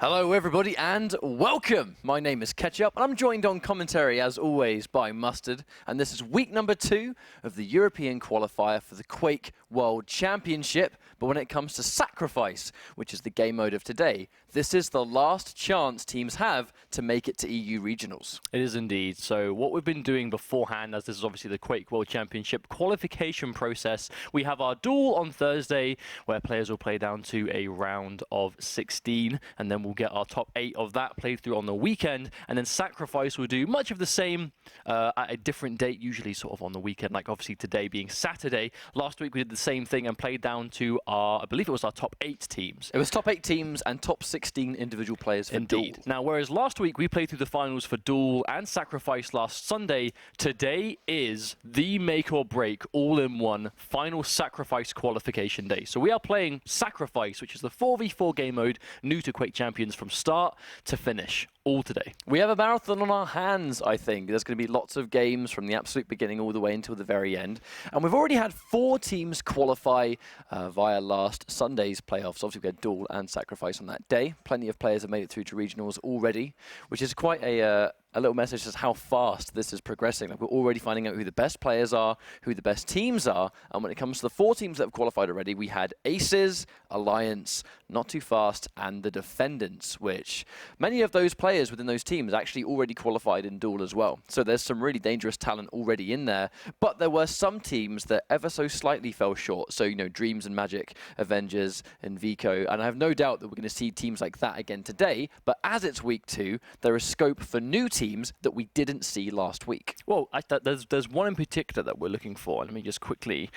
Hello everybody and welcome! My name is Ketchup and I'm joined on commentary as always by Mustard, and this is week number 2 of the European qualifier for the Quake World Championship. But when it comes to Sacrifice, which is the game mode of today, this is the last chance teams have to make it to EU Regionals. It is indeed. So what we've been doing beforehand, as this is obviously the Quake World Championship qualification process, we have our duel on Thursday where players will play down to a round of 16, and then we'll get our top 8 of that played through on the weekend, and then Sacrifice will do much of the same at a different date, usually sort of on the weekend, like obviously today being Saturday. Last week we did the same thing and played down to our, I believe it was our top 8 teams. It was top 8 teams and top 16 individual players for Indeed. Duel. Now, whereas last week we played through the finals for Duel and Sacrifice last Sunday, today is the make or break all-in-one final Sacrifice qualification day. So we are playing Sacrifice, which is the 4v4 game mode, new to Quake Champions from start to finish, all today. We have a marathon on our hands, I think. There's going to be lots of games from the absolute beginning all the way until the very end. And we've already had 4 teams qualify via last Sunday's playoffs. Obviously, we had Duel and Sacrifice on that day. Plenty of players have made it through to regionals already, which is quite a little message as how fast this is progressing. Like, we're already finding out who the best players are, who the best teams are. And when it comes to the 4 teams that have qualified already, we had Aces, Alliance, Not Too Fast, and the Defendants, which many of those players within those teams actually already qualified in Duel as well. So there's some really dangerous talent already in there. But there were some teams that ever so slightly fell short. So, you know, Dreams and Magic, Avengers, and Vico. And I have no doubt that we're going to see teams like that again today. But as it's week 2, there is scope for new teams that we didn't see last week. Well, there's one in particular that we're looking for. Let me just quickly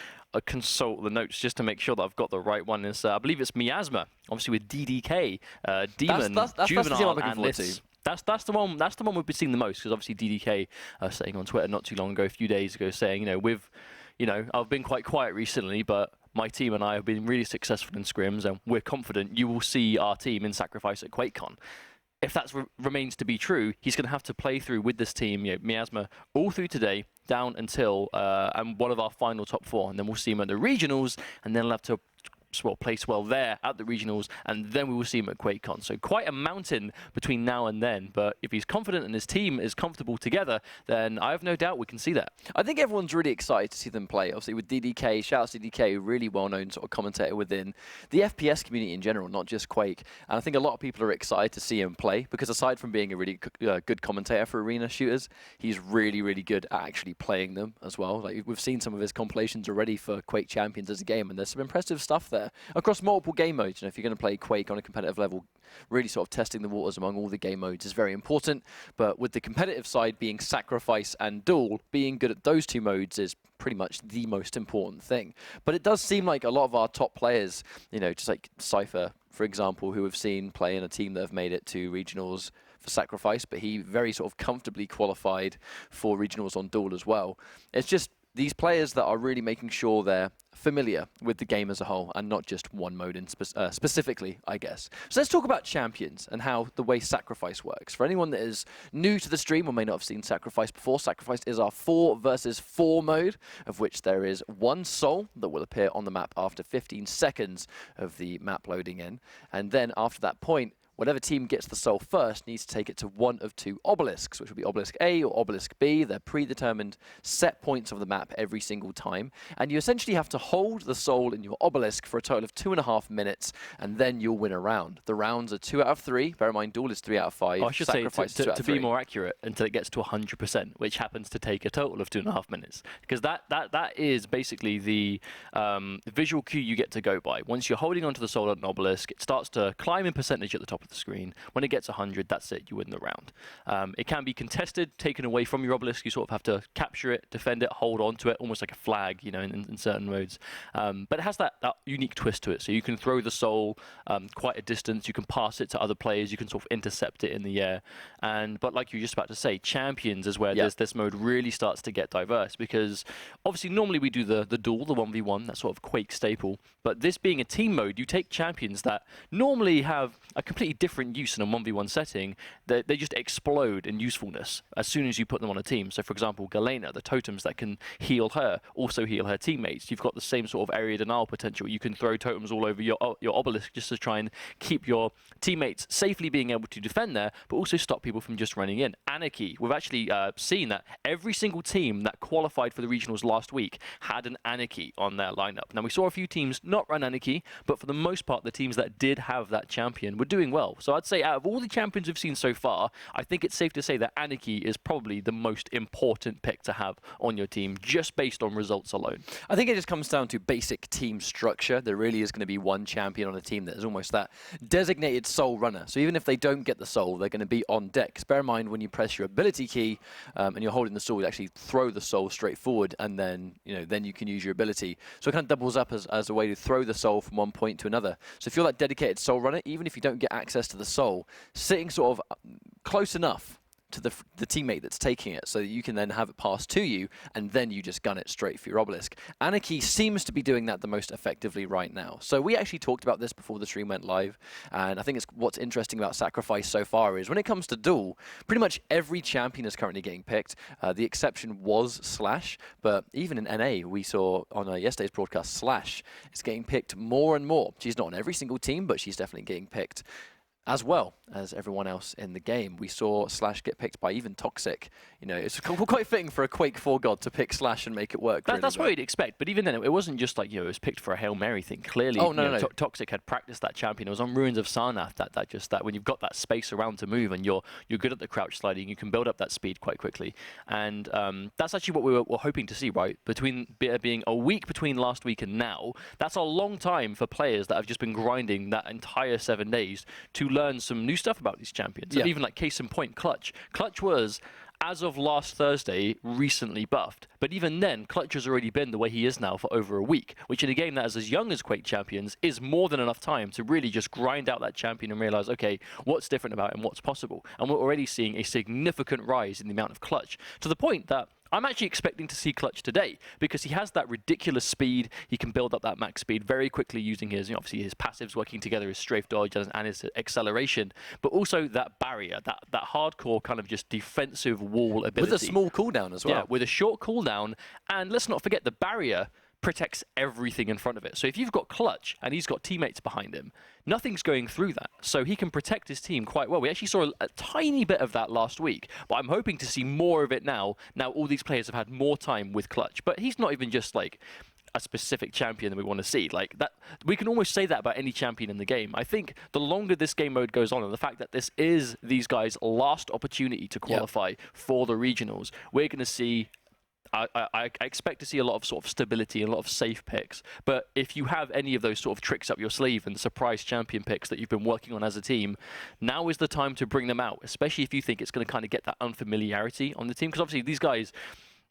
consult the notes just to make sure that I've got the right one. Is I believe it's Miasma, obviously with DDK, Demon, that's Juvenile, and Liz. Liz. That's the one. That's the one we've been seeing the most, because obviously DDK saying on Twitter not too long ago, a few days ago, saying, I've been quite quiet recently, but my team and I have been really successful in scrims, and we're confident you will see our team in Sacrifice at QuakeCon. If that remains to be true, he's going to have to play through with this team, Miasma, all through today, down until and one of our final top 4, and then we'll see him at the regionals, and then he'll have to place well there at the regionals, and then we will see him at QuakeCon. So quite a mountain between now and then, but if he's confident and his team is comfortable together, then I have no doubt we can see that. I think everyone's really excited to see them play. Obviously with DDK, shout out to DDK, really well-known sort of commentator within the FPS community in general, not just Quake. And I think a lot of people are excited to see him play, because aside from being a really good commentator for arena shooters, he's really, really good at actually playing them as well. Like, we've seen some of his compilations already for Quake Champions as a game, and there's some impressive stuff there across multiple game modes. If you're going to play Quake on a competitive level, really sort of testing the waters among all the game modes is very important. But with the competitive side being Sacrifice and Duel, being good at those 2 modes is pretty much the most important thing. But it does seem like a lot of our top players, just like Cypher, for example, who we've seen play in a team that have made it to regionals for Sacrifice, but he very sort of comfortably qualified for regionals on Duel as well. It's just these players that are really making sure they're familiar with the game as a whole, and not just one mode in specifically, I guess. So let's talk about champions and how the way Sacrifice works. For anyone that is new to the stream or may not have seen Sacrifice before, Sacrifice is our 4 versus 4 mode, of which there is 1 soul that will appear on the map after 15 seconds of the map loading in. And then after that point, whatever team gets the soul first needs to take it to one of 2 obelisks, which will be Obelisk A or Obelisk B. They're predetermined set points of the map every single time. And you essentially have to hold the soul in your obelisk for a total of 2.5 minutes, and then you'll win a round. The rounds are 2 out of 3. Bear in mind, Duel is 3 out of 5. I should Sacrifice say, to be more accurate, until it gets to 100%, which happens to take a total of 2.5 minutes. Because that is basically the visual cue you get to go by. Once you're holding onto the soul at an obelisk, it starts to climb in percentage at the top of the screen. When it gets 100, that's it, you win the round. It can be contested, taken away from your obelisk. You sort of have to capture it, defend it, hold on to it, almost like a flag, in certain modes. But it has that unique twist to it. So you can throw the soul quite a distance, you can pass it to other players, you can sort of intercept it in the air. But like you were just about to say, champions is where this mode really starts to get diverse, because obviously normally we do the duel, the 1v1, that sort of Quake staple. But this being a team mode, you take champions that normally have a completely different use in a 1v1 setting. They just explode in usefulness as soon as you put them on a team. So, for example, Galena, the totems that can heal her, also heal her teammates. You've got the same sort of area denial potential. You can throw totems all over your obelisk just to try and keep your teammates safely being able to defend there, but also stop people from just running in. Anarchy, we've actually seen that every single team that qualified for the regionals last week had an Anarchy on their lineup. Now, we saw a few teams not run Anarchy, but for the most part, the teams that did have that champion were doing well. So I'd say out of all the champions we've seen so far, I think it's safe to say that Anarchy is probably the most important pick to have on your team, just based on results alone. I think it just comes down to basic team structure. There really is going to be one champion on a team that is almost that designated soul runner. So even if they don't get the soul, they're going to be on deck. 'Cause bear in mind, when you press your ability key and you're holding the soul, you actually throw the soul straight forward, and then you can use your ability. So it kind of doubles up as a way to throw the soul from one point to another. So if you're that dedicated soul runner, even if you don't get access to the soul, sitting sort of close enough to the teammate that's taking it so that you can then have it pass to you, and then you just gun it straight for your obelisk. Anarchy seems to be doing that the most effectively right now. So we actually talked about this before the stream went live, and I think what's interesting about Sacrifice so far is when it comes to duel, pretty much every champion is currently getting picked. The exception was Slash, but even in NA, we saw on yesterday's broadcast, Slash is getting picked more and more. She's not on every single team, but she's definitely getting picked as well as everyone else in the game. We saw Slash get picked by even Toxic. It's quite fitting for a Quake 4 god to pick Slash and make it work. That's what you'd expect. But even then, it wasn't just like, it was picked for a Hail Mary thing. Clearly, Toxic had practiced that champion. It was on Ruins of Sarnath that when you've got that space around to move and you're good at the crouch sliding, you can build up that speed quite quickly. And that's actually what we were hoping to see, right? Between being a week between last week and now, that's a long time for players that have just been grinding that entire 7 days to learn some new stuff about these champions. Yeah. And even like case in point, Clutch. Clutch was, as of last Thursday, recently buffed. But even then, Clutch has already been the way he is now for over a week, which in a game that is as young as Quake Champions is more than enough time to really just grind out that champion and realize, okay, what's different about him, what's possible. And we're already seeing a significant rise in the amount of Clutch, to the point that I'm actually expecting to see Clutch today, because he has that ridiculous speed. He can build up that max speed very quickly using his, obviously his passives working together, his strafe dodge and his acceleration, but also that barrier, that hardcore kind of just defensive wall ability. With a small cooldown as well. Yeah, with a short cooldown. And let's not forget, the barrier protects everything in front of it. So if you've got Clutch and he's got teammates behind him, nothing's going through that. So he can protect his team quite well. We actually saw a tiny bit of that last week, but I'm hoping to see more of it now. Now all these players have had more time with Clutch, but he's not even just like a specific champion that we want to see. Like that, we can almost say that about any champion in the game. I think the longer this game mode goes on, and the fact that this is these guys' last opportunity to qualify for the regionals, we're going to see I expect to see a lot of sort of stability and a lot of safe picks. But if you have any of those sort of tricks up your sleeve and surprise champion picks that you've been working on as a team, now is the time to bring them out, especially if you think it's going to kind of get that unfamiliarity on the team. Because obviously these guys,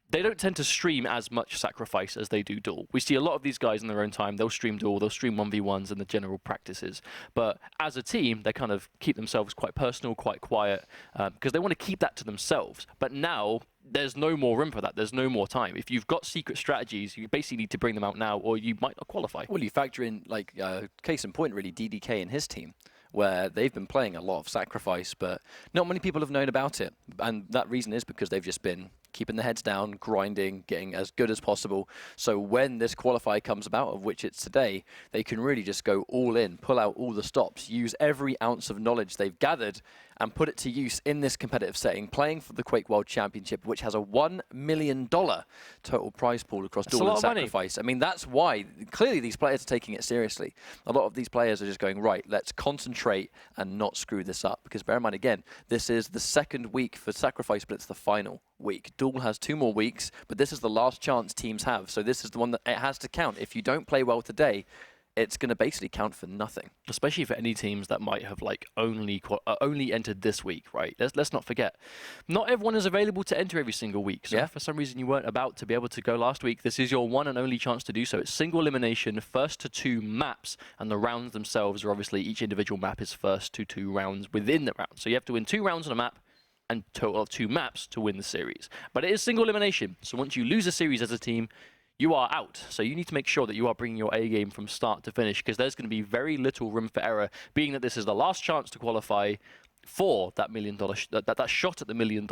they don't tend to stream as much Sacrifice as they do duel. We see a lot of these guys in their own time. They'll stream duel, they'll stream 1v1s and the general practices. But as a team, they kind of keep themselves quite personal, quite quiet, because they want to keep that to themselves. But now, there's no more room for that. There's no more time. If you've got secret strategies, you basically need to bring them out now, or you might not qualify. Well, you factor in, like, case in point, really, DDK and his team, where they've been playing a lot of Sacrifice, but not many people have known about it. And that reason is because they've just been keeping their heads down, grinding, getting as good as possible. So when this qualifier comes about, of which it's today, they can really just go all in, pull out all the stops, use every ounce of knowledge they've gathered, and put it to use in this competitive setting, playing for the Quake World Championship, which has a $1 million total prize pool across Duel and Sacrifice. I mean, that's why, clearly, these players are taking it seriously. A lot of these players are just going, right, let's concentrate and not screw this up. Because bear in mind, again, this is the second week for Sacrifice, but it's the final week. Duel has 2 more weeks, but this is the last chance teams have. So this is the one that it has to count. If you don't play well today, it's going to basically count for nothing. Especially for any teams that might have like only entered this week, right? Let's not forget, not everyone is available to enter every single week. So if for some reason you weren't about to be able to go last week, this is your one and only chance to do so. It's single elimination, first to 2 maps, and the rounds themselves are obviously, each individual map is first to 2 rounds within the round. So you have to win 2 rounds on a map and total of 2 maps to win the series. But it is single elimination. So once you lose a series as a team, you are out. So you need to make sure that you are bringing your A game from start to finish, because there's going to be very little room for error, being that this is the last chance to qualify for that $1 million, that shot at the $1 million.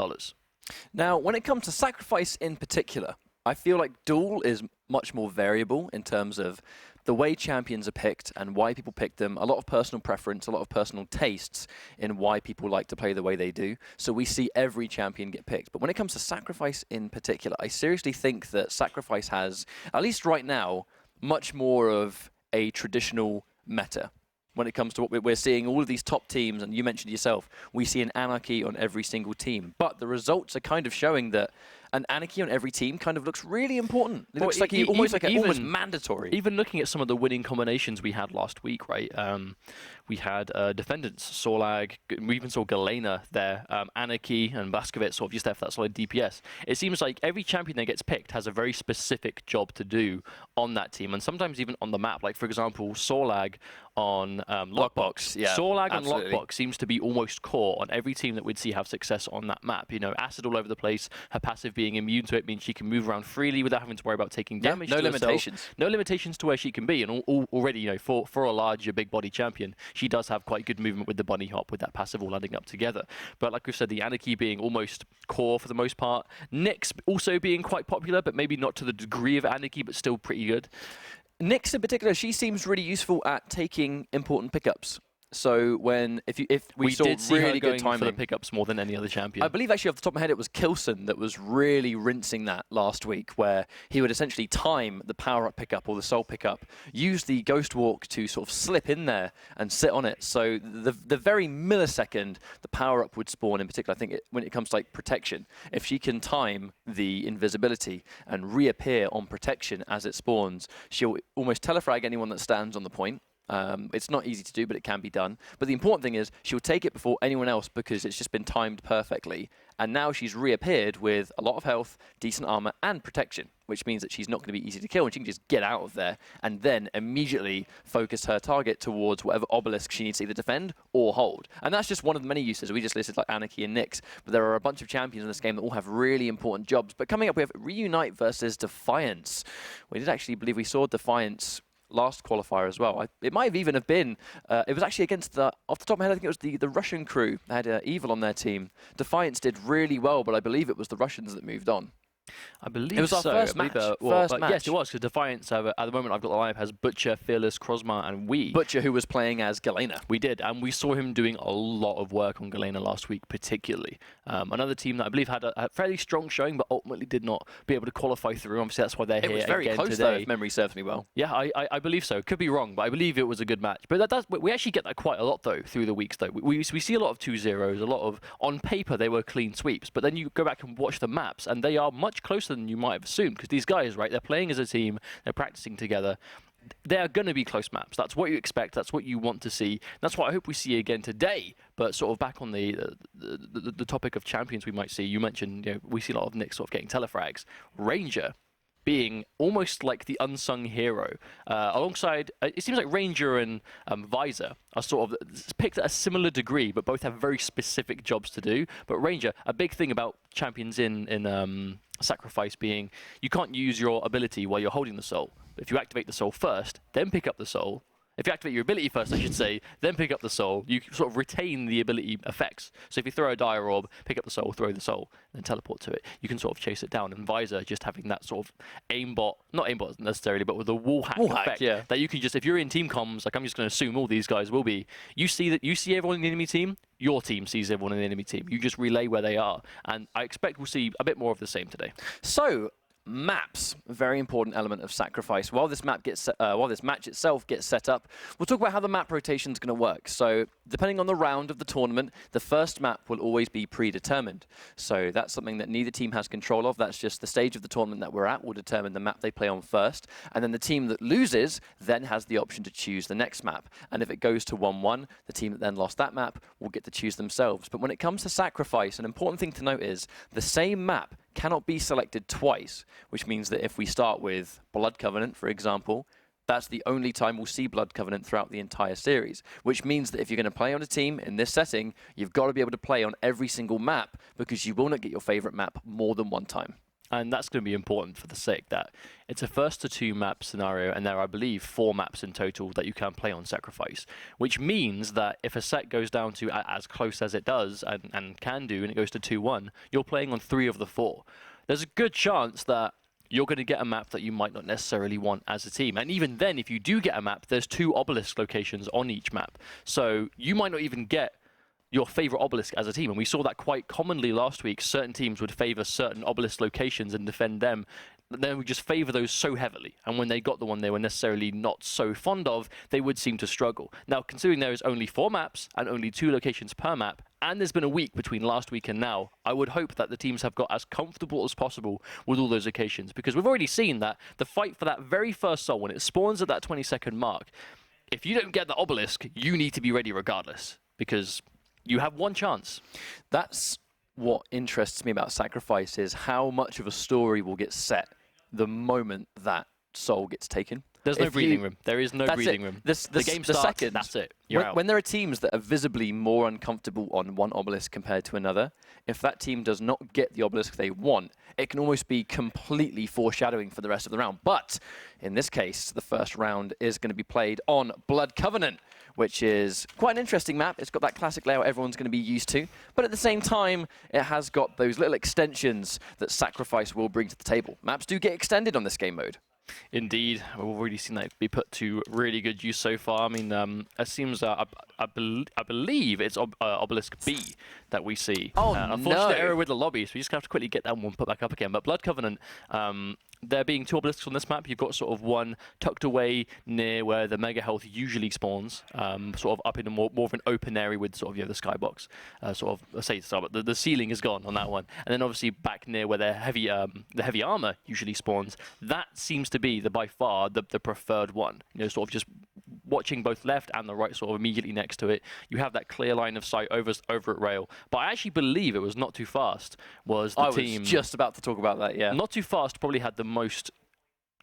Now, when it comes to Sacrifice in particular, I feel like Duel is much more variable in terms of the way champions are picked and why people pick them. A lot of personal preference, a lot of personal tastes in why people like to play the way they do. So we see every champion get picked. But when it comes to Sacrifice in particular, I seriously think that Sacrifice has, at least right now, much more of a traditional meta. When it comes to what we're seeing, all of these top teams, and you mentioned yourself, we see an Anarchy on every single team. But the results are kind of showing that an Anarchy on every team kind of looks really important. It looks like almost mandatory. Even looking at some of the winning combinations we had last week, right? We had Defendants, Sorlag, we even saw Galena there, Anarchy and Baskovitz sort of just there for that solid DPS. It seems like every champion that gets picked has a very specific job to do on that team, and sometimes even on the map. Like, for example, Sorlag on Lockbox. Yeah, Sorlag absolutely. on Lockbox seems to be almost core on every team that we'd see have success on that map. You know, Acid all over the place, her passive being immune to it means she can move around freely without having to worry about taking damage. No to limitations. Herself. No limitations to where she can be, and already, you know, for a larger big body champion, she does have quite good movement with the bunny hop, with that passive all adding up together. But like we've said, the Anarchy being almost core for the most part. Nyx also being quite popular, but maybe not to the degree of Anarchy, but still pretty good. Nyx in particular, she seems really useful at taking important pickups. So if we saw did see really her going good timing for the pickups more than any other champion. I believe actually off the top of my head it was Kilson that was really rinsing that last week, where he would essentially time the power-up pickup or the soul pickup, use the Ghost Walk to sort of slip in there and sit on it. So the very millisecond the power-up would spawn, in particular, I think when it comes to like protection, if she can time the invisibility and reappear on protection as it spawns, she'll almost telefrag anyone that stands on the point. It's not easy to do, but it can be done. But the important thing is she'll take it before anyone else because it's just been timed perfectly. And now she's reappeared with a lot of health, decent armor, and protection, which means that she's not going to be easy to kill, and she can just get out of there and then immediately focus her target towards whatever obelisk she needs to either defend or hold. And that's just one of the many uses. We just listed like Anarchy and Nyx, but there are a bunch of champions in this game that all have really important jobs. But coming up, we have Reunite versus Defiance. We did actually believe we saw Defiance last qualifier as well. It might have even been, it was actually against off the top of my head, I think it was the Russian crew. They had Evil on their team. Defiance did really well, but I believe it was the Russians that moved on. I believe it was our so. first match. First match. Yes, it was, because Defiance, at the moment I've got the lineup, has Butcher, Fearless, Krosma, and we. Butcher, who was playing as Galena. We did, and we saw him doing a lot of work on Galena last week, particularly. Another team that I believe had a fairly strong showing, but ultimately did not be able to qualify through. Obviously, that's why they're here again today. It was very close, though, if memory serves me well. Yeah, I believe so. Could be wrong, but I believe it was a good match. But we actually get that quite a lot, though, through the weeks, though. We see a lot of 2-0s, a lot of, on paper, they were clean sweeps, but then you go back and watch the maps, and they are much closer than you might have assumed, because these guys, right, they're playing as a team, they're practicing together. They are going to be close maps. That's what you expect. That's what you want to see. That's what I hope we see again today. But sort of back on the topic of champions we might see, you mentioned, you know, we see a lot of Nyx sort of getting telefrags. Ranger being almost like the unsung hero, alongside, it seems like Ranger and Visor are sort of picked at a similar degree, but both have very specific jobs to do. But Ranger, a big thing about champions in Sacrifice being, you can't use your ability while you're holding the soul. If you activate the soul first, then pick up the soul. If you activate your ability first, I should say, then pick up the soul, you sort of retain the ability effects. So if you throw a Dire Orb, pick up the soul, throw the soul, and then teleport to it, you can sort of chase it down. And Visor just having that sort of aimbot, not aimbot necessarily, but with a wall hack effect, yeah, that you can just, if you're in team comms, like I'm just going to assume all these guys will be, you see everyone in the enemy team, your team sees everyone in the enemy team. You just relay where they are. And I expect we'll see a bit more of the same today. So, maps, a very important element of Sacrifice. While this match itself gets set up, we'll talk about how the map rotation is going to work. So, depending on the round of the tournament, the first map will always be predetermined. So that's something that neither team has control of. That's just the stage of the tournament that we're at will determine the map they play on first. And then the team that loses then has the option to choose the next map. And if it goes to 1-1, the team that then lost that map will get to choose themselves. But when it comes to Sacrifice, an important thing to note is the same map cannot be selected twice, which means that if we start with Blood Covenant, for example, that's the only time we'll see Blood Covenant throughout the entire series, which means that if you're going to play on a team in this setting, you've got to be able to play on every single map because you will not get your favorite map more than one time. And that's going to be important for the sake that it's a first to 2 map scenario, and there are, I believe, 4 maps in total that you can play on Sacrifice, which means that if a set goes down to as close as it does and can do, and it goes to 2-1, you're playing on 3 of the 4. There's a good chance that you're going to get a map that you might not necessarily want as a team. And even then, if you do get a map, there's 2 obelisk locations on each map. So you might not even get your favorite obelisk as a team. And we saw that quite commonly last week. Certain teams would favor certain obelisk locations and defend them. They would just favor those so heavily. And when they got the one they were necessarily not so fond of, they would seem to struggle. Now, considering there is only 4 maps and only 2 locations per map, and there's been a week between last week and now, I would hope that the teams have got as comfortable as possible with all those locations. Because we've already seen that the fight for that very first soul, when it spawns at that 20-second mark, if you don't get the obelisk, you need to be ready regardless. Because you have one chance. That's what interests me about Sacrifice, is how much of a story will get set the moment that soul gets taken. There's no breathing room. There is no breathing room. The game starts, that's it. You're out. When there are teams that are visibly more uncomfortable on one obelisk compared to another, if that team does not get the obelisk they want, it can almost be completely foreshadowing for the rest of the round. But in this case, the first round is going to be played on Blood Covenant, which is quite an interesting map. It's got that classic layout everyone's going to be used to, but at the same time, it has got those little extensions that Sacrifice will bring to the table. Maps do get extended on this game mode. Indeed, we've already seen that be put to really good use so far. I mean, it seems, I believe it's Obelisk B that we see. Oh, unfortunate no. error with the lobby, so we just have to quickly get that one put back up again. But Blood Covenant, there being 2 obelisks on this map, you've got sort of one tucked away near where the Mega Health usually spawns, sort of up in a more of an open area with sort of the skybox, sort of, let's say but the ceiling is gone on that one, and then obviously back near where the heavy armor usually spawns. That seems to be by far the preferred one. Sort of just watching both left and the right, sort of immediately next to it, you have that clear line of sight over at rail. But I actually believe it was Not Too Fast was the team. I was just about to talk about that. Yeah. Not Too Fast probably had the most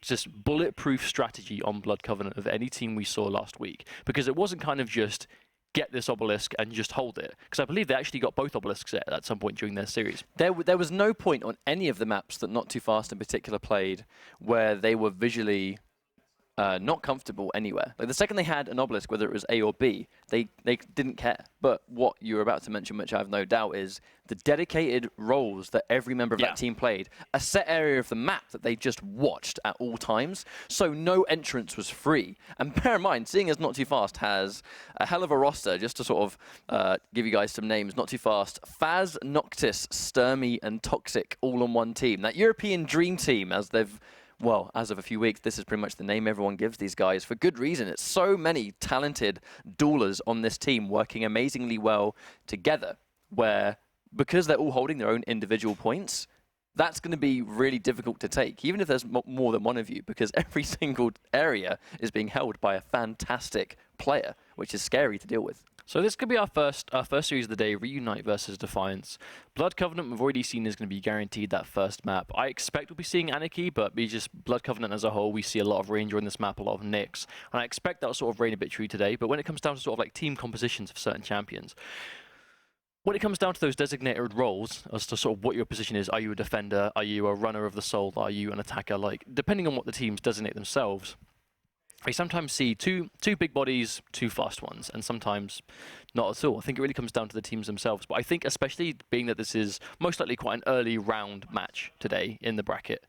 just bulletproof strategy on Blood Covenant of any team we saw last week, because it wasn't kind of just get this obelisk and just hold it, because I believe they actually got both obelisks at some point during their series. There was no point on any of the maps that Not Too Fast in particular played where they were visually not comfortable anywhere. Like the second they had an obelisk, whether it was A or B, they didn't care. But what you're about to mention, which I have no doubt, is the dedicated roles that every member of that team played, a set area of the map that they just watched at all times, so no entrance was free. And bear in mind, seeing as Not Too Fast has a hell of a roster, just to sort of give you guys some names, Not Too Fast, Faz, Noctis, Sturmy, and Toxic all on one team. That European dream team, as they've... Well, as of a few weeks, this is pretty much the name everyone gives these guys for good reason. It's so many talented duelers on this team working amazingly well together, where because they're all holding their own individual points, that's going to be really difficult to take, even if there's more than one of you, because every single area is being held by a fantastic player, which is scary to deal with. So this could be our first series of the day, Reunite versus Defiance. Blood Covenant, we've already seen, is going to be guaranteed that first map. I expect we'll be seeing Anarchy, but just Blood Covenant as a whole, we see a lot of Ranger in this map, a lot of Nyx. And I expect that'll sort of reign a bit true today. But when it comes down to sort of like team compositions of certain champions, when it comes down to those designated roles as to sort of what your position is, are you a defender? Are you a runner of the soul? Are you an attacker? Like, depending on what the teams designate themselves, I sometimes see two big bodies, 2 fast ones, and sometimes not at all. I think it really comes down to the teams themselves. But I think especially being that this is most likely quite an early round match today in the bracket,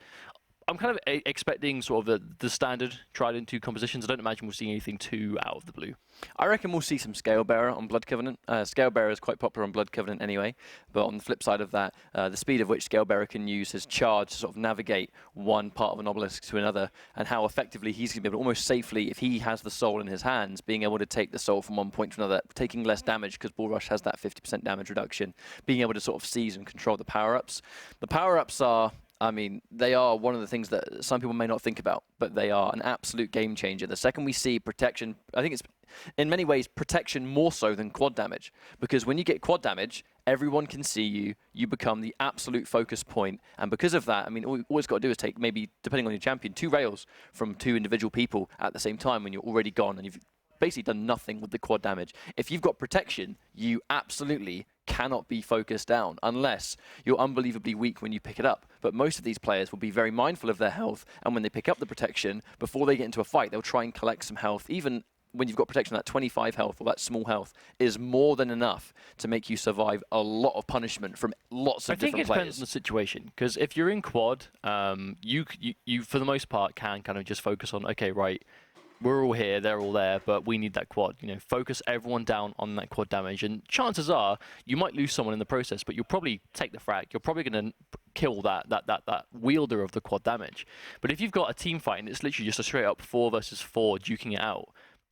I'm kind of expecting sort of the standard tried and 2 compositions. I don't imagine we'll see anything too out of the blue. I reckon we'll see some Scale Bearer on Blood Covenant. Scale Bearer is quite popular on Blood Covenant anyway, but on the flip side of that, the speed of which Scale Bearer can use his charge to sort of navigate one part of an obelisk to another, and how effectively he's going to be able to almost safely, if he has the soul in his hands, being able to take the soul from one point to another, taking less damage because Bull Rush has that 50% damage reduction, being able to sort of seize and control the power-ups. The power-ups are... I mean, they are one of the things that some people may not think about, but they are an absolute game changer. The second we see protection, I think it's in many ways protection more so than quad damage, because when you get quad damage, everyone can see you, you become the absolute focus point, and because of that, I mean, all it's got to do is take maybe, depending on your champion, 2 rails from 2 individual people at the same time when you're already gone and you've basically done nothing with the quad damage. If you've got protection, you absolutely cannot be focused down unless you're unbelievably weak when you pick it up. But most of these players will be very mindful of their health, and when they pick up the protection, before they get into a fight, they'll try and collect some health. Even when you've got protection, that 25 health or that small health is more than enough to make you survive a lot of punishment from lots of different players. I think it depends on the situation, because if you're in quad, you for the most part can kind of just focus on, okay, right, we're all here, they're all there, but we need that quad. You know, focus everyone down on that quad damage, and chances are you might lose someone in the process, but you'll probably take the frag. You're probably going to kill that wielder of the quad damage. But if you've got a team fight and it's literally just a straight up 4 versus 4 duking it out,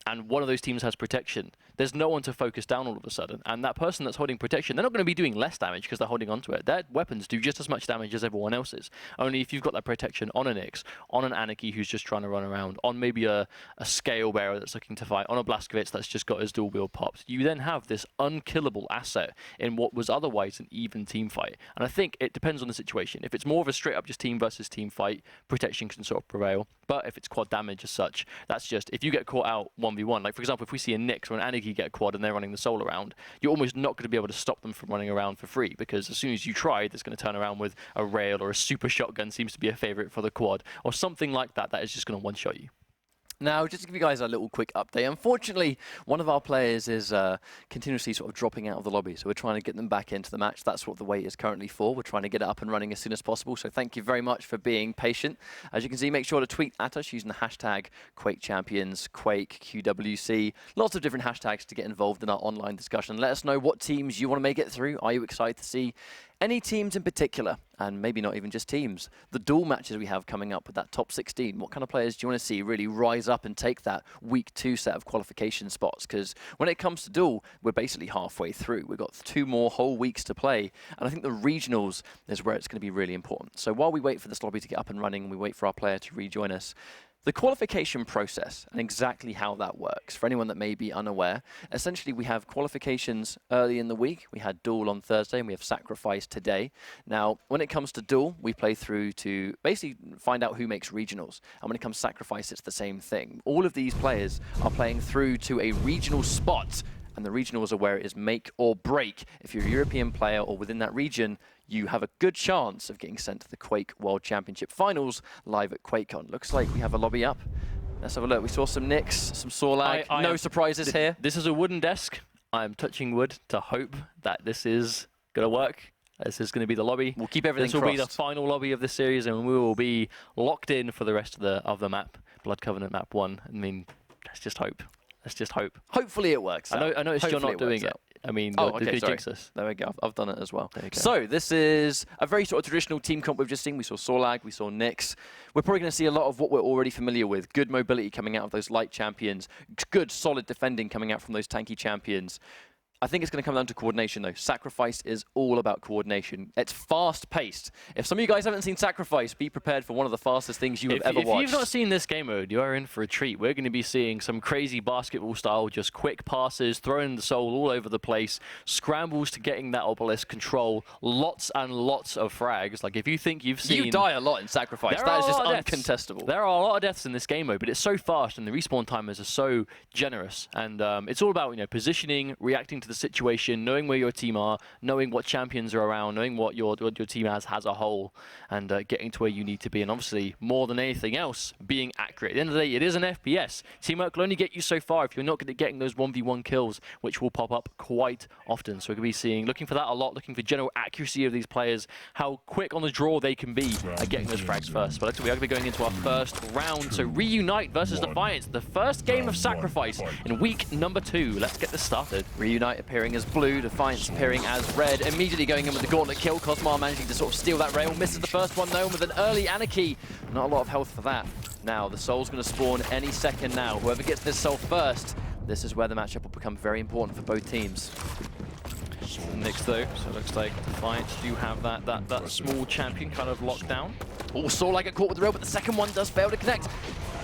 and one of those teams has protection, there's no one to focus down all of a sudden. And that person that's holding protection, they're not going to be doing less damage because they're holding onto it. Their weapons do just as much damage as everyone else's. Only if you've got that protection on an Nyx, on an Anarchy who's just trying to run around, on maybe a Scale Bearer that's looking to fight, on a Blazkowicz that's just got his dual wield popped, you then have this unkillable asset in what was otherwise an even team fight. And I think it depends on the situation. If it's more of a straight up just team versus team fight, protection can sort of prevail. But if it's quad damage as such, that's just, if you get caught out 1v1, like for example, if we see a Nyx or an Anarchy get a quad and they're running the soul around, you're almost not going to be able to stop them from running around for free, because as soon as you try, it's going to turn around with a rail, or a super shotgun seems to be a favorite for the quad, or something like that that is just going to one-shot you. Now, just to give you guys a little quick update, unfortunately, one of our players is continuously sort of dropping out of the lobby, so we're trying to get them back into the match. That's what the wait is currently for. We're trying to get it up and running as soon as possible, so thank you very much for being patient. As you can see, make sure to tweet at us using the hashtag Quake Champions, Quake, QWC, lots of different hashtags to get involved in our online discussion. Let us know what teams you want to make it through. Are you excited to see any teams in particular, and maybe not even just teams? The duel matches we have coming up with that top 16, what kind of players do you want to see really rise up and take that week 2 set of qualification spots? Because when it comes to duel, we're basically halfway through. We've got 2 more whole weeks to play, and I think the regionals is where it's going to be really important. So while we wait for this lobby to get up and running, and we wait for our player to rejoin us, the qualification process and exactly how that works, for anyone that may be unaware, essentially we have qualifications early in the week. We had duel on Thursday and we have sacrifice today. Now, when it comes to duel, we play through to basically find out who makes regionals. And when it comes to sacrifice, it's the same thing. All of these players are playing through to a regional spot, and the regionals are where it is make or break. If you're a European player or within that region, you have a good chance of getting sent to the Quake World Championship Finals live at QuakeCon. Looks like we have a lobby up. Let's have a look. We saw some Nyx, some Sorlag. No surprises here. This is a wooden desk. I'm touching wood to hope that this is going to work. This is going to be the lobby. We'll keep everything crossed. This will be the crossed. final lobby of the series, and we will be locked in for the rest of the map. Blood Covenant map 1. I mean, let's just hope. Let's just hope. Hopefully it works out. I noticed you're not doing it. I mean, okay, the sorry. jinx us. There we go. I've done it as well. So this is a very sort of traditional team comp we've just seen. We saw Sorlag, we saw Nyx. We're probably going to see a lot of what we're already familiar with. Good mobility coming out of those light champions. Good solid defending coming out from those tanky champions. I think it's going to come down to coordination, though. Sacrifice is all about coordination. It's fast-paced. If some of you guys haven't seen Sacrifice, be prepared for one of the fastest things you have ever watched. If you've not seen this game mode, you are in for a treat. We're going to be seeing some crazy basketball style, just quick passes, throwing the soul all over the place, scrambles to getting that obelisk control, lots and lots of frags. Like, if you think you've seen... You die a lot in Sacrifice. That is just uncontestable. There are a lot of deaths in this game mode, but it's so fast, and the respawn timers are so generous. And it's all about, positioning, reacting to the situation, knowing where your team are, knowing what champions are around, knowing what your team has as a whole, and getting to where you need to be. And obviously, more than anything else, being accurate. At the end of the day, it is an FPS. Teamwork will only get you so far if you're not good at getting those 1v1 kills, which will pop up quite often. So we're going to be looking for that a lot, looking for general accuracy of these players, how quick on the draw they can be at getting those frags first. But we are going to be going into our first round. So Reunite versus Defiance, the first game of Sacrifice in week number 2. Let's get this started. Reunite appearing as blue, Defiance appearing as red. Immediately going in with the gauntlet kill. Cosmar managing to sort of steal that rail. Misses the first one though with an early Anarchy. Not a lot of health for that. Now the soul's going to spawn any second now. Whoever gets this soul first, this is where the matchup will become very important for both teams. Nyx though, so it looks like Defiance do have that small champion kind of locked down. Oh, Sorlag get caught with the rail, but the second one does fail to connect.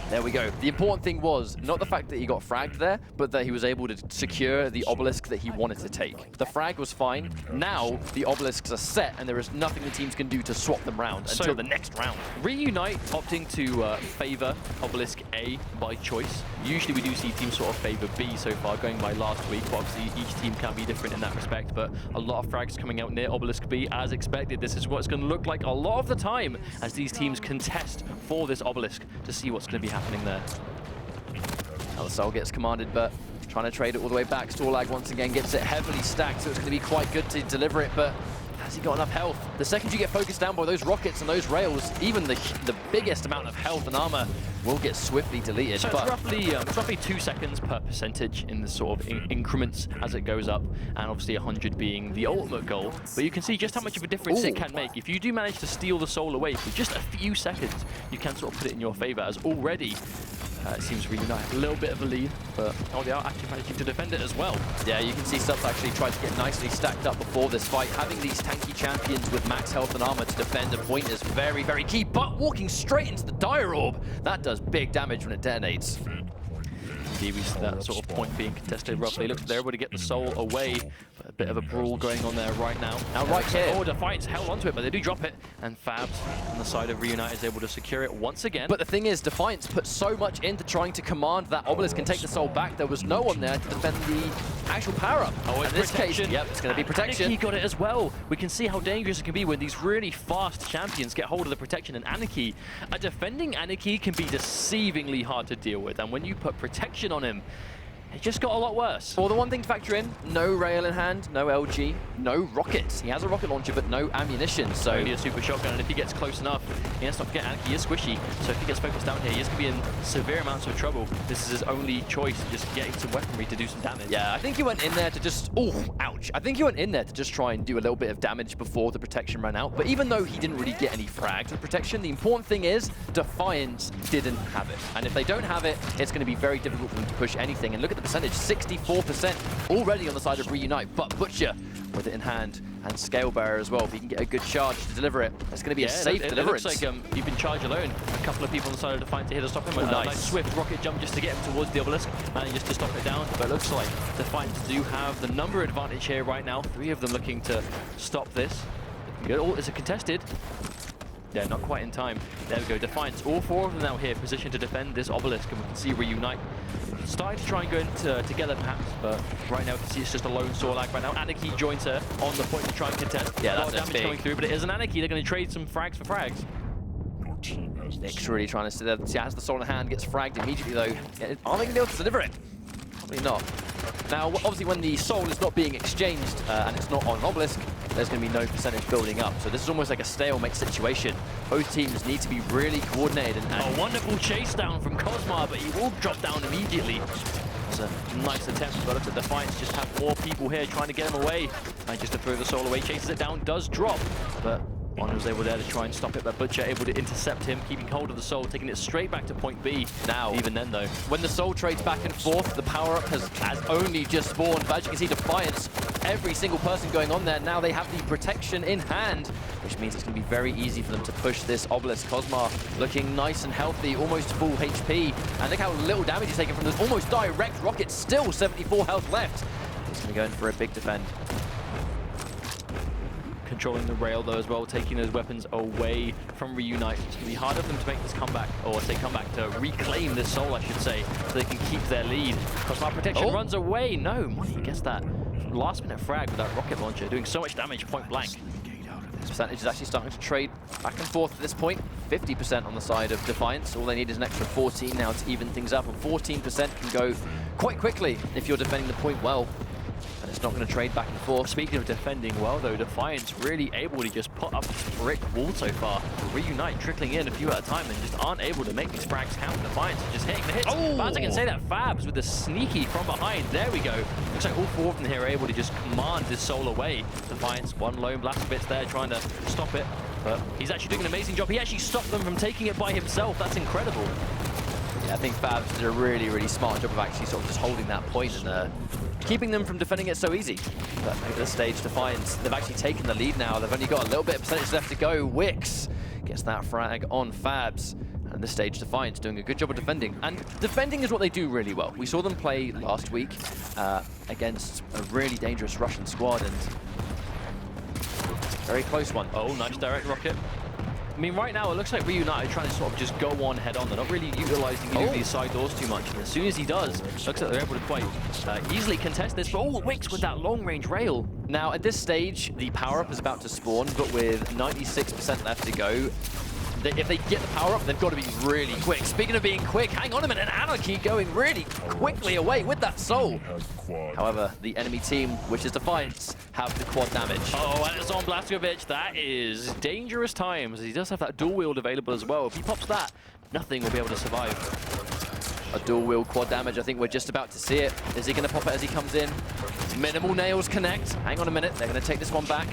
There we go. The important thing was not the fact that he got fragged there, but that he was able to secure the obelisk that he wanted to take. The frag was fine. Now the obelisks are set, and there is nothing the teams can do to swap them round until the next round. Reunite opting to favor obelisk A by choice. Usually we do see teams sort of favor B so far, going by last week, but obviously each team can be different in that respect, but a lot of frags coming out near obelisk B as expected. This is what it's going to look like a lot of the time as these teams contest for this obelisk to see what's going to be happening there. Now the soul gets commanded, but trying to trade it all the way back. Storlag once again gets it heavily stacked, so it's going to be quite good to deliver it, but has he got enough health? The second you get focused down by those rockets and those rails, even the biggest amount of health and armor will get swiftly deleted. So it's roughly 2 seconds per percentage in the sort of increments as it goes up, and obviously 100 being the ultimate goal. But you can see just how much of a difference it can make. If you do manage to steal the soul away for just a few seconds, you can sort of put it in your favor, as already it seems Reunite have a little bit of a lead, but they are actually managing to defend it as well. Yeah, you can see Subs actually tried to get nicely stacked up before this fight. Having these tanky champions with max health and armor to defend a point is very, very key, but walking straight into the Dire Orb, that does big damage when it detonates. Indeed, we see that sort of point being contested roughly. Looks like they're able to get the soul away. But a bit of a brawl going on there right now. Now right here. Oh, Defiance held onto it, but they do drop it. And Fabs on the side of Reunite is able to secure it once again. But the thing is, Defiance put so much into trying to command that obelisk and take the soul back. There was no one there to defend the actual power-up. Oh, in this case, yep, it's going to be protection. Anarchy got it as well. We can see how dangerous it can be when these really fast champions get hold of the protection, and Anarchy, a defending Anarchy can be deceivingly hard to deal with, and when you put protection on him, it just got a lot worse. Well, the one thing to factor in, no rail in hand, no LG, no rockets. He has a rocket launcher, but no ammunition, so... Only a super shotgun, and if he gets close enough, he has to forget Anarchy is squishy, so if he gets focused down here, he is going to be in severe amounts of trouble. This is his only choice, just getting some weaponry to do some damage. Yeah, I think he went in there to just... Oh, ouch. I think he went in there to just try and do a little bit of damage before the protection ran out, but even though he didn't really get any frags with protection, the important thing is Defiance didn't have it. And if they don't have it, it's going to be very difficult for them to push anything. And look at the percentage, 64% already on the side of Reunite, but Butcher with it in hand, and Scalebearer as well. If he can get a good charge to deliver it, it's going to be a safe deliverance. It looks like you've been charged alone. A couple of people on the side of Defiance to hit to stop him. A nice swift rocket jump just to get him towards the obelisk, manages to stop it down. But it looks like Defiance do have the number advantage here right now. 3 of them looking to stop this. Oh, is it contested? Yeah, not quite in time. There we go, Defiance. All 4 of them now here, positioned to defend this obelisk, and we can see Reunite starting to try and go into together perhaps, but right now we can see it's just a lone Storlag right now. Anarchy joins her on the point to try and contest. Yeah, a lot of damage coming through, but it is an Anarchy. They're going to trade some frags for frags. Nick's really trying to sit there. He has the soul in hand, gets fragged immediately though. Are they going to be able to deliver it? Probably not. Now, obviously when the soul is not being exchanged and it's not on an obelisk, there's going to be no percentage building up. So this is almost like a stalemate situation. Both teams need to be really coordinated. And a wonderful chase down from Cosmar, but he will drop down immediately. It's a nice attempt, but look at Defiance, just have more people here trying to get him away. And just to throw the soul away, chases it down, does drop, but one was able there to try and stop it, but Butcher able to intercept him, keeping hold of the soul, taking it straight back to point B. Now, even then though, when the soul trades back and forth, the power-up has only just spawned. But as you can see, Defiance, every single person going on there, now they have the protection in hand, which means it's going to be very easy for them to push this obelisk. Cosmar looking nice and healthy, almost full HP, and look how little damage he's taken from this almost direct rocket, still 74 health left. He's going to go in for a big defend. Controlling the rail though as well, taking those weapons away from Reunite. It's going to be harder for them to make this comeback, or say comeback, to reclaim this soul I should say, so they can keep their lead. Cosmar protection runs away. No, Money gets that last minute frag with that rocket launcher, doing so much damage point blank. This percentage is actually starting to trade back and forth at this point. 50% on the side of Defiance. All they need is an extra 14 now to even things up, and 14% can go quite quickly if you're defending the point well. And it's not going to trade back and forth. Speaking of defending well though, Defiance really able to just put up this brick wall so far. Reunite trickling in a few at a time and just aren't able to make these frags count. Defiance is just hitting the hits. Oh! But as I can say that, Fabs with the sneaky from behind. There we go. Looks like all 4 of them here are able to just command this soul away. Defiance, one lone Blastbits there trying to stop it. But he's actually doing an amazing job. He actually stopped them from taking it by himself. That's incredible. Yeah, I think Fabs did a really, really smart job of actually sort of just holding that point and keeping them from defending it so easy. But at this stage, Defiance, they've actually taken the lead now. They've only got a little bit of percentage left to go. Wix gets that frag on Fabs. And this stage, Defiance doing a good job of defending. And defending is what they do really well. We saw them play last week against a really dangerous Russian squad, and very close one. Oh, nice direct rocket. I mean, right now, it looks like Reunite are trying to sort of just go on head on. They're not really utilizing these side doors too much. And as soon as he does, looks like they're able to quite easily contest this. But Wicks with that long-range rail. Now, at this stage, the power-up is about to spawn, but with 96% left to go, if they get the power-up, they've got to be really quick. Speaking of being quick, hang on a minute, Anarchy going really quickly away with that soul. However, the enemy team, which is Defiance, have the quad damage. Oh, and it's on Blazkowicz. That is dangerous times. He does have that dual wield available as well. If he pops that, nothing will be able to survive. A dual wield quad damage, I think we're just about to see it. Is he going to pop it as he comes in? Minimal nails connect. Hang on a minute, they're going to take this one back.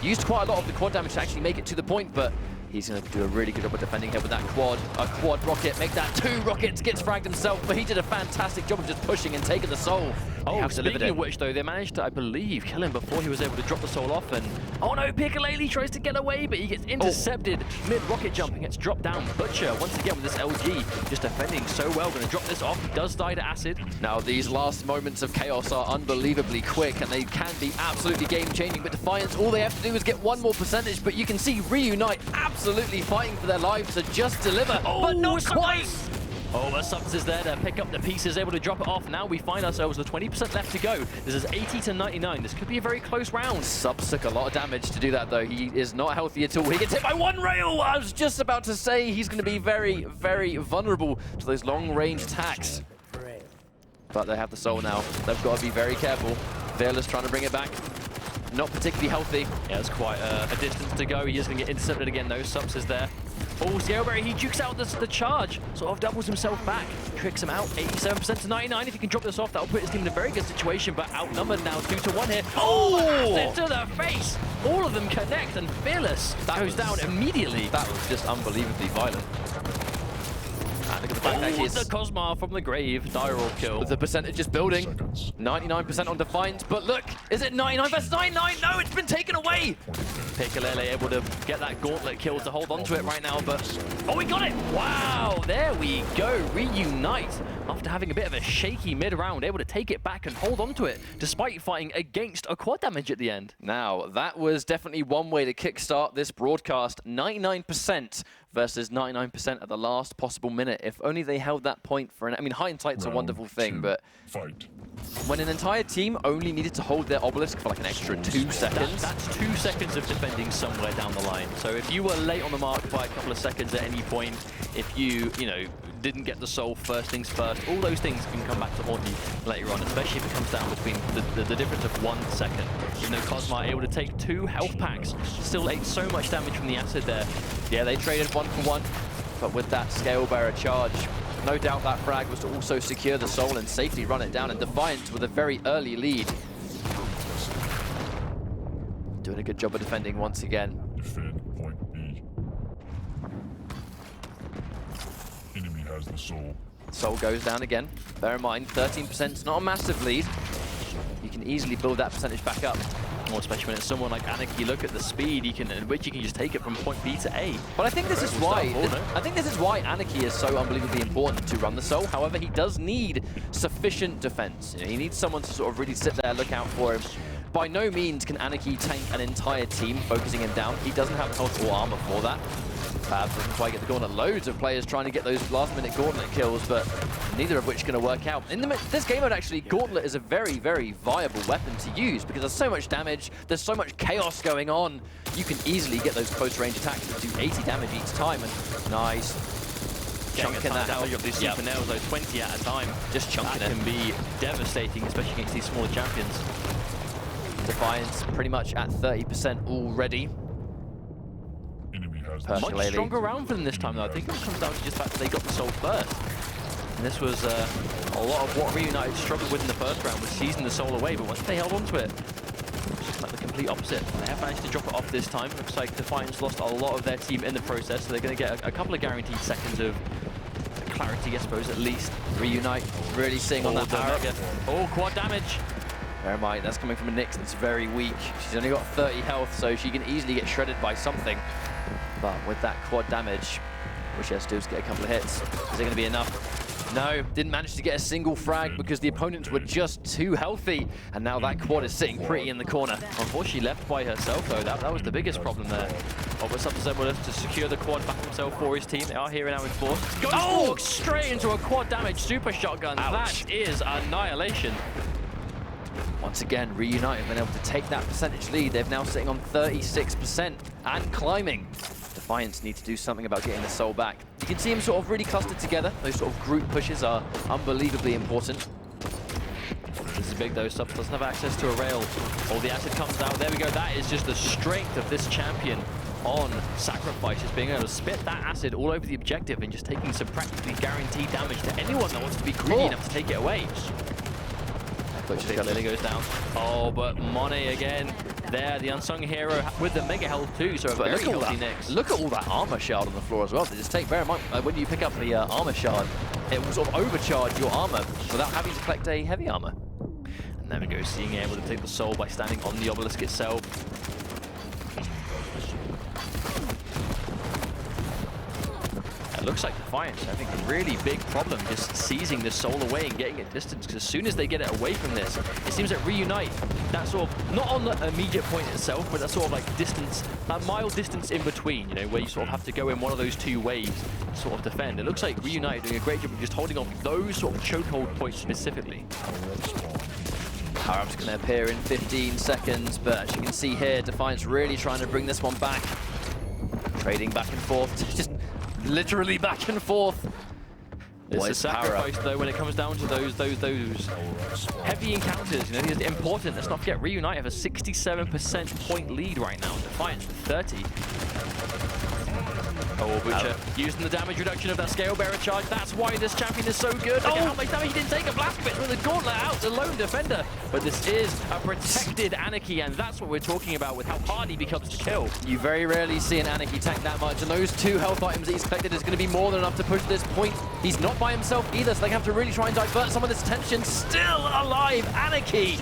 Used quite a lot of the quad damage to actually make it to the point, but he's going to do a really good job of defending here with that quad. A quad rocket, make that 2 rockets, gets fragged himself, but he did a fantastic job of just pushing and taking the soul. Oh, speaking of which, though, they managed to, I believe, kill him before he was able to drop the soul off. And oh no, Piccalele tries to get away, but he gets intercepted mid-rocket jump and gets dropped down. Butcher, once again with this LG, just defending so well, going to drop this off. He does die to acid. Now, these last moments of chaos are unbelievably quick, and they can be absolutely game-changing, but Defiance, all they have to do is get one more percentage, but you can see Reunite absolutely fighting for their lives to just deliver, but not quite! Oh, but Subs is there to pick up the pieces, able to drop it off. Now we find ourselves with 20% left to go. This is 80 to 99. This could be a very close round. Subs took a lot of damage to do that, though. He is not healthy at all. He gets hit by 1 rail. I was just about to say he's going to be very, very vulnerable to those long-range attacks. But they have the soul now. They've got to be very careful. Fearless trying to bring it back. Not particularly healthy. Yeah, it's quite a distance to go. He is going to get intercepted again, though. Subs is there. Oh, Scareberry, he jukes out the charge, sort of doubles himself back, tricks him out, 87% to 99. If he can drop this off, that'll put his team in a very good situation, but outnumbered now 2 to 1 here. Oh, into the face! All of them connect, and Fearless goes down immediately. That was just unbelievably violent. Look at the fact that the Cosmar from the grave, Diral kill. The percentage is building. 99% on Defiance, but look, is it 99 versus 99? No, it's been taken away! Piccalele able to get that gauntlet kill to hold on to it right now, but... Oh, we got it! Wow, there we go. Reunite, after having a bit of a shaky mid-round, able to take it back and hold on to it, despite fighting against a quad damage at the end. Now, that was definitely one way to kickstart this broadcast. 99% versus 99% at the last possible minute. If only they held that point for an... I mean, hindsight's a wonderful thing, but... When an entire team only needed to hold their obelisk for like an extra 2 seconds... That's 2 seconds of defending somewhere down the line. So if you were late on the mark by a couple of seconds at any point, if you know, didn't get the soul first things first, all those things can come back to haunt you later on, especially if it comes down between the difference of 1 second. Even though Cosmar able to take 2 health packs, still ate so much damage from the acid there. Yeah, they traded 1 for 1, but with that scale bearer charge, no doubt that frag was to also secure the soul and safely run it down, and Defiance with a very early lead. Doing a good job of defending once again. Defend point B. Enemy has the soul. Soul goes down again. Bear in mind, 13% is not a massive lead. You can easily build that percentage back up. More especially when it's someone like Anarchy. Look at the speed in which you can just take it from point B to A. But I think this is why Anarchy is so unbelievably important to run the soul. However, he does need sufficient defense. You know, he needs someone to sort of really sit there, look out for him. By no means can Anarchy tank an entire team, focusing him down. He doesn't have health or armor for that. Doesn't quite get the gauntlet. Loads of players trying to get those last-minute gauntlet kills, but neither of which are going to work out. In this game mode, actually, gauntlet is a very, very viable weapon to use because there's so much damage, there's so much chaos going on. You can easily get those close-range attacks that do 80 damage each time, and nice. Chunking that damage of these super nails, though, 20 at a time. Just chunking that can be devastating, especially against these smaller champions. Defiance pretty much at 30% already. Much stronger round for them this time, though. I think it comes down to just the fact that they got the soul first. And this was a lot of what Reunited struggled with in the first round, was seizing the soul away, but once they held on to it, it's just like the complete opposite. They have managed to drop it off this time. Looks like Defiance lost a lot of their team in the process, so they're going to get a couple of guaranteed seconds of clarity, I suppose, at least. Reunite really seeing on that power. Oh, quad damage. Bear in mind, that's coming from a Nyx that's very weak. She's only got 30 health, so she can easily get shredded by something. But with that quad damage, Wish Stills get a couple of hits. Is it going to be enough? No, didn't manage to get a single frag because the opponents were just too healthy. And now that quad is sitting pretty in the corner. Unfortunately left by herself though, that was the biggest problem there. But up to Zemulus to secure the quad back himself for his team. They are here now in force. Oh, straight into a quad damage super shotgun. Ouch. That is annihilation. Once again, Reunite have been able to take that percentage lead. They're now sitting on 36% and climbing. Defiance need to do something about getting the soul back. You can see them sort of really clustered together. Those sort of group pushes are unbelievably important. This is big though. Subs doesn't have access to a rail. Oh, the acid comes out. There we go. That is just the strength of this champion on Sacrifice, is being able to spit that acid all over the objective and just taking some practically guaranteed damage to anyone that wants to be greedy enough to take it away. Lily goes down. Oh, but Monet again. There, the unsung hero with the mega health too, so a very healthy Nyx. Look at all that armor shard on the floor as well. They just take very much when you pick up the armor shard, it will sort of overcharge your armor without having to collect a heavy armor. And there we go, seeing able to take the soul by standing on the obelisk itself. It looks like Defiance, I think, a really big problem just seizing this soul away and getting it distance, because as soon as they get it away from this, it seems that Reunite, that sort of, not on the immediate point itself, but that sort of like distance, that mild distance in between, you know, where you sort of have to go in one of those two waves to sort of defend. It looks like Reunite doing a great job of just holding on those sort of chokehold points specifically. Power-up's going to appear in 15 seconds, but as you can see here, Defiance really trying to bring this one back. Trading back and forth, just literally back and forth. It's a sacrifice though when it comes down to those heavy encounters. You know, it's important. Let's not forget, Reunite have a 67% point lead right now. Defiance with 30. Oh, Butcher using the damage reduction of that Scale Bearer charge. That's why this champion is so good. Look at how much damage he didn't take. A blast bit with a gauntlet out, the lone defender. But this is a protected Anarchy, and that's what we're talking about with how hard he becomes to kill. You very rarely see an Anarchy tank that much, and those 2 health items that he's collected is going to be more than enough to push this point. He's not by himself either, so they have to really try and divert some of this attention. Still alive, Anarchy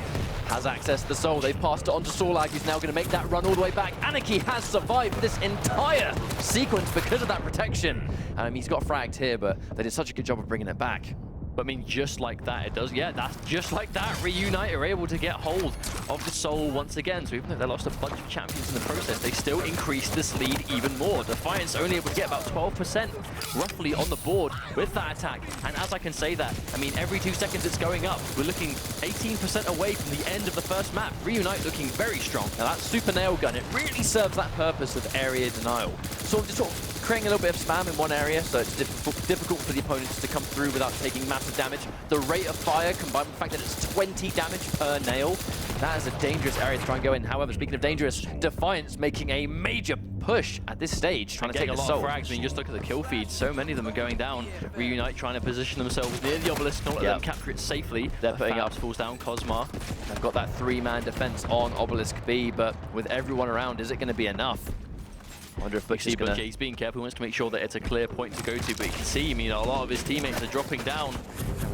has access to the soul. They've passed it on to Sorlag, who's now going to make that run all the way back. Anarchy has survived this entire sequence because of that protection. He's got fragged here, but they did such a good job of bringing it back. But I mean, just like that, it does. Yeah, that's just like that. Reunite are able to get hold of the soul once again. So even though they lost a bunch of champions in the process, they still increased this lead even more. Defiance only able to get about 12% roughly on the board with that attack. And as I can say that, I mean, every 2 seconds it's going up. We're looking 18% away from the end of the first map. Reunite looking very strong. Now that super nail gun, it really serves that purpose of area denial. Sort of creating a little bit of spam in one area, so it's difficult for the opponents to come through without taking massive damage. The rate of fire, combined with the fact that it's 20 damage per nail, that is a dangerous area to try and go in. However, speaking of dangerous, Defiance making a major push at this stage, trying to take the soul. A lot of frags. I mean, just look at the kill feed. So many of them are going down. Reunite trying to position themselves near the obelisk, not let them capture it safely. They're putting up. Falls down, Cosmar. They've got that 3-man defense on Obelisk B, but with everyone around, is it going to be enough? I wonder if Butcher's gonna... He's being careful. He wants to make sure that it's a clear point to go to, but you can see, I mean, a lot of his teammates are dropping down.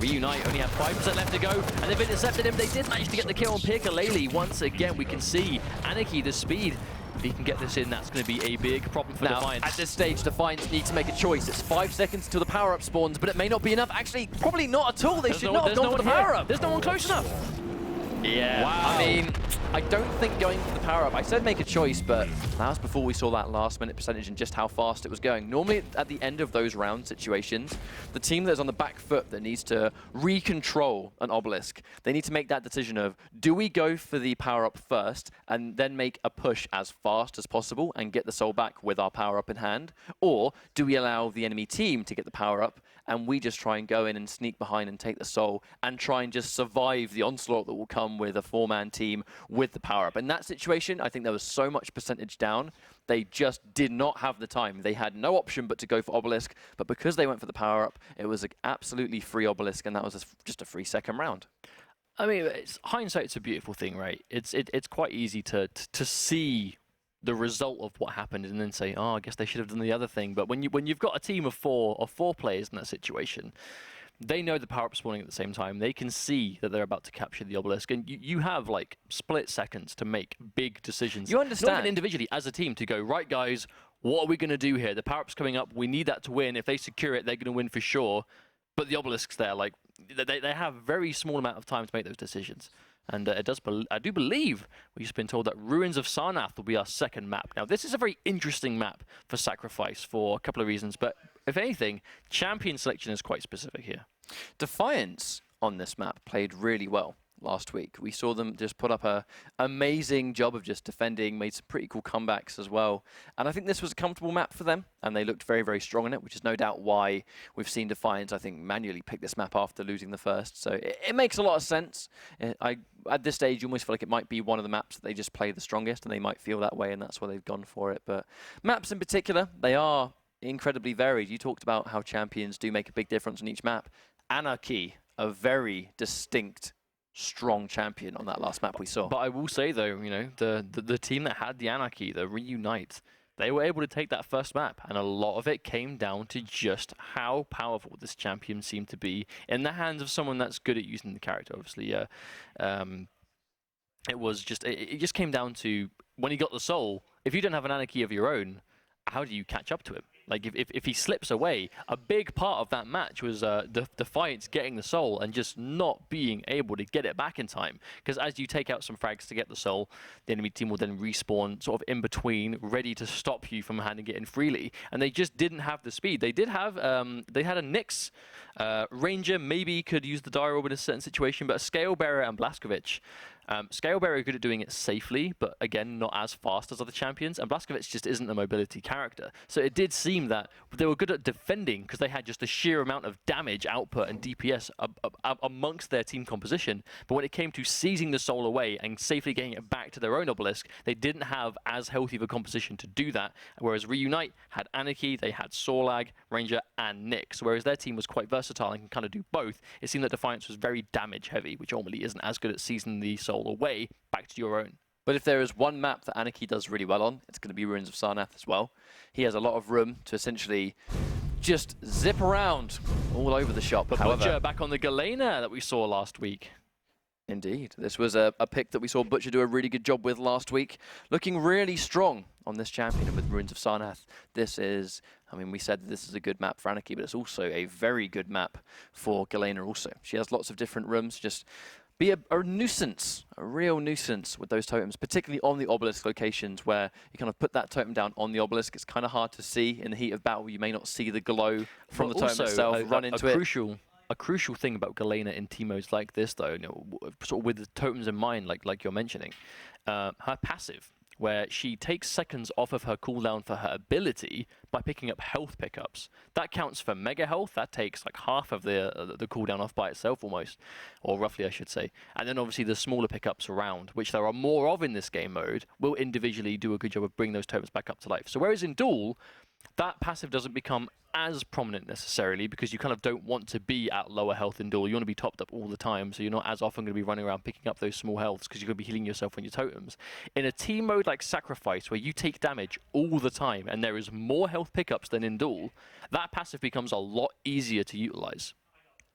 Reunite only have 5% left to go, and they've intercepted him. They did manage to get the kill on Pirkalele. Once again, we can see Anarchy, the speed. If he can get this in, that's going to be a big problem for Defiance. At this stage, Defiance need to make a choice. It's 5 seconds till the power-up spawns, but it may not be enough. Actually, probably not at all. They should not have gone for the power-up. There's no one close enough. Yeah, wow. I mean, I don't think going for the power-up, I said make a choice, but that was before we saw that last-minute percentage and just how fast it was going. Normally, at the end of those round situations, the team that's on the back foot that needs to re-control an obelisk, they need to make that decision of, do we go for the power-up first and then make a push as fast as possible and get the soul back with our power-up in hand? Or do we allow the enemy team to get the power-up and we just try and go in and sneak behind and take the soul and try and just survive the onslaught that will come with a 4-man team with the power-up? In that situation, I think there was so much percentage down, they just did not have the time. They had no option but to go for Obelisk, but because they went for the power-up, it was an absolutely free Obelisk, and that was just a free second round. I mean, hindsight's a beautiful thing, right? It's quite easy to see the result of what happened and then say, oh, I guess they should have done the other thing. But when you've got a team of four players in that situation, they know the power-up spawning at the same time. They can see that they're about to capture the obelisk, and you have like split seconds to make big decisions. You understand? Not even individually, as a team, to go, right, guys, what are we going to do here? The power-up's coming up. We need that to win. If they secure it, they're going to win for sure. But the obelisk's there. Like, they have a very small amount of time to make those decisions. And I do believe we've just been told that Ruins of Sarnath will be our second map. Now, this is a very interesting map for Sacrifice for a couple of reasons. But if anything, champion selection is quite specific here. Defiance on this map played really well last week. We saw them just put up a amazing job of just defending, made some pretty cool comebacks as well. And I think this was a comfortable map for them, and they looked very, very strong in it, which is no doubt why we've seen Defiance, I think, manually pick this map after losing the first. So it makes a lot of sense. At this stage, you almost feel like it might be one of the maps that they just play the strongest, and they might feel that way, and that's why they've gone for it. But maps in particular, they are incredibly varied. You talked about how champions do make a big difference on each map. Anarchy, a very distinct, strong champion on that last map we saw. But I will say, though, you know, the team that had the Anarchy, the Reunite, they were able to take that first map, and a lot of it came down to just how powerful this champion seemed to be in the hands of someone that's good at using the character. Obviously, it just came down to when he got the soul. If you don't have an Anarchy of your own, how do you catch up to him? Like, if he slips away, a big part of that match was Defiance getting the soul and just not being able to get it back in time. Because as you take out some frags to get the soul, the enemy team will then respawn sort of in between, ready to stop you from handing it in freely. And they just didn't have the speed. They did have, they had a Nyx. Ranger maybe could use the Dire Orb in a certain situation, but a Scalebearer and Blazkowicz. Scalebearer are good at doing it safely, but again, not as fast as other champions, and Blazkowicz just isn't a mobility character. So it did seem that they were good at defending because they had just a sheer amount of damage output and DPS amongst their team composition, but when it came to seizing the soul away and safely getting it back to their own obelisk, they didn't have as healthy of a composition to do that, whereas Reunite had Anarchy, they had Sorlag, Ranger, and Nyx, whereas their team was quite versatile and can kind of do both. It seemed that Defiance was very damage heavy, which ultimately isn't as good at seizing the soul away back to your own. But if there is one map that Anarchy does really well on, it's going to be Ruins of Sarnath as well. He has a lot of room to essentially just zip around all over the shop. But Butcher back on the Galena that we saw last week. Indeed. This was a pick that we saw Butcher do a really good job with last week. Looking really strong on this champion with Ruins of Sarnath. This is, I mean, we said this is a good map for Anarchy, but it's also a very good map for Galena also. She has lots of different rooms, just be a nuisance, a real nuisance with those totems, particularly on the obelisk locations where you kind of put that totem down on the obelisk. It's kind of hard to see in the heat of battle. You may not see the glow from the totem itself, run into it. A crucial thing about Galena in team modes like this, though, you know, sort of with the totems in mind, like you're mentioning, her passive, where she takes seconds off of her cooldown for her ability by picking up health pickups. That counts for mega health. That takes like half of the cooldown off by itself almost, or roughly I should say. And then obviously the smaller pickups around, which there are more of in this game mode, will individually do a good job of bringing those totems back up to life. So whereas in Duel, that passive doesn't become as prominent necessarily because you kind of don't want to be at lower health in Duel. You want to be topped up all the time, so you're not as often going to be running around picking up those small healths because you're going to be healing yourself on your totems. In a team mode like Sacrifice, where you take damage all the time and there is more health pickups than in Duel, that passive becomes a lot easier to utilize.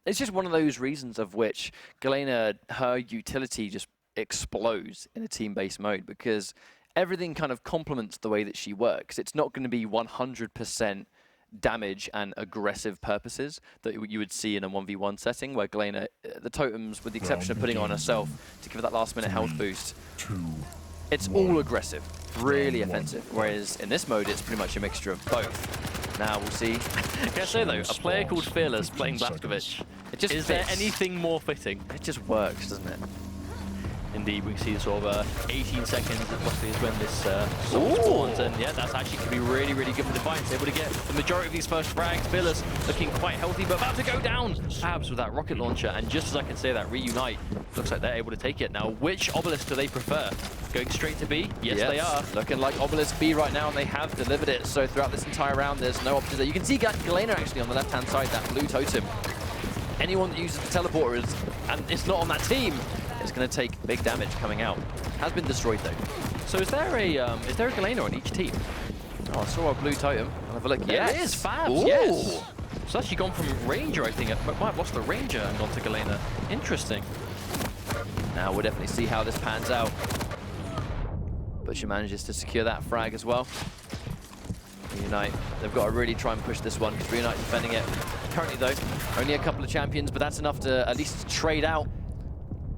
It's just one of those reasons of which Galena, her utility just explodes in a team-based mode because everything kind of complements the way that she works. It's not going to be 100% damage and aggressive purposes that you would see in a 1v1 setting where Galena, the totems, with the exception of putting it on herself to give her that last minute health boost, it's all aggressive, really offensive, whereas in this mode it's pretty much a mixture of both. Now we'll see. Can I say though, a player called Fearless playing Blazkowicz, is there anything more fitting? It just works, doesn't it? Indeed, we can see sort of 18 seconds roughly is when this soul spawns, and yeah, that's actually going to be really, really good for Defiance. Able to get the majority of these first frags. Fearless looking quite healthy, but about to go down. Abs with that rocket launcher, and just as I can say that, Reunite looks like they're able to take it. Now, which obelisk do they prefer? Going straight to B? Yes, they are. Looking like obelisk B right now, and they have delivered it. So throughout this entire round, there's no options there. You can see Galena actually on the left-hand side, that blue totem. Anyone that uses the teleporter and it's not on that team, it's going to take big damage coming out. Has been destroyed though. So is there a Galena on each team? Oh, I saw a blue totem. I'll have a look. Yes, it is Fabs. Yes. So actually gone from Ranger, I think. Might have lost the Ranger and gone to Galena. Interesting. Now we'll definitely see how this pans out. Butcher manages to secure that frag as well. Reunite, they've got to really try and push this one because Reunite defending it. Currently though, only a couple of champions, but that's enough to at least trade out.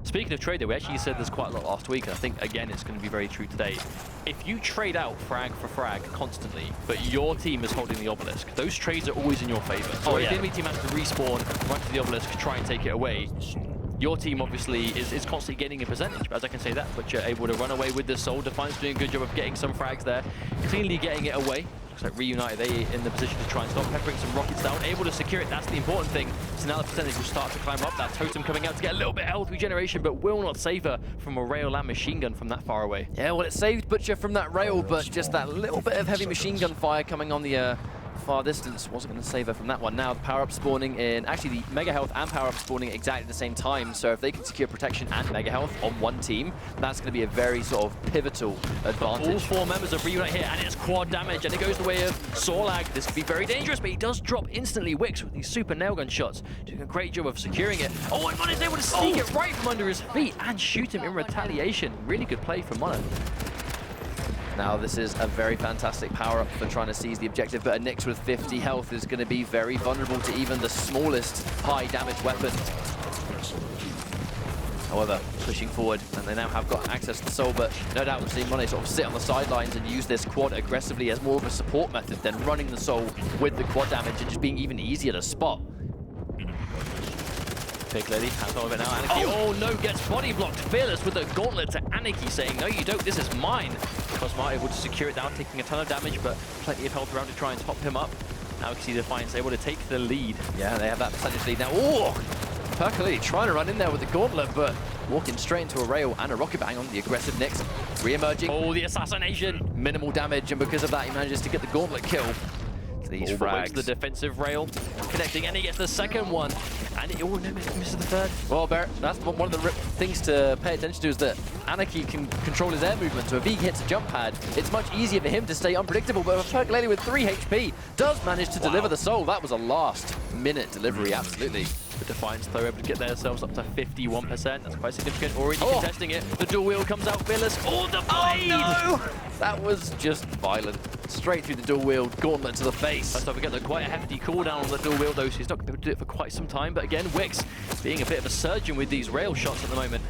Speaking of trade, we actually said this quite a lot last week, and I think, again, it's going to be very true today. If you trade out frag for frag constantly, but your team is holding the obelisk, those trades are always in your favor. So if the enemy team has to respawn, run to the obelisk, try and take it away, your team obviously is constantly gaining a percentage, as I can say that, but you're able to run away with the soul. Defiance doing a good job of getting some frags there, cleanly getting it away. Looks like Reunite, they in the position to try and stop, peppering some rockets down, able to secure it. That's the important thing. So now the percentage will start to climb up. That totem coming out to get a little bit of health regeneration, but will not save her from a rail and machine gun from that far away. Yeah, well, it saved Butcher from that rail, but just that little bit of heavy machine gun fire coming on the far distance wasn't going to save her from that one. Now the power-up spawning in, actually the mega health and power-up spawning at exactly the same time, so if they can secure protection and mega health on one team, that's going to be a very sort of pivotal advantage. All four members of Reunite here, and it's quad damage, and it goes the way of Sorlag. This could be very dangerous, but he does drop instantly. Wix with these super nailgun shots, doing a great job of securing it. Oh, and Mon is able to sneak it right from under his feet and shoot him in retaliation. Really good play from Mono. Now this is a very fantastic power-up for trying to seize the objective, but a Nyx with 50 health is going to be very vulnerable to even the smallest high-damage weapon. However, pushing forward, and they now have got access to the soul, but no doubt we've seen Monet sort of sit on the sidelines and use this quad aggressively as more of a support method than running the soul with the quad damage and just being even easier to spot. Big Lady has all of it now. Anarchy, oh no, gets body blocked. Fearless with the gauntlet to Anarchy saying, no you don't, this is mine. Cosmar able to secure it down, taking a ton of damage, but plenty of health around to try and top him up. Now we can see Defiance able to take the lead. Yeah, they have that percentage lead now. Oh! Percolate trying to run in there with the gauntlet, but walking straight into a rail and a rocket bang on the aggressive Nyx. Re-emerging. Oh, the assassination! Minimal damage, and because of that, he manages to get the gauntlet kill. These frags. The defensive rail connecting, and he gets the second one. And it, oh no, misses the third. Well, Barrett, that's one of the things to pay attention to is that Anarchy can control his air movement, so if he hits a jump pad, it's much easier for him to stay unpredictable, but Percolate with 3 HP does manage to deliver the soul. That was a last-minute delivery, absolutely. The Defiance, though, able to get themselves up to 51%. That's quite significant. Already contesting it. The dual wheel comes out, Fearless. Oh, the blade! Oh, no! That was just violent. Straight through the dual wheel, gauntlet to the face. Let's not forget that quite a hefty cooldown on the dual wheel, though, so he's not going to be able to do it for quite some time. But again, Wix being a bit of a surgeon with these rail shots at the moment.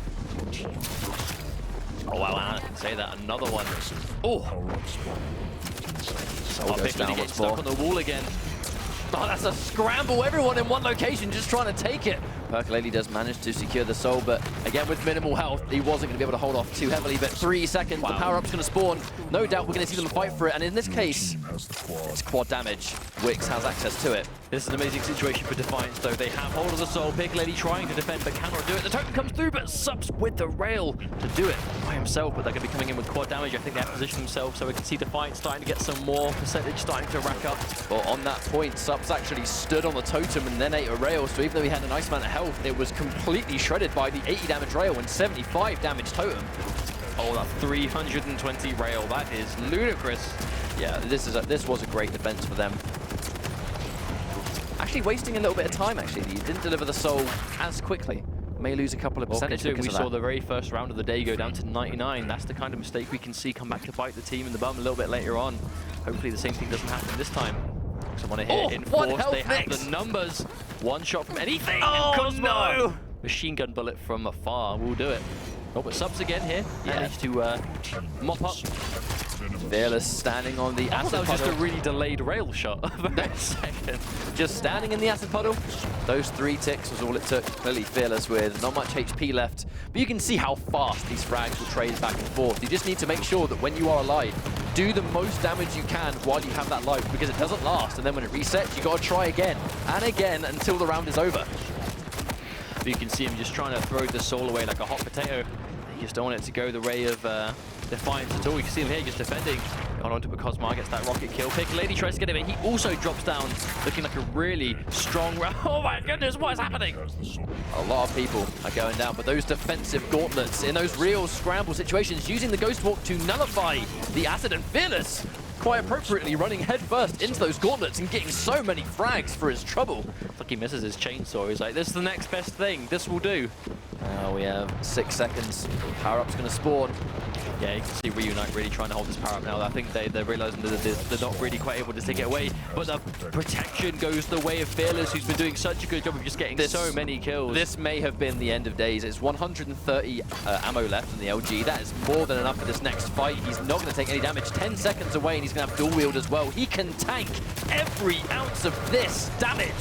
Oh, wow, I can say that. Another one. Oh! Soul goes down once stuck more. on the wall again. Oh, that's a scramble. Everyone in one location just trying to take it. Percolate does manage to secure the soul, but again with minimal health, he wasn't going to be able to hold off too heavily. But 3 seconds, the power-up's going to spawn. No doubt we're going to see them fight for it, and in this case, it's quad damage. Wix has access to it. This is an amazing situation for Defiance, though. They have hold of the soul. Percolate trying to defend, but cannot do it. The token comes through, but subs with the rail to do it by himself. But they're going to be coming in with quad damage. I think they have positioned themselves, so we can see Defiance starting to get some more percentage, starting to rack up. Well, on that point, Subs actually stood on the totem and then ate a rail, so even though he had a nice amount of health, it was completely shredded by the 80 damage rail and 75 damage totem. Oh, that 320 rail, that is ludicrous. Yeah, this was a great defense for them. Actually wasting a little bit of time, actually. He didn't deliver the soul as quickly. May lose a couple of percentage because we of saw that. the very first round of the day go down to 99. That's the kind of mistake we can see come back to bite the team in the bum a little bit later on. Hopefully the same thing doesn't happen this time. Someone here in force, they have the numbers. One shot from anything. Oh, no! Machine gun bullet from afar will do it. Oh, but Subs again here. Managed to mop up. Fearless standing on the acid That was puddle. just a really delayed rail shot for a second. Just standing in the acid puddle. Those 3 ticks was all it took. Clearly Fearless with not much HP left. But you can see how fast these frags will trade back and forth. You just need to make sure that when you are alive, do the most damage you can while you have that life, because it doesn't last. And then when it resets, you got to try again and again until the round is over. But you can see him just trying to throw the soul away like a hot potato. He just don't want it to go the way of Defiance at all. You can see him here just defending. On onto it, Cosmar gets that rocket kill. Percolate tries to get him, but he also drops down, looking like a really strong round. Oh my goodness, what is happening? A lot of people are going down, but those defensive gauntlets in those real scramble situations, using the Ghost Walk to nullify the acid, and Fearless quite appropriately running headfirst into those gauntlets and getting so many frags for his trouble. It's like he misses his chainsaw. He's like, this is the next best thing. This will do. Now we have 6 seconds. Power-up's going to spawn. Yeah, you can see Reunite really trying to hold this power up now. I think they're realizing that they're not really quite able to take it away. But the protection goes the way of Fearless, who's been doing such a good job of just getting so many kills. This may have been the end of days. It's 130 ammo left in the LG. That is more than enough for this next fight. He's not going to take any damage. 10 seconds away, and he's going to have dual wield as well. He can tank every ounce of this damage.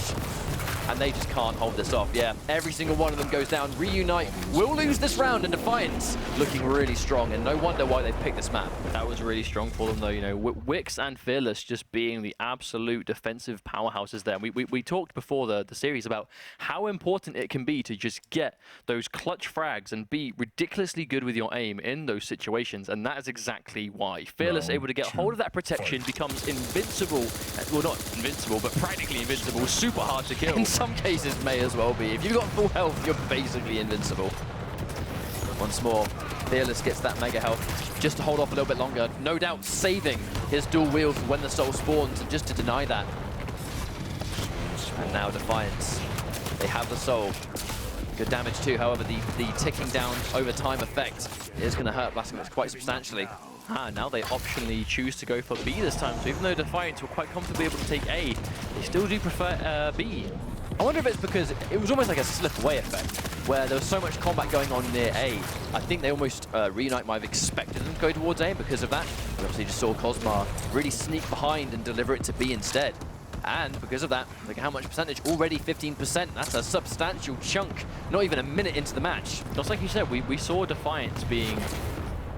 And they just can't hold this off. Yeah, every single one of them goes down. Reunite will lose this round, and Defiance looking really strong, and no wonder why they picked this map. That was really strong for them, though. You know, Wix and Fearless just being the absolute defensive powerhouses there. We talked before the series about how important it can be to just get those clutch frags and be ridiculously good with your aim in those situations, and that is exactly why. Fearless able to get hold of that protection, becomes invincible. Well, not invincible, but practically invincible. Super hard to kill. In some cases may as well be. If you've got full health, you're basically invincible. Once more, Fearless gets that mega health just to hold off a little bit longer. No doubt saving his dual wield for when the soul spawns, and just to deny that. And now Defiance. They have the soul. Good damage too, however, the ticking down over time effect is going to hurt Blasphemous quite substantially. Now they optionally choose to go for B this time, so even though Defiance were quite comfortably able to take A, they still do prefer B. I wonder if it's because it was almost like a slip away effect, where there was so much combat going on near A. I think they almost, Reunite might have expected them to go towards A because of that. We obviously just saw Cosmar really sneak behind and deliver it to B instead. And because of that, look at how much percentage, already 15%. That's a substantial chunk, not even a minute into the match. Just like you said, we saw Defiance being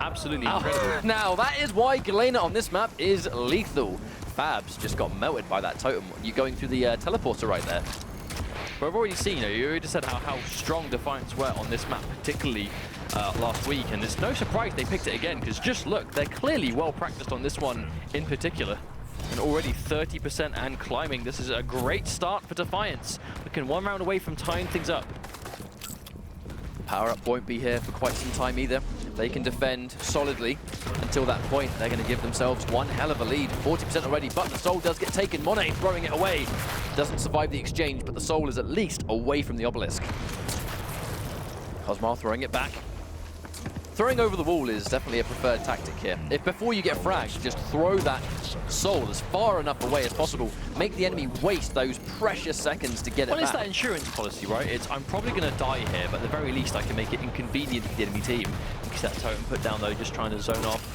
absolutely incredible. Now, that is why Galena on this map is lethal. Fabs just got melted by that totem. You're going through the teleporter right there. But I've already seen, you already said how strong Defiance were on this map, particularly last week, and it's no surprise they picked it again, because just look, they're clearly well practiced on this one in particular. And already 30% and climbing. This is a great start for Defiance. Looking one round away from tying things up. Power up won't be here for quite some time either. They can defend solidly until that point. They're going to give themselves one hell of a lead. 40% already, but the soul does get taken. Monet throwing it away. Doesn't survive the exchange, but the soul is at least away from the obelisk. Cosmar throwing it back. Throwing over the wall is definitely a preferred tactic here. If before you get fragged, just throw that soul as far enough away as possible. Make the enemy waste those precious seconds to get it back. Well, it's that insurance policy, right? It's, I'm probably going to die here, but at the very least I can make it inconvenient for the enemy team. You can see that totem put down though, just trying to zone off.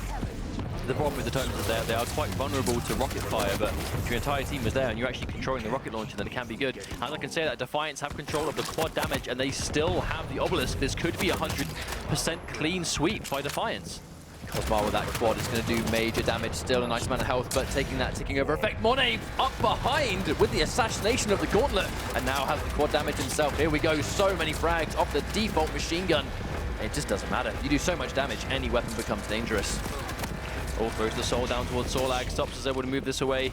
The problem with the totems is they are quite vulnerable to rocket fire, but if your entire team is there and you're actually controlling the rocket launcher, then it can be good. And I can say that Defiance have control of the quad damage, and they still have the obelisk. This could be 100% clean sweep by Defiance. Cosmar with that quad is going to do major damage. Still a nice amount of health, but taking that ticking over effect. Monet up behind with the assassination of the gauntlet, and now has the quad damage himself. Here we go, so many frags off the default machine gun. It just doesn't matter. You do so much damage, any weapon becomes dangerous. All throws the soul down towards Sorlag, stops us able to move this away.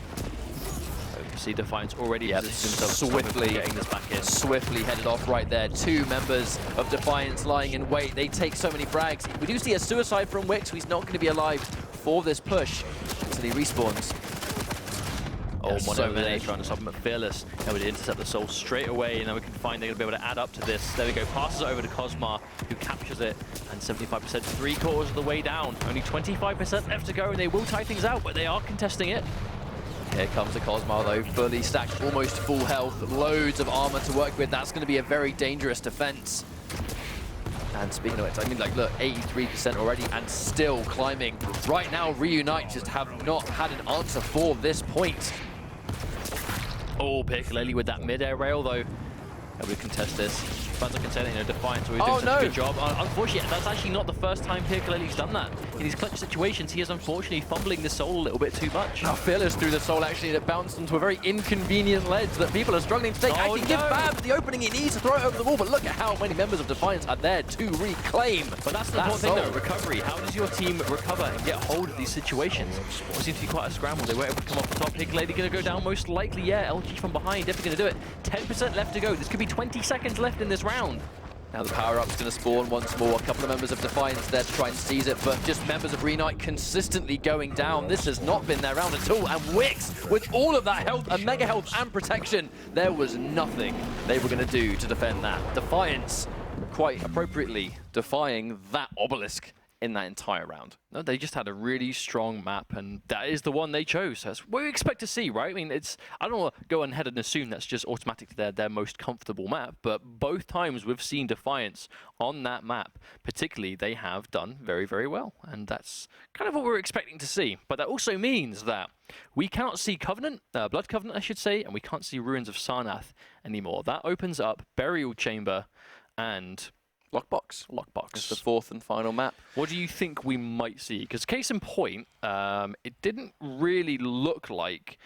See Defiance already swiftly getting this back in. Swiftly headed off right there. Two members of Defiance lying in wait. They take so many frags. We do see a suicide from Wix, so he's not going to be alive for this push until he respawns. Oh, so many trying to stop him at Fearless. Able to intercept the soul straight away, and then we can find they're going to be able to add up to this. There we go, passes it over to Cosmar, who captures it, and 75%, 3/4 of the way down. Only 25% left to go, and they will tie things out, but they are contesting it. Here comes the Cosmar though, fully stacked, almost full health, loads of armor to work with. That's going to be a very dangerous defense. And speaking of it, I mean, like, look, 83% already and still climbing. Right now, Reunite just have not had an answer for this point. Oh, Piccalilli with that mid-air rail, though. Able to contest this. But I can say that, you know, Defiance always doing such a good job. Unfortunately, that's actually not the first time Piccalilli's done that. In these clutch situations, he is unfortunately fumbling the soul a little bit too much. Now, Fearless threw the soul actually, and it bounced onto a very inconvenient ledge that people are struggling to take. Actually, give Fab the opening he needs to throw it over the wall, but look at how many members of Defiance are there to reclaim. But that's the important thing, though, recovery. How does your team recover and get hold of these situations? It seems to be quite a scramble. They were able to come off the top. Piccalilli going to go down most likely, yeah. LG from behind, definitely going to do it. 10% left to go. This could be 20 seconds left in this round. Now the power-up's going to spawn once more. A couple of members of Defiance there to try and seize it, but just members of Reunite consistently going down. This has not been their round at all. And Wix, with all of that health, and mega health and protection, there was nothing they were going to do to defend that. Defiance, quite appropriately, defying that obelisk in that entire round. No, they just had a really strong map, and that is the one they chose. That's what we expect to see, right? I mean, I don't want to go ahead and assume that's just automatically their most comfortable map, but both times we've seen Defiance on that map, particularly, they have done very, very well, and that's kind of what we're expecting to see. But that also means that we cannot see Covenant, Blood Covenant, I should say, and we can't see Ruins of Sarnath anymore. That opens up Burial Chamber and Lockbox. It's the fourth and final map. What do you think we might see? Because case in point, it didn't really look like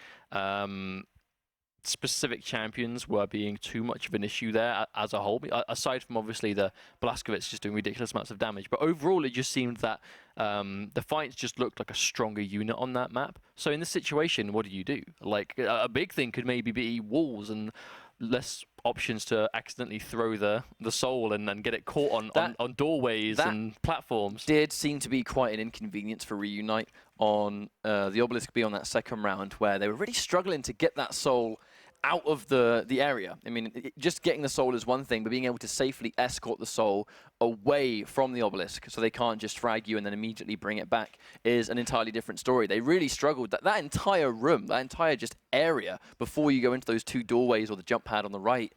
specific champions were being too much of an issue there as a whole, aside from obviously the Blazkowicz just doing ridiculous amounts of damage. But overall, it just seemed that the fights just looked like a stronger unit on that map. So in this situation, what do? Like, a big thing could maybe be walls and less options to accidentally throw the soul and then get it caught on doorways and platforms. Did seem to be quite an inconvenience for Reunite on the Obelisk B on that second round, where they were really struggling to get that soul out of the area. I mean, just getting the soul is one thing, but being able to safely escort the soul away from the Obelisk so they can't just frag you and then immediately bring it back is an entirely different story. They really struggled. That entire room, that entire just area before you go into those two doorways or the jump pad on the right,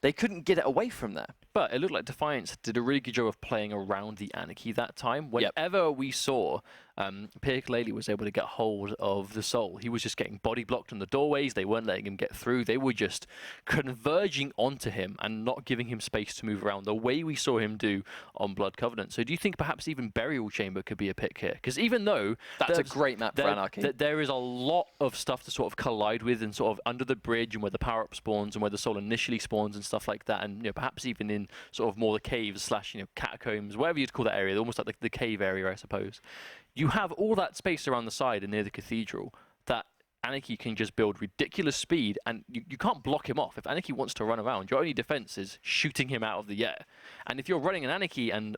they couldn't get it away from there. But it looked like Defiance did a really good job of playing around the Anarchy that time. Whenever we saw Pirkalele was able to get hold of the soul, he was just getting body blocked on the doorways. They weren't letting him get through. They were just converging onto him and not giving him space to move around the way we saw him do on Blood Covenant. So do you think perhaps even Burial Chamber could be a pick here? Because even though that's a great map for Anarchy, there is a lot of stuff to sort of collide with and sort of under the bridge and where the power-up spawns and where the soul initially spawns and stuff like that, and perhaps even in sort of more the caves slash catacombs, whatever you'd call that area, almost like the cave area, I suppose. You have all that space around the side and near the cathedral that Anarchy can just build ridiculous speed, and you can't block him off. If Anarchy wants to run around, your only defense is shooting him out of the air. And if you're running an Anarchy, and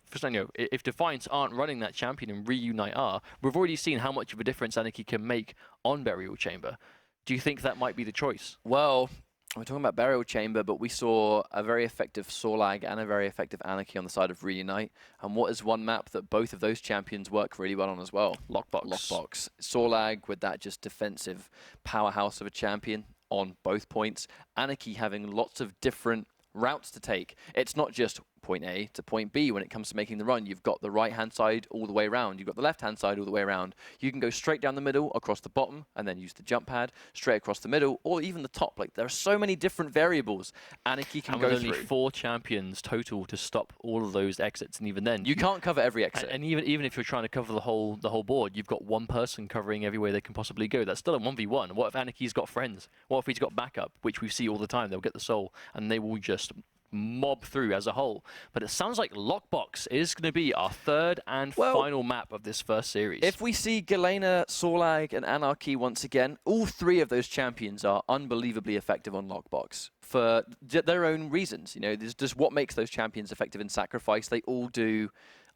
if Defiance aren't running that champion and Reunite are, we've already seen how much of a difference Anarchy can make on Burial Chamber. Do you think that might be the choice? Well, we're talking about Burial Chamber, but we saw a very effective Sorlag and a very effective Anarchy on the side of Reunite. And what is one map that both of those champions work really well on as well? Lockbox. Sorlag with that just defensive powerhouse of a champion on both points. Anarchy having lots of different routes to take. It's not just point A to point B when it comes to making the run. You've got the right-hand side all the way around. You've got the left-hand side all the way around. You can go straight down the middle, across the bottom, and then use the jump pad, straight across the middle, or even the top. Like, there are so many different variables Anarchy can go through. And only 4 champions total to stop all of those exits, and even then... You can't cover every exit. And even if you're trying to cover the whole board, you've got one person covering every way they can possibly go. That's still a 1v1. What if Anarchy's got friends? What if he's got backup, which we see all the time? They'll get the soul, and they will just mob through as a whole. But it sounds like Lockbox is going to be our third and final map of this first series. If we see Galena, Sorlag, and Anarchy once again, all 3 of those champions are unbelievably effective on Lockbox for their own reasons. There's just what makes those champions effective in Sacrifice. They all do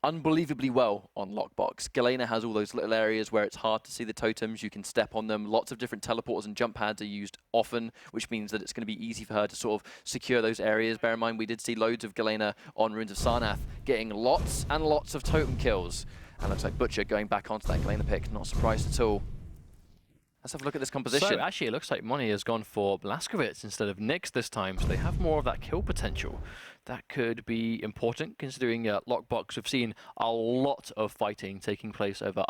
unbelievably well on Lockbox. Galena has all those little areas where it's hard to see the totems. You can step on them. Lots of different teleporters and jump pads are used often, which means that it's going to be easy for her to sort of secure those areas. Bear in mind, we did see loads of Galena on Ruins of Sarnath getting lots and lots of totem kills. And looks like Butcher going back onto that Galena pick. Not surprised at all. Let's have a look at this composition. So actually, it looks like Moni has gone for Blazkowicz instead of Nyx this time, so they have more of that kill potential. That could be important, considering Lockbox. We've seen a lot of fighting taking place over.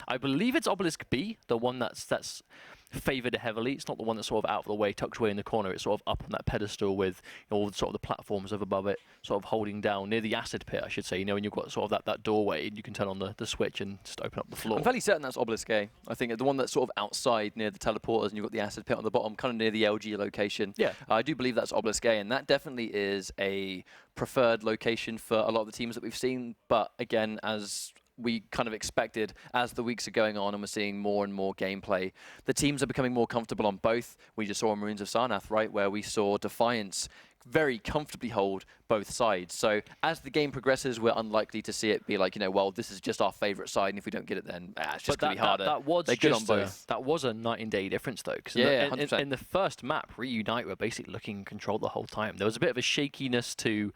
I believe it's Obelisk B, the one that's favoured heavily. It's not the one that's sort of out of the way, tucked away in the corner. It's sort of up on that pedestal with all sort of the platforms up above it, sort of holding down near the acid pit, I should say. When you've got sort of that doorway, and you can turn on the switch and just open up the floor. I'm fairly certain that's Obelisk A. I think the one that's sort of outside near the teleporters, and you've got the acid pit on the bottom, kind of near the LG location. Yeah. I do believe that's Obelisk A, and that definitely is a preferred location for a lot of the teams that we've seen. But again, as we kind of expected, as the weeks are going on and we're seeing more and more gameplay, the teams are becoming more comfortable on both. We just saw in Ruins of Sarnath, right, where we saw Defiance very comfortably hold both sides. So as the game progresses, we're unlikely to see it be like, well, this is just our favorite side, and if we don't get it, then it's just going to be harder. They're good on both. That was a night and day difference, though. Because in the first map, Reunite were basically looking in control the whole time. There was a bit of a shakiness to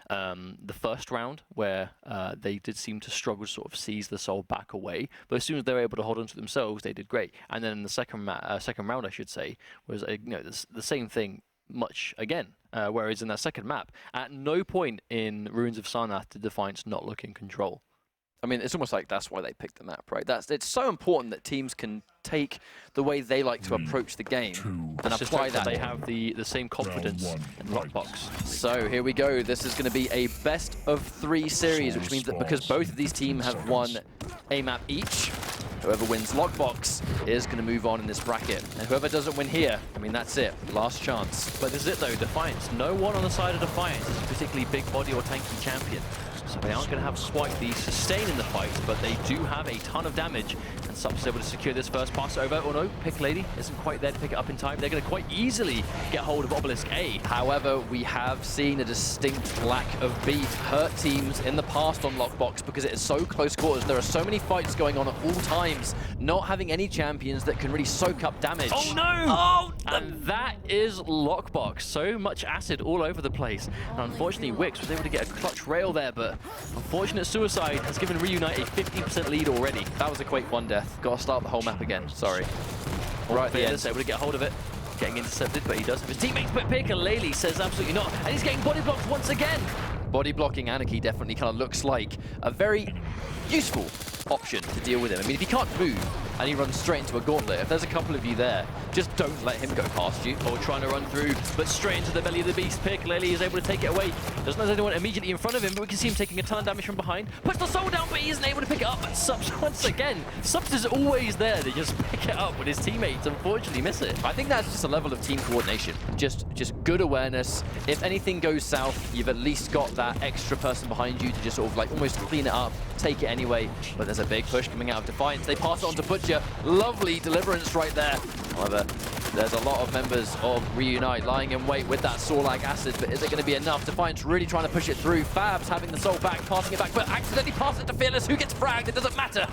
the first round, where they did seem to struggle to sort of seize the soul back away. But as soon as they were able to hold on to themselves, they did great. And then in the second round, I should say, was the same thing much again. Whereas in that second map, at no point in Ruins of Sarnath did Defiance not look in control. I mean, it's almost like that's why they picked the map, right? It's so important that teams can take the way they like to approach the game and apply that. They have the same confidence in Lockbox. So here we go. This is going to be a best of 3 series, which means that because both of these teams have won a map each, whoever wins Lockbox is going to move on in this bracket. And whoever doesn't win here, I mean, that's it. Last chance. But this is it, though. Defiance. No one on the side of Defiance is a particularly big body or tanky champion. So they aren't going to have quite the sustain in the fight, but they do have a ton of damage. And Subs is able to secure this first pass over. Oh no, Pick Lady isn't quite there to pick it up in time. They're going to quite easily get hold of Obelisk A. However, we have seen a distinct lack of beef hurt teams in the past on Lockbox because it is so close quarters. There are so many fights going on at all times, not having any champions that can really soak up damage. Oh no! Oh, and that is Lockbox. So much acid all over the place. And unfortunately, Wix was able to get a clutch rail there, but unfortunate suicide has given Reunite a 50% lead already. That was a Quake 1 death. Got to start the whole map again. Sorry. Right at the end. Able to get hold of it. Getting intercepted, but he does have his teammates. But Pikalele says absolutely not. And he's getting body blocked once again. Body blocking Anarchy definitely kind of looks like a very useful option to deal with him. I mean, if he can't move and he runs straight into a gauntlet, if there's a couple of you there, just don't let him go past you. Or trying to run through, but straight into the belly of the beast. Pikalele is able to take it away. Doesn't have anyone immediately in front of him, but we can see him taking a ton of damage from behind. Puts the soul down, but he isn't able to pick it up. But Subs, once again, Subs is always there to just pick it up when his teammates unfortunately miss it. I think that's just a level of team coordination. Just good awareness. If anything goes south, you've at least got that extra person behind you to just sort of like almost clean it up, take it anyway. But there's a big push coming out of Defiance. They pass it on to Butcher. Lovely deliverance right there. However, there's a lot of members of Reunite lying in wait with that Sorlag acid, but is it going to be enough? Defiance really trying to push it through. Fabs having the soul back, passing it back, but accidentally pass it to Fearless, who gets fragged. It doesn't matter.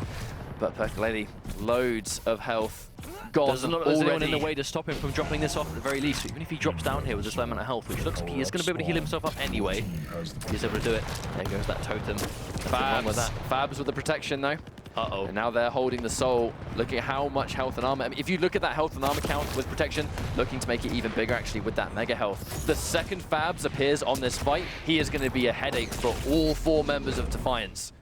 But Percolady, loads of health. There's anyone in the way to stop him from dropping this off at the very least. Even if he drops down here with this low amount of health, which looks like he is going to be able to heal himself up anyway, he's able to do it. There goes that totem. Fabs with that. Fabs with the protection though. Uh-oh. And now they're holding the soul. Look at how much health and armor. I mean, if you look at that health and armor count with protection, looking to make it even bigger actually with that mega health. The second Fabs appears on this fight, he is going to be a headache for all 4 members of Defiance.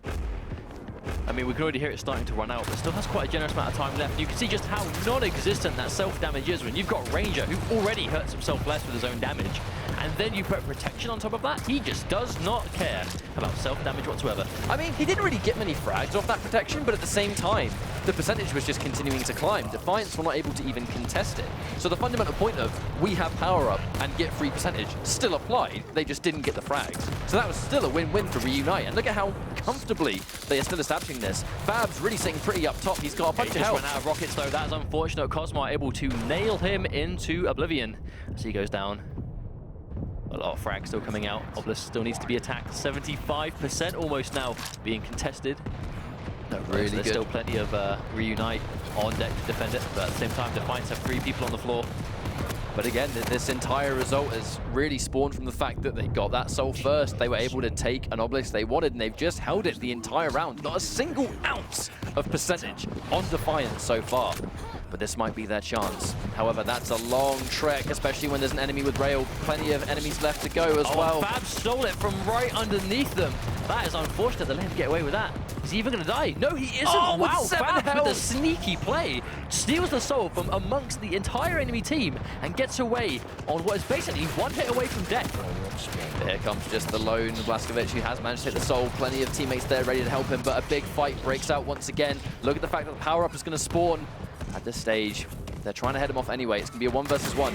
I mean, we can already hear it starting to run out, but still has quite a generous amount of time left. You can see just how non-existent that self-damage is when you've got Ranger, who already hurts himself less with his own damage. And then you put protection on top of that. He just does not care about self-damage whatsoever. I mean, he didn't really get many frags off that protection, but at the same time, the percentage was just continuing to climb. Defiance were not able to even contest it. So the fundamental point of we have power up and get free percentage still applied. They just didn't get the frags. So that was still a win-win for Reunite. And look at how comfortably they are still establishing this. Fab's really sitting pretty up top. He's got a bunch of health. He just ran out of rockets though. That is unfortunate. Cosmo able to nail him into oblivion as he goes down. A lot of frags still coming out. Obelisk still needs to be attacked. 75% almost now being contested. No, really There's good. still plenty of Reunite on deck to defend it, but at the same time, Defiance have 3 people on the floor. But again, this entire result has really spawned from the fact that they got that soul first. They were able to take an obelisk they wanted, and they've just held it the entire round. Not a single ounce of percentage on Defiance so far. But this might be their chance. However, that's a long trek, especially when there's an enemy with rail. Plenty of enemies left to go as well. Fab stole it from right underneath them. That is unfortunate. They let him get away with that. Is he even going to die? No, he isn't. Oh, wow, with 7 Fab health. with a sneaky play. Steals the soul from amongst the entire enemy team and gets away on what is basically 1 hit away from death. Here comes just the lone Blaskovic, who has managed to hit the soul. Plenty of teammates there ready to help him, but a big fight breaks out once again. Look at the fact that the power-up is going to spawn at this stage. They're trying to head him off anyway. It's going to be a 1 versus 1.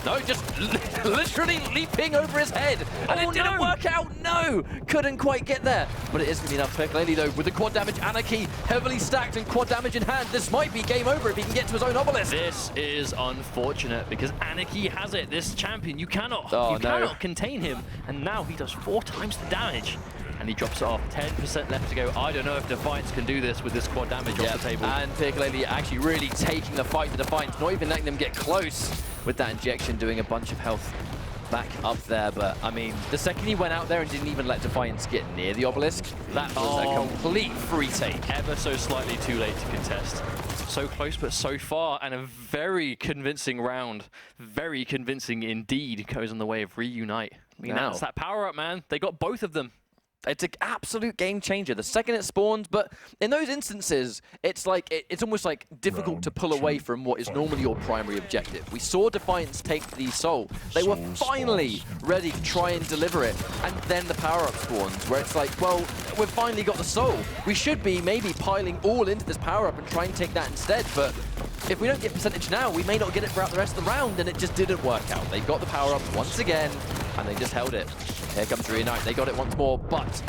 No, just literally leaping over his head. And it didn't work out. No, couldn't quite get there. But it is going to be enough. Percoleli, though, with the quad damage, Anarchy heavily stacked and quad damage in hand. This might be game over if he can get to his own obelisk. This is unfortunate because Anarchy has it. This champion, you cannot contain him. And now he does 4 times the damage. And he drops it off. 10% left to go. I don't know if Defiance can do this with this quad damage off the table. And Percoleli actually really taking the fight to Defiance, not even letting them get close with that injection, doing a bunch of health back up there. But, I mean, the second he went out there and didn't even let Defiance get near the obelisk, that was a complete free take. Ever so slightly too late to contest. So close, but so far, and a very convincing round. Very convincing indeed goes on the way of Reunite. I mean, that's that power-up, man. They got both of them. It's an absolute game changer the second it spawns, but in those instances, it's like it's almost like difficult to pull away from what is normally your primary objective. We saw Defiance take the soul. They were finally ready to try and deliver it, and then the power-up spawns, where it's like, well, we've finally got the soul. We should be maybe piling all into this power-up and try and take that instead, but if we don't get percentage now, we may not get it throughout the rest of the round, and it just didn't work out. They got the power-up once again, and they just held it. Here comes Reunite. They got it once more, but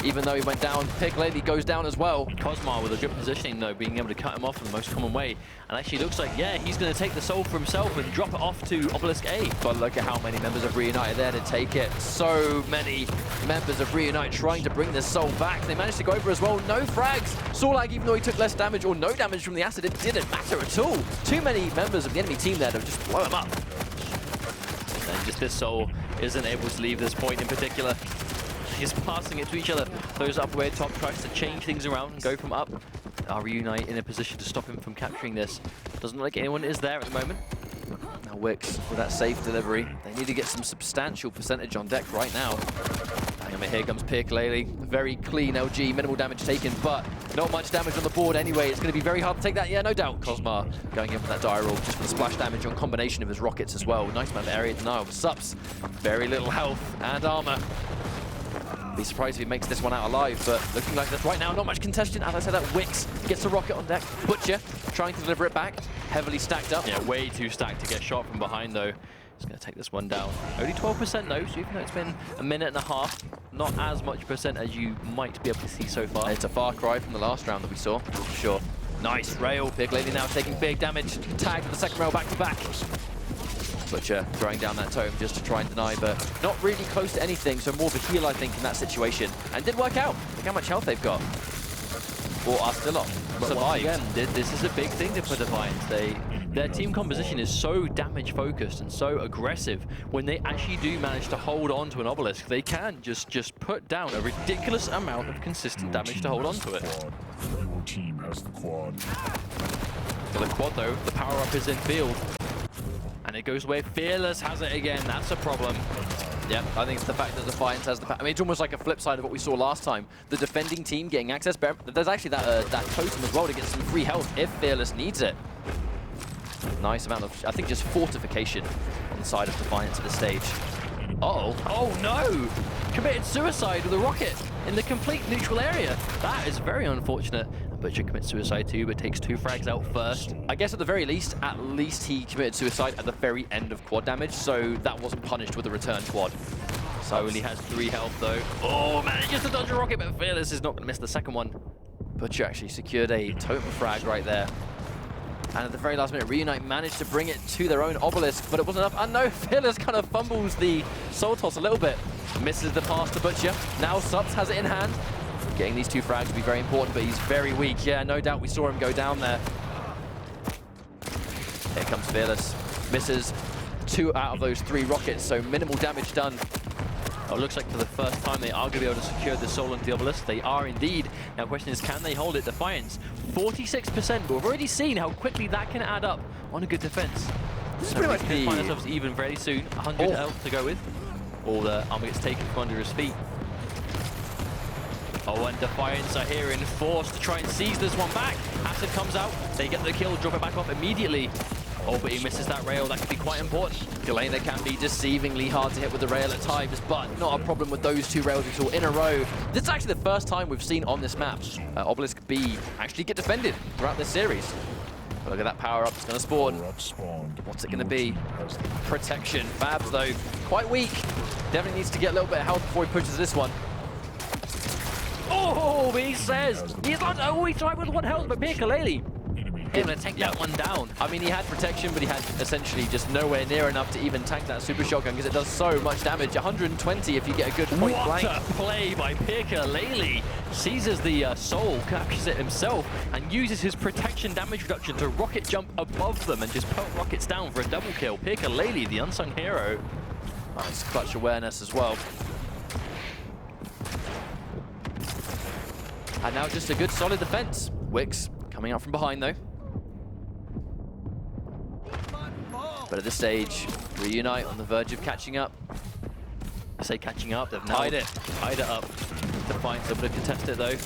even though he went down, Percoleli goes down as well. Cosmar with a good positioning, though, being able to cut him off in the most common way. And actually looks like, yeah, he's going to take the soul for himself and drop it off to Obelisk A. But look at how many members of Reunite are there to take it. So many members of Reunite trying to bring this soul back. They managed to go over as well. No frags. Sorlag, even though he took less damage or no damage from the acid, it didn't matter at all. Too many members of the enemy team there to just blow him up. And just this soul isn't able to leave this point in particular. He's passing it to each other. Those up way top tries to change things around and go from up. Are Reunite in a position to stop him from capturing this? Doesn't look like anyone is there at the moment. Now Wix with that safe delivery. They need to get some substantial percentage on deck right now. And here comes Percoleli. Very clean LG, minimal damage taken, but not much damage on the board anyway. It's going to be very hard to take that. Yeah, no doubt. Cosmar going in for that dire roll just for the splash damage on combination of his rockets as well. Nice amount of area denial. Sups, very little health and armor. Be surprised if he makes this one out alive, but looking like this right now, not much contention. As I said, that Wix gets a rocket on deck. Butcher trying to deliver it back, heavily stacked up. Yeah, way too stacked to get shot from behind though. He's going to take this one down. Only 12% though, so even though it's been a minute and a half, not as much percent as you might be able to see so far. It's a far cry from the last round that we saw, for sure. Nice rail. Percoleli now taking big damage. Tagged with the second rail back to back. Butcher throwing down that tome just to try and deny, but not really close to anything, so more of a heal, I think, in that situation. And did work out. Look how much health they've got. Or are still on. But once again, this is a big thing for Defiance. Their team composition is so damage-focused and so aggressive. When they actually do manage to hold on to an obelisk, they can just put down a ridiculous amount of consistent damage to hold on to it. Your team has the quad. For the quad, though, the power-up is in field. And it goes where Fearless has it again. That's a problem. Yeah, I think it's the fact that Defiance has the... I mean, it's almost like a flip side of what we saw last time. The defending team getting access. There's actually that totem as well to get some free health if Fearless needs it. Nice amount of, I think, just fortification on the side of Defiance at this stage. Uh-oh. Oh, no! Committed suicide with a rocket in the complete neutral area. That is very unfortunate. Butcher commits suicide too, but takes 2 frags out first. I guess at least he committed suicide at the very end of quad damage, so that wasn't punished with a return quad. So only has 3 health though. Oh, manages to dodge a rocket, but Fearless is not going to miss the second one. Butcher actually secured a totem frag right there. And at the very last minute, Reunite managed to bring it to their own obelisk, but it wasn't enough. And no, Fearless kind of fumbles the soul toss a little bit. Misses the pass to Butcher. Now Sups has it in hand. Getting these 2 frags would be very important, but he's very weak. Yeah, no doubt we saw him go down there. Here comes Fearless. Misses 2 out of those 3 rockets, so minimal damage done. Oh, it looks like for the first time they are going to be able to secure the soul into the obelisk. They are indeed. Now the question is, can they hold it? Defiance, 46%, but we've already seen how quickly that can add up on a good defense. This is So pretty we much can the... find ourselves even very soon. 100 health to go with. All the armor gets taken from under his feet. Oh, and Defiance are here in force to try and seize this one back. Acid comes out, they get the kill, drop it back off immediately. Oh, but he misses that rail, that could be quite important. Galena can be deceivingly hard to hit with the rail at times, but not a problem with those 2 rails we saw in a row. This is actually the first time we've seen on this map Obelisk B actually get defended throughout this series. Look at that power up. It's going to spawn. Power-up spawned. What's it going to Blue be? team has the Protection. Fabs, though, quite weak. Definitely needs to get a little bit of health before he pushes this one. Oh, he says he's on. Oh, he's tried with 1 health, but Piccaleli enemy. able to take that one down. I mean, he had protection, but he had essentially just nowhere near enough to even tank that super shotgun because it does so much damage. 120 if you get a good point What blank. a play by Piccaleli. Seizes the soul, captures it himself, and uses his protection damage reduction to rocket jump above them and just pelt rockets down for a double kill. Piccaleli, the unsung hero. Nice clutch awareness as well. And now just a good solid defense. Wix coming out from behind though. But at this stage, Reunite on the verge of catching up. I say catching up, they've now Hide it. Hide it up. Defiance able to contest it though.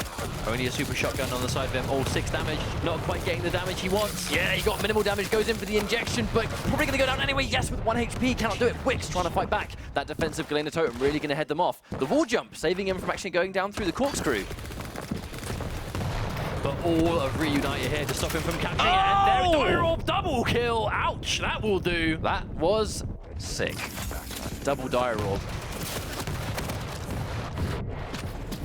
Only a super shotgun on the side of him. All 6 damage. Not quite getting the damage he wants. Yeah, he got minimal damage, goes in for the injection, but probably going to go down anyway. Yes, with 1 HP, cannot do it. Wix trying to fight back. That defensive Galena Totem really going to head them off. The wall jump, saving him from actually going down through the corkscrew. But all of Reunite are here to stop him from capturing it. And there's Dire Orb double kill. Ouch, that will do. That was sick. Double Dire Orb.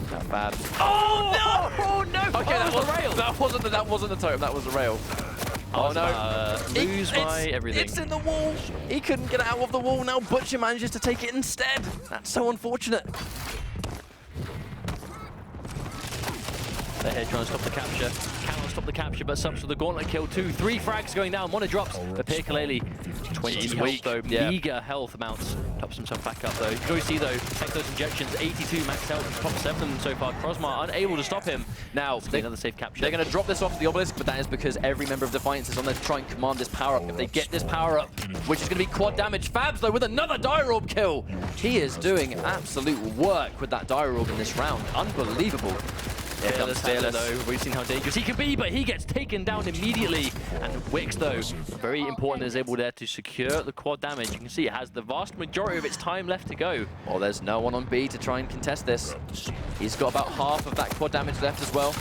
That Fab. Oh no! Oh no! Okay, that was the rail. That wasn't the totem. That was the rail. Oh no! Lose by everything. It's in the wall. He couldn't get out of the wall. Now Butcher manages to take it instead. That's so unfortunate. They're here trying to stop the capture. Cannot stop the capture, but subs with the gauntlet kill. 2, 3 frags going down. Mono drops. But Piccaleli, 20 He's health weak. though. Yeah. Meager health amounts. Tops himself back up though. Go see though. Takes those injections. 82 max health. Top 7 of them so far. Crosmar unable to stop him. Now, Another safe capture. they're going to drop this off the obelisk, but that is because every member of Defiance is on there to try and command this power up. If they get this power up, which is going to be quad damage. Fabs, though, with another Dire Orb kill. He is doing absolute work with that Dire Orb in this round. Unbelievable. Here comes Fearless, Fearless. though. We've seen how dangerous he can be, but he gets taken down immediately. And Wix, though, very important, is able there to secure the quad damage. You can see it has the vast majority of its time left to go. Well, there's no one on B to try and contest this. He's got about half of that quad damage left as well.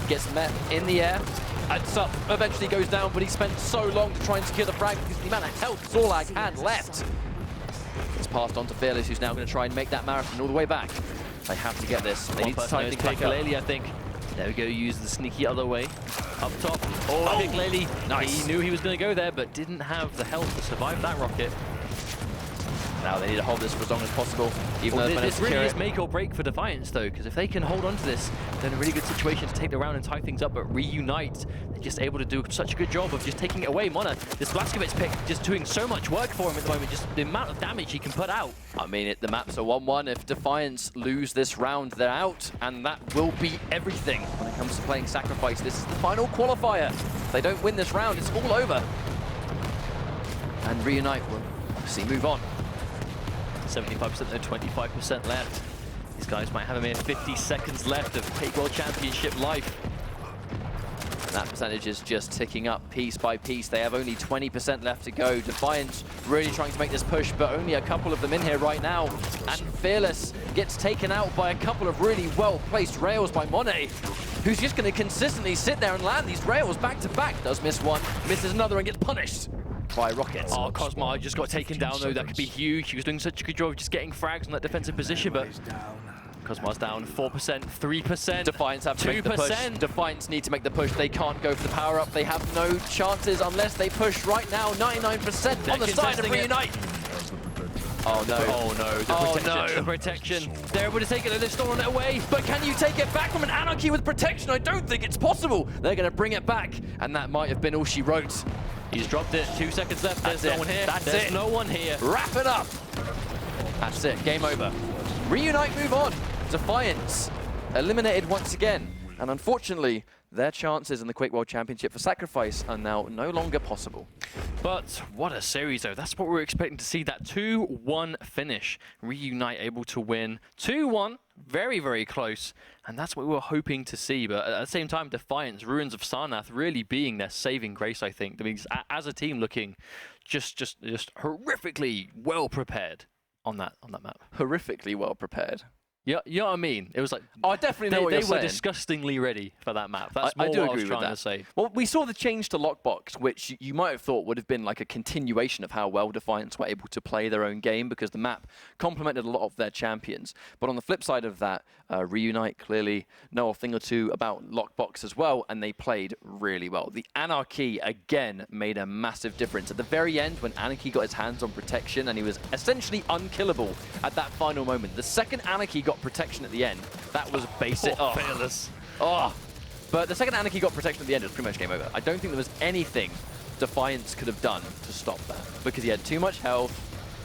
Gets met in the air. And Sup eventually goes down, but he spent so long to try and secure the frag because the amount of health Zorlag had left. It's passed on to Fearless, who's now going to try and make that marathon all the way back. They have to get this. They need to tighten things back up. Piccaleli, I think. There we go, use the sneaky other way. Up top. Oh, Piccaleli. Nice. He knew he was going to go there, but didn't have the health to survive that rocket. Now they need to hold this for as long as possible, even though they're This going to really secure is it. make or break for Defiance, though, because if they can hold on to this, they're in a really good situation to take the round and tie things up, but Reunite, they're just able to do such a good job of just taking it away. Mona, this Blaskovitz pick just doing so much work for him at the moment, just the amount of damage he can put out. I mean, the maps are 1-1. If Defiance lose this round, they're out, and that will be everything when it comes to playing Sacrifice. This is the final qualifier. If they don't win this round, it's all over. And Reunite will obviously move on. 75%, no, 25% left. These guys might have a mere 50 seconds left of Quake World Championship life. And that percentage is just ticking up piece by piece. They have only 20% left to go. Defiance really trying to make this push, but only a couple of them in here right now. And Fearless gets taken out by a couple of really well-placed rails by Monet, who's just going to consistently sit there and land these rails back to back. Does miss one, misses another, and gets punished by rockets. Oh, Cosmar just got taken down, though. That could be huge. He was doing such a good job of just getting frags on that defensive position, but Cosmar's down 4%, 3%. Defiance have to make the push. 2%. Defiance need to make the push. They can't go for the power up. They have no chances unless they push right now. 99% on the side of contesting it. Reunite. Oh no. Oh no, the Oh, protection, no. the protection. They're able to take it, they've stolen it away. But can you take it back from an Anarchy with protection? I don't think it's possible. They're going to bring it back, and that might have been all she wrote. He's dropped it, 2 seconds left, That's there's it. no one here. That's There's it. no one here. Wrap it up. That's it. Game over. Reunite move on. Defiance eliminated once again. And unfortunately, their chances in the Quake World Championship for Sacrifice are now no longer possible. But what a series, though. That's what we were expecting to see, that 2-1 finish. Reunite able to win 2-1, very, very close. And that's what we were hoping to see. But at the same time, Defiance, Ruins of Sarnath really being their saving grace, I think. I mean, as a team looking just horrifically well prepared on that map. Horrifically well prepared. Yeah, you know what I mean? It was like Oh, I definitely know what they you're were saying. disgustingly ready for that map. That's I more do what I agree was with trying that. to say. Well, we saw the change to Lockbox, which you might have thought would have been like a continuation of how well Defiance were able to play their own game because the map complemented a lot of their champions. But on the flip side of that, Reunite clearly know a thing or two about Lockbox as well, and they played really well. The Anarchy, again, made a massive difference. At the very end, when Anarchy got his hands on protection and he was essentially unkillable at that final moment, the second Anarchy got protection at the end, that was basic. Oh, Fearless. Oh. But the second Anarchy got protection at the end, it was pretty much game over. I don't think there was anything Defiance could have done to stop that because he had too much health.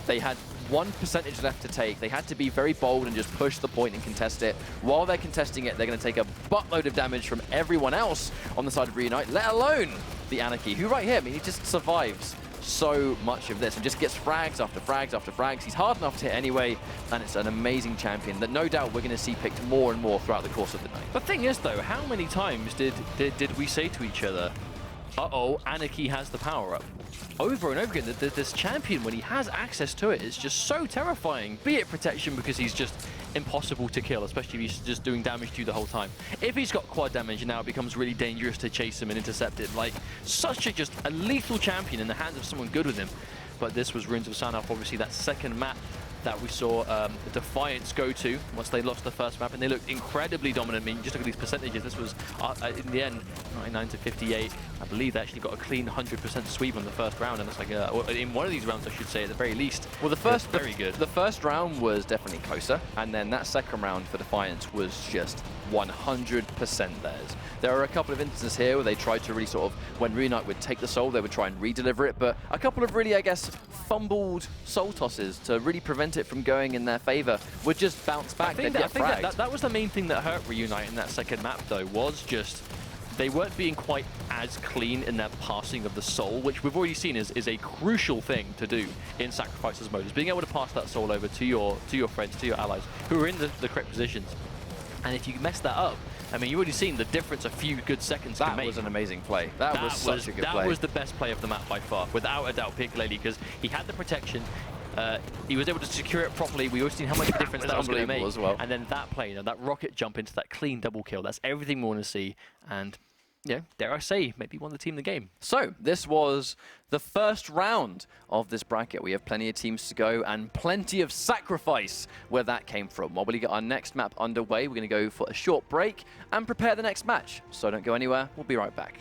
They had 1% left to take. They had to be very bold and just push the point and contest it. While they're contesting it, they're going to take a buttload of damage from everyone else on the side of Reunite, let alone the Anarchy, who right here, I mean, he just survives so much of this and just gets frags after frags after frags. He's hard enough to hit anyway, and it's an amazing champion that no doubt we're going to see picked more and more throughout the course of the night. The thing is, though, how many times did we say to each other, uh-oh, Anarchy has the power-up? Over and over again, this champion, when he has access to it, is just so terrifying. Be it protection because he's just impossible to kill, especially if he's just doing damage to you the whole time. If he's got quad damage, now it becomes really dangerous to chase him and intercept it. Like, just a lethal champion in the hands of someone good with him. But this was Runes of Sanoth, obviously that second map that we saw Defiance go to once they lost the first map, and they looked incredibly dominant. I mean, just look at these percentages. This was, in the end, 99 to 58. I believe they actually got a clean 100% sweep on the first round, and it's like, or in one of these rounds, I should say, at the very least. Well, the first, very good. The first round was definitely closer, and then that second round for Defiance was just 100% theirs. There are a couple of instances here where they tried to really sort of, when Reunite would take the soul, they would try and re-deliver it, but a couple of really, I guess, fumbled soul tosses to really prevent it from going in their favor would just bounce back. I think that was the main thing that hurt Reunite in that second map, though, was just they weren't being quite as clean in their passing of the soul, which we've already seen is a crucial thing to do in Sacrifices mode, is being able to pass that soul over to your friends, to your allies, who are in the correct positions. And if you mess that up, I mean, you've already seen the difference a few good seconds can make. That was an amazing play. That was such a good play. That was the best play of the map by far, without a doubt, particularly because he had the protection. He was able to secure it properly. We always seen how much of a difference that was going to make. As well. And then that play, you know, that rocket jump into that clean double kill, that's everything we want to see. And, you know, dare I say, maybe won the team the game. So, this was the first round of this bracket. We have plenty of teams to go and plenty of sacrifice where that came from. While we get our next map underway, we're going to go for a short break and prepare the next match. So don't go anywhere. We'll be right back.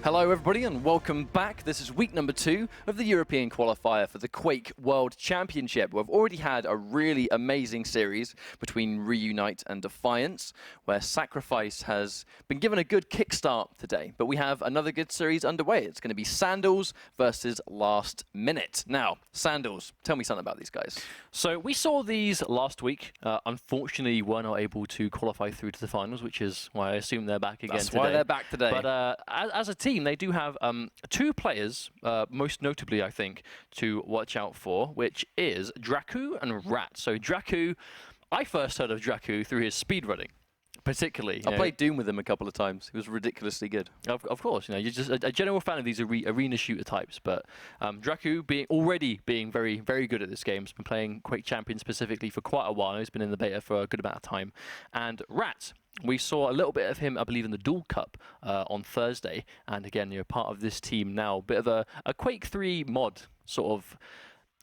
Hello everybody and welcome back. This is week number 2 of the European qualifier for the Quake World Championship. We've already had a really amazing series between Reunite and Defiance, where Sacrifice has been given a good kickstart today. But we have another good series underway. It's going to be Sandals versus Last Minute. Now, Sandals, tell me something about these guys. So we saw these last week. Unfortunately, were not able to qualify through to the finals, which is why I assume they're back again That's today. why they're back today. But as a team, they do have 2 players, most notably, I think, to watch out for, which is Draku and Rat. So Draku, I first heard of Draku through his speedrunning, particularly. I played Doom with him a couple of times. He was ridiculously good. Of course, you're just a general fan of these arena shooter types. But Draku being very, very good at this game. He's been playing Quake Champions specifically for quite a while. He's been in the beta for a good amount of time. And Rat, we saw a little bit of him, I believe, in the Duel Cup on Thursday. And again, part of this team now. Bit of a Quake 3 mod, sort of.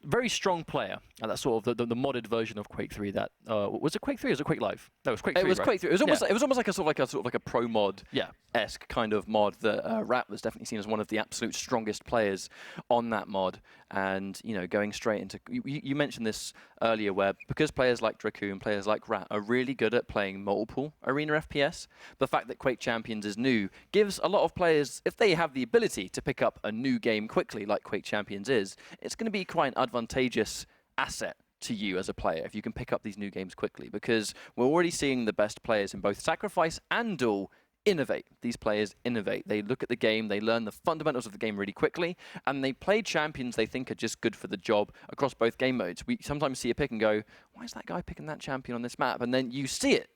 Very strong player, and that's sort of the modded version of Quake 3. That was it Quake 3 or was it Quake Live? No, it was Quake 3. It was right? Quake 3. It was almost like a pro mod. Yeah. Esque kind of mod that Rat was definitely seen as one of the absolute strongest players on that mod, and going straight into you mentioned this earlier, where because players like Draku and players like Rat are really good at playing multiple arena FPS, the fact that Quake Champions is new gives a lot of players, if they have the ability to pick up a new game quickly like Quake Champions is, it's going to be quite an advantageous asset to you as a player if you can pick up these new games quickly, because we're already seeing the best players in both Sacrifice and Duel innovate. These players innovate. They look at the game, they learn the fundamentals of the game really quickly, and they play champions they think are just good for the job across both game modes. We sometimes see a pick and go, why is that guy picking that champion on this map? And then you see it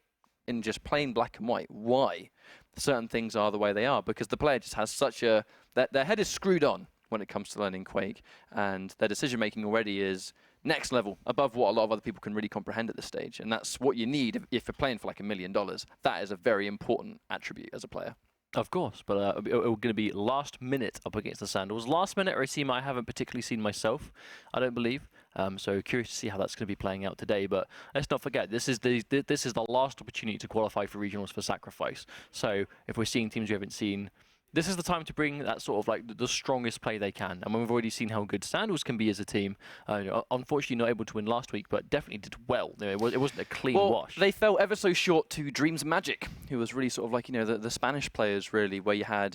in just plain black and white. Why certain things are the way they are? Because the player just has such a... Their head is screwed on when it comes to learning Quake, and their decision making already is next level, above what a lot of other people can really comprehend at this stage. And that's what you need if you're playing for like $1 million. That is a very important attribute as a player. Of course, but it's going to be Last Minute up against the Sandals. Last Minute are a team I haven't particularly seen myself, I don't believe. So curious to see how that's going to be playing out today. But let's not forget, this is the last opportunity to qualify for regionals for Sacrifice. So if we're seeing teams we haven't seen, this is the time to bring that sort of like the strongest play they can. And we've already seen how good Sandals can be as a team. Unfortunately not able to win last week, but definitely did well. It wasn't a clean wash. They fell ever so short to Dreams Magic, who was really sort of like, the Spanish players really, where you had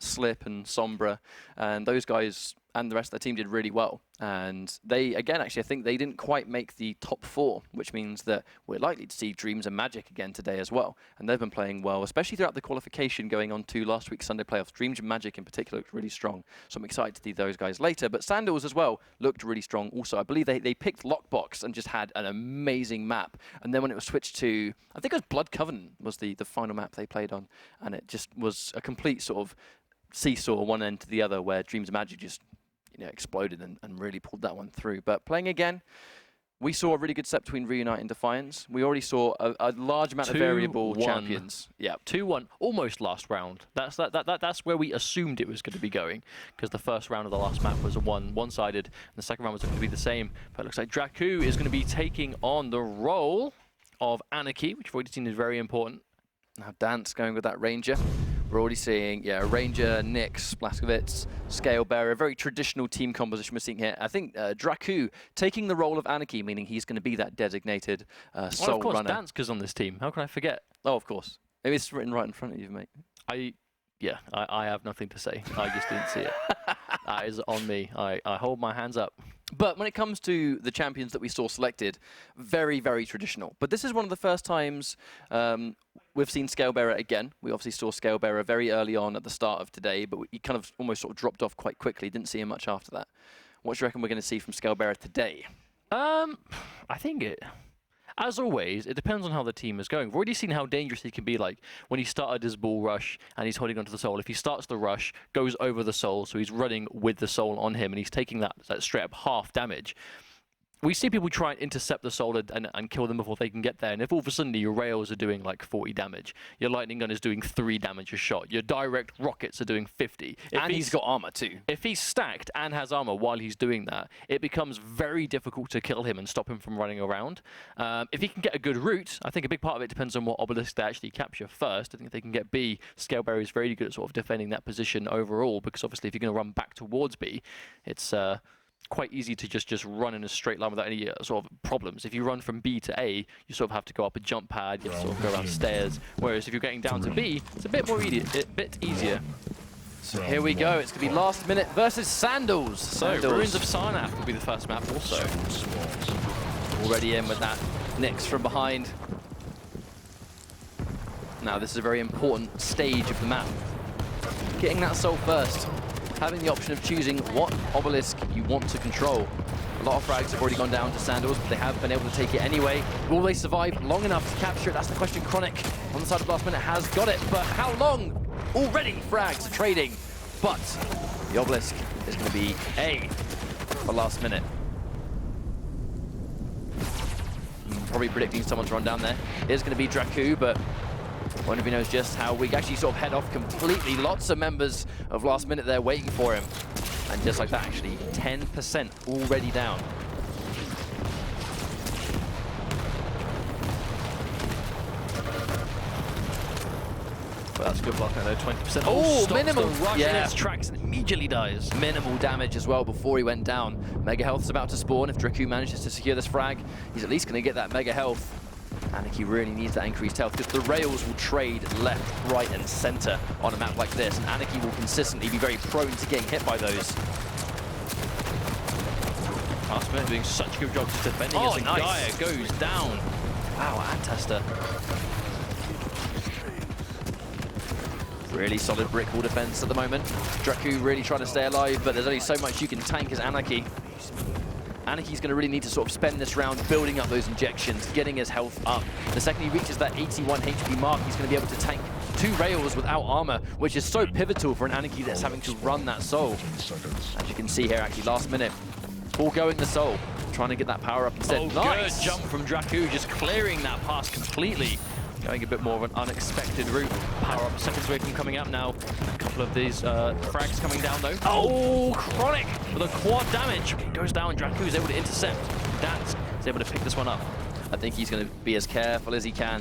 Slip and Sombra, and those guys and the rest of the team did really well. And they, again, actually, I think they didn't quite make the top 4, which means that we're likely to see Dreams and Magic again today as well. And they've been playing well, especially throughout the qualification going on to last week's Sunday playoffs. Dreams and Magic in particular looked really strong. So I'm excited to see those guys later. But Sandals as well looked really strong also. I believe they picked Lockbox and just had an amazing map. And then when it was switched to, I think it was Blood Covenant was the final map they played on. And it just was a complete sort of seesaw one end to the other, where Dreams and Magic just exploded and really pulled that one through. But playing again, we saw a really good set between Reunite and Defiance. We already saw a large amount of variable champions. Yeah, 2-1, almost last round. That's where we assumed it was going to be going, because the first round of the last map was a one-sided, and the second round was going to be the same. But it looks like Draku is going to be taking on the role of Anarchy, which we've already seen is very important. Now Dance going with that Ranger. We're already seeing, Ranger, Nyx, Blaskowitz, Scale Bearer, a very traditional team composition we're seeing here. I think Draku taking the role of Anarchy, meaning he's going to be that designated sole of course, runner. Danska's on this team. How can I forget? Oh, of course. Maybe it's written right in front of you, mate. I have nothing to say. I just didn't see it. That is on me. I hold my hands up. But when it comes to the champions that we saw selected, very, very traditional. But this is one of the first times we've seen Scalebearer again. We obviously saw Scalebearer very early on at the start of today, but he kind of almost sort of dropped off quite quickly. Didn't see him much after that. What do you reckon we're going to see from Scalebearer today? I think as always, it depends on how the team is going. We've already seen how dangerous he can be, like when he started his ball rush and he's holding onto the soul. If he starts the rush, goes over the soul, so he's running with the soul on him and he's taking that straight up half damage. we see people try and intercept the soul and kill them before they can get there. And if all of a sudden your rails are doing like 40 damage, your lightning gun is doing 3 damage a shot, your direct rockets are doing 50. And he's got armor too. If he's stacked and has armor while he's doing that, it becomes very difficult to kill him and stop him from running around. If he can get a good route, I think a big part of it depends on what obelisk they actually capture first. I think if they can get B, Scalebearer is very good at sort of defending that position overall, because obviously if you're going to run back towards B, it's quite easy to just run in a straight line without any sort of problems. If you run from B to A, you sort of have to go up a jump pad, you have to sort of go around stairs. Whereas if you're getting down to B, it's a bit more easier. So here we go. It's going to be last minute versus Sandals. So Ruins of Sarnath will be the first map also. Already in with that Nyx from behind. Now this is a very important stage of the map. Getting that soul first. Having the option of choosing what obelisk you want to control. A lot of frags have already gone down to Sandals, but they have been able to take it anyway. Will they survive long enough to capture it? That's the question. Chronic on the side of last minute has got it, but how long? Already frags are trading, but the obelisk is going to be A for last minute. Probably predicting someone to run down there. It is going to be Draku, but one of you knows just how we actually sort of head off completely. Lots of members of last minute there waiting for him. And just like that, actually, 10% already down. But that's good block, though, 20%. Oh, minimal. The rush Yeah. in its tracks and immediately dies. Minimal damage as well before he went down. Mega Health's about to spawn. If Draku manages to secure this frag, he's at least going to get that Mega Health. Anarchy really needs that increased health because the rails will trade left, right, and center on a map like this, and Anarchy will consistently be very prone to getting hit by those. Last minute doing such a good job just defending as nice. Gaia goes down. Wow, Antester. Really solid brick wall defense at the moment. Draku really trying to stay alive, but there's only so much you can tank as Anarchy. Anarchy's going to really need to sort of spend this round building up those injections, getting his health up. The second he reaches that 81 HP mark, he's going to be able to tank 2 rails without armor, which is so pivotal for an Anarchy that's having to run that soul. As you can see here, actually, last minute, all going the soul, trying to get that power up instead. Oh, nice. Good jump from Draku, just clearing that pass completely. Going a bit more of an unexpected route. Power up seconds away from coming out now. A couple of these frags coming down though. Oh, Chronic with a quad damage. Goes down, Draku is able to intercept. Dance is able to pick this one up. I think he's going to be as careful as he can.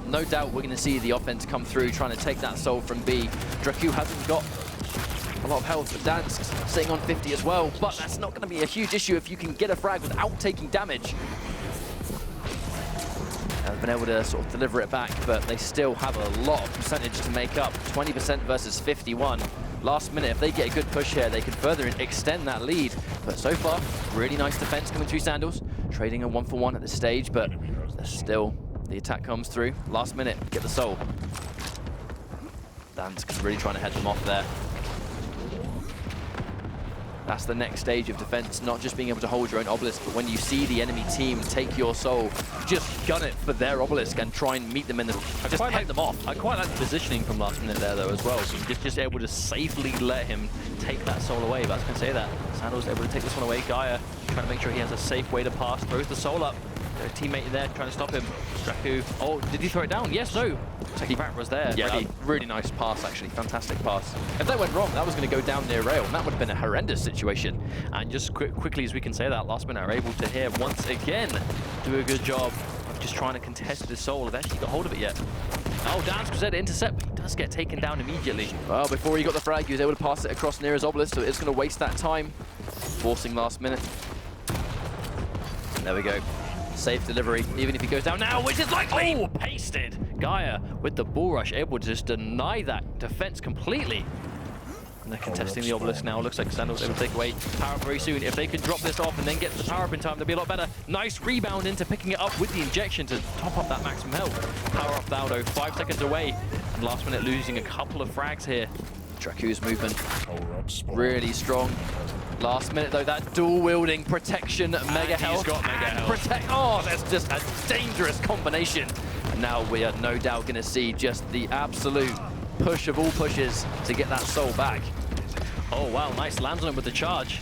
No doubt we're going to see the offense come through, trying to take that soul from B. Draku hasn't got a lot of health, but Dansk sitting on 50 as well. But that's not going to be a huge issue if you can get a frag without taking damage. They've been able to sort of deliver it back, but they still have a lot of percentage to make up. 20% versus 51. Last minute, if they get a good push here, they could further extend that lead. But so far, really nice defense coming through Sandals. Trading a 1-for-1 at this stage, but still, the attack comes through. Last minute, get the soul. Dansk really trying to head them off there. That's the next stage of defense, not just being able to hold your own obelisk, but when you see the enemy team take your soul, just gun it for their obelisk and try and meet them in the... just head them off. I quite like the positioning from last minute there though as well. So just able to safely let him take that soul away. But I was going to say that. Sandals able to take this one away. Gaia trying to make sure he has a safe way to pass. Throws the soul up. Their teammate there trying to stop him. Draku. Oh, did he throw it down? Yes, no. That was there. Yeah, really nice pass, actually. Fantastic pass. If that went wrong, that was going to go down near rail, and that would have been a horrendous situation. And just quickly as we can say that, last minute are able to here once again do a good job of just trying to contest this soul. They've actually got hold of it yet. Oh, Dansk was there to intercept, but he does get taken down immediately. Well, before he got the frag, he was able to pass it across near his obelisk, so it's going to waste that time. Forcing last minute. There we go. Safe delivery, even if he goes down now, which is likely! Oh, pasted! Gaia with the bull rush, able to just deny that defense completely. And they're contesting the obelisk now. Looks like Sandals able to take away power up very soon. If they can drop this off and then get the power up in time, they'll be a lot better. Nice rebound into picking it up with the injection to top up that maximum health. Power up now though, 5 seconds away. And last minute losing a couple of frags here. Draku's movement really strong. Last minute though, that dual wielding protection, mega health, got mega health. protect. Oh, that's just a dangerous combination. And now we are no doubt going to see just the absolute push of all pushes to get that soul back. Oh wow, nice lands on him with the charge.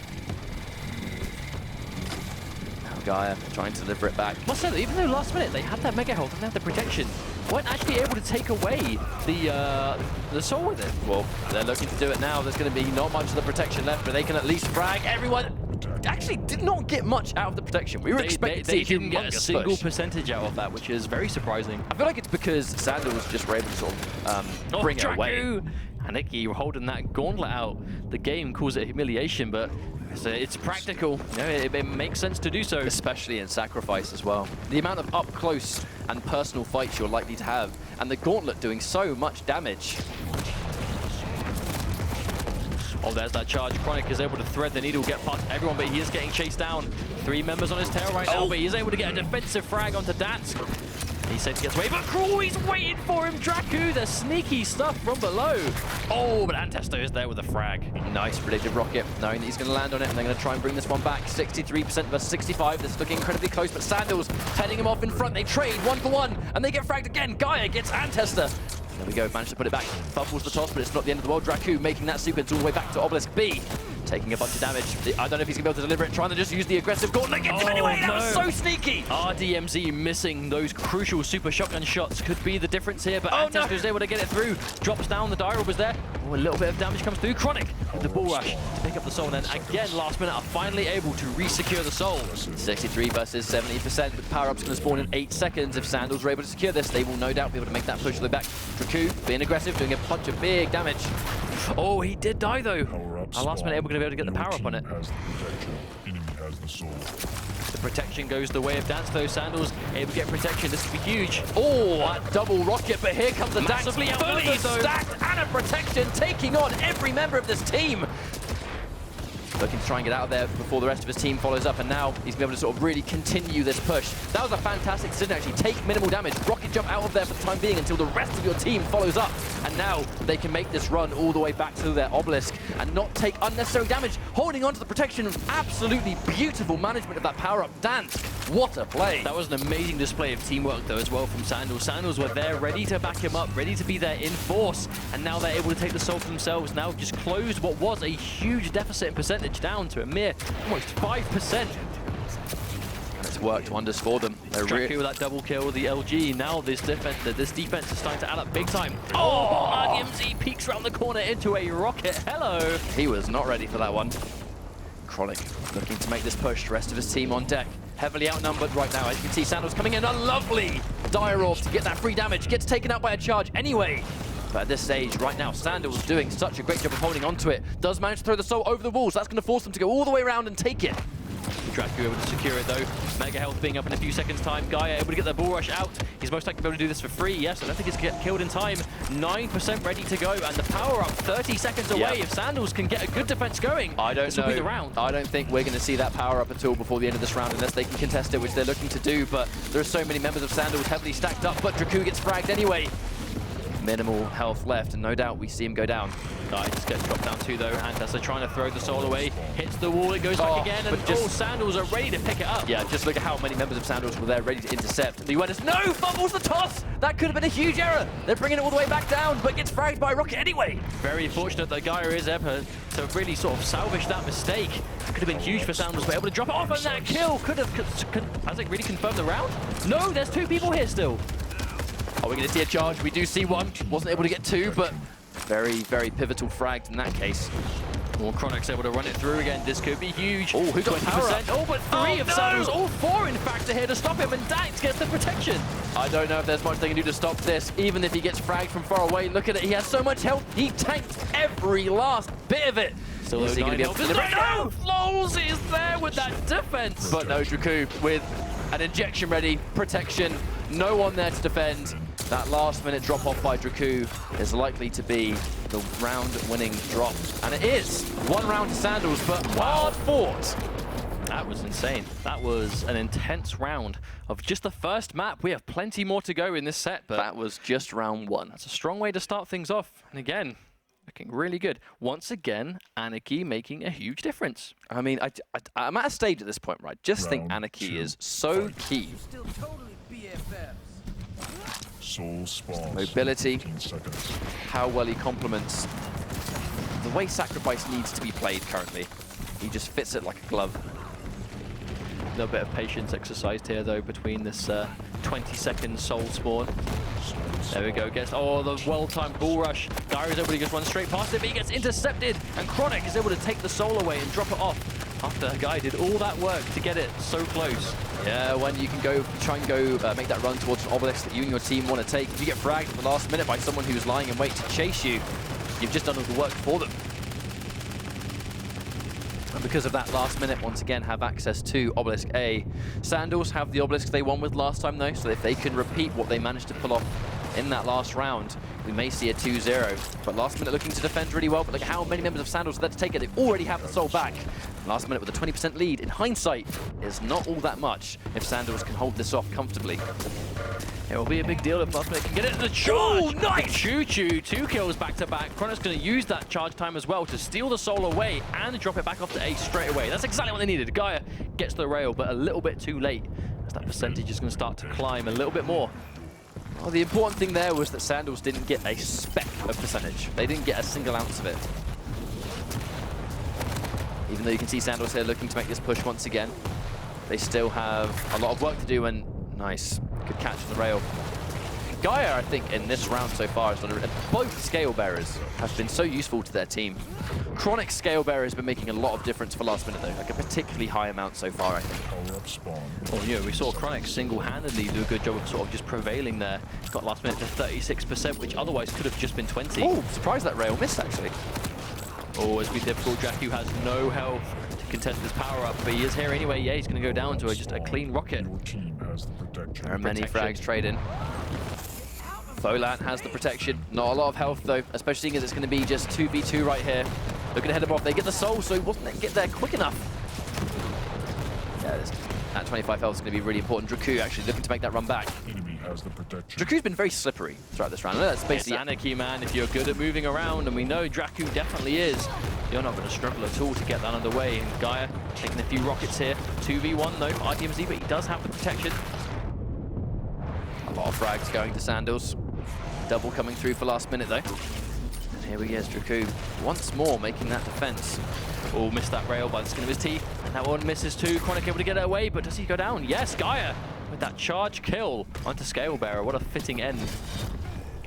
Gaia trying to deliver it back. Must say that even though last minute they had that mega health and they had the protection, weren't actually able to take away the soul with it. Well, they're looking to do it now. There's going to be not much of the protection left, but they can at least frag everyone. Actually did not get much out of the protection. We were expecting to see they didn't get a humongous single push. percentage out of that, which is very surprising. I feel like it's because Sandals just were able to sort of bring it away. Aniki holding that gauntlet out. The game calls it humiliation, but it's practical. You know, it makes sense to do so. Especially in Sacrifice as well. The amount of up close and personal fights you're likely to have, and the gauntlet doing so much damage. Oh, there's that charge. Chronic is able to thread the needle, get past everyone, but he is getting chased down. 3 members on his tail right now, but he is able to get a defensive frag onto Dansk. He said he gets away, but Cruel's waiting for him. Draku, the sneaky stuff from below. Oh, but Antesto is there with a frag. Nice predictive rocket, knowing that he's going to land on it, and they're going to try and bring this one back. 63% versus 65. This is looking incredibly close, but Sandals heading him off in front. They trade 1 for 1, and they get fragged again. Gaia gets Antester. There we go, managed to put it back. Fumbles the toss, but it's not the end of the world. Draku making that sequence all the way back to Obelisk B. Taking a bunch of damage. I don't know if he's going to be able to deliver it, trying to just use the aggressive gauntlet. Gets him anyway, that was so sneaky! RDMZ missing those crucial super shotgun shots could be the difference here, but Antesto is able to get it through. Drops down, the dire was there. Oh, a little bit of damage comes through. Chronic with the bull rush to pick up the soul, and then again, last minute, are finally able to re-secure the soul. 63 versus 70%, but power-up's going to spawn in 8 seconds. If Sandals are able to secure this, they will no doubt be able to make that push to the back. Draku being aggressive, doing a bunch of big damage. Oh, he did die though. Our last minute, we're going to be able to get the power up on it. Has the protection. Enemy has the soul. The protection goes the way of Dansk though. Sandals able to get protection. This could be huge. Oh, that double rocket, but here comes the Dansk. Massively outnumbered, Fully though. stacked and a protection, taking on every member of this team. Looking to try and get out of there before the rest of his team follows up, and now he's going to be able to sort of really continue this push. That was a fantastic decision, actually. Take minimal damage, rocket jump out of there for the time being until the rest of your team follows up. And now they can make this run all the way back to their obelisk and not take unnecessary damage. Holding on to the protection, absolutely beautiful management of that power-up. Dansk, what a play. That was an amazing display of teamwork though as well from Sandals. Sandals were there ready to back him up, ready to be there in force, and now they're able to take the soul for themselves. Now just closed what was a huge deficit in percentage down to a mere almost 5%. It's worked wonders for them. Draku with that double kill, the LG. Now this defense is starting to add up big time. Oh, RDMZ peeks around the corner into a rocket. Hello. He was not ready for that one. Chronic looking to make this push. The rest of his team on deck. Heavily outnumbered right now. As you can see, Sandals coming in. A lovely dire orb to get that free damage. Gets taken out by a charge anyway. But at this stage, right now, Sandals doing such a great job of holding onto it. Does manage to throw the soul over the walls. That's going to force them to go all the way around and take it. Draku able to secure it though. Mega health being up in a few seconds time. Gaia able to get the bull rush out. He's most likely able to do this for free. Yes, I don't think he's get killed in time. 9% ready to go, and the power up 30 seconds away. Yep. If Sandals can get a good defense going, this will be the round. I don't think we're going to see that power up at all before the end of this round unless they can contest it, which they're looking to do. But there are so many members of Sandals heavily stacked up, but Draku gets fragged anyway. Minimal health left, and no doubt we see him go down. Just gets dropped down too though. Antessa trying to throw the soul away. Hits the wall, it goes back again, and Sandals are ready to pick it up. Yeah, just look at how many members of Sandals were there ready to intercept. The Uenis, no! Fumbles the toss! That could have been a huge error. They're bringing it all the way back down, but gets fragged by Rocket anyway. Very fortunate that Gaia is able to really sort of salvage that mistake. Could have been huge for Sandals, but able to drop it off, and that kill has it really confirmed the round? No, there's 2 people here still. Are we going to see a charge? We do see one. Wasn't able to get 2, but very, very pivotal fragged in that case. Well, Chronic's able to run it through again. This could be huge. Oh, who got power up? Oh, but 3 of Sandals, all 4 in fact are here to stop him, and Dansk gets the protection. I don't know if there's much they can do to stop this, even if he gets fragged from far away. Look at it, he has so much health. He tanked every last bit of it. Still is he going to be able to deliver it? No! Flols is there with that defense. But no, Draku with an injection ready, protection, no one there to defend. That last-minute drop-off by Draku is likely to be the round-winning drop. And it is. 1 round to Sandals, but hard fought. That was insane. That was an intense round of just the first map. We have plenty more to go in this set, but that was just round 1. That's a strong way to start things off. And again, looking really good. Once again, Anarchy making a huge difference. I mean, I'm at a stage at this point, right? Just think Anarchy is so key. Soul spawns. Mobility, how well he complements the way Sacrifice needs to be played currently. He just fits it like a glove. little bit of patience exercised here, though, between this 20-second soul spawn. There we go. Oh, the well-timed bull rush. Dire is able to just run straight past it, but he gets intercepted, and Chronic is able to take the soul away and drop it off after the guy did all that work to get it so close. Yeah, when you can go, try and go make that run towards an obelisk that you and your team want to take. If you get fragged at the last minute by someone who's lying in wait to chase you, you've just done all the work for them. And because of that last minute, once again, have access to Obelisk A. Sandals have the Obelisk they won with last time, though, so if they can repeat what they managed to pull off in that last round, we may see a 2-0. But last minute looking to defend really well, but look at how many members of Sandals are there to take it. They already have the soul back. Last minute with a 20% lead, in hindsight, is not all that much if Sandals can hold this off comfortably. It will be a big deal if last minute can get it in the charge. Oh, nice! Choo-choo, 2 kills back-to-back. Chronic's going to use that charge time as well to steal the soul away and drop it back off to Ace straight away. That's exactly what they needed. Gaia gets the rail, but a little bit too late, as that percentage is going to start to climb a little bit more. Well, the important thing there was that Sandals didn't get a speck of percentage. They didn't get a single ounce of it. Even though you can see Sandals here looking to make this push once again, they still have a lot of work to do, and nice. Good catch on the rail. Gaia, I think, in this round so far, has done both Scale Bearers have been so useful to their team. Chronic Scale Bearer has been making a lot of difference for last minute, though. Like a particularly high amount so far, I think. Power up spawn. Well, yeah, we saw Chronic single-handedly do a good job of sort of just prevailing there. Got last minute to 36%, which otherwise could have just been 20. Oh, surprised that rail missed, actually. Oh, as we difficult, Jakku has no health to contest this power-up, but he is here anyway. Yeah, he's going to go down to just a clean rocket. Your team has the protection. There are many frags trading. Folan has the protection. Not a lot of health, though, especially seeing as it's going to be just 2v2 right here. Looking to head him off. They get the soul, so he wasn't get there quick enough. Yeah, that 25 health is going to be really important. Draku actually looking to make that run back. Enemy has the protection. Draku's been very slippery throughout this round. That's It's basically anarchy, man. If you're good at moving around, and we know Draku definitely is, you're not going to struggle at all to get that underway. And Gaia taking a few rockets here. 2v1 though, IDMZ, but he does have the protection. A lot of frags going to Sandals. Double coming through for last minute though. And here we go, Draku once more making that defense. Oh, missed that rail by the skin of his teeth. And that one misses too. Chronic able to get it away, but does he go down? Yes, Gaia with that charge kill onto Scale Bearer. What a fitting end.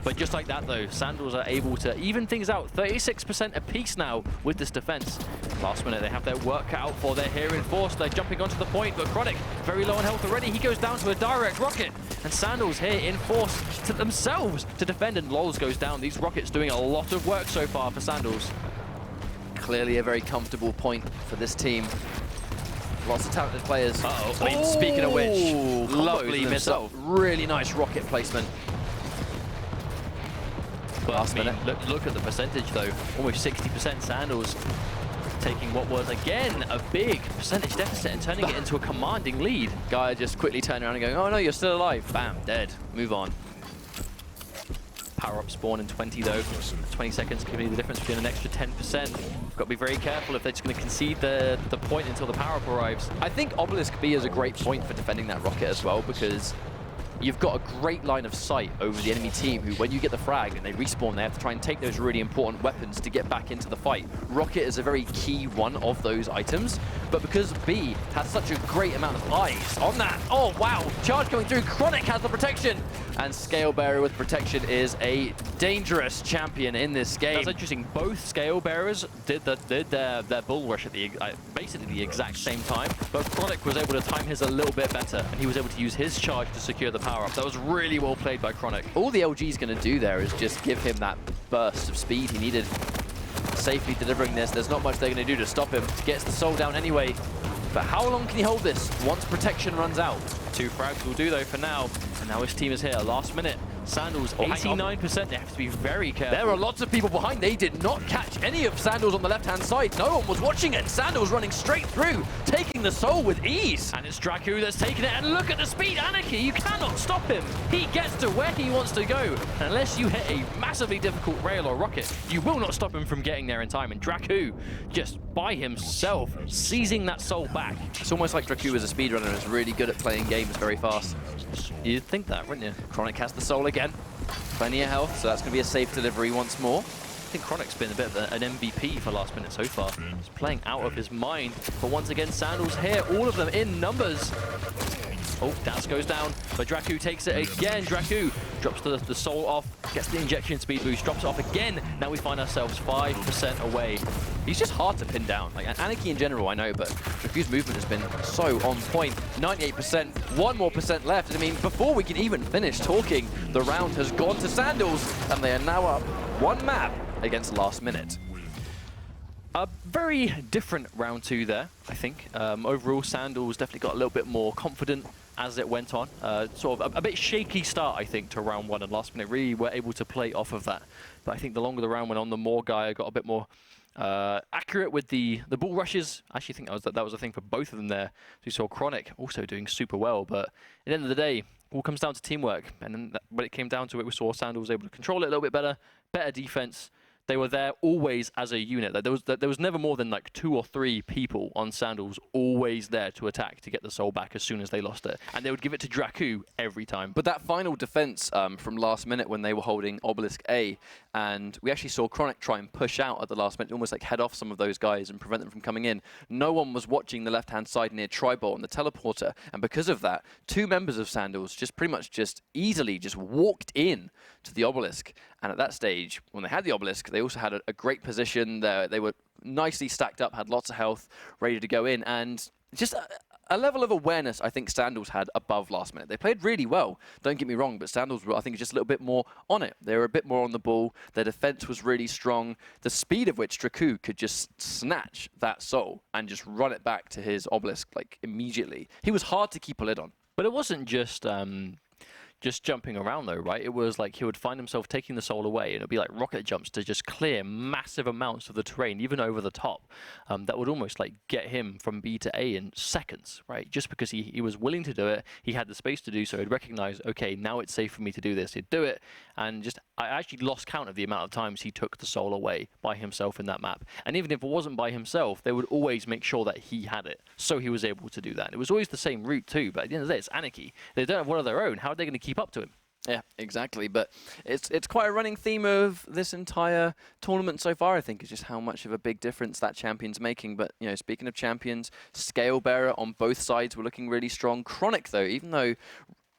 But just like that though, Sandals are able to even things out. 36% apiece now with this defense. Last minute, they have their work cut out for. They're here in force. They're jumping onto the point, but Chronic very low on health already. He goes down to a direct rocket. And Sandals here in force to themselves to defend, and Lols goes down. These rockets doing a lot of work so far for Sandals. Clearly a very comfortable point for this team. Lots of talented players. Uh-oh. I mean, speaking of which, lovely combos missile. Really nice rocket placement. But Last I mean, minute. look at the percentage though. Almost 60% Sandals taking what was again a big percentage deficit and turning it into a commanding lead. Gaia just quickly turning around and going, oh no, you're still alive. Bam, dead. Move on. Power up spawn in 20 though. 20 seconds can be the difference between an extra 10%. Got to be very careful if they're just going to concede the point until the power up arrives. I think Obelisk B is a great point for defending that rocket as well, because you've got a great line of sight over the enemy team who, when you get the frag and they respawn, they have to try and take those really important weapons to get back into the fight. Rocket is a very key one of those items, but because B has such a great amount of eyes on that, oh wow, charge coming through, Chronic has the protection, and Scale Bearer with protection is a dangerous champion in this game. That's interesting. Both Scale Bearers did their bull rush at the basically the exact same time, but Chronic was able to time his a little bit better, and he was able to use his charge to secure the power up. That was really well played by Chronic. All the LG's going to do there is just give him that burst of speed he needed. Safely delivering this, there's not much they're going to do to stop him. Gets the soul down anyway. But how long can he hold this once protection runs out? 2 frags will do though for now. And now his team is here. Last minute. Sandals, 89%. They have to be very careful. There are lots of people behind. They did not catch any of Sandals on the left-hand side. No one was watching it. Sandals running straight through, taking the soul with ease. And it's Draku that's taking it. And look at the speed. Anarchy, you cannot stop him. He gets to where he wants to go. And unless you hit a massively difficult rail or rocket, you will not stop him from getting there in time. And Draku, just by himself, seizing that soul back. It's almost like Draku is a speedrunner and is really good at playing games very fast. You'd think that, wouldn't you? Chronic has the soul again. Plenty of health, so that's going to be a safe delivery once more. think Chronic's been a bit of an MVP for last minute so far. He's playing out of his mind. But once again, Sandals here, all of them in numbers. Oh, Das goes down, but Draku takes it again. Draku drops the soul off, gets the injection speed boost, drops it off again. Now we find ourselves 5% away. He's just hard to pin down. Like Anarchy in general, I know, but Draku's movement has been so on point. 98%, 1% more left. I mean, before we can even finish talking, the round has gone to Sandals, and they are now up one map against Last Minute. A very different round 2 there, I think. Overall, Sandals definitely got a little bit more confident as it went on. Sort of a bit shaky start, I think, to round 1, and Last Minute really were able to play off of that. But I think the longer the round went on, the more Gaia got a bit more accurate with the ball rushes. I actually think that was a thing for both of them there. So you saw Chronic also doing super well, but at the end of the day, all comes down to teamwork. And then when it came down to it, we saw Sandals able to control it a little bit better defense. They were there always as a unit. There was never more than like 2 or 3 people on Sandals always there to attack to get the soul back as soon as they lost it. And they would give it to Draku every time. But that final defense from Last Minute when they were holding Obelisk A, and we actually saw Chronic try and push out at the last minute, almost like head off some of those guys and prevent them from coming in. No one was watching the left-hand side near Tribal and the teleporter, and because of that, 2 members of Sandals just pretty much just easily just walked in to the Obelisk. And at that stage, when they had the Obelisk, they also had a great position. They were nicely stacked up, had lots of health, ready to go in, and just a level of awareness I think Sandals had above Last Minute. They played really well, don't get me wrong, but Sandals were, I think, just a little bit more on it. They were a bit more on the ball. Their defense was really strong. The speed of which Draku could just snatch that soul and just run it back to his Obelisk like immediately. He was hard to keep a lid on. But it wasn't just jumping around though, right? It was like he would find himself taking the soul away, and it would be like rocket jumps to just clear massive amounts of the terrain, even over the top. That would almost like get him from B to A in seconds, right? Just because he was willing to do it, he had the space to do so. He'd recognize, okay, now it's safe for me to do this. He'd do it, and just I actually lost count of the amount of times he took the soul away by himself in that map. And even if it wasn't by himself, they would always make sure that he had it, so he was able to do that. And it was always the same route too. But at the end of the day, it's Anarchy. They don't have one of their own. How are they going to keep up to him? Yeah, exactly. But it's quite a running theme of this entire tournament so far, I think, is just how much of a big difference that champion's making. But, you know, speaking of champions, Scale Bearer on both sides were looking really strong. Chronic, though, even though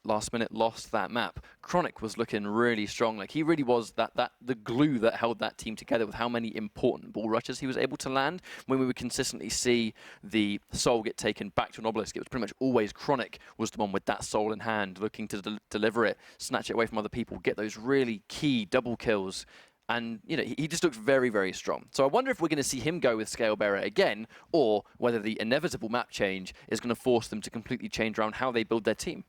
Last Minute lost that map, Chronic was looking really strong. Like, he really was the glue that held that team together with how many important ball rushes he was able to land. When we would consistently see the soul get taken back to an Obelisk, it was pretty much always Chronic was the one with that soul in hand, looking to deliver it, snatch it away from other people, get those really key double kills. And, you know, he just looks very, very strong. So I wonder if we're going to see him go with Scale Bearer again, or whether the inevitable map change is going to force them to completely change around how they build their team.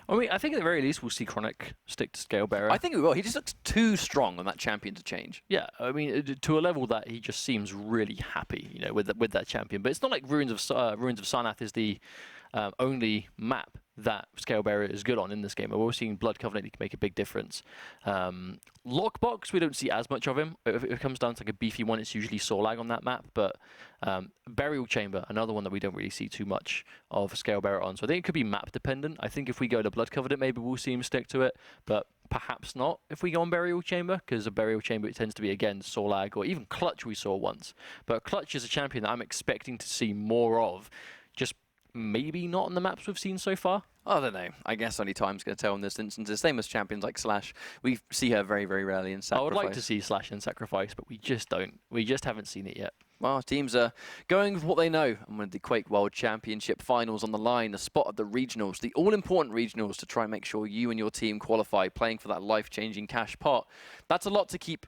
I mean, I think at the very least we'll see Chronic stick to Scale Bearer. I think we will. He just looks too strong on that champion to change. Yeah, I mean, to a level that he just seems really happy, you know, with that champion. But it's not like Ruins of Sarnath is the only map that Scale Bearer is good on in this game. We're also seeing Blood Covenant, he can make a big difference. Lockbox, we don't see as much of him. If it comes down to like a beefy one, it's usually Sorlag on that map. But Burial Chamber, another one that we don't really see too much of Scale Bearer on. So I think it could be map dependent. I think if we go to Blood Covenant, maybe we'll see him stick to it. But perhaps not if we go on Burial Chamber, because a Burial Chamber, it tends to be, again, Sorlag or even Clutch we saw once. But Clutch is a champion that I'm expecting to see more of. Just maybe not on the maps we've seen so far. I don't know. I guess only time's going to tell in this instance. The same as champions like Slash. We see her very, very rarely in Sacrifice. I would like to see Slash in Sacrifice, but we just don't. We just haven't seen it yet. Well, teams are going with what they know. And with the Quake World Championship finals on the line, a spot at the regionals, the all-important regionals to try and make sure you and your team qualify, playing for that life-changing cash pot. That's a lot to keep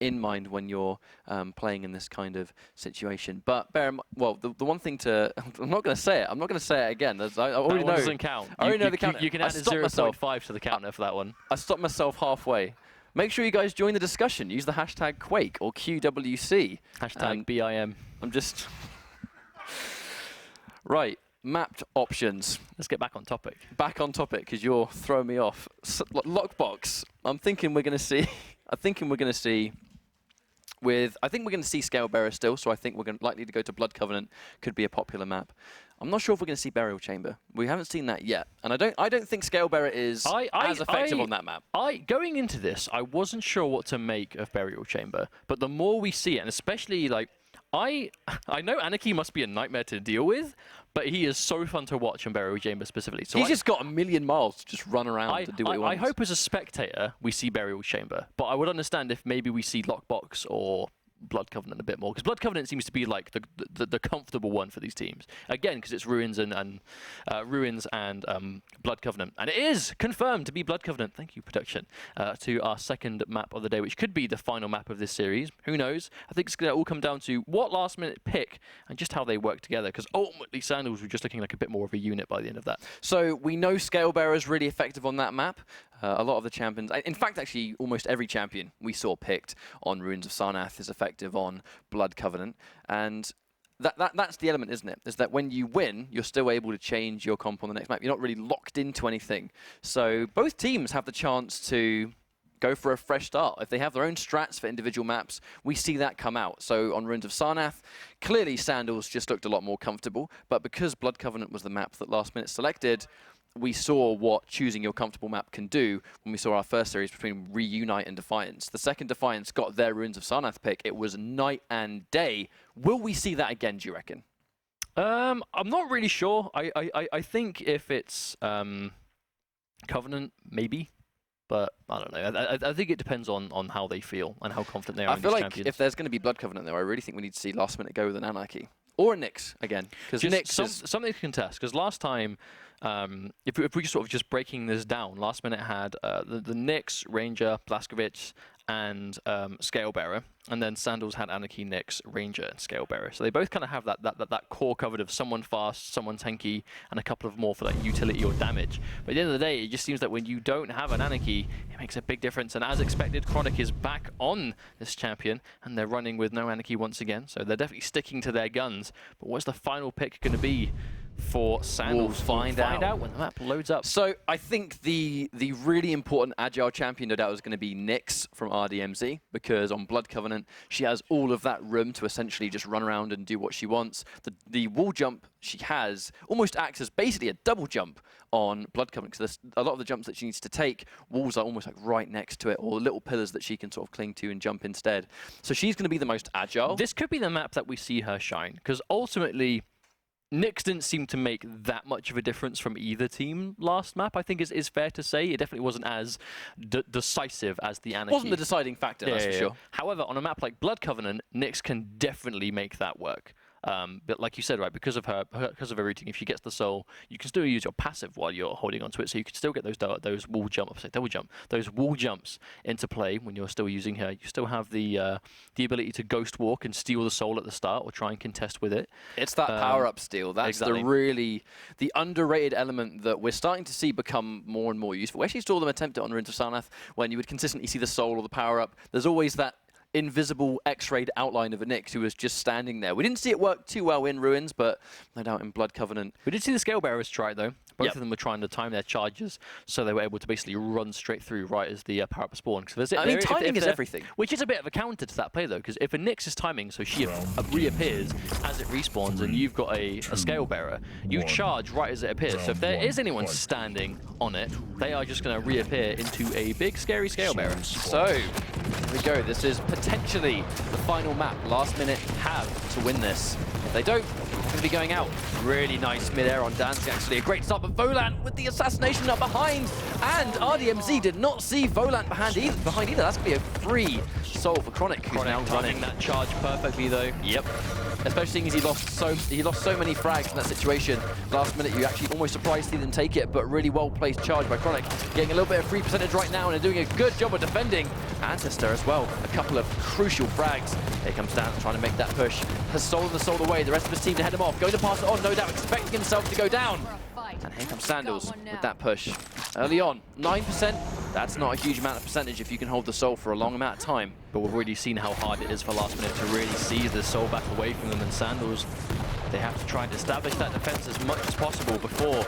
in mind when you're playing in this kind of situation. But bear in mind, well, the one thing to, I'm not going to say it. I'm not going to say it again. I already know. Doesn't count. I already know the count. You can add a 0.5 to the counter for that one. I stopped myself halfway. Make sure you guys join the discussion. Use the hashtag Quake or QWC. Hashtag BIM. I'm just... Right. Mapped options. Let's get back on topic. Back on topic, because you're throwing me off. Lockbox. I'm thinking we're going to see... I think we're going to see Scale Bearer still, so I think we're likely to go to Blood Covenant. Could be a popular map. I'm not sure if we're going to see Burial Chamber. We haven't seen that yet, and I don't think Scalebearer is as effective on that map. Going into this, I wasn't sure what to make of Burial Chamber, but the more we see it, and especially like I know Anarchy must be a nightmare to deal with, but he is so fun to watch on Burial Chamber specifically. So He's just got a million miles to just run around and do what he wants. I hope as a spectator we see Burial Chamber, but I would understand if maybe we see Lockbox or Blood Covenant a bit more, because Blood Covenant seems to be like the comfortable one for these teams. Again, because it's Ruins and Blood Covenant, and it is confirmed to be Blood Covenant. Thank you, production. To our second map of the day, which could be the final map of this series. Who knows? I think it's going to all come down to what last-minute pick and just how they work together. Because ultimately, Sandals were just looking like a bit more of a unit by the end of that. So we know Scalebearer is really effective on that map. A lot of the champions, in fact, actually, almost every champion we saw picked on Ruins of Sarnath is effective on Blood Covenant. And that's the element, isn't it? Is that when you win, you're still able to change your comp on the next map. You're not really locked into anything. So both teams have the chance to go for a fresh start. If they have their own strats for individual maps, we see that come out. So on Ruins of Sarnath, clearly Sandals just looked a lot more comfortable. But because Blood Covenant was the map that last minute selected, we saw what choosing your comfortable map can do when we saw our first series between Reunite and Defiance. The second Defiance got their Ruins of Sarnath pick. It was night and day. Will we see that again, do you reckon? I'm not really sure. I think if it's Covenant, maybe. But I don't know. I think it depends on how they feel and how confident they are in these champions. I feel like if there's going to be Blood Covenant, though, I really think we need to see last minute go with an Anarchy. Or a Nyx, again. Because Nyx is something to contest. Because last time, if we sort of just breaking this down, last minute had the Nyx, Ranger, Blazkowicz, and Scalebearer, and then Sandals had Anarchy, Nyx, Ranger, and Scalebearer. So they both kind of have that core covered of someone fast, someone tanky, and a couple of more for that utility or damage. But at the end of the day, it just seems that when you don't have an Anarchy, it makes a big difference. And as expected, Chronic is back on this champion, and they're running with no Anarchy once again. So they're definitely sticking to their guns. But what's the final pick going to be for Sandals? We'll find out when the map loads up. So I think the really important agile champion, no doubt, is going to be Nyx from RDMZ, because on Blood Covenant, she has all of that room to essentially just run around and do what she wants. The wall jump she has almost acts as basically a double jump on Blood Covenant, because a lot of the jumps that she needs to take, walls are almost like right next to it, or little pillars that she can sort of cling to and jump instead. So she's going to be the most agile. This could be the map that we see her shine, because ultimately, Nyx didn't seem to make that much of a difference from either team last map, I think is fair to say. It definitely wasn't as decisive as the Anarchy. Wasn't the deciding factor, that's for sure. However, on a map like Blood Covenant, Nyx can definitely make that work. But like you said, right, because of her routine, if she gets the soul, you can still use your passive while you're holding onto it, so you can still get those wall jumps into play when you're still using her. You still have the ability to ghost walk and steal the soul at the start, or try and contest with it. It's that power up steal. That's exactly the underrated element that we're starting to see become more and more useful. We actually saw them attempt it on Ruins of Sarnath, when you would consistently see the soul or the power up. There's always that invisible X-rayed outline of a Nyx who was just standing there. We didn't see it work too well in Ruins, but no doubt in Blood Covenant. We did see the Scalebearers try it, though. Both of them were trying to time their charges, so they were able to basically run straight through right as the power-up spawned. I mean, timing is everything. Which is a bit of a counter to that play, though, because if a Nyx is timing, so she reappears as it respawns, and you've got a Scalebearer, you charge right as it appears. So if there is anyone standing on it, they are just going to reappear into a big, scary Scalebearer. So, here we go. This is potentially the final map. Last minute have to win this. If they don't, it's going to be going out. Really nice mid-air on Dancing, actually. A great start, but Volant with the assassination up behind. And RDMZ did not see Volant behind either. That's going to be a free soul for Chronic, who's now running that charge perfectly, though. Yep. Especially seeing as he lost so many frags in that situation. Last minute, you actually almost surprised to see them take it, but really well-placed charge by Chronic. Getting a little bit of free percentage right now, and they're doing a good job of defending. Ancestor as well. A couple of crucial frags. Here comes Dan trying to make that push. Has stolen the soul away. The rest of his team to head him off. Going to pass it on, no doubt, expecting himself to go down. And here comes Sandals with that push. Early on, 9%. That's not a huge amount of percentage if you can hold the soul for a long amount of time. But we've already seen how hard it is for last minute to really see the soul back away from them, and Sandals, they have to try and establish that defense as much as possible before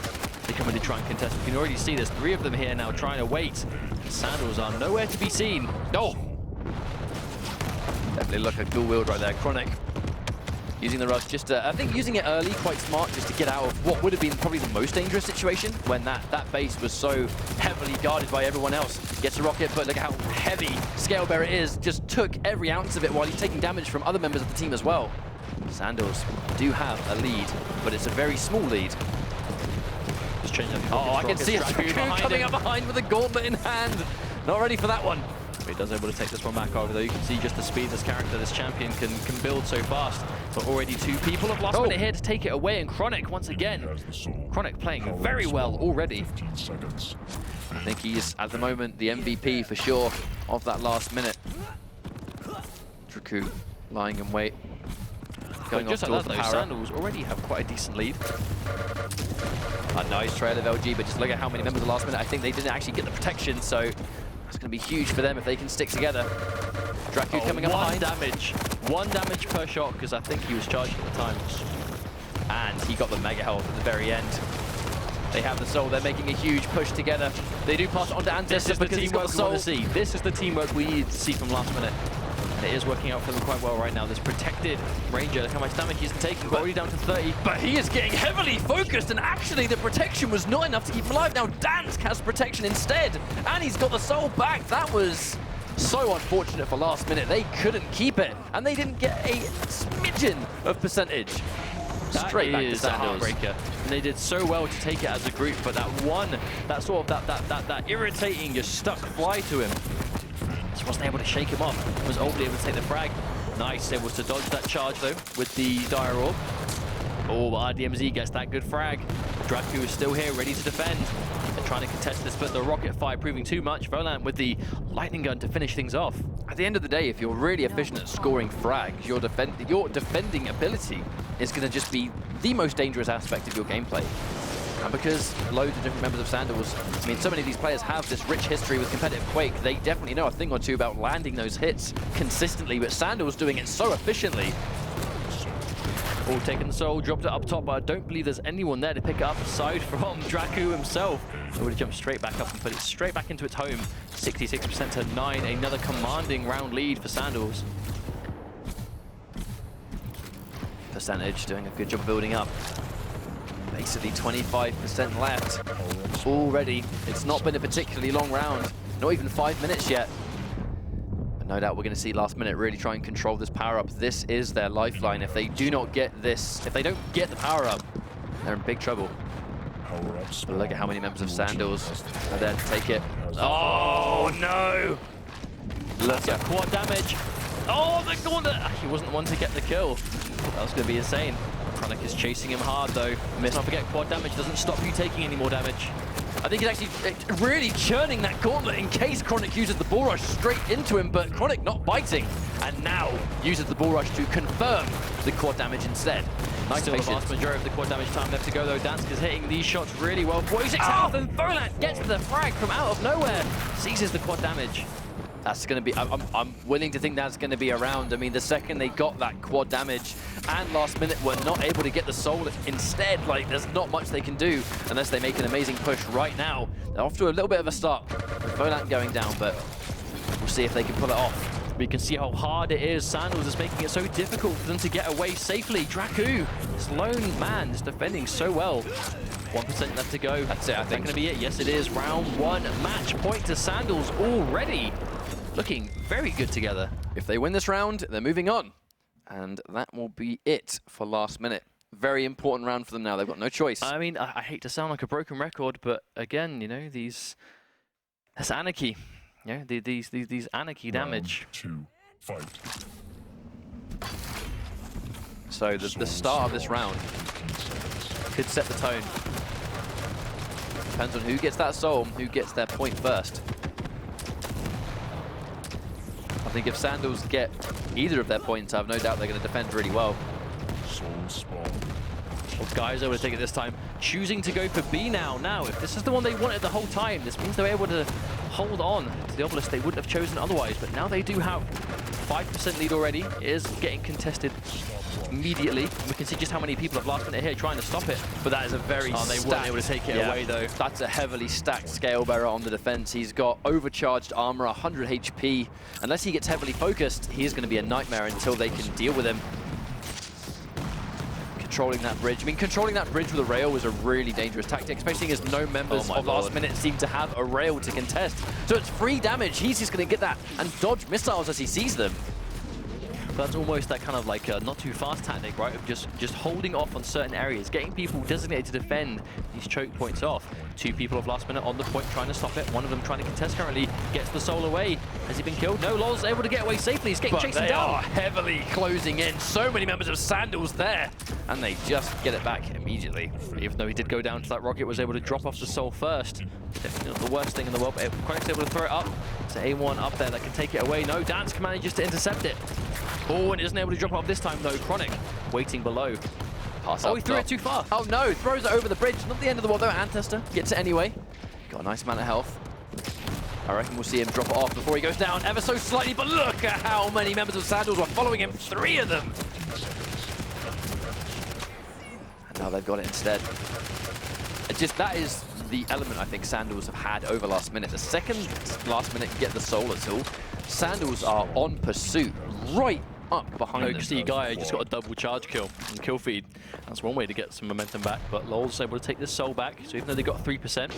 they can really try and contest. You can already see there's 3 of them here now trying to wait. Sandals are nowhere to be seen. Oh! Definitely look a dual wield right there. Chronic using the rush just to, I think using it early, quite smart, just to get out of what would have been probably the most dangerous situation when that base was so heavily guarded by everyone else. Gets a rocket, but look at how heavy Scalebearer is. Just took every ounce of it while he's taking damage from other members of the team as well. Sandals do have a lead, but it's a very small lead. Just change up. Oh, I can see it coming up behind with a gauntlet in hand. Not ready for that one. He does able to take this one back over, though. You can see just the speed this character, this champion, can build so fast. But already 2 people have lost minute here to take it away, and Chronic once again. Chronic playing very well already. 15 seconds. I think he's, at the moment, the MVP for sure of that last minute. Draku lying in wait. Going just off like towards that, the though, power. Sandals already have quite a decent lead. A nice trail of LG, but just look at how many members of the last minute. I think they didn't actually get the protection, so it's going to be huge for them if they can stick together. Draku coming up behind. One damage per shot, because I think he was charged at the time. And he got the mega health at the very end. They have the soul. They're making a huge push together. They do pass it on to Ancestor because he's got the we soul. want to see. This is the teamwork we need to see from last minute. And it is working out for them quite well right now. This protected Ranger, look how much damage he's taking, but already down to 30. But he is getting heavily focused, and actually the protection was not enough to keep him alive. Now Dansk has protection instead, and he's got the soul back. That was so unfortunate for last minute. They couldn't keep it, and they didn't get a smidgen of percentage. Straight back to Is a Sandals. heartbreaker. And they did so well to take it as a group, but that irritating, just stuck fly to him. Just wasn't able to shake him off. Was only able to take the frag. Nice, able to dodge that charge though with the Dire Orb. Oh, but RDMZ gets that good frag. Draku is still here, ready to defend. They're trying to contest this, but the rocket fire proving too much. Volant with the lightning gun to finish things off. At the end of the day, if you're really efficient at scoring frags, your defending ability is going to just be the most dangerous aspect of your gameplay. And because loads of different members of Sandals, I mean, so many of these players have this rich history with competitive Quake, they definitely know a thing or two about landing those hits consistently, but Sandals doing it so efficiently. Oh, taking the soul, dropped it up top, but I don't believe there's anyone there to pick it up aside from Draku himself. It would have jumped straight back up and put it straight back into its home. 66% to 9, another commanding round lead for Sandals. Percentage doing a good job building up. Basically 25% left already. It's not been a particularly long round, not even 5 minutes yet. But no doubt we're going to see last minute really try and control this power up. This is their lifeline. If they do not get this, if they don't get the power up, they're in big trouble. But look at how many members of Sandals are there to take it. Oh no! Look at quad damage. Oh, the gauntlet! He wasn't the one to get the kill. That was going to be insane. Chronic is chasing him hard though. Let's not forget, quad damage doesn't stop you taking any more damage. I think he's actually really churning that gauntlet in case Chronic uses the bull rush straight into him, but Chronic not biting, and now uses the bull rush to confirm the quad damage instead. Nice Still the vast majority of the quad damage time left to go though. Dansk is hitting these shots really well. 46 health, and Volant gets the frag from out of nowhere. Seizes the quad damage. That's going to be, I'm willing to think that's going to be around. I mean, the second they got that quad damage and last minute were not able to get the soul instead, like there's not much they can do unless they make an amazing push right now. They're off to a little bit of a start with Volant going down, but we'll see if they can pull it off. We can see how hard it is. Sandals is making it so difficult for them to get away safely. Draku, this lone man, is defending so well. 1% left to go. That's it, I think. Is that going to be it? Yes, it is. Round 1, match point to Sandals already. Looking very good together. If they win this round, they're moving on. And that will be it for last minute. Very important round for them now. They've got no choice. I mean, I hate to sound like a broken record, but again, you know, that's anarchy. Yeah, these anarchy damage. Round 2, fight. So the start of this round could set the tone. Depends on who gets that soul, who gets their point first. I think if Sandals get either of their points, I have no doubt they're going to defend really well. Soul spawn. Well, guys, I would take it this time. Choosing to go for B now. Now, if this is the one they wanted the whole time, this means they're able to hold on to the obelisk they wouldn't have chosen otherwise. But now they do have 5% lead already. It is getting contested immediately. We can see just how many people have last minute here trying to stop it. But that is a very they weren't able to take it away though. That's a heavily stacked Scalebearer on the defense. He's got overcharged armor, 100 HP. Unless he gets heavily focused, he is going to be a nightmare until they can deal with him. controlling that bridge. I mean, controlling that bridge with a rail was a really dangerous tactic, especially as no members of last minute seem to have a rail to contest. So it's free damage. He's just going to get that and dodge missiles as he sees them. That's almost that kind of like a not too fast tactic, right? Of just holding off on certain areas, getting people designated to defend these choke points off. 2 people of last minute on the point trying to stop it. One of them trying to contest currently. Gets the soul away. Has he been killed? No, Lol's able to get away safely. He's getting chased down. They are heavily closing in. So many members of Sandals there. And they just get it back immediately. Even though he did go down to that rocket, was able to drop off the soul first. Definitely not the worst thing in the world, but Quake's able to throw it up. It's A1 up there that can take it away. No, Dansk manages to intercept it. Oh, and isn't able to drop off this time though. Chronic waiting below. Pass oh, up he threw top. it too far. Oh no, throws it over the bridge. Not the end of the world though. Antester gets it anyway. Got a nice amount of health. I reckon we'll see him drop it off before he goes down ever so slightly, but look at how many members of Sandals were following him. 3 of them. And now they've got it instead. That is the element I think Sandals have had over last minute. The second last minute you get the soul at all, Sandals are on pursuit right up behind them. See Guy just got a double charge kill and kill feed. That's one way to get some momentum back, but Lol's able to take this soul back. So even though they got 3%,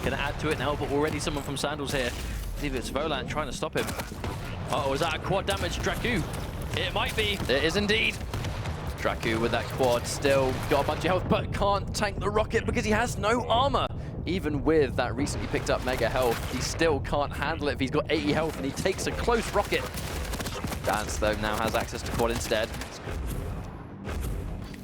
gonna add to it now, but already someone from Sandals here. I believe it's Volant trying to stop him. Uh-oh, is that a quad damage Draku? It might be. It is indeed. Draku with that quad still got a bunch of health, but can't tank the rocket because he has no armor. Even with that recently picked up mega health, he still can't handle it if he's got 80 health and he takes a close rocket. Dance though now has access to quad instead.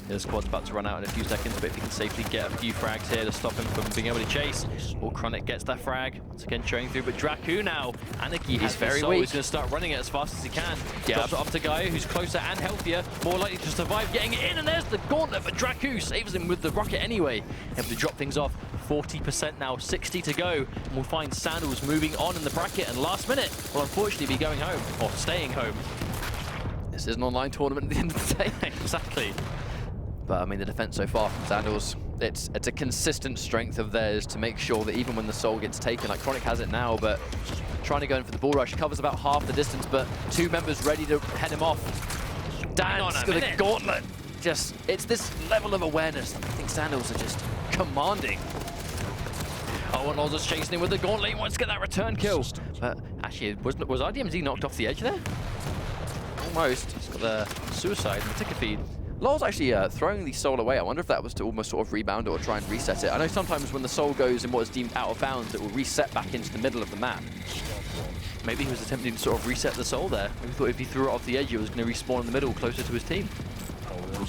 His squad's about to run out in a few seconds, but if he can safely get a few frags here to stop him from being able to chase. Or Chronic gets that frag. Once again showing through, but Draku now. Anarchy has very weak. weak. He's going to start running it as fast as he can. Drops it off to Gaia, who's closer and healthier, more likely to survive getting it in, and there's the gauntlet, but Draku saves him with the rocket anyway. Able to drop things off. 40% now, 60 to go. And we'll find Sandals moving on in the bracket, and last minute will unfortunately be going home, or staying home. This is an online tournament at the end of the day. Exactly. But I mean, the defense so far from Sandals, it's a consistent strength of theirs to make sure that even when the soul gets taken, like Chronic has it now, but trying to go in for the bull rush, covers about half the distance, but 2 members ready to head him off. Dan's got a gauntlet. It's this level of awareness that I think Sandals are just commanding. Oh, and Lol's chasing him with the gauntlet. He wants to get that return kill. But actually, was RDMZ knocked off the edge there? Almost. He's got the suicide and the ticket feed. Lol's actually throwing the soul away. I wonder if that was to almost sort of rebound it or try and reset it. I know sometimes when the soul goes in what is deemed out of bounds, it will reset back into the middle of the map. Maybe he was attempting to sort of reset the soul there. Maybe he thought if he threw it off the edge, it was going to respawn in the middle, closer to his team.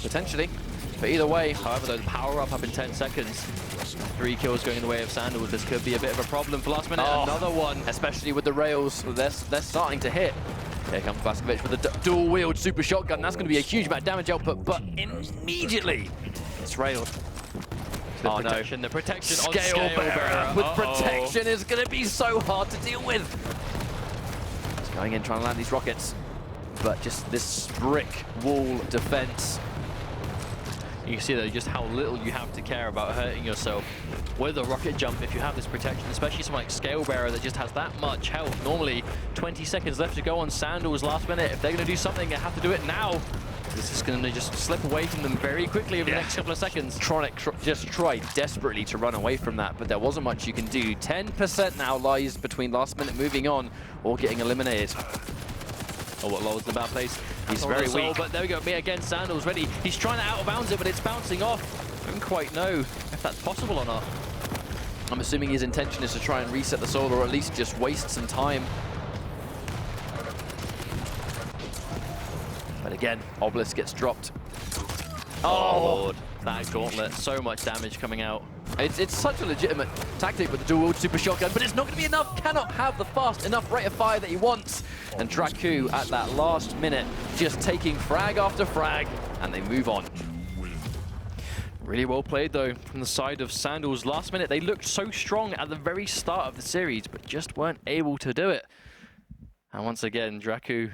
Potentially. But either way, however, though, the power up in 10 seconds. 3 kills going in the way of Sandals. This could be a bit of a problem for last minute. Oh, another one. Especially with the rails, they're starting to hit. Here comes Blaskovic with a dual-wield super shotgun. That's going to be a huge amount of damage output, but immediately it's railed. The protection on Scale Bearer with protection is going to be so hard to deal with. He's going in trying to land these rockets, but just this brick wall defense. You can see though just how little you have to care about hurting yourself with a rocket jump if you have this protection, especially someone like Scale Bearer that just has that much health. Normally 20 seconds left to go on Sandals last minute. If they're going to do something, they have to do it now. This is going to just slip away from them very quickly over the next couple of seconds. Chronic just tried desperately to run away from that, but there wasn't much you can do. 10% now lies between last minute moving on or getting eliminated. Oh, what Lol's in a bad place. He's very weak. But there we go, me again, Sandals ready. He's trying to out of bounds it, but it's bouncing off. I don't quite know if that's possible or not. I'm assuming his intention is to try and reset the soul or at least just waste some time. But again, Obelisk gets dropped. Oh, Lord. That gauntlet, so much damage coming out. It's such a legitimate tactic with the dual-wield super shotgun, but it's not going to be enough. Cannot have the fast enough rate of fire that he wants. And Draku at that last minute just taking frag after frag, and they move on. Really well played though from the side of Sandals. Last minute, they looked so strong at the very start of the series, but just weren't able to do it. And once again, Draku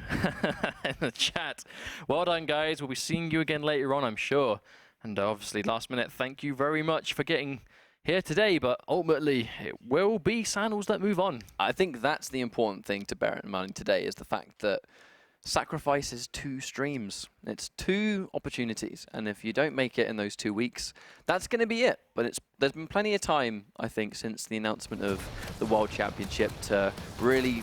in the chat. Well done, guys. We'll be seeing you again later on, I'm sure. And obviously, last minute, thank you very much for getting here today, but ultimately, it will be Sandals that move on. I think that's the important thing to bear in mind today, is the fact that Sacrifice is 2 streams. It's 2 opportunities, and if you don't make it in those 2 weeks, that's going to be it. But there's been plenty of time, I think, since the announcement of the World Championship to really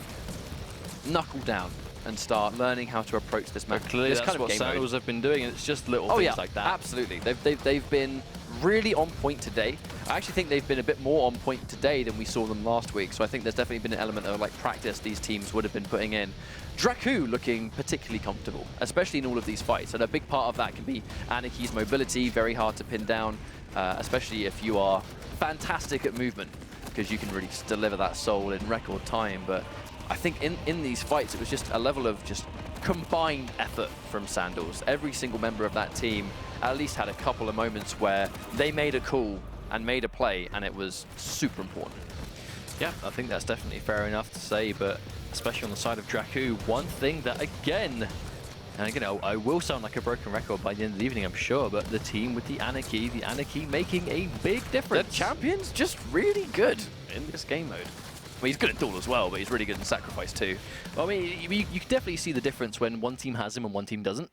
knuckle down and start learning how to approach this match. Clearly, this that's kind of what game Sandals mode. have been doing. It's just little Oh things yeah, like that. absolutely. They've been really on point today. I actually think they've been a bit more on point today than we saw them last week. So I think there's definitely been an element of like practice these teams would have been putting in. Draku looking particularly comfortable, especially in all of these fights. And a big part of that can be Anaki's mobility, very hard to pin down, especially if you are fantastic at movement, because you can really just deliver that soul in record time. But I think in these fights, it was just a level of just combined effort from Sandals. Every single member of that team at least had a couple of moments where they made a call and made a play, and it was super important. Yeah, I think that's definitely fair enough to say, but especially on the side of Draku, one thing that, again, and you know, I will sound like a broken record by the end of the evening, I'm sure, but the team with the Anarchy making a big difference. The champion's just really good in this game mode. Well, he's good at duel as well, but he's really good in sacrifice too. Well, I mean, you can definitely see the difference when one team has him and one team doesn't.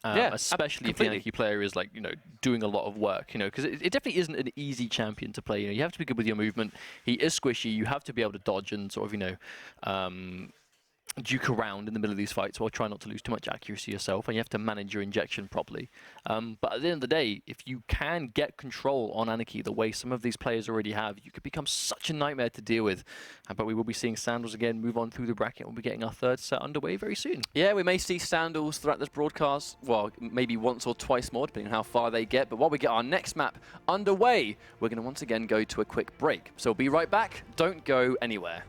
Yeah, Especially if the Anarchy player is like, you know, doing a lot of work, you know, because it definitely isn't an easy champion to play. You know, you have to be good with your movement. He is squishy. You have to be able to dodge and sort of, you know, duke around in the middle of these fights while trying not to lose too much accuracy yourself, and you have to manage your injection properly. But at the end of the day, if you can get control on Anarchy the way some of these players already have, you could become such a nightmare to deal with. But we will be seeing Sandals again move on through the bracket. We'll be getting our 3rd set underway very soon. Yeah, we may see Sandals throughout this broadcast, well, maybe once or twice more, depending on how far they get. But while we get our next map underway, we're going to once again go to a quick break. So we'll be right back. Don't go anywhere.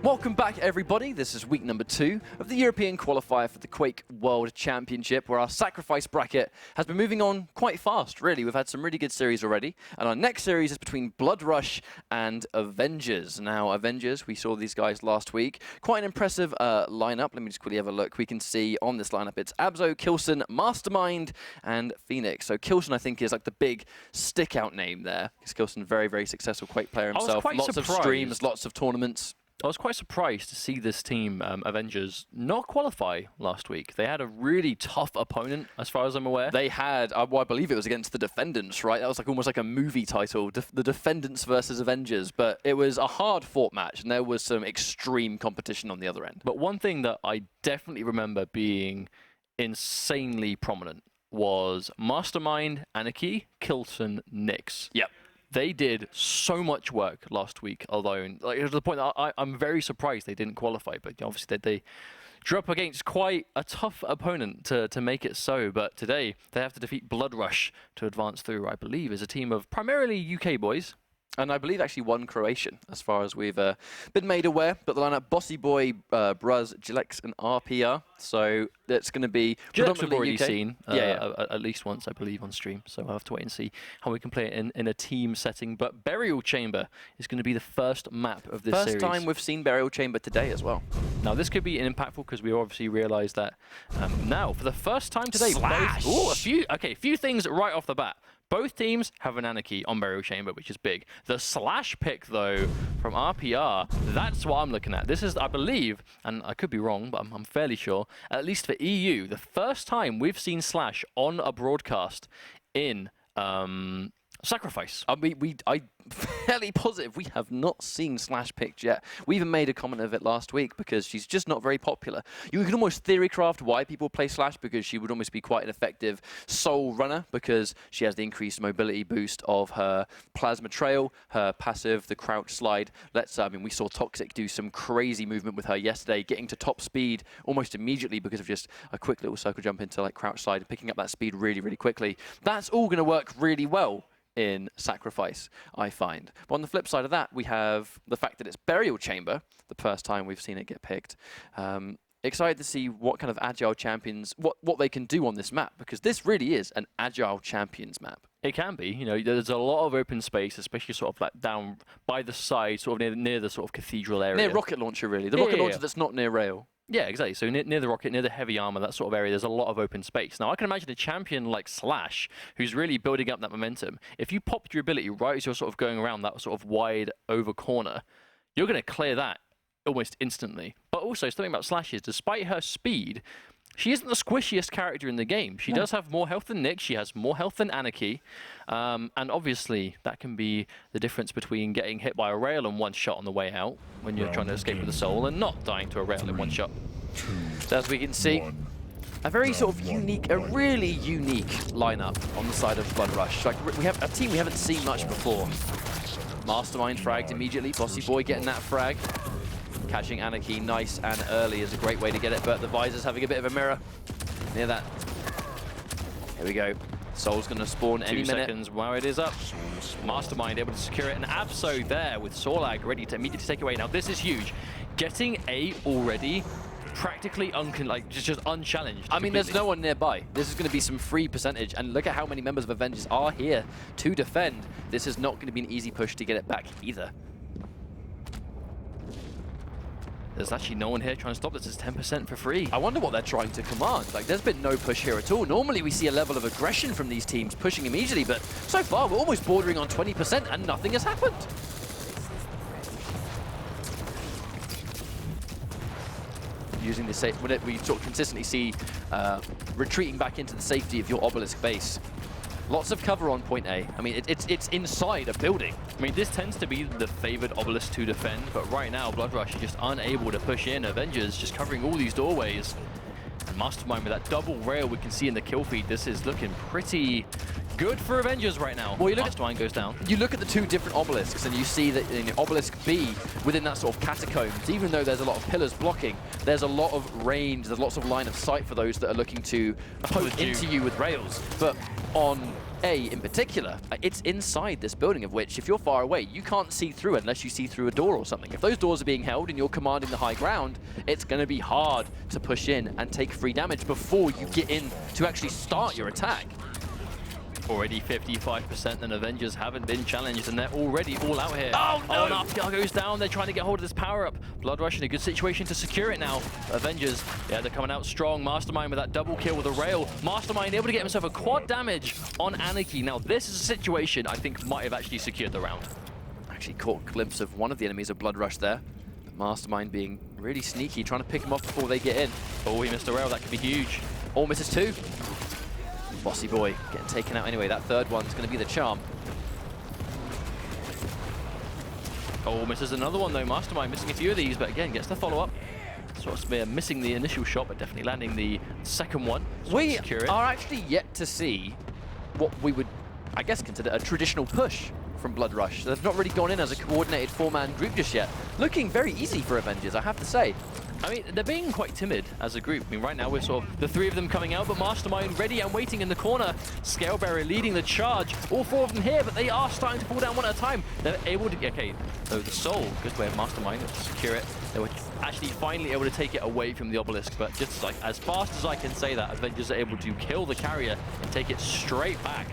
Welcome back, everybody. This is week number 2 of the European qualifier for the Quake World Championship, where our sacrifice bracket has been moving on quite fast, really. We've had some really good series already, and our next series is between Blood Rush and Avengers. Now, Avengers, we saw these guys last week. Quite an impressive lineup. Let me just quickly have a look. We can see on this lineup, it's Abzo, Kilson, Mastermind, and Phoenix. So Kilson, I think, is like the big stick-out name there, because Kilson, very, very successful Quake player himself. Lots of streams, lots of tournaments. I was quite surprised to see this team, Avengers, not qualify last week. They had a really tough opponent, as far as I'm aware. They had, well, I believe it was against the Defendants, right? That was like almost like a movie title, the Defendants versus Avengers. But it was a hard-fought match, and there was some extreme competition on the other end. But one thing that I definitely remember being insanely prominent was Mastermind, Anarchy, Kilson, Nyx. Yep. They did so much work last week alone. Like, to the point that I'm very surprised they didn't qualify. But obviously they drew up against quite a tough opponent to make it so. But today they have to defeat Blood Rush to advance through, I believe, is a team of primarily UK boys. And I believe actually one Croatian, as far as we've been made aware. But the lineup, Bossy Boy, Bruz, Gilex, and RPR. So it's going to be Gilex we've already UK. seen at least once, I believe, on stream. So I'll have to wait and see how we can play it in a team setting. But Burial Chamber is going to be the first map of this series. First time we've seen Burial Chamber today as well. Now, this could be impactful because we obviously realize that now, for the first time today, Slash! a few things right off the bat. Both teams have an Anarchy on Burial Chamber, which is big. The Slash pick, though, from RPR, that's what I'm looking at. This is, I believe, and I could be wrong, but I'm fairly sure, at least for EU, the first time we've seen Slash on a broadcast in Sacrifice. I'm fairly positive we have not seen Slash picked yet. We even made a comment of it last week because she's just not very popular. You can almost theorycraft why people play Slash, because she would almost be quite an effective soul runner because she has the increased mobility boost of her plasma trail, her passive, the crouch slide. We saw Toxic do some crazy movement with her yesterday, getting to top speed almost immediately because of just a quick little circle jump into like crouch slide and picking up that speed really, really quickly. That's all going to work really well in Sacrifice, I find. But on the flip side of that, we have the fact that it's Burial Chamber, the first time we've seen it get picked. Excited to see what kind of agile champions, what they can do on this map, because this really is an agile champions map. It can be. You know, there's a lot of open space, especially sort of like down by the side, sort of near the sort of cathedral area. Near rocket launcher, really. The rocket launcher that's not near rail. Yeah, exactly. So near the rocket, near the heavy armor, that sort of area, there's a lot of open space. Now, I can imagine a champion like Slash, who's really building up that momentum. If you popped your ability right as you're sort of going around that sort of wide over corner, you're going to clear that almost instantly. But also, something about Slash is, despite her speed, she isn't the squishiest character in the game. She does have more health than Nyx. She has more health than Anarchy. And obviously, that can be the difference between getting hit by a rail in one shot on the way out when you're trying to escape with a soul and not dying to a rail in one shot. So as we can see, a very sort of unique, a really unique lineup on the side of Blood Rush. Like, we have a team we haven't seen much before. Mastermind fragged immediately. Bossy Boy getting that frag. Catching Anarchy nice and early is a great way to get it, but the Visor's having a bit of a mirror near that. Here we go. Soul's going to spawn any minute. 2 seconds. Wow, it is up. Mastermind able to secure it, and Abso there with Sorlag ready to immediately take away. Now, this is huge. Getting A already practically just unchallenged. I mean, there's no one nearby. This is going to be some free percentage, and look at how many members of Avengers are here to defend. This is not going to be an easy push to get it back either. There's actually no one here trying to stop this. It's 10% for free. I wonder what they're trying to command. Like, there's been no push here at all. Normally, we see a level of aggression from these teams pushing immediately, but so far, we're almost bordering on 20%, and nothing has happened. Using the safe, we sort of consistently see retreating back into the safety of your obelisk base. Lots of cover on point A. I mean, it's inside a building. I mean, this tends to be the favored obelisk to defend, but right now, Blood Rush is just unable to push in. Avengers just covering all these doorways. And Mastermind with that double rail we can see in the kill feed. This is looking pretty good for Avengers right now. Well, Mastermind goes down. You look at the 2 different obelisks, and you see that in Obelisk B, within that sort of catacombs, even though there's a lot of pillars blocking, there's a lot of range, there's lots of line of sight for those that are looking to poke into you with rails. But on A in particular, it's inside this building, of which if you're far away, you can't see through unless you see through a door or something. If those doors are being held and you're commanding the high ground, it's going to be hard to push in and take free damage before you get in to actually start your attack. Already 55%, and Avengers haven't been challenged, and they're already all out here. Oh, no! And RPR goes down. They're trying to get hold of this power-up. Blood Rush in a good situation to secure it now. Avengers, yeah, they're coming out strong. Mastermind with that double kill with a rail. Mastermind able to get himself a quad damage on Anarchy. Now, this is a situation I think might have actually secured the round. Actually caught a glimpse of one of the enemies of Blood Rush there. Mastermind being really sneaky, trying to pick him off before they get in. Oh, he missed a rail. That could be huge. All misses too. Bossy boy getting taken out anyway. That third one's going to be the charm. Oh, misses another one though. Mastermind missing a few of these, but again, gets the follow-up. Sort of missing the initial shot, but definitely landing the second one. We are actually yet to see what we would, I guess, consider a traditional push from Blood Rush. They've not really gone in as a coordinated four-man group just yet. Looking very easy for Avengers, I have to say. I mean, they're being quite timid as a group. I mean, right now we're sort of the three of them coming out, but Mastermind ready and waiting in the corner. Scale Barrier leading the charge. All four of them here, but they are starting to fall down one at a time. They're able to, okay, so the Soul, good way of Mastermind to secure it. They were actually finally able to take it away from the obelisk, but just like as fast as I can say that, Avengers are able to kill the carrier and take it straight back.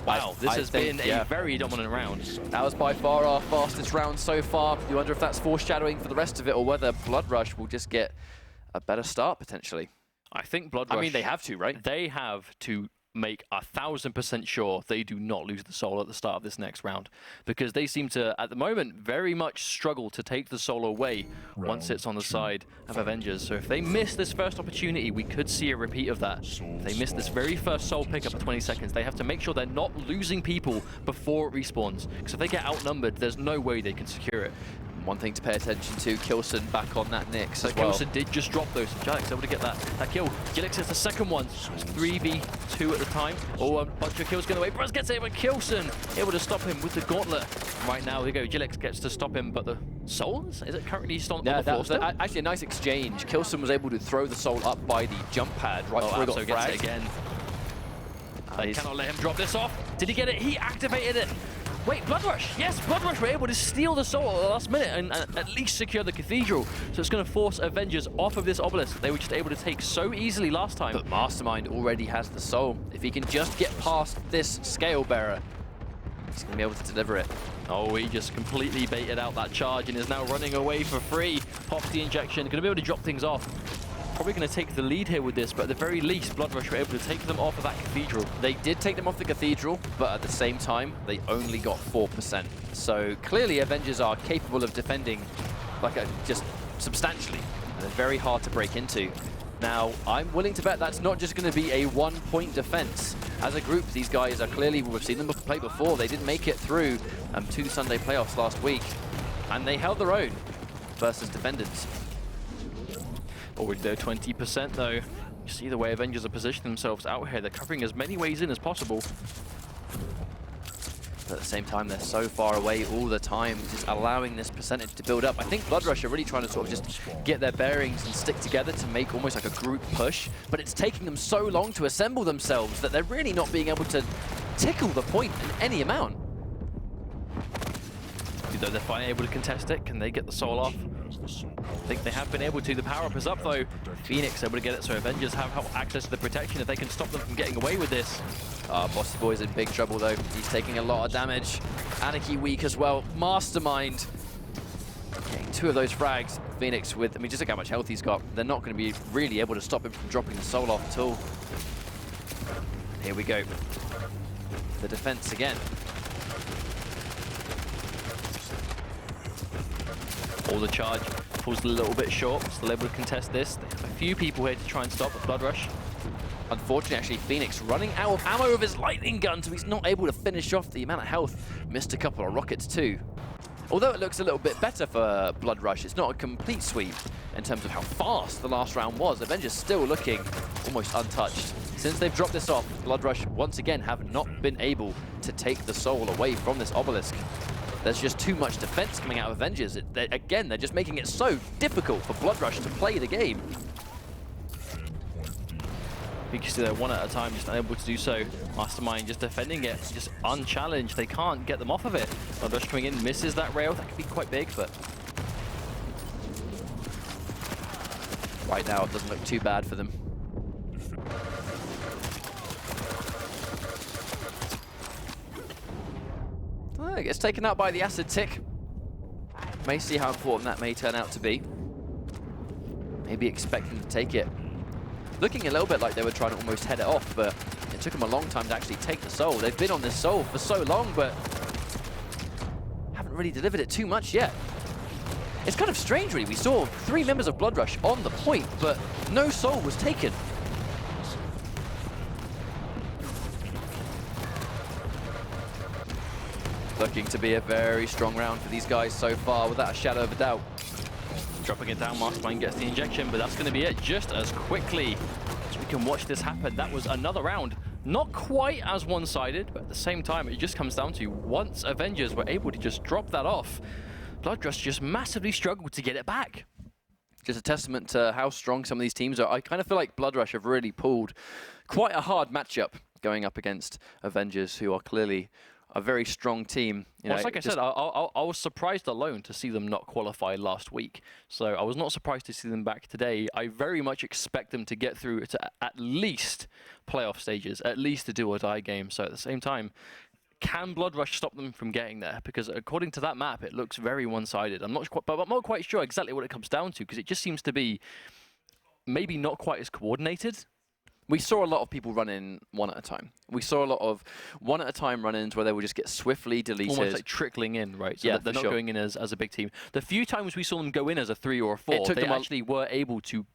Wow, this has been a very dominant round. That was by far our fastest round so far. You wonder if that's foreshadowing for the rest of it, or whether Blood Rush will just get a better start, potentially. I think Blood Rush... I mean, they have to, right? They have to make 1000% sure they do not lose the Soul at the start of this next round, because they seem to, at the moment, very much struggle to take the Soul away once it's on the side of Avengers. So if they miss this first opportunity, we could see a repeat of that. If they miss this very first Soul pickup at 20 seconds, they have to make sure they're not losing people before it respawns, because if they get outnumbered, there's no way they can secure it. One thing to pay attention to, Kilson back on that Nyx as well. Kilson did just drop those. Jilix able to get that kill. Jilix is the second one. 3v2 at the time. Oh, a bunch of kills going away. Bruz gets it, but Kilson able to stop him with the gauntlet. Right now, we go. Jilix gets to stop him, but the Soul, is it currently on the floor still? Actually a nice exchange. Kilson was able to throw the Soul up by the jump pad right before he got gets fragged. it again. They cannot let him drop this off. Did he get it? He activated it. Wait, Blood Rush! Yes, Blood Rush were able to steal the Soul at the last minute and at least secure the Cathedral. So it's going to force Avengers off of this obelisk they were just able to take so easily last time. But Mastermind already has the Soul. If he can just get past this Scale Bearer, he's going to be able to deliver it. Oh, he just completely baited out that charge and is now running away for free. Pops the injection, going to be able to drop things off. Probably going to take the lead here with this, but at the very least, Blood Rush were able to take them off of that Cathedral. They did take them off the Cathedral, but at the same time, they only got 4%. So clearly, Avengers are capable of defending just substantially, and they're very hard to break into. Now, I'm willing to bet that's not just going to be a one-point defense. As a group, these guys are clearly, we've seen them play before. They did make it through 2 Sunday playoffs last week, and they held their own versus Defendants. Already there, 20% though. You see the way Avengers are positioning themselves out here. They're covering as many ways in as possible. But at the same time, they're so far away all the time, just allowing this percentage to build up. I think Blood Rush are really trying to sort of just get their bearings and stick together to make almost like a group push. But it's taking them so long to assemble themselves that they're really not being able to tickle the point in any amount. Though they're finally able to contest it, can they get the Soul off? I think they have been able to. The power-up is up though. Phoenix able to get it, so Avengers have access to the protection if they can stop them from getting away with this. Bossy Boy's in big trouble though. He's taking a lot of damage. Anarchy weak as well. Mastermind getting 2 of those frags. Phoenix with, I mean, just look how much health he's got. They're not going to be really able to stop him from dropping the Soul off at all. Here we go. The defense again. All the charge falls a little bit short, still able to contest this. They have a few people here to try and stop the Blood Rush. Unfortunately, actually, Phoenix running out of ammo with his lightning gun, so he's not able to finish off the amount of health. Missed a couple of rockets too. Although it looks a little bit better for Blood Rush, it's not a complete sweep in terms of how fast the last round was. Avengers still looking almost untouched. Since they've dropped this off, Blood Rush once again have not been able to take the Soul away from this obelisk. There's just too much defense coming out of Avengers. Again, they're just making it so difficult for Blood Rush to play the game. You can see they're one at a time, just unable to do so. Mastermind just defending it, just unchallenged. They can't get them off of it. Bloodrush coming in, misses that rail. That could be quite big, but right now it doesn't look too bad for them. Oh, it gets taken out by the acid tick. May see how important that may turn out to be. Maybe expecting to take it. Looking a little bit like they were trying to almost head it off, but it took them a long time to actually take the soul. They've been on this soul for so long, but haven't really delivered it too much yet. It's kind of strange, really. We saw 3 members of Bloodrush on the point, but no soul was taken. Looking to be a very strong round for these guys so far, without a shadow of a doubt. dropping it down, Mastermind gets the injection, but that's going to be it just as quickly as we can watch this happen. That was another round. Not quite as one-sided, but at the same time, it just comes down to once Avengers were able to just drop that off, Bloodrush just massively struggled to get it back. Just a testament to how strong some of these teams are. I kind of feel like Bloodrush have really pulled quite a hard matchup going up against Avengers, who are clearly a very strong team. You know, well, like I said, I was surprised alone to see them not qualify last week. So I was not surprised to see them back today. I very much expect them to get through to at least playoff stages, at least a do-or-die game. So at the same time, can Bloodrush stop them from getting there? Because according to that map, it looks very one-sided. I'm not quite sure exactly what it comes down to, because it just seems to be maybe not quite as coordinated. We saw a lot of people run in one at a time. We saw a lot of one at a time run-ins where they would just get swiftly deleted. Almost like trickling in, right? So yeah, they're not going in as a big team. The few times we saw them go in as a 3 or a 4, they actually were able to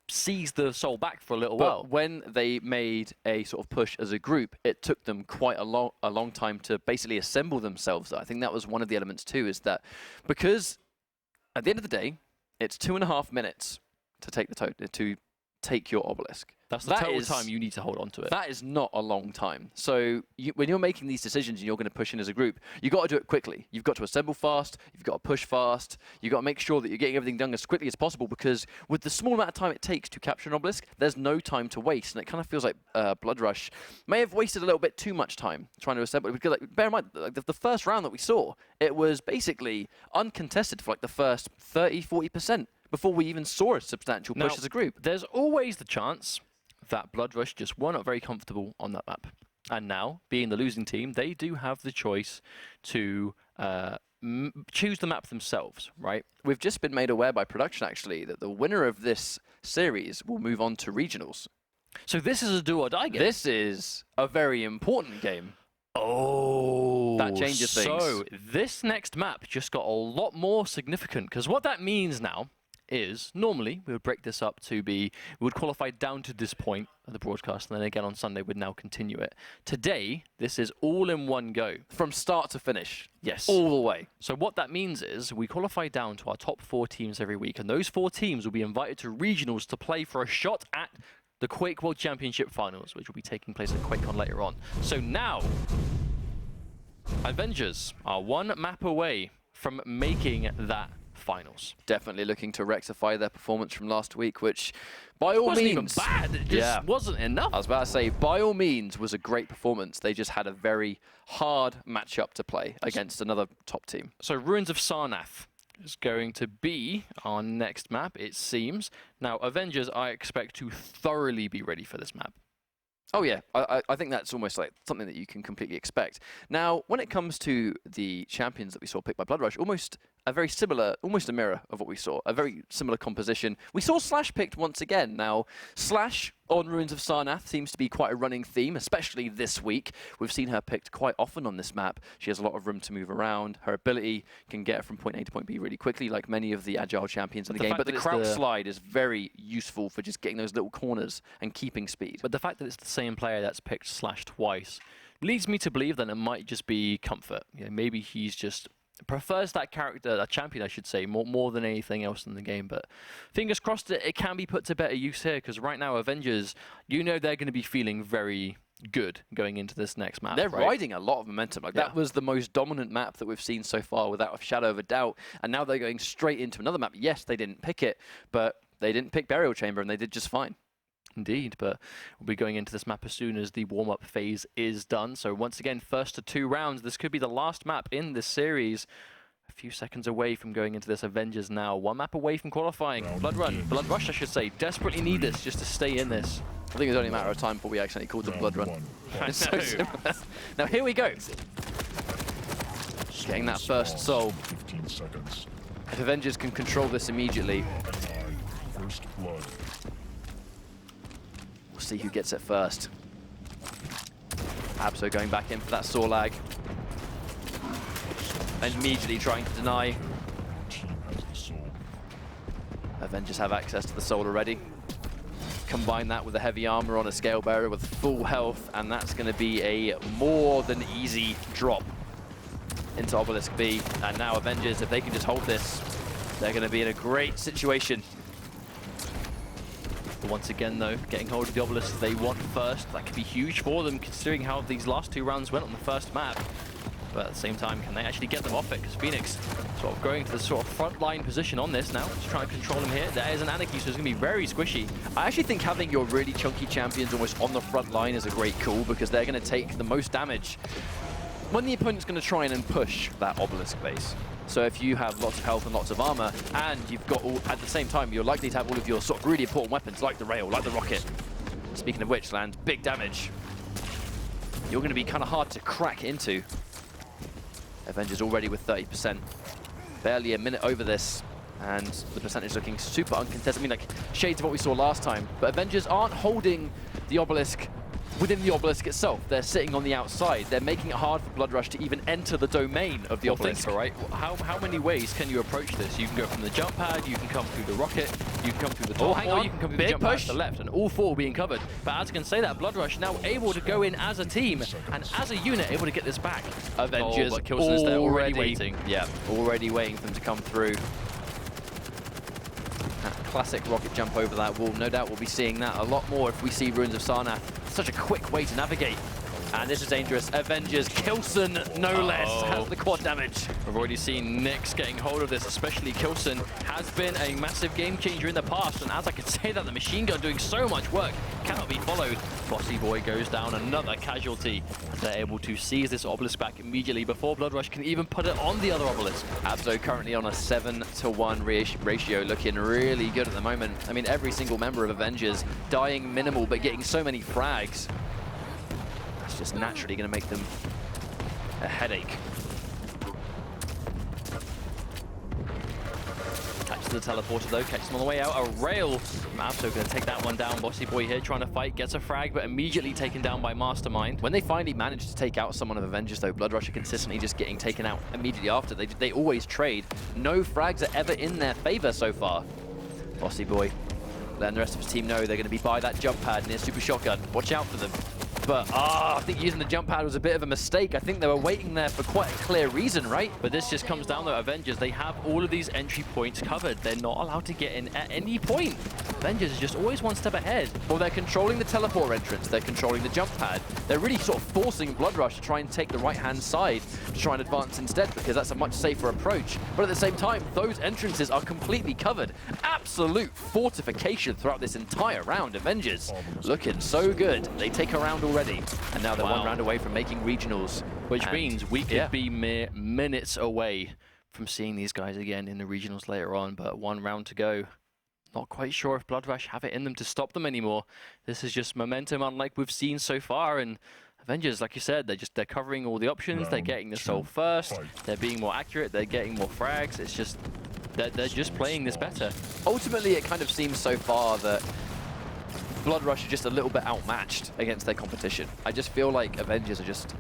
seize the soul back for a little while. But when they made a sort of push as a group, it took them quite a long time to basically assemble themselves. I think that was one of the elements too, is that because at the end of the day, it's 2.5 minutes to take the take your obelisk. That's the total time you need to hold on to it. That is not a long time. So when you're making these decisions and you're going to push in as a group, you've got to do it quickly. You've got to assemble fast. You've got to push fast. You've got to make sure that you're getting everything done as quickly as possible, because with the small amount of time it takes to capture an obelisk, there's no time to waste. And it kind of feels like Bloodrush may have wasted a little bit too much time trying to assemble it. Because bear in mind, the first round that we saw, it was basically uncontested for like the first 30-40%. Before we even saw a substantial push as a group. There's always the chance that Bloodrush just were not very comfortable on that map. And now, being the losing team, they do have the choice to choose the map themselves, right? We've just been made aware by production, actually, that the winner of this series will move on to regionals. So this is a do-or-die game? This is a very important game. Oh, that changes things. So this next map just got a lot more significant, because what that means now is normally we would break this up to be, we would qualify down to this point of the broadcast, and then again on Sunday we'd now continue it. Today, this is all in one go. From start to finish. Yes. All the way. So what that means is we qualify down to our top 4 teams every week, and those 4 teams will be invited to regionals to play for a shot at the Quake World Championship Finals, which will be taking place at QuakeCon later on. So now, Avengers are 1 map away from making that finals. Definitely looking to rectify their performance from last week, which by all means wasn't even bad. It just wasn't enough. I was about to say, by all means was a great performance. They just had a very hard matchup to play against another top team. So Ruins of Sarnath is going to be our next map, it seems. Now, Avengers, I expect to thoroughly be ready for this map. Oh yeah, I think that's almost like something that you can completely expect. Now, when it comes to the champions that we saw picked by Bloodrush, almost a very similar, almost a mirror of what we saw, a very similar composition. We saw Slash picked once again. Now, Slash on Ruins of Sarnath seems to be quite a running theme, especially this week. We've seen her picked quite often on this map. She has a lot of room to move around. Her ability can get her from point A to point B really quickly, like many of the agile champions in the game. But the crouch slide is very useful for just getting those little corners and keeping speed. But the fact that it's the same player that's picked Slash twice leads me to believe that it might just be comfort. You know, maybe he's just prefers that character, that champion I should say, more than anything else in the game. But fingers crossed it can be put to better use here, because right now Avengers, you know, they're going to be feeling very good going into this next map. They're riding a lot of momentum. Like that was the most dominant map that we've seen so far, without a shadow of a doubt. And now they're going straight into another map. Yes, they didn't pick it, but they didn't pick Burial Chamber, and they did just fine. Indeed, but we'll be going into this map as soon as the warm-up phase is done. So once again, first to 2 rounds. This could be the last map in this series. A few seconds away from going into this Avengers now. 1 map away from qualifying. Blood Rush, I should say. Desperately need this just to stay in this. I think it's only a matter of time before we accidentally called it Blood Run. It's so similar. Now here we go. Getting that first soul. 15 seconds. If Avengers can control this immediately, First blood. we'll see who gets it first. Abso going back in for that saw lag. Immediately trying to deny. Team has the soul. Avengers have access to the soul already. Combine that with the heavy armor on a scale bearer with full health, and that's going to be a more than easy drop into Obelisk B. And now Avengers, if they can just hold this, they're going to be in a great situation. But once again, though, getting hold of the Obelisk they want first. That could be huge for them, considering how these last 2 rounds went on the first map. But at the same time, can they actually get them off it? Because Phoenix sort of going to the sort of front line position on this now. Just trying to control him here. There is an Anarchy, so it's going to be very squishy. I actually think having your really chunky champions almost on the front line is a great call, because they're going to take the most damage when the opponent's going to try and push that Obelisk base. So if you have lots of health and lots of armor, and you've got all, at the same time, you're likely to have all of your sort of really important weapons, like the rail, like the rocket. Speaking of which, lands big damage. You're going to be kind of hard to crack into. Avengers already with 30%. Barely a minute over this, and the percentage looking super uncontested. I mean, like, shades of what we saw last time. But Avengers aren't holding the Obelisk within the Obelisk itself. They're sitting on the outside. They're making it hard for Blood Rush to even enter the domain of the Obelisk. All right, how many ways can you approach this? You can go from the jump pad, you can come through the rocket, you can come through the top, hang or on. you can come through Big the jump pad push. to the left, and all 4 being covered. But as I can say that, Blood Rush now able to go in as a team, and as a unit able to get this back. Avengers but Kilson is there already waiting. Yeah, already waiting for them to come through. That classic rocket jump over that wall. No doubt we'll be seeing that a lot more if we see Ruins of Sarnath. Such a quick way to navigate. And this is dangerous. Avengers, Kilson, no less, has the quad damage. We've already seen Nyx getting hold of this, especially Kilson has been a massive game changer in the past. And as I could say that, the machine gun doing so much work cannot be followed. Bossy Boy goes down, another casualty. They're able to seize this Obelisk back immediately before Blood Rush can even put it on the other Obelisk. Abso currently on a 7-to-1 ratio, looking really good at the moment. I mean, every single member of Avengers dying minimal, but getting so many frags. It's just naturally going to make them a headache. Catches the teleporter though, catches him on the way out. A rail. Abso going to take that one down. Bossy Boy here trying to fight, gets a frag, but immediately taken down by Mastermind. When they finally manage to take out someone of Avengers, though, Blood Rush are consistently just getting taken out immediately after. They always trade. No frags are ever in their favor so far. Bossy Boy letting the rest of his team know they're going to be by that jump pad near Super Shotgun. Watch out for them. But, I think using the jump pad was a bit of a mistake. I think they were waiting there for quite a clear reason, right? But this just comes down to Avengers. They have all of these entry points covered. They're not allowed to get in at any point. Avengers is just always one step ahead. Well, they're controlling the teleport entrance. They're controlling the jump pad. They're really sort of forcing Blood Rush to try and take the right-hand side to try and advance instead, because that's a much safer approach. But at the same time, those entrances are completely covered. Absolute fortification throughout this entire round. Avengers looking so good. They take a round already, and now they're 1 round away from making regionals. Which means we could be mere minutes away from seeing these guys again in the regionals later on, but 1 round to go. Not quite sure if Blood Rush have it in them to stop them anymore. This is just momentum unlike we've seen so far, and Avengers, like you said, they're covering all the options, they're getting the soul first, they're being more accurate, they're getting more frags. It's just, they're just playing this better. Ultimately, it kind of seems so far that Blood Rush are just a little bit outmatched against their competition. I just feel like Avengers are just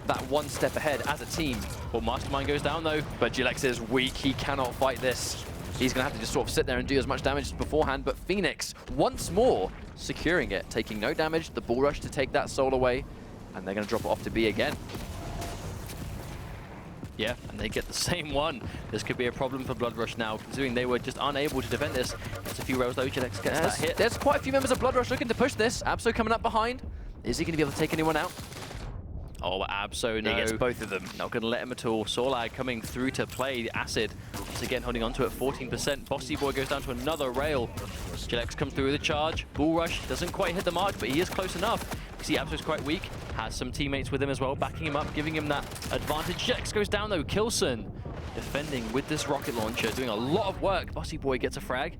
that 1 step ahead as a team. Well, Mastermind goes down though. But Gilex is weak, he cannot fight this. He's going to have to just sort of sit there and do as much damage as beforehand, but Phoenix, once more, securing it, taking no damage, the Bull Rush to take that soul away, and they're going to drop it off to B again. Yeah, and they get the same one. This could be a problem for Blood Rush now, considering they were just unable to defend this. It's a few rails though, Gilex gets that hit. There's quite a few members of Blood Rush looking to push this. Abso coming up behind. Is he going to be able to take anyone out? Oh, Absol, no. He gets both of them. Not going to let him at all. Sorlag coming through to play the Acid. Once again, holding on to it, 14%. Bossy Boy goes down to another rail. Jilex comes through with a charge. Bull Rush doesn't quite hit the mark, but he is close enough. You see Absol's quite weak. Has some teammates with him as well, backing him up, giving him that advantage. Jilex goes down though. Kilson defending with this rocket launcher, doing a lot of work. Bossy Boy gets a frag.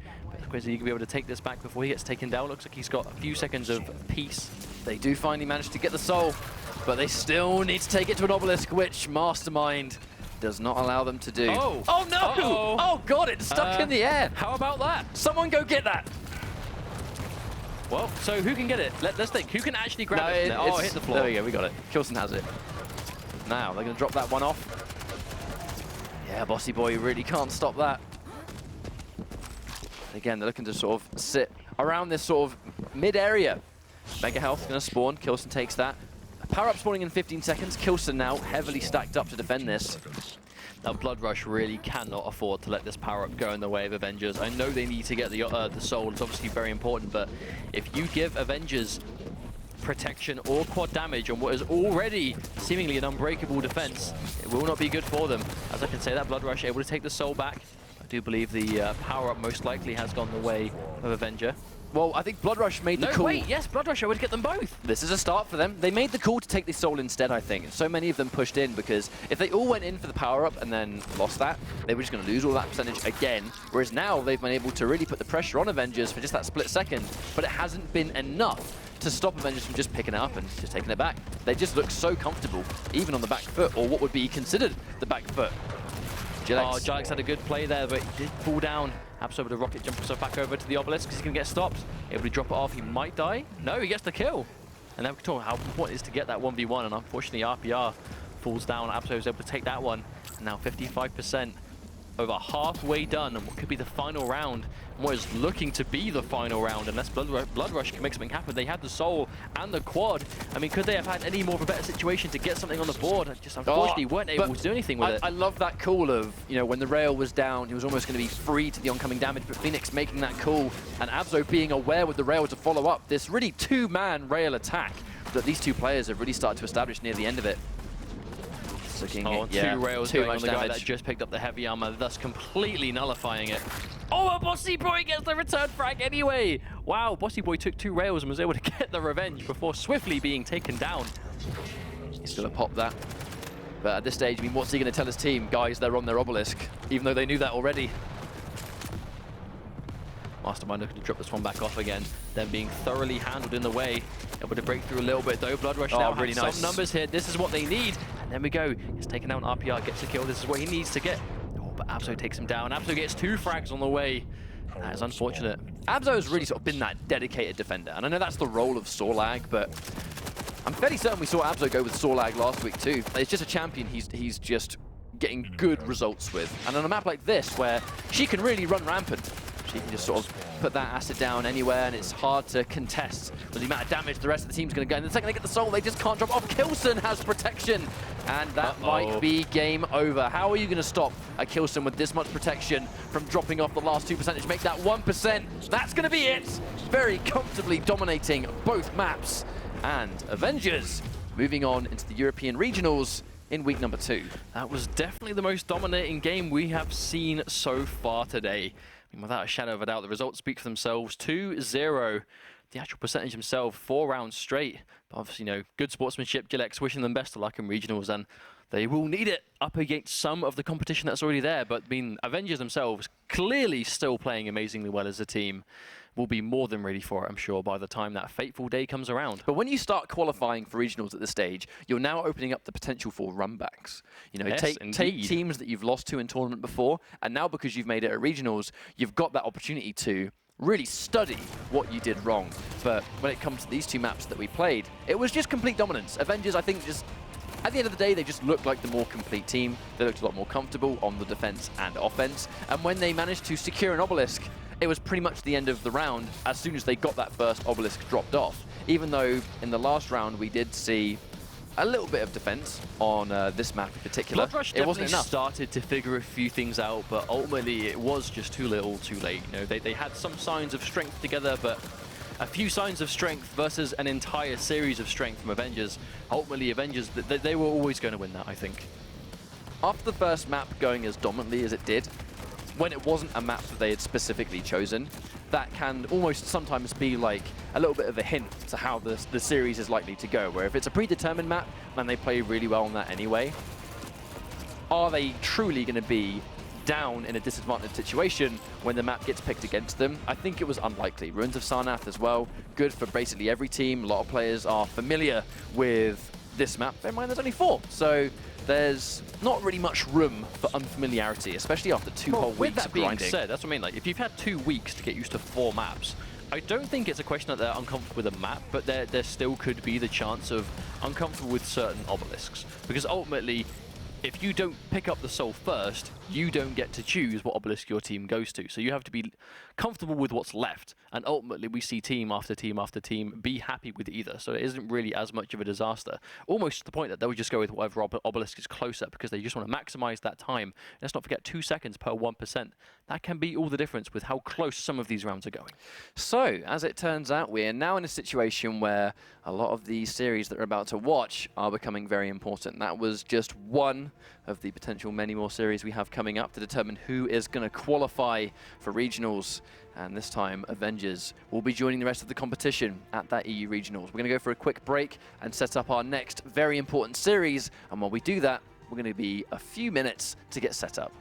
But is he going to be able to take this back before he gets taken down? Looks like he's got a few seconds of peace. They do finally manage to get the soul, but they still need to take it to an obelisk, which Mastermind does not allow them to do. Oh, oh no! uh-oh. Oh god, it's stuck in the air. How about that? Someone go get that. Well, so who can get it? Let's think. Who can actually grab it? Oh, hit the floor. There we go, we got it. Kilson has it. Now, they're going to drop that one off. Yeah, Bossy Boy really can't stop that. Again, they're looking to sort of sit around this sort of mid-area. Mega Health going to spawn. Kilson takes that. Power-up spawning in 15 seconds. Kilson now heavily stacked up to defend this. Now, Blood Rush really cannot afford to let this power-up go in the way of Avengers. I know they need to get the soul. It's obviously very important, but if you give Avengers protection or quad damage on what is already seemingly an unbreakable defense, it will not be good for them. As I can say, that Blood Rush able to take the soul back. I do believe the power-up most likely has gone the way of Avenger. Well, I think Blood Rush made the call. Wait, yes, Blood Rush, I would get them both. This is a start for them. They made the call to take the soul instead, I think. So many of them pushed in because if they all went in for the power-up and then lost that, they were just going to lose all that percentage again. Whereas now they've been able to really put the pressure on Avengers for just that split second, but it hasn't been enough to stop Avengers from just picking it up and just taking it back. They just look so comfortable, even on the back foot, or what would be considered the back foot. Oh, Jilex had a good play there, but he did fall down. Abs over the rocket, jump himself back over to the obelisk because he's going to get stopped. Able to drop it off, he might die. No, he gets the kill. And then we can talk how important it is to get that 1v1, and unfortunately RPR falls down. Abs is able to take that one. And now 55%, over halfway done, and what could be the final round, and what is looking to be the final round, unless Blood Rush can make something happen. They had the soul and the quad. I mean, could they have had any more of a better situation to get something on the board? Just unfortunately weren't able to do anything with it. I love that call of, you know, when the rail was down, he was almost going to be free to the oncoming damage, but Phoenix making that call, and Abzo being aware with the rail to follow up this really two-man rail attack that these two players have really started to establish near the end of it. Two rails going on the guy that just picked up the heavy armor, thus completely nullifying it. Oh, a Bossy Boy gets the return frag anyway! Wow, Bossy Boy took 2 rails and was able to get the revenge before swiftly being taken down. He's going to pop that. But at this stage, I mean, what's he going to tell his team? Guys, they're on their obelisk, even though they knew that already. Mastermind looking to drop this one back off again, then being thoroughly handled in the way. Able to break through a little bit though. Blood Rush now really has nice. some numbers here. This is what they need. And then we go. He's taken out an RPR, gets a kill. This is what he needs to get. Oh, but Abzo takes him down. Abzo gets 2 frags on the way. That is unfortunate. Abzo has really sort of been that dedicated defender, and I know that's the role of Sorlag, but I'm fairly certain we saw Abzo go with Sorlag last week too. It's just a champion he's just getting good results with. And on a map like this, where she can really run rampant, she can just sort of put that acid down anywhere, and it's hard to contest with the amount of damage the rest of the team's going to go. And the second they get the soul, they just can't drop off. Kilson has protection, and that might be game over. How are you going to stop a Kilson with this much protection from dropping off the last 2%? Make that 1%. That's going to be it. Very comfortably dominating both maps. And Avengers moving on into the European Regionals in week number 2. That was definitely the most dominating game we have seen so far today. I mean, without a shadow of a doubt, the results speak for themselves. 2-0. The actual percentage himself, 4 rounds straight. But obviously, you know, good sportsmanship. Jilex wishing them best of luck in regionals, and they will need it up against some of the competition that's already there. But I mean, Avengers themselves clearly still playing amazingly well as a team. Will be more than ready for it, I'm sure, by the time that fateful day comes around. But when you start qualifying for regionals at this stage, you're now opening up the potential for runbacks. You know, Yes, take teams that you've lost to in tournament before, and now because you've made it at regionals, you've got that opportunity to really study what you did wrong. But when it comes to these 2 maps that we played, it was just complete dominance. Avengers, I think, just at the end of the day, they just looked like the more complete team. They looked a lot more comfortable on the defense and offense. And when they managed to secure an obelisk, it was pretty much the end of the round as soon as they got that first obelisk dropped off. Even though in the last round we did see a little bit of defense on this map in particular. Blood Rush definitely started to figure a few things out, but ultimately it was just too little, too late. You know, they had some signs of strength together, but a few signs of strength versus an entire series of strength from Avengers. Ultimately, Avengers, they were always going to win that, I think. After the first map going as dominantly as it did, when it wasn't a map that they had specifically chosen, that can almost sometimes be like a little bit of a hint to how the series is likely to go, where if it's a predetermined map, and they play really well on that anyway, are they truly going to be down in a disadvantaged situation when the map gets picked against them? I think it was unlikely. Ruins of Sarnath as well, good for basically every team. A lot of players are familiar with this map. Bear in mind there's only 4, so there's not really much room for unfamiliarity, especially after 2 whole With weeks that of being grinding. said, that's what I mean. Like, if you've had 2 weeks to get used to 4 maps, I don't think it's a question that they're uncomfortable with a map, but there still could be the chance of uncomfortable with certain obelisks. Because ultimately, if you don't pick up the soul first, you don't get to choose what obelisk your team goes to. So you have to be comfortable with what's left. And ultimately, we see team after team after team be happy with either. So it isn't really as much of a disaster. Almost to the point that they'll just go with whatever obelisk is closer because they just want to maximize that time. Let's not forget 2 seconds per 1%. That can be all the difference with how close some of these rounds are going. So, as it turns out, we're now in a situation where a lot of the series that we're about to watch are becoming very important. That was just one of the potential many more series we have coming up to determine who is going to qualify for regionals. And this time, Avengers will be joining the rest of the competition at that EU regionals. We're going to go for a quick break and set up our next very important series. And while we do that, we're going to be a few minutes to get set up.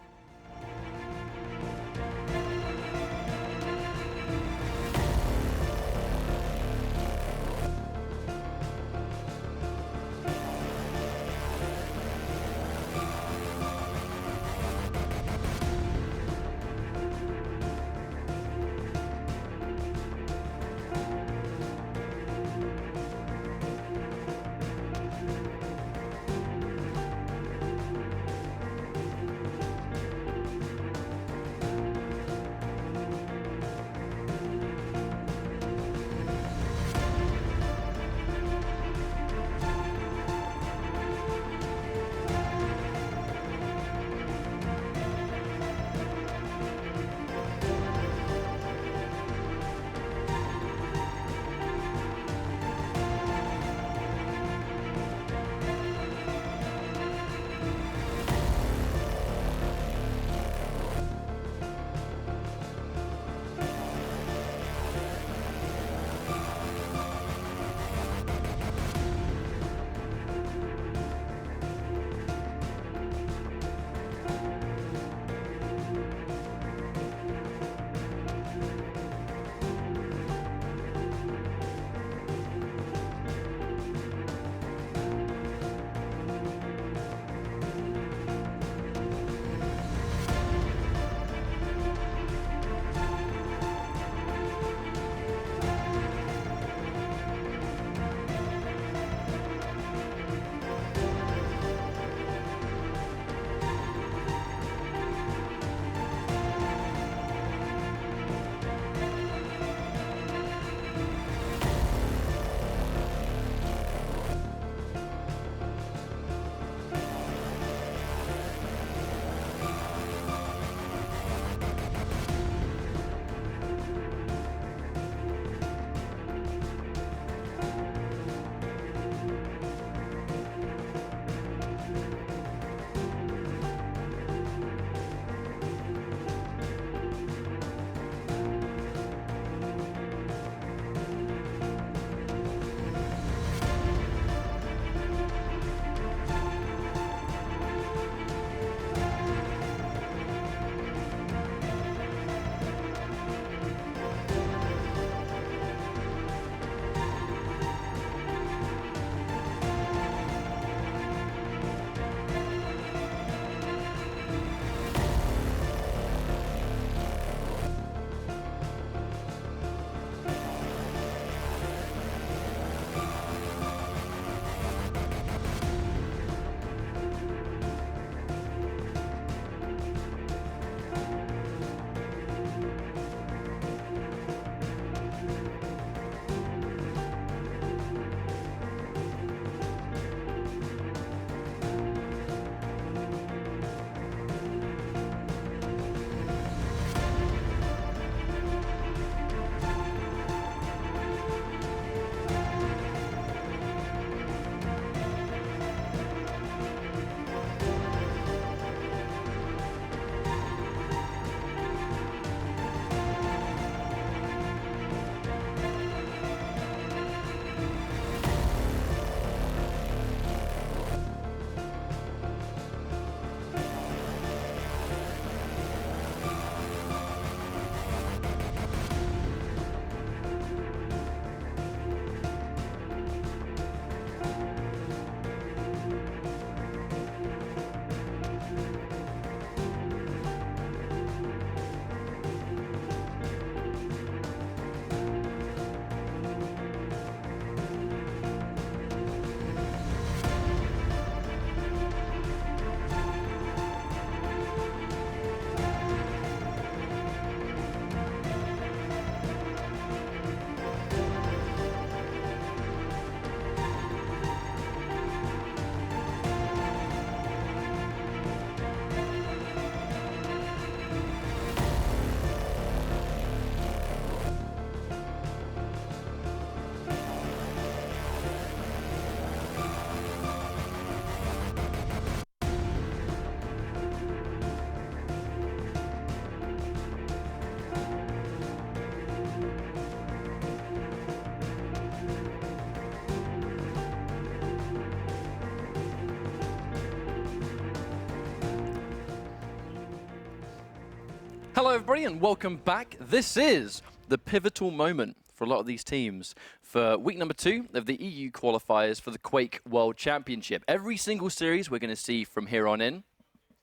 Hello everybody and welcome back. This is the pivotal moment for a lot of these teams for week number 2 of the EU qualifiers for the Quake World Championship. Every single series we're going to see from here on in,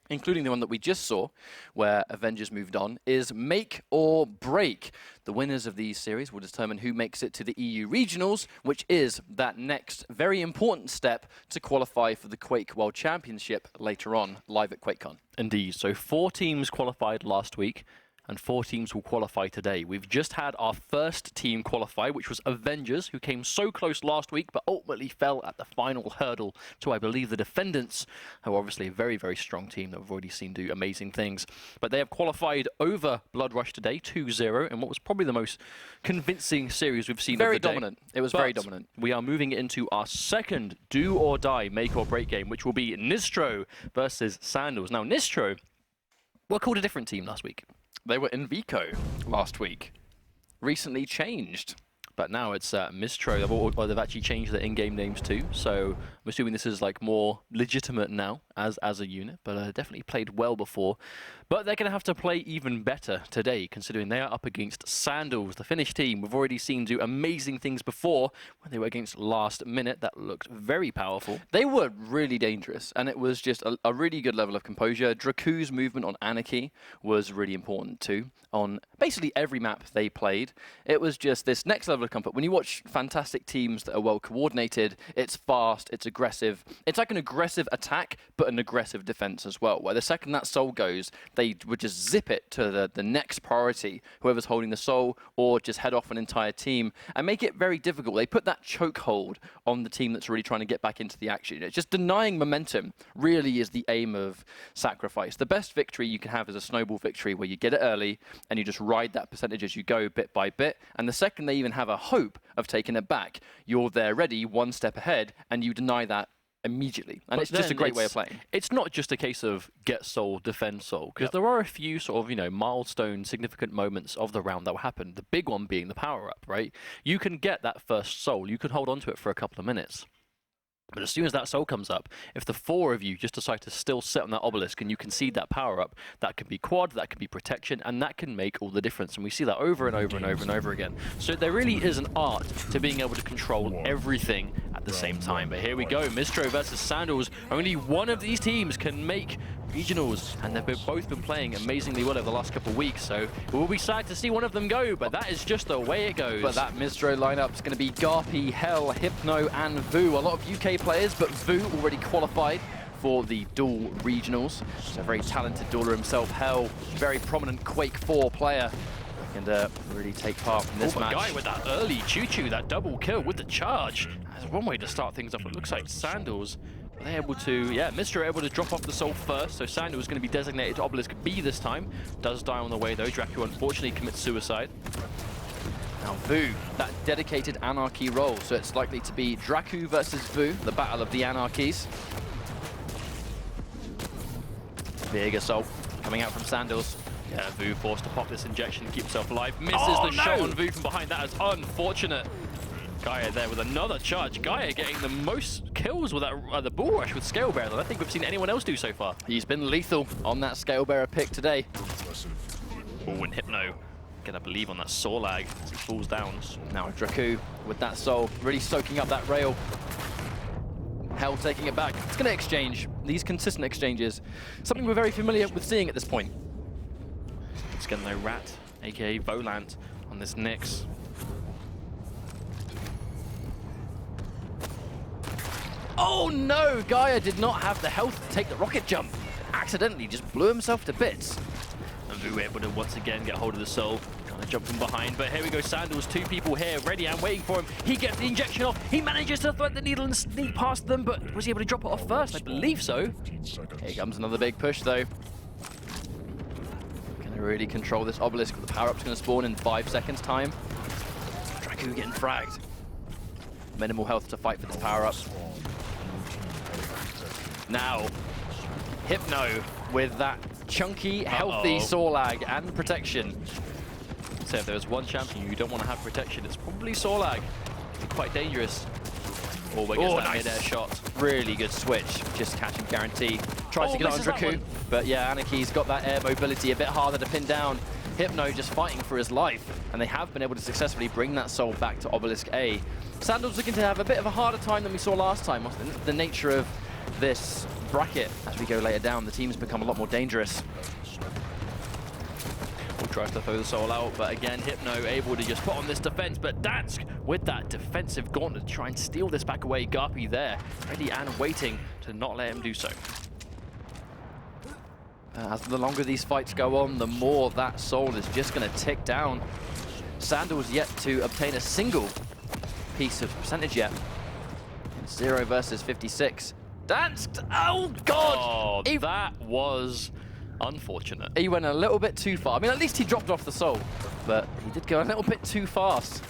including the one that we just saw, where Avengers moved on, is make or break. The winners of these series will determine who makes it to the EU Regionals, which is that next very important step to qualify for the Quake World Championship later on, live at QuakeCon. Indeed. So 4 teams qualified last week, and 4 teams will qualify today. We've just had our first team qualify, which was Avengers, who came so close last week, but ultimately fell at the final hurdle to, I believe, the Defendants, who are obviously a very, very strong team that we've already seen do amazing things. But they have qualified over Blood Rush today, 2-0, in what was probably the most convincing series we've seen Very of the day. dominant. It was very dominant. We are moving into our second do or die make or break game, which will be Nistro versus Sandals. Now, Nistro were called a different team last week. They were in Vico last week. Recently changed. But now it's Mistro. Well, they've actually changed their in-game names too. So I'm assuming this is like more legitimate now as a unit. But definitely played well before. But they're going to have to play even better today, considering they are up against Sandals, the Finnish team. We've already seen do amazing things before when they were against Last Minute. That looked very powerful. They were really dangerous, and it was just a really good level of composure. Draku's movement on Anarchy was really important too. On basically every map they played, it was just this next level of comfort. When you watch fantastic teams that are well coordinated, it's fast, it's aggressive. It's like an aggressive attack, but an aggressive defense as well, where the second that soul goes, they would just zip it to the next priority, whoever's holding the soul, or just head off an entire team and make it very difficult. They put that chokehold on the team that's really trying to get back into the action. It's just denying momentum really is the aim of Sacrifice. The best victory you can have is a snowball victory where you get it early and you just ride that percentage as you go bit by bit. And the second they even have a hope of taking it back, you're there ready, one step ahead, and you deny that immediately. And it's just a great way of playing. It's not just a case of get soul, defend soul, because there are a few sort of, milestone, significant moments of the round that will happen. The big one being the power-up, right? You can get that first soul. You can hold on to it for a couple of minutes. But as soon as that soul comes up, if the 4 of you just decide to still sit on that obelisk and you concede that power-up, that can be quad, that can be protection, and that can make all the difference. And we see that over and over and over and over again. So there really is an art to being able to control everything at the same time. But here we go, Mistro versus Sandals. Only one of these teams can make regionals, and they've both been playing amazingly well over the last couple of weeks, so we'll be sad to see one of them go, but that is just the way it goes. But that Mistro lineup is going to be Garpy, Hell, Hypno, and Vu. A lot of UK players, but Vu already qualified for the duel regionals. He's a very talented dueler himself. Hell, very prominent Quake 4 player. And really take part in this match. Guy with that early choo-choo, that double kill with the charge. That's one way to start things off. It looks like Sandals, they're able to, Mistro able to drop off the soul first, so Sandals is going to be designated to Obelisk B this time. Does die on the way though. Dracu unfortunately commits suicide. Now Vu, that dedicated Anarchy role, so it's likely to be Dracu versus Vu, the battle of the Anarchies. Big assault coming out from Sandals. Yeah, Vu forced to pop this injection to keep himself alive. Misses the shot on Vu from behind. That is unfortunate. Gaia there with another charge. Gaia getting the most kills with that the bull rush with Scale Bearer that I think we've seen anyone else do so far. He's been lethal on that Scale Bearer pick today. Oh, and Hypno gonna believe on that Saw lag as he falls down. Now Dracu with that soul, really soaking up that rail. Hell taking it back. It's gonna exchange. These consistent exchanges, something we're very familiar with seeing at this point. It's gonna know Rat, aka Volant, on this Nyx. Oh no! Gaia did not have the health to take the rocket jump. Accidentally just blew himself to bits. And Vu able to once again get hold of the soul. Trying to jump from behind, but here we go. Sandals, 2 people here, ready and waiting for him. He gets the injection off. He manages to thread the needle and sneak past them, but was he able to drop it off first? I believe so. Here comes another big push though. Gonna really control this obelisk. The power-up's gonna spawn in 5 seconds time. Dracu getting fragged. Minimal health to fight for this power-up. Now, Hypno with that chunky, healthy Saw lag and protection. So if there's one champion you don't want to have protection, it's probably Saw lag. It's quite dangerous. Always gets that mid-air shot. Really good switch, just catching guarantee. tries to get on misses that Draku. one. But yeah, Anaki's got that air mobility a bit harder to pin down. Hypno just fighting for his life, and they have been able to successfully bring that soul back to Obelisk A. Sandals looking to have a bit of a harder time than we saw last time. The nature of this bracket, as we go later down, the teams become a lot more dangerous. Will try to throw the soul out, but again, Hypno able to just put on this defense, but Dansk with that defensive gauntlet to try and steal this back away. Garpy there, ready and waiting to not let him do so. As the longer these fights go on, the more that soul is just going to tick down. Sandals yet to obtain a single piece of percentage yet. 0 versus 56. Dansk! Oh, God! Oh, that was unfortunate. He went a little bit too far. I mean, at least he dropped off the soul, but he did go a little bit too fast.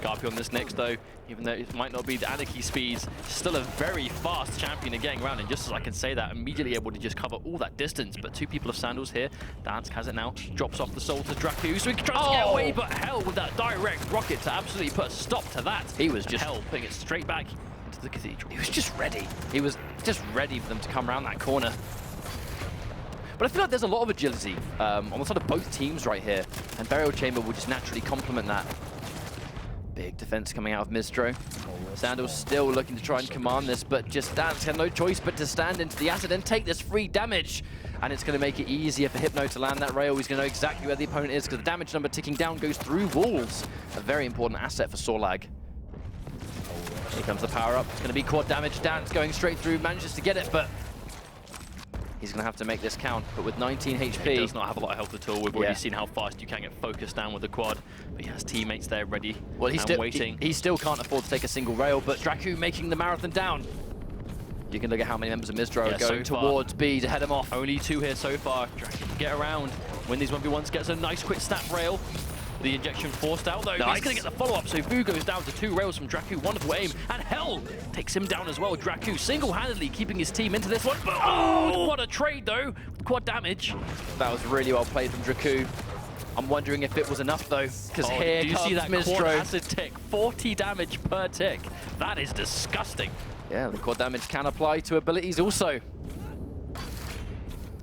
Garpy on this next, though, even though it might not be the Anarchy speeds, still a very fast champion and getting around, and just as I can say that, immediately able to just cover all that distance. But two people of Sandals here. Dansk has it now, drops off the soul to Draku, so he tries to get away, but Hell with that direct rocket to absolutely put a stop to that. He was just Hell putting it straight back into the Cathedral. He was just ready. He was just ready for them to come around that corner. But I feel like there's a lot of agility on the side of both teams right here, and Burial Chamber will just naturally complement that. Big defense coming out of Mistro. Sandals still looking to try and command this, but just Dansk had no choice but to stand into the acid and take this free damage. And it's going to make it easier for Hypno to land that rail. He's going to know exactly where the opponent is because the damage number ticking down goes through walls. A very important asset for Sorlag. Here comes the power up. It's going to be quad damage. Dansk going straight through, manages to get it, but he's going to have to make this count. But with 19 HP... He does not have a lot of health at all. We've already seen how fast you can get focused down with the quad. But he has teammates there ready and waiting. He still can't afford to take a single rail, but Draku making the marathon down. You can look at how many members of Mistro are going towards B to head him off. Only two here so far. Draku can get around. Win these 1v1s, gets a nice quick snap rail. The injection forced out though. Nice. He's going to get the follow-up, so Vu goes down to 2 rails from Draku. Wonderful aim, and Hell takes him down as well. Draku single-handedly keeping his team into this one. Oh, what a trade though, with quad damage. That was really well played from Draku. I'm wondering if it was enough though, because here comes see that Mistro. Quad acid tick, 40 damage per tick. That is disgusting. Yeah, the quad damage can apply to abilities also.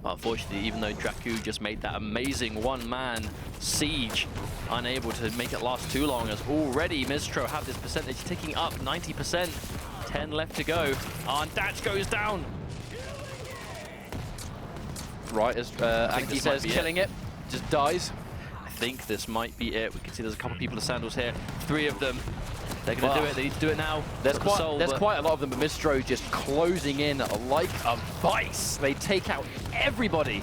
Unfortunately, even though Draku just made that amazing one-man siege, unable to make it last too long, as already Mistro have this percentage ticking up 90%. 10 left to go. And Dansk goes down. Right, as Anki says, killing it, just dies. I think this might be it. We can see there's a couple of people of Sandals here. 3 of them. They're going to do it. They need to do it now. There's quite a lot of them, but Mistro just closing in like a vice. They take out everybody.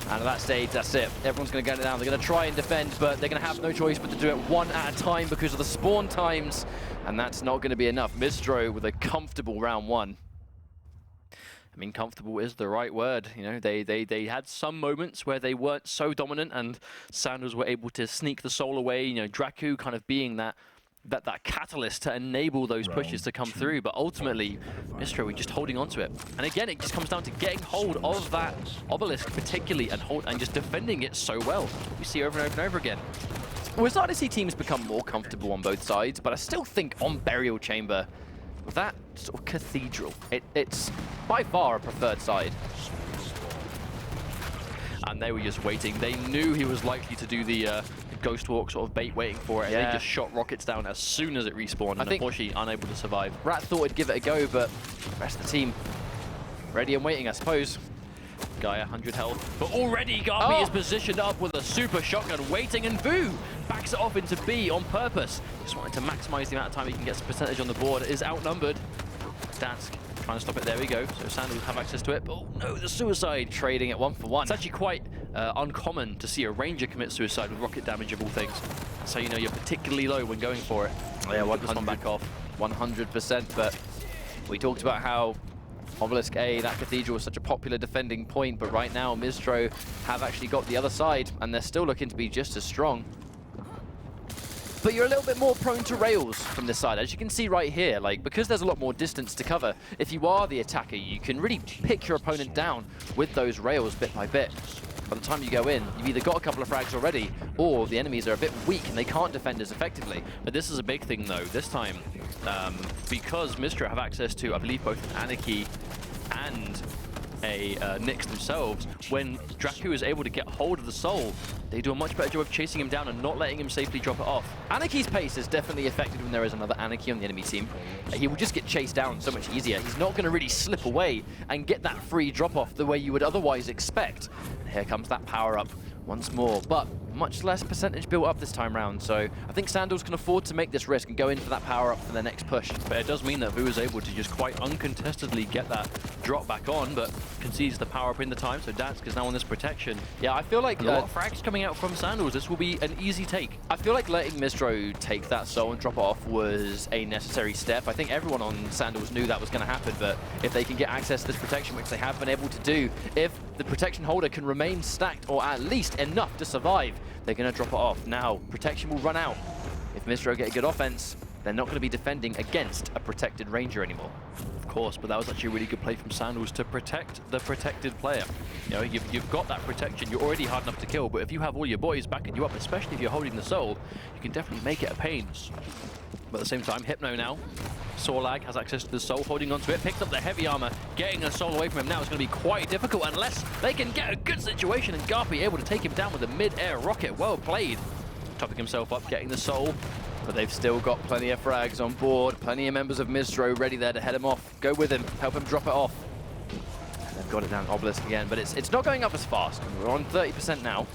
And at that stage, that's it. Everyone's going to get it down. They're going to try and defend, but they're going to have no choice but to do it one at a time because of the spawn times. And that's not going to be enough. Mistro with a comfortable round 1. I mean, comfortable is the right word. You know, they had some moments where they weren't so dominant, and Sandals were able to sneak the soul away. You know, Draku kind of being that catalyst to enable those pushes to come through, but ultimately Mistro were just holding on to it. And again, it just comes down to getting hold of that obelisk particularly and just defending it so well. We see over and over and over again. We're starting to see teams become more comfortable on both sides, but I still think on Burial Chamber, that sort of Cathedral, it's by far a preferred side. And they were just waiting. They knew he was likely to do the Ghost Walk sort of bait, waiting for it, and they just shot rockets down as soon as it respawned, and unfortunately unable to survive. Rat thought he'd give it a go, but the rest of the team ready and waiting, I suppose. Guy 100 health, but already Garpy is positioned up with a super shotgun waiting, and Vu backs it off into B on purpose. Just wanting to maximize the amount of time he can get some percentage on the board. It is outnumbered. Dansk trying to stop it. There we go. So Sandals have access to it. But oh no, the suicide. Trading it 1 for 1. It's actually quite uncommon to see a ranger commit suicide with rocket damage of all things. So you know you're particularly low when going for it. Yeah, this one back off. 100%. But we talked about how Obelisk A, that Cathedral, was such a popular defending point. But right now, Mistro have actually got the other side, and they're still looking to be just as strong. But you're a little bit more prone to rails from this side, as you can see right here. Like, because there's a lot more distance to cover, if you are the attacker, you can really pick your opponent down with those rails bit by bit. By the time you go in, you've either got a couple of frags already, or the enemies are a bit weak and they can't defend as effectively. But this is a big thing though, this time, because Mistro have access to, I believe, both Anarchy and and a Nyx themselves, when Dracu is able to get hold of the soul, they do a much better job of chasing him down and not letting him safely drop it off. Anarchy's pace is definitely affected when there is another Anarchy on the enemy team. He will just get chased down so much easier. He's not going to really slip away and get that free drop-off the way you would otherwise expect. And here comes that power-up once more, but much less percentage built up this time round, so I think Sandals can afford to make this risk and go in for that power-up for their next push. But it does mean that Vu is able to just quite uncontestedly get that drop back on, but concedes the power-up in the time, so Dansk is now on this protection. Yeah, I feel like A lot of frags coming out from Sandals. This will be an easy take. I feel like letting Mistro take that soul and drop it off was a necessary step. I think everyone on Sandals knew that was going to happen, but if they can get access to this protection, which they have been able to do, if the protection holder can remain stacked or at least enough to survive, they're going to drop it off. Now, protection will run out. If Mistro get a good offense, they're not going to be defending against a protected Ranger anymore. Of course, but that was actually a really good play from Sandals to protect the protected player. You know, you've got that protection, you're already hard enough to kill, but if you have all your boys backing you up, especially if you're holding the soul, you can definitely make it a pain. But at the same time, Hypno now, Sorlag has access to the soul, holding onto it, picks up the heavy armor, getting a soul away from him now is going to be quite difficult unless they can get a good situation, and Garpy able to take him down with a mid-air rocket. Well played. Topping himself up, getting the soul. But they've still got plenty of frags on board, plenty of members of Mistro ready there to head him off. Go with him, help him drop it off. And they've got it down Obelisk again, but it's not going up as fast. We're on 30% now.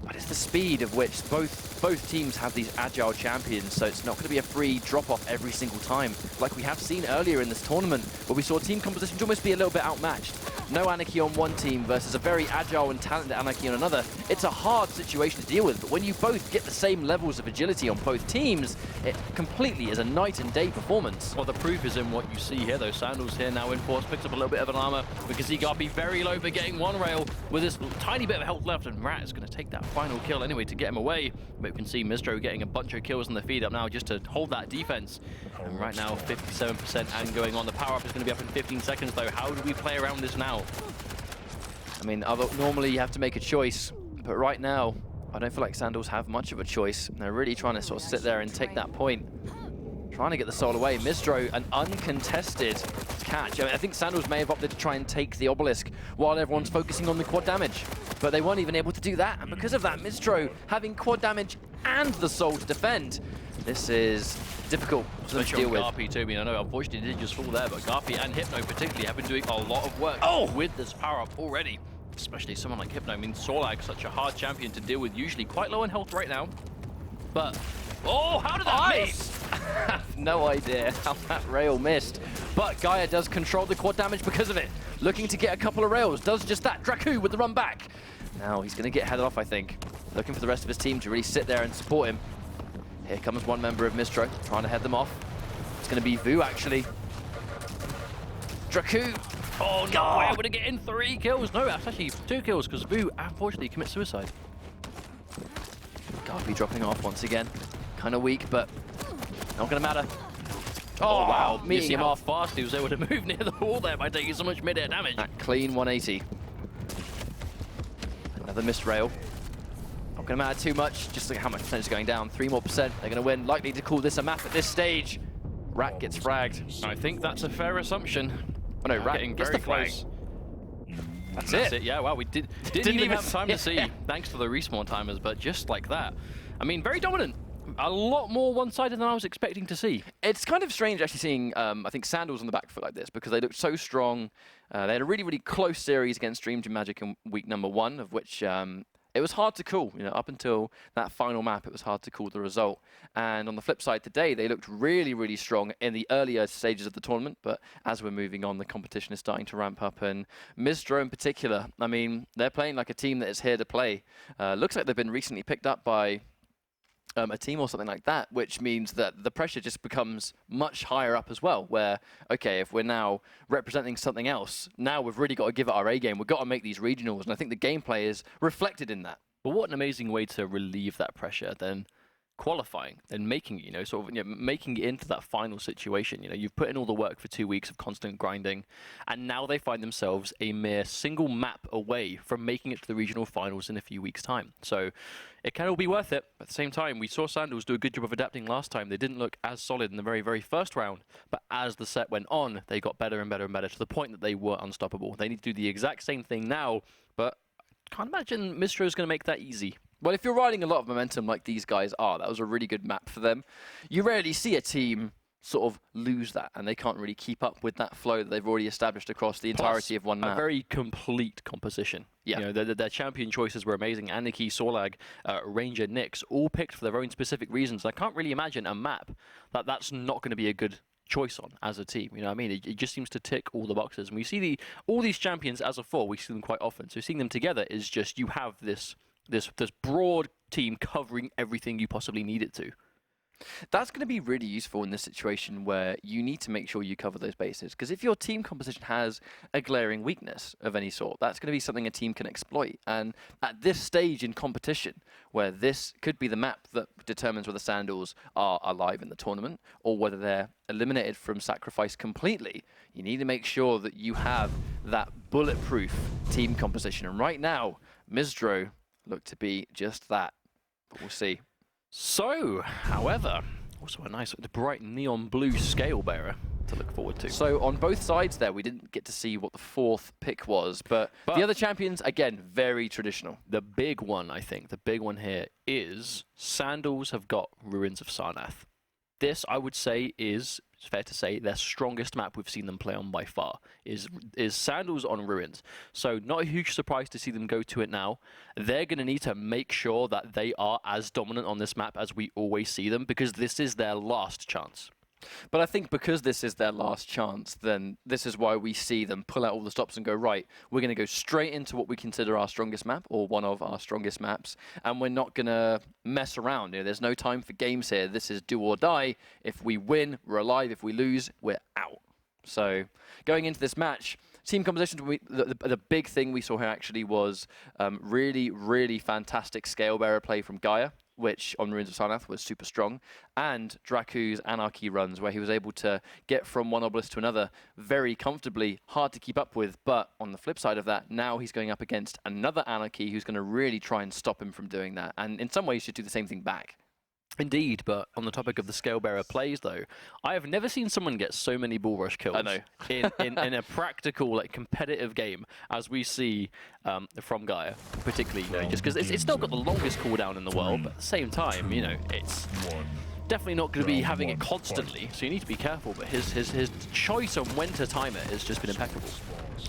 But it's the speed of which both teams have these agile champions, so it's not going to be a free drop-off every single time, like we have seen earlier in this tournament, where we saw team compositions almost be a little bit outmatched. No Anarchy on one team versus a very agile and talented Anarchy on another. It's a hard situation to deal with, but when you both get the same levels of agility on both teams, it completely is a night and day performance. Well, the proof is in what you see here, though. Sandals here now in force, picks up a little bit of an armor. We can see Garpy very low for getting one rail with this tiny bit of health left, and Rat is going to take that final kill anyway to get him away. But we can see Mistro getting a bunch of kills on the feed up now just to hold that defense. And right now, 57% and going on. The power-up is going to be up in 15 seconds, though. How do we play around this now? I mean, normally you have to make a choice, but right now, I don't feel like Sandals have much of a choice. They're really trying to sort of sit there and take that point. Trying to get the soul away. Mistro, an uncontested catch. I think Sandals may have opted to try and take the Obelisk while everyone's focusing on the quad damage, but they weren't even able to do that. And because of that, Mistro having quad damage and the soul to defend, this is difficult to deal with. Garpy too. I mean, I know unfortunately he did just fall there, but Garpy and Hypno particularly have been doing a lot of work with this power-up already. Especially someone like Hypno. I mean, Sorlag, such a hard champion to deal with, usually quite low in health right now. But, oh, how did that miss? I have no idea how that rail missed. But Gaia does control the quad damage because of it. Looking to get a couple of rails, does just that. Dracu with the run back. Now he's going to get headed off, I think. Looking for the rest of his team to really sit there and support him. Here comes one member of Mistro, trying to head them off. It's going to be Vu, actually. Dracu. Oh, no, we're able to get in 3 kills. No, that's actually 2 kills, because Vu, unfortunately, commits suicide. Garpy dropping off once again. Kind of weak, but not going to matter. Oh, wow. Meeting you see him how off. fast he was able to move near the wall there by taking so much mid-air damage. That clean 180. Another missed rail. Not going to matter too much. Just look at how much percentage is going down. 3 more %. They're going to win. Likely to call this a map at this stage. Rat gets fragged. I think that's a fair assumption. Oh no, Rat getting gets very the frag. close. That's That's it. it. Yeah, wow, we didn't even have time to see, thanks to the respawn timers, but just like that. I mean, very dominant. A lot more one-sided than I was expecting to see. It's kind of strange actually seeing, I think, Sandals on the back foot like this, because they looked so strong. They had a really, really close series against Dream Team Magic in week number 1, of which it was hard to call. You know, up until that final map, it was hard to call the result. And on the flip side today, they looked really, really strong in the earlier stages of the tournament. But as we're moving on, the competition is starting to ramp up. And Mistro in particular, I mean, they're playing like a team that is here to play. Looks like they've been recently picked up by a team or something like that, which means that the pressure just becomes much higher up as well, where, okay, if we're now representing something else, now we've really got to give it our A game. We've got to make these regionals, and I think the gameplay is reflected in that. But what an amazing way to relieve that pressure then. qualifying and making, making it into that final situation. You've put in all the work for 2 weeks of constant grinding, and now they find themselves a mere single map away from making it to the regional finals in a few weeks' time. So it can all be worth it. At the same time, we saw Sandals do a good job of adapting last time. They didn't look as solid in the very, very first round, but as the set went on, they got better and better and better to the point that they were unstoppable. They need to do the exact same thing now, but I can't imagine Mistro is going to make that easy. Well, if you're riding a lot of momentum like these guys are, that was a really good map for them. You rarely see a team sort of lose that, and they can't really keep up with that flow that they've already established across the entirety of one map. A very complete composition. Yeah. Their champion choices were amazing. Aniki, Sorlag, Ranger, Nyx, all picked for their own specific reasons. I can't really imagine a map that's not going to be a good choice on as a team. You know what I mean? It just seems to tick all the boxes. And we see all these champions as a four, we see them quite often. So seeing them together is just, you have this broad team covering everything you possibly need it to. That's going to be really useful in this situation where you need to make sure you cover those bases. Because if your team composition has a glaring weakness of any sort, that's going to be something a team can exploit. And at this stage in competition, where this could be the map that determines whether Sandals are alive in the tournament or whether they're eliminated from sacrifice completely, you need to make sure that you have that bulletproof team composition. And right now, Misdro look to be just that, but we'll see. So, however, also a nice bright neon blue scale bearer to look forward to. So on both sides there, we didn't get to see what the fourth pick was, but the other champions, again, very traditional. The big one, I think, the big one here is Sandals have got Ruins of Sarnath. This, I would say, is, it's fair to say, their strongest map we've seen them play on by far, is Sandals on Ruins. So not a huge surprise to see them go to it now. They're going to need to make sure that they are as dominant on this map as we always see them, because this is their last chance. But I think because this is their last chance, then this is why we see them pull out all the stops and go, right, we're going to go straight into what we consider our strongest map, or one of our strongest maps, and we're not going to mess around. There's no time for games here. This is do or die. If we win, we're alive. If we lose, we're out. So going into this match, team composition, the big thing we saw here actually was really, really fantastic scale bearer play from Gaia, which on Ruins of Sarnath was super strong, and Draku's Anarchy runs, where he was able to get from one obelisk to another very comfortably, hard to keep up with, but on the flip side of that, now he's going up against another Anarchy who's going to really try and stop him from doing that, and in some ways should do the same thing back. Indeed, but on the topic of the scale bearer plays, though, I have never seen someone get so many bull rush kills. I know. in a practical, like, competitive game as we see from Gaia, particularly, just because it's still got the longest cooldown in the world, but at the same time, it's definitely not going to be having it constantly, so you need to be careful. But his choice on when to time it has just been impeccable.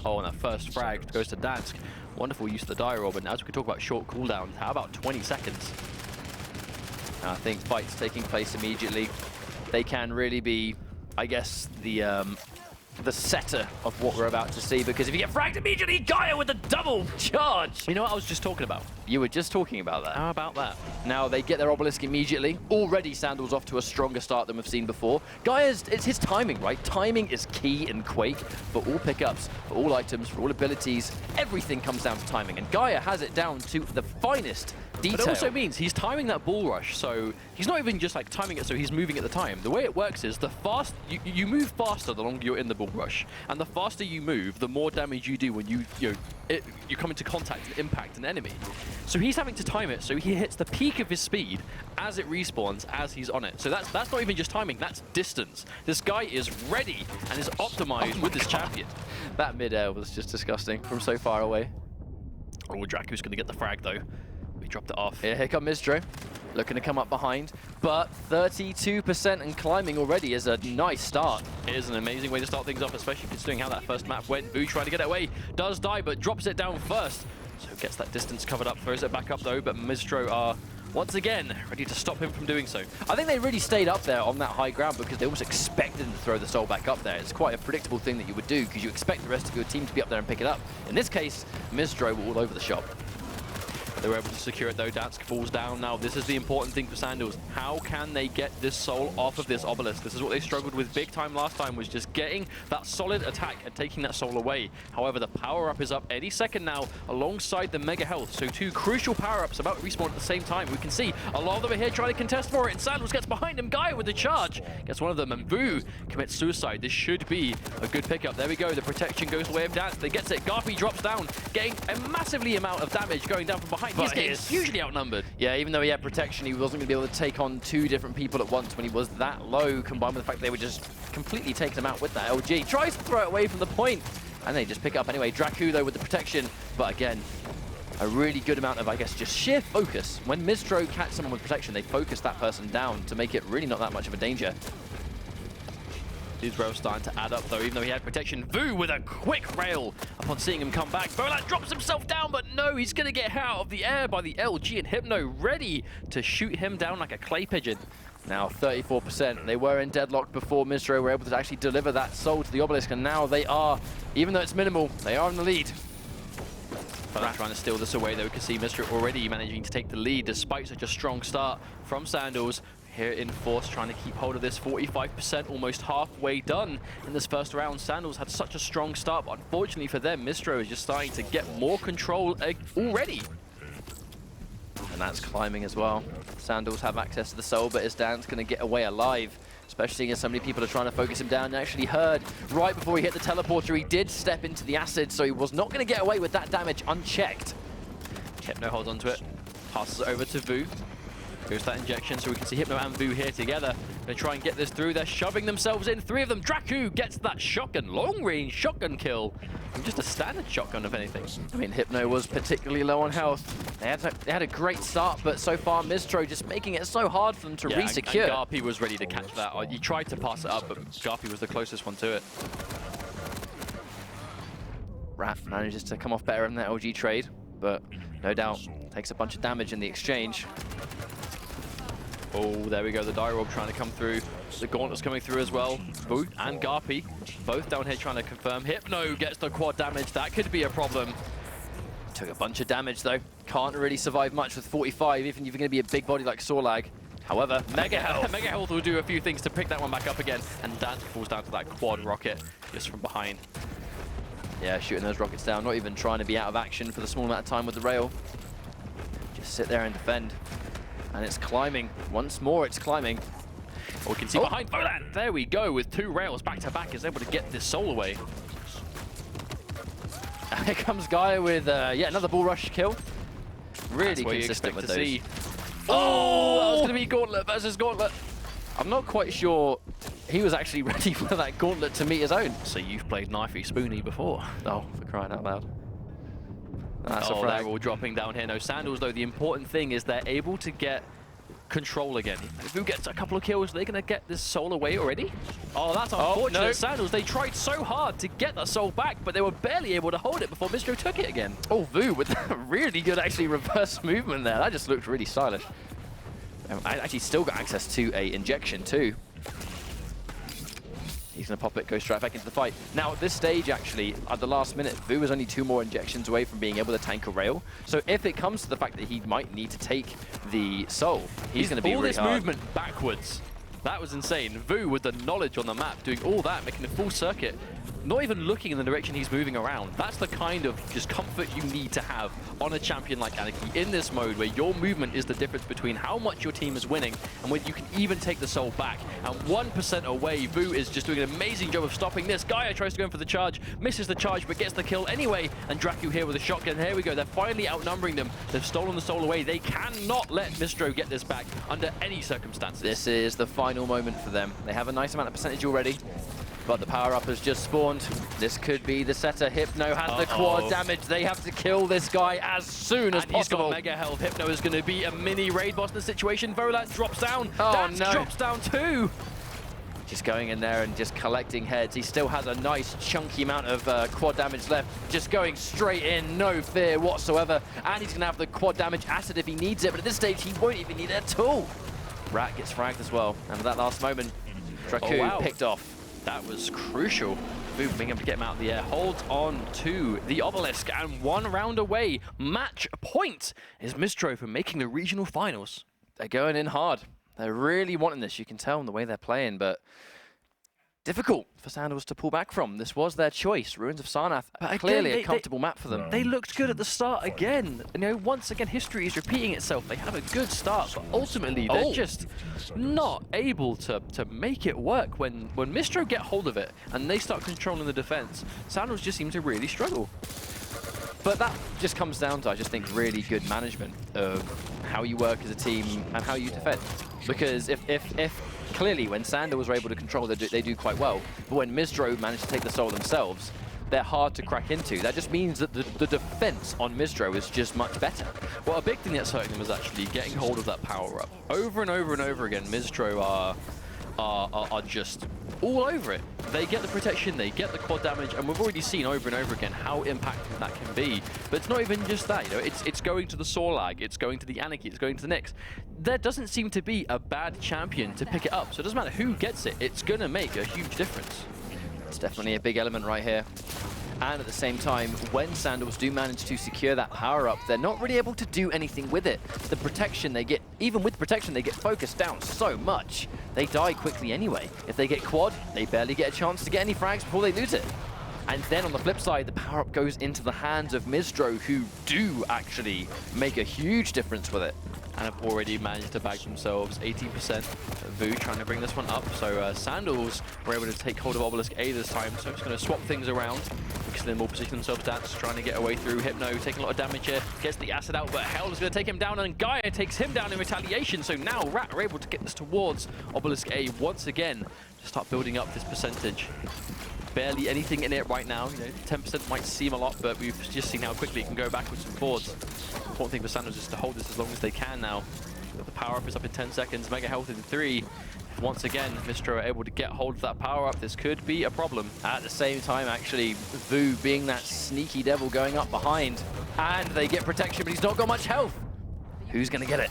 Oh, and that first frag goes to Dansk. Wonderful use of the Dire Orb, and as we could talk about short cooldowns, how about 20 seconds? I think fights taking place immediately. They can really be, I guess, the setter of what we're about to see, because if you get fragged immediately, Gaia with a double charge! You know what I was just talking about? You were just talking about that. How about that? Now they get their obelisk immediately. Already Sandals off to a stronger start than we've seen before. Gaia's, it's his timing, right? Timing is key in Quake for all pickups, for all items, for all abilities. Everything comes down to timing, and Gaia has it down to the finest detail. But it also means he's timing that bull rush, so he's not even just like timing it so he's moving at the time. The way it works is you move faster the longer you're in the bull rush, and the faster you move, the more damage you do when you come into contact and impact an enemy. So he's having to time it so he hits the peak of his speed as it respawns as he's on it. So that's not even just timing, that's distance. This guy is ready and is optimized with this champion. That mid-air was just disgusting from so far away. Oh, Draku's going to get the frag though. He dropped it off. Yeah, here comes Misdro, looking to come up behind, but 32% and climbing already is a nice start. It is an amazing way to start things off, especially considering how that first map went. Vu trying to get it away, does die, but drops it down first. So gets that distance covered up, throws it back up though, but Misdro are once again ready to stop him from doing so. I think they really stayed up there on that high ground because they almost expected him to throw the soul back up there. It's quite a predictable thing that you would do because you expect the rest of your team to be up there and pick it up. In this case, Misdro were all over the shop. They were able to secure it though. Dansk falls down now. This is the important thing for Sandals. How can they get this soul off of this obelisk? This is what they struggled with big time last time, was just getting that solid attack and taking that soul away. However, the power-up is up any second now alongside the Mega Health. So two crucial power-ups about to respawn at the same time. We can see a lot of them are here trying to contest for it, and Sandals gets behind him. Gaia with the charge gets one of them, and Vu commits suicide. This should be a good pickup. There we go. The protection goes the way of Dance. They gets it. Garpy drops down, getting a massively amount of damage going down from behind. He's getting hugely outnumbered. Yeah, even though he had protection, he wasn't going to be able to take on two different people at once when he was that low, combined with the fact they would just completely take him out with that LG. Tries to throw it away from the point, and they just pick up anyway. Dracu, though, with the protection, but again, a really good amount of, I guess, just sheer focus. When Mistro catch someone with protection, they focus that person down to make it really not that much of a danger. These rails starting to add up though, even though he had protection. Vu with a quick rail upon seeing him come back. Volat drops himself down, but no, he's going to get out of the air by the LG, and Hypno ready to shoot him down like a clay pigeon. Now 34%. They were in deadlock before Mistro were able to actually deliver that soul to the obelisk, and now they are, even though it's minimal, they are in the lead. Volat trying to steal this away though. We can see Mistro already managing to take the lead despite such a strong start from Sandals. Here in Force, trying to keep hold of this. 45%, almost halfway done in this first round. Sandals had such a strong start, but unfortunately for them, Mistro is just starting to get more control already. And that's climbing as well. Sandals have access to the soul, but is Dan's going to get away alive? Especially as so many people are trying to focus him down. Actually heard right before he hit the teleporter, he did step into the acid, so he was not going to get away with that damage unchecked. Hypno holds onto it, passes it over to Vu. Goes that injection, so we can see Hypno and Vu here together. They try and get this through. They're shoving themselves in. Three of them. Dracu gets that shotgun, long-range shotgun kill. And just a standard shotgun, if anything. I mean, Hypno was particularly low on health. They had a great start, but so far Mistro just making it so hard for them to re-secure. And Garpy was ready to catch that. He tried to pass it up, but Garpy was the closest one to it. Rat manages to come off better in that LG trade, but no doubt takes a bunch of damage in the exchange. Oh, there we go. The Dire Orb trying to come through. The Gauntlet's coming through as well. Vu and Garpy both down here trying to confirm. Hypno gets the quad damage. That could be a problem. Took a bunch of damage though. Can't really survive much with 45, even if you're going to be a big body like Sorlag. However, Mega Health. Mega Health will do a few things to pick that one back up again. And Dance falls down to that quad rocket just from behind. Yeah, shooting those rockets down. Not even trying to be out of action for the small amount of time with the rail. Just sit there and defend. And it's climbing. Once more, it's climbing. We can see behind Volat. There we go, with two rails back to back, is able to get this soul away. And here comes Gaia with yet another bull rush kill. Really consistent with those. See. Oh, that was going to be Gauntlet versus Gauntlet. I'm not quite sure he was actually ready for that Gauntlet to meet his own. So you've played Knifey Spoony before. Oh, for crying out loud. That's a Oh, frag. they're all dropping down here. No, Sandals, though, the important thing is they're able to get control again. If Vu gets a couple of kills, they're going to get this soul away already. Oh, that's unfortunate. No. Sandals, they tried so hard to get that soul back, but they were barely able to hold it before Mistro took it again. Oh, Vu with really good actually reverse movement there. That just looked really stylish. I actually still got access to a injection too. He's going to pop it, go straight back into the fight. Now, at this stage, actually, at the last minute, Vu was only 2 more injections away from being able to tank a rail. So if it comes to the fact that he might need to take the soul, he's going to be really hard. All this movement backwards. That was insane. Vu with the knowledge on the map, doing all that, making a full circuit. Not even looking in the direction he's moving around. That's the kind of just comfort you need to have on a champion like Anarchy in this mode, where your movement is the difference between how much your team is winning and when you can even take the soul back. And 1% away, Vu is just doing an amazing job of stopping this. Gaia tries to go in for the charge, misses the charge, but gets the kill anyway. And Dracu here with a shotgun. Here we go. They're finally outnumbering them. They've stolen the soul away. They cannot let Mistro get this back under any circumstances. This is the final moment for them. They have a nice amount of percentage already, but the power-up has just spawned. This could be the setter. Hypno has the quad damage. They have to kill this guy as soon as possible. He's got Mega Health. Hypno is going to be a mini raid boss in the situation. Volat drops down. Oh, Dance no. drops down too. Just going in there and just collecting heads. He still has a nice chunky amount of quad damage left. Just going straight in, no fear whatsoever. And he's going to have the quad damage acid if he needs it, but at this stage he won't even need it at all. Rat gets fragged as well. And for that last moment, Dracu picked off. That was crucial. Vu being able to get him out of the air. Holds on to the obelisk, and 1 round away. Match point is Mistro for making the regional finals. They're going in hard. They're really wanting this. You can tell in the way they're playing, but difficult for Sandals to pull back from. This was their choice. Ruins of Sarnath, But clearly again, a comfortable map for them. They looked good at the start again. You know, once again, history is repeating itself. They have a good start, but ultimately they're just not able to make it work. When Mistro get hold of it and they start controlling the defense, Sandals just seem to really struggle. But that just comes down to, I just think, really good management of how you work as a team and how you defend. Because if clearly when Sandals were able to control, they do quite well. But when Mistro managed to take the soul themselves, they're hard to crack into. That just means that the defense on Mistro is just much better. Well, a big thing that's hurting them is actually getting hold of that power up. Over and over and over again, Mistro are just all over it. They get the protection, they get the quad damage, and we've already seen over and over again how impactful that can be. But it's not even just that, you know, it's going to the Sorlag, it's going to the Anarchy, it's going to the Nyx. There doesn't seem to be a bad champion to pick it up, so it doesn't matter who gets it, it's gonna make a huge difference. It's definitely a big element right here. And at the same time, when Sandals do manage to secure that power-up, they're not really able to do anything with it. The protection they get, even with protection, they get focused down so much. They die quickly anyway. If they get quad, they barely get a chance to get any frags before they lose it. And then on the flip side, the power-up goes into the hands of Mistro, who do actually make a huge difference with it. And have already managed to bag themselves 18%. Vu trying to bring this one up. So Sandals were able to take hold of Obelisk A this time. So it's going to swap things around. Because they more position themselves Dance trying to get away through. Hypno taking a lot of damage here. Gets the acid out, but Hell is going to take him down. And Gaia takes him down in retaliation. So now Rat are able to get this towards Obelisk A once again. To start building up this percentage. Barely anything in it right now. You know, 10% might seem a lot, but we've just seen how quickly it can go backwards and forwards. Important thing for Sandals is to hold this as long as they can now. The power-up is up in 10 seconds. Mega Health in 3. Once again, Mistro are able to get hold of that power-up. This could be a problem. At the same time, actually, Vu being that sneaky devil going up behind. And they get protection, but he's not got much health. Who's going to get it?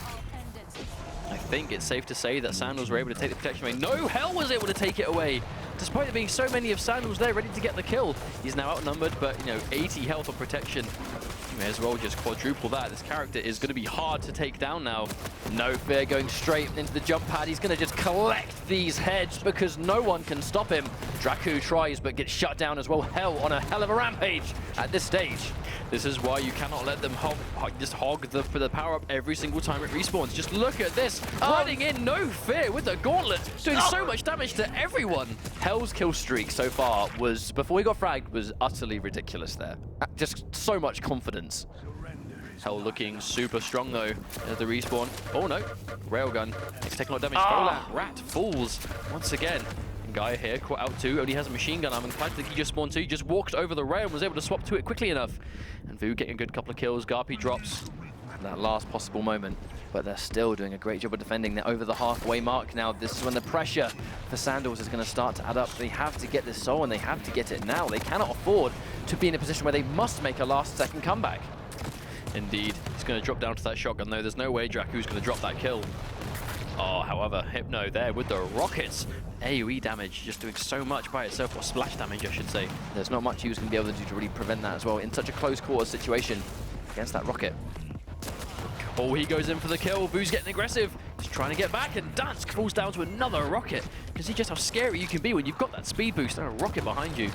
I think it's safe to say that Sandals were able to take the protection away. No, Hell was able to take it away. Despite there being so many of Sandals there ready to get the kill. He's now outnumbered, but, you know, 80 health on protection. You may as well just quadruple that. This character is going to be hard to take down now. No fear going straight into the jump pad. He's going to just collect these heads because no one can stop him. Draku tries, but gets shut down as well. Hell on a hell of a rampage at this stage. This is why you cannot let them just hog the power-up every single time it respawns. Just look at this. Running in, no fear with the gauntlet. Doing so much damage to everyone. Hell's kill streak so far was, before he got fragged, was utterly ridiculous there. Just so much confidence. Hell looking super strong though at the respawn. Oh no, railgun. It's taking a lot of damage. Rat falls once again. Guy here caught out too, only has a machine gun. I'm inclined to think he just spawned two. He just walked over the rail and was able to swap to it quickly enough. And Vu getting a good couple of kills. Garpy drops. That last possible moment, but they're still doing a great job of defending. They're over the halfway mark now. This is when the pressure for Sandals is going to start to add up. They have to get this soul and they have to get it now. They cannot afford to be in a position where they must make a last-second comeback. Indeed. He's going to drop down to that shotgun though. There's no way Draku's going to drop that kill. Oh, however, Hypno there with the rockets. AoE damage, just doing so much by itself, or splash damage, I should say. There's not much he was going to be able to do to really prevent that as well in such a close quarters situation against that rocket. Oh, he goes in for the kill. Vu's getting aggressive. He's trying to get back, and Dansk falls down to another rocket. Can see just how scary you can be when you've got that speed boost and a rocket behind you.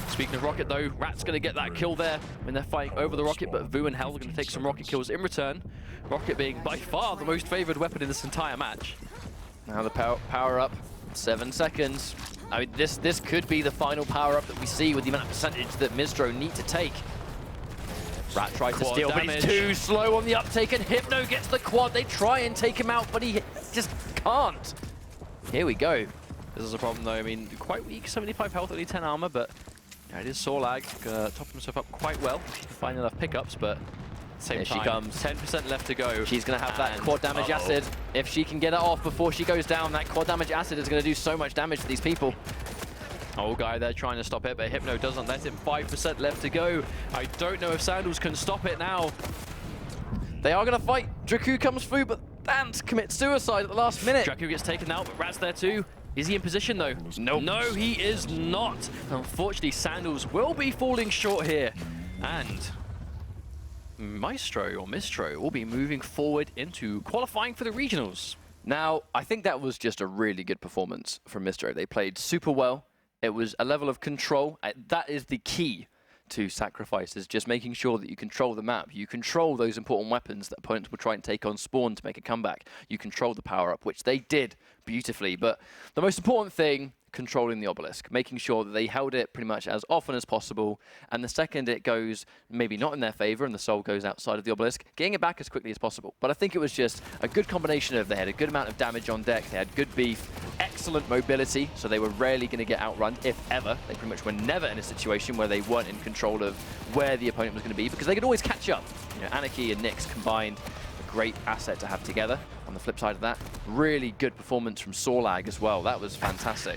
Speaking of rocket, though, Rat's going to get that kill there when they're fighting over the rocket, but Vu and Hell are going to take some rocket kills in return. Rocket being by far the most favored weapon in this entire match. Now the power up, 7 seconds. I mean, this could be the final power up that we see with the amount of percentage that Mistro need to take. Rat tries to steal, but he's too slow on the uptake, and Hypno gets the quad. They try and take him out, but he just can't. Here we go. This is a problem, though. I mean, quite weak, 75 health, only 10 armor, but yeah, it is Sorlag. Top himself up quite well. He can find enough pickups, but same time, she comes. 10% left to go. She's going to have that quad damage acid. If she can get it off before she goes down, that quad damage acid is going to do so much damage to these people. Oh, Guy there trying to stop it, but Hypno doesn't let him. 5% left to go. I don't know if Sandals can stop it now. They are going to fight. Draku comes through, but Dance commits suicide at the last minute. Draku gets taken out, but Rat's there too. Is he in position though? Nope. No, he is not. Unfortunately, Sandals will be falling short here. And Maestro or Mistro will be moving forward into qualifying for the regionals. Now, I think that was just a really good performance from Mistro. They played super well. It was a level of control. That is the key to sacrifices, just making sure that you control the map. You control those important weapons that opponents will try and take on spawn to make a comeback. You control the power-up, which they did beautifully. But the most important thing, controlling the obelisk, making sure that they held it pretty much as often as possible. And the second it goes maybe not in their favor and the soul goes outside of the obelisk, getting it back as quickly as possible. But I think it was just a good combination of they had a good amount of damage on deck, they had good beef, excellent mobility, so they were rarely going to get outrun, if ever. They pretty much were never in a situation where they weren't in control of where the opponent was going to be, because they could always catch up. You know, Anarchy and Nyx combined, a great asset to have together. On the flip side of that, really good performance from Sorlag as well. That was fantastic.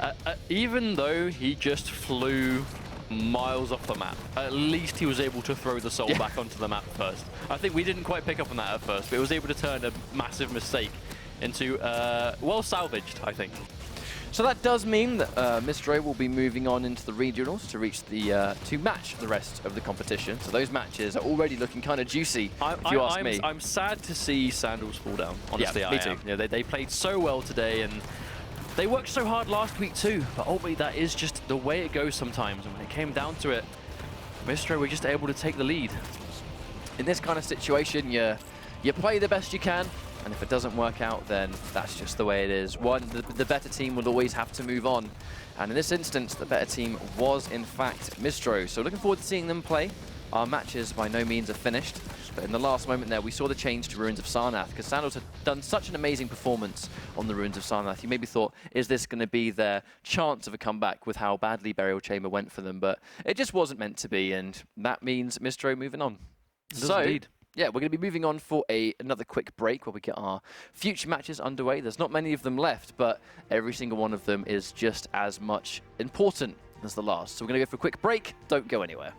Even though he just flew miles off the map, at least he was able to throw the soul back onto the map first. I think we didn't quite pick up on that at first, but he was able to turn a massive mistake into well salvaged, I think. So that does mean that Mistro will be moving on into the regionals to reach the to match the rest of the competition. So those matches are already looking kind of juicy, if you ask me. I'm sad to see Sandals fall down, honestly. Yeah, me too. You know, they played so well today, and they worked so hard last week too, but ultimately that is just the way it goes sometimes. And when it came down to it, Mistro were just able to take the lead. In this kind of situation, you play the best you can, and if it doesn't work out, then that's just the way it is. The better team will always have to move on. And in this instance, the better team was, in fact, Mistro. So looking forward to seeing them play. Our matches by no means are finished. But in the last moment there, we saw the change to Ruins of Sarnath, because Sandals had done such an amazing performance on the Ruins of Sarnath. You maybe thought, is this going to be their chance of a comeback with how badly Burial Chamber went for them? But it just wasn't meant to be, and that means Mistro moving on. So, indeed. Yeah, we're going to be moving on for another quick break where we get our future matches underway. There's not many of them left, but every single one of them is just as much important as the last. So we're going to go for a quick break. Don't go anywhere.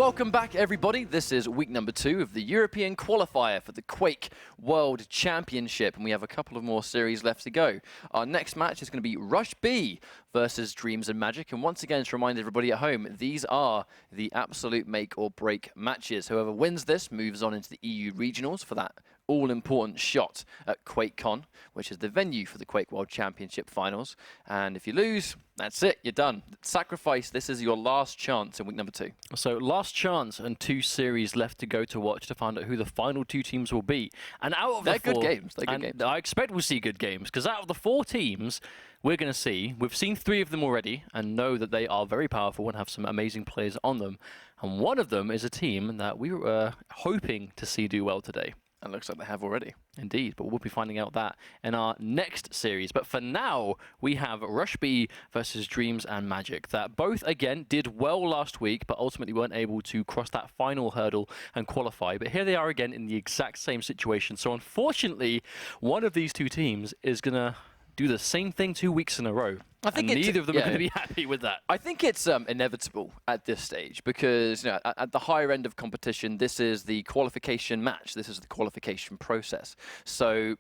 Welcome back, everybody. This is week number 2 of the European qualifier for the Quake World Championship, and we have a couple of more series left to go. Our next match is going to be Rush B versus Dreams and Magic, and once again, to remind everybody at home, these are the absolute make or break matches. Whoever wins this moves on into the EU regionals for that all-important shot at QuakeCon, which is the venue for the Quake World Championship finals. And if you lose, that's it, you're done. Sacrifice, this is your last chance in week number 2. So last chance and 2 series left to go to watch to find out who the final 2 teams will be. And out of They're the 4, good games. They're good games. I expect we'll see good games, because out of the 4 teams we're going to see, we've seen 3 of them already and know that they are very powerful and have some amazing players on them. And one of them is a team that we were hoping to see do well today. And looks like they have already. Indeed, but we'll be finding out that in our next series. But for now, we have Rush B versus Dreams and Magic, that both, again, did well last week, but ultimately weren't able to cross that final hurdle and qualify. But here they are again in the exact same situation. So unfortunately, one of these 2 teams is going to do the same thing 2 weeks in a row. I think neither of them are going to be happy with that. I think it's inevitable at this stage because at the higher end of competition, this is the qualification match. This is the qualification process. So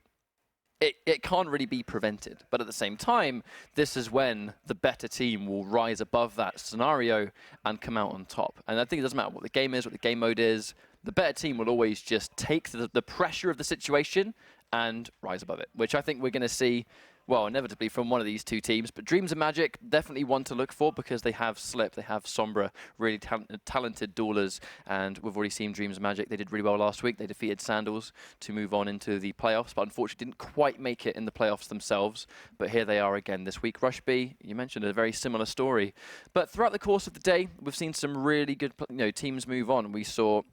it can't really be prevented. But at the same time, this is when the better team will rise above that scenario and come out on top. And I think it doesn't matter what the game is, what the game mode is. The better team will always just take the pressure of the situation and rise above it, which I think we're going to see, well, inevitably from one of these 2 teams. But Dreams and Magic, definitely one to look for because they have Slip, they have Sombra, really talented duelers. And we've already seen Dreams and Magic. They did really well last week. They defeated Sandals to move on into the playoffs, but unfortunately didn't quite make it in the playoffs themselves. But here they are again this week. Rush B, you mentioned a very similar story. But throughout the course of the day, we've seen some really good teams move on. We saw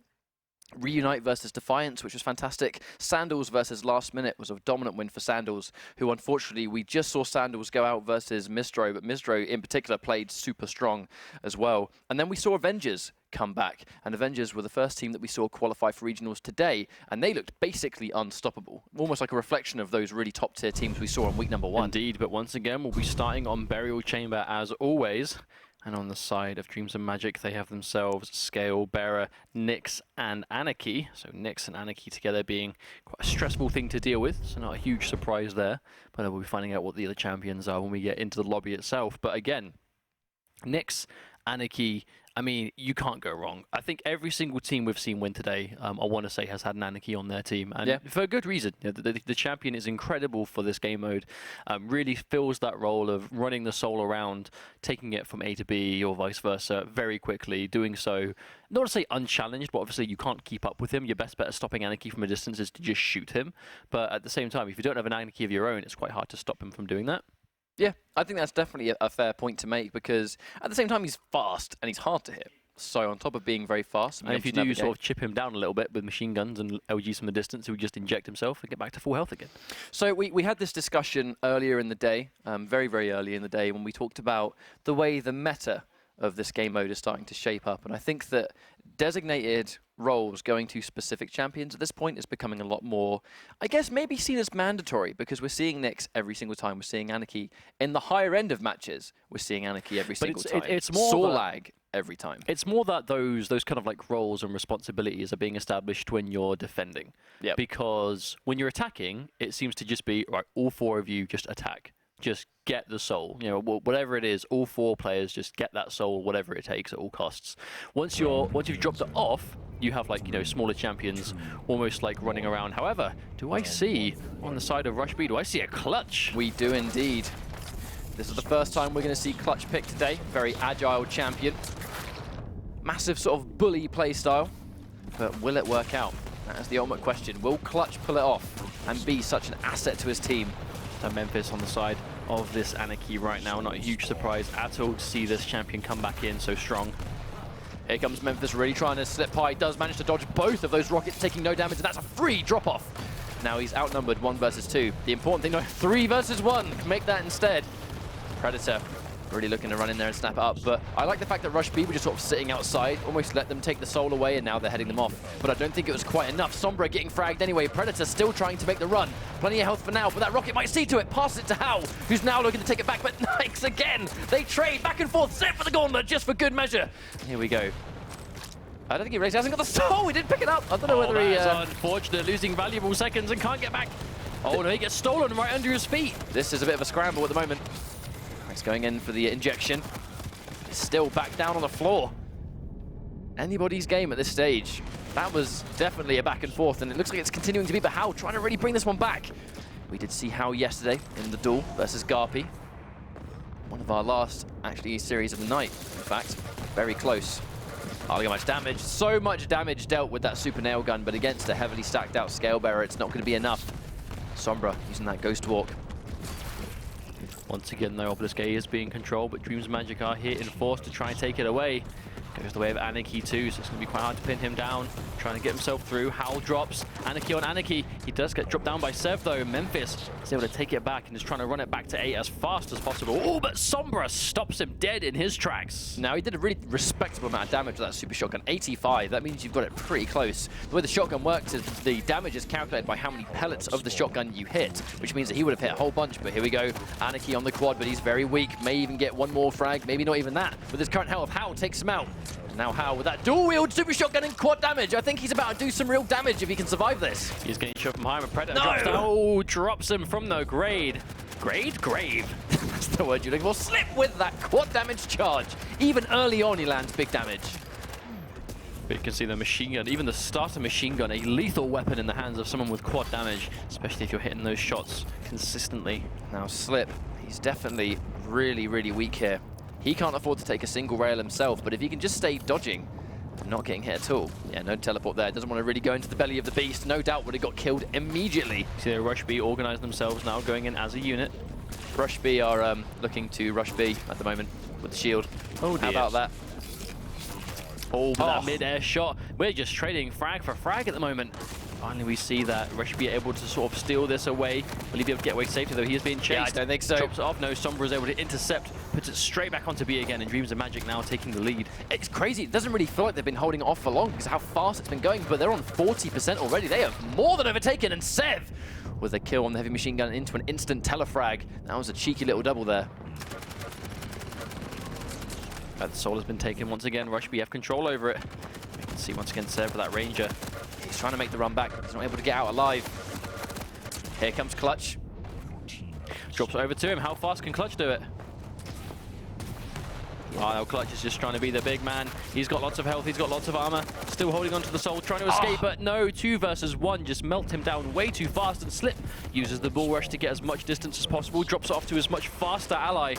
Reunite versus Defiance, which was fantastic. Sandals versus Last Minute was a dominant win for Sandals, who unfortunately we just saw Sandals go out versus Mistro, but Mistro in particular played super strong as well. And then we saw Avengers come back, and Avengers were the first team that we saw qualify for regionals today, and they looked basically unstoppable, almost like a reflection of those really top tier teams we saw in week number 1. Indeed, but once again we'll be starting on Burial Chamber as always. And on the side of Dreams and Magic, they have themselves Scale, Bearer, Nyx, and Anarchy. So Nyx and Anarchy together being quite a stressful thing to deal with. So not a huge surprise there. But we'll be finding out what the other champions are when we get into the lobby itself. But again, Nyx, Anarchy, I mean, you can't go wrong. I think every single team we've seen win today, I want to say, has had an Anarchy on their team. And for a good reason. The champion is incredible for this game mode. Really fills that role of running the soul around, taking it from A to B or vice versa very quickly, doing so, not to say unchallenged, but obviously you can't keep up with him. Your best bet at stopping Anarchy from a distance is to just shoot him. But at the same time, if you don't have an Anarchy of your own, it's quite hard to stop him from doing that. Yeah, I think that's definitely a fair point to make because at the same time he's fast and he's hard to hit. So on top of being very fast, and if you do sort of chip him down a little bit with machine guns and LGs from the distance, he would just inject himself and get back to full health again. So we had this discussion earlier in the day, very, very early in the day, when we talked about the way the meta of this game mode is starting to shape up. And I think that designated roles going to specific champions at this point is becoming a lot more, I guess, maybe seen as mandatory because we're seeing Nyx every single time. We're seeing Anarchy in the higher end of matches. We're seeing Anarchy every single time. It's more Sorlag every time. It's more that those kind of like roles and responsibilities are being established when you're defending. Yep. Because when you're attacking, it seems to just be, right, all 4 of you just attack. Just get the soul, whatever it is, all 4 players just get that soul, whatever it takes at all costs. Once you've dropped it off, you have smaller champions almost like running around. However, do I see on the side of Rush B, do I see a clutch? We do indeed. This is the first time we're going to see Clutch pick today. Very agile champion. Massive sort of bully playstyle, but will it work out? That is the ultimate question. Will Clutch pull it off and be such an asset to his team? So Memphis on the side of this Anarchy right now. Not a huge surprise at all to see this champion come back in so strong. Here comes Memphis really trying to slip by. Does manage to dodge both of those rockets, taking no damage, and that's a free drop-off. Now he's outnumbered 1 versus 2. The important thing, no, 3 versus 1. Make that instead. Predator really looking to run in there and snap it up. But I like the fact that Rush B were just sort of sitting outside, almost let them take the soul away, and now they're heading them off. But I don't think it was quite enough. Sombra getting fragged anyway. Predator still trying to make the run. Plenty of health for now, but that rocket might see to it. Passes it to Hal, who's now looking to take it back. But Nyx again. They trade back and forth. Set for the gauntlet just for good measure. Here we go. I don't think he hasn't got the soul. He didn't pick it up. I don't know whether he. That's unfortunate, losing valuable seconds and can't get back. Oh no, he gets stolen right under his feet. This is a bit of a scramble at the moment. He's going in for the injection. He's still back down on the floor. Anybody's game at this stage. That was definitely a back and forth, and it looks like it's continuing to be. But Hal trying to really bring this one back. We did see Hal yesterday in the duel versus Garpy. One of our last, actually, series of the night, in fact. Very close. Hardly got much damage. So much damage dealt with that super nail gun, but against a heavily stacked out Scale Bearer, it's not going to be enough. Sombra using that Ghost Walk. Once again, though, Obelisk A is being controlled, but Dreams Magic are here in force to try and take it away. Goes the way of Anarchy too, so it's going to be quite hard to pin him down. Trying to get himself through. Howl drops. Anarchy on Anarchy. He does get dropped down by Sev though. Memphis is able to take it back and is trying to run it back to 8 as fast as possible. Oh, but Sombra stops him dead in his tracks. Now, he did a really respectable amount of damage with that super shotgun. 85, that means you've got it pretty close. The way the shotgun works is the damage is calculated by how many pellets of the shotgun you hit, which means that he would have hit a whole bunch. But here we go. Anarchy on the quad, but he's very weak. May even get one more frag, maybe not even that. With his current health, Howl takes him out. Now Hal with that dual-wield super shotgun and quad damage. I think he's about to do some real damage if he can survive this. He's getting shoved from behind, but Predator drops down. Oh, drops him from the grave. Grave? That's the word you're looking for. Slip with that quad damage charge. Even early on, he lands big damage. But you can see the machine gun, even the starter machine gun, a lethal weapon in the hands of someone with quad damage, especially if you're hitting those shots consistently. Now Slip, he's definitely really, really weak here. He can't afford to take a single rail himself, but if he can just stay dodging, not getting hit at all. Yeah, no teleport there. Doesn't want to really go into the belly of the beast. No doubt would have got killed immediately. See, the Rush B organize themselves now, going in as a unit. Rush B are looking to Rush B at the moment with the shield. Oh dear. How about that? Oh, but that mid-air shot. We're just trading frag for frag at the moment. Finally, we see that Rush be able to sort of steal this away. Will he be able to get away safely, though? He is being chased. Yeah, I don't think so. Drops it off. No, Sombra is able to intercept, puts it straight back onto B again, and Dreams of Magic now taking the lead. It's crazy. It doesn't really feel like they've been holding it off for long because of how fast it's been going, but they're on 40% already. They have more than overtaken, and Sev with a kill on the heavy machine gun into an instant telefrag. That was a cheeky little double there. The soul has been taken once again. Rush B have control over it. We can see once again Sev for that Ranger. He's trying to make the run back. He's not able to get out alive. Here comes Clutch. Drops it over to him. How fast can Clutch do it? Oh, Clutch is just trying to be the big man. He's got lots of health. He's got lots of armor. Still holding onto the soul, trying to escape, but no. 2 versus 1 just melt him down way too fast, and Slip uses the bull rush to get as much distance as possible. Drops it off to his much faster ally.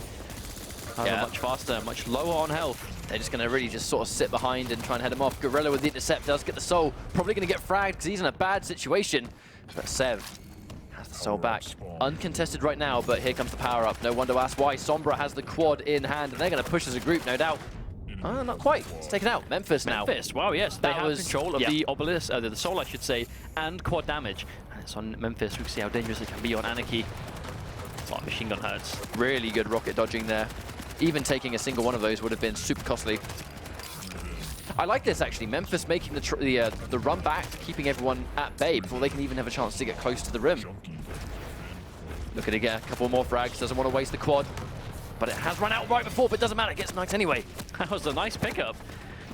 Much faster, much lower on health. They're just going to really just sort of sit behind and try and head him off. Gorilla with the intercept does get the soul. Probably going to get fragged because he's in a bad situation. But Sev has the soul back. Uncontested right now, but here comes the power-up. No wonder ask why. Sombra has the quad in hand, and they're going to push as a group, no doubt. Not quite. It's taken out. Memphis now. Memphis, wow, yes. They have control of the obelisk, the soul, I should say, and quad damage. And it's on Memphis. We can see how dangerous it can be on Anarchy. Oh, machine gun hurts. Really good rocket dodging there. Even taking a single one of those would have been super costly. I like this, actually. Memphis making the run back, keeping everyone at bay before they can even have a chance to get close to the rim. Looking to get a couple more frags. Doesn't want to waste the quad. But it has run out right before, but doesn't matter. Gets sniped anyway. That was a nice pickup.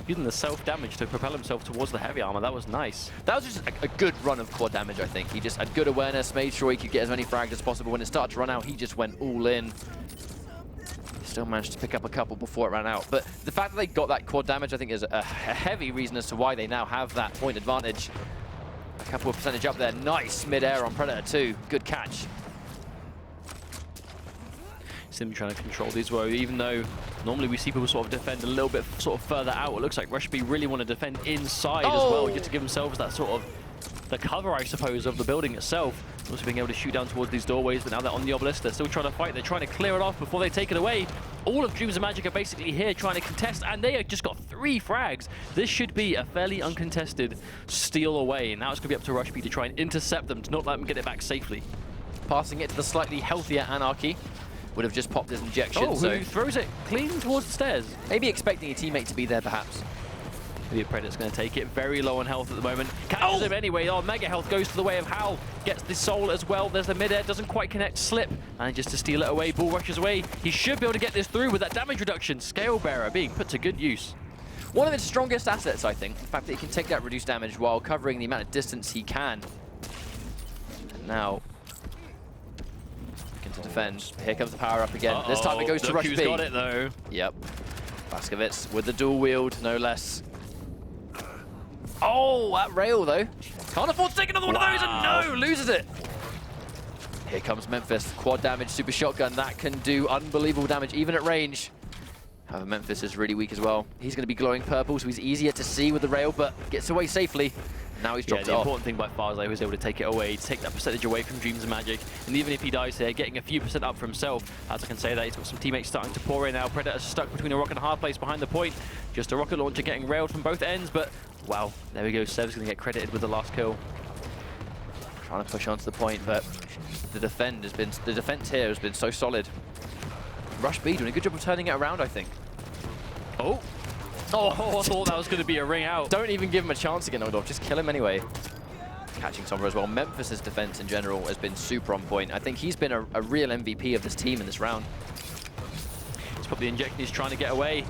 Using the self-damage to propel himself towards the heavy armor. That was nice. That was just a good run of quad damage, I think. He just had good awareness, made sure he could get as many frags as possible. When it started to run out, he just went all in. Still managed to pick up a couple before it ran out. But the fact that they got that quad damage, I think, is a heavy reason as to why they now have that point advantage. A couple of percentage up there. Nice mid-air on Predator too. Good catch. Simply trying to control these well, even though normally we see people sort of defend a little bit sort of further out. It looks like Rush B really want to defend inside as well, just to give themselves that sort of the cover, I suppose, of the building itself. Also being able to shoot down towards these doorways, but now they're on the obelisk. They're still trying to fight. They're trying to clear it off before they take it away. All of Dreams of Magic are basically here trying to contest, and they have just got 3 frags. This should be a fairly uncontested steal away. Now it's going to be up to Rush B to try and intercept them, to not let them get it back safely. Passing it to the slightly healthier Anarchy. Would have just popped his injection. Oh, so who throws it clean towards the stairs. Maybe expecting a teammate to be there, perhaps. Maybe Predator's going to take it. Very low on health at the moment. Catches him anyway. Oh, Mega Health goes to the way of Hal. Gets the soul as well. There's the mid-air. Doesn't quite connect. Slip. Manages to steal it away. Bull rushes away. He should be able to get this through with that damage reduction. Scale Bearer being put to good use. one of its strongest assets, I think. The fact that he can take that reduced damage while covering the amount of distance he can. And now, looking to defend. Here comes the power up again. This time it goes to Rush B. Got it though. Yep. Blazkowicz with the dual wield, no less. Oh, that rail though. Can't afford to take another one of those, and no, loses it. Here comes Memphis, quad damage, super shotgun. That can do unbelievable damage, even at range. However, Memphis is really weak as well. He's going to be glowing purple, so he's easier to see with the rail, but gets away safely. Now he's dropped it the off. important thing by far is that he was able to take it away, take that percentage away from Dreams of Magic, and even if he dies here, getting a few percent up for himself. As I can say that, he's got some teammates starting to pour in now. Predator's stuck between a rock and a hard place behind the point. Just a rocket launcher getting railed from both ends, but wow, there we go. Sev's going to get credited with the last kill. Trying to push onto the point, but the defense here has been so solid. Rush B doing a good job of turning it around, I think. Oh, I thought that was going to be a ring out. Don't even give him a chance to get knocked off, just kill him anyway. Catching Sombra as well. Memphis's defense in general has been super on point. I think he's been a real MVP of this team in this round. He's probably injecting, he's trying to get away.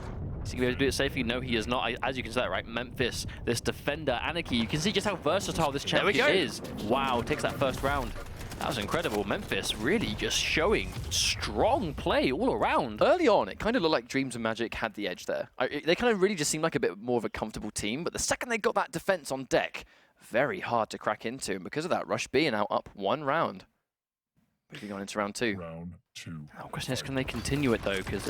Is he going to be able to do it safely? No, he is not. As you can see that, right? Memphis, this defender, Anarchy. You can see just how versatile this champion is. Wow, takes that first round. That was incredible. Memphis really just showing strong play all around. Early on, it kind of looked like Dreams of Magic had the edge there. They kind of really just seemed like a bit more of a comfortable team, but the second they got that defense on deck, very hard to crack into, and because of that, Rush B are now up 1 round. Moving on into round 2. Round 2. Now, the question is, can they continue it though? Because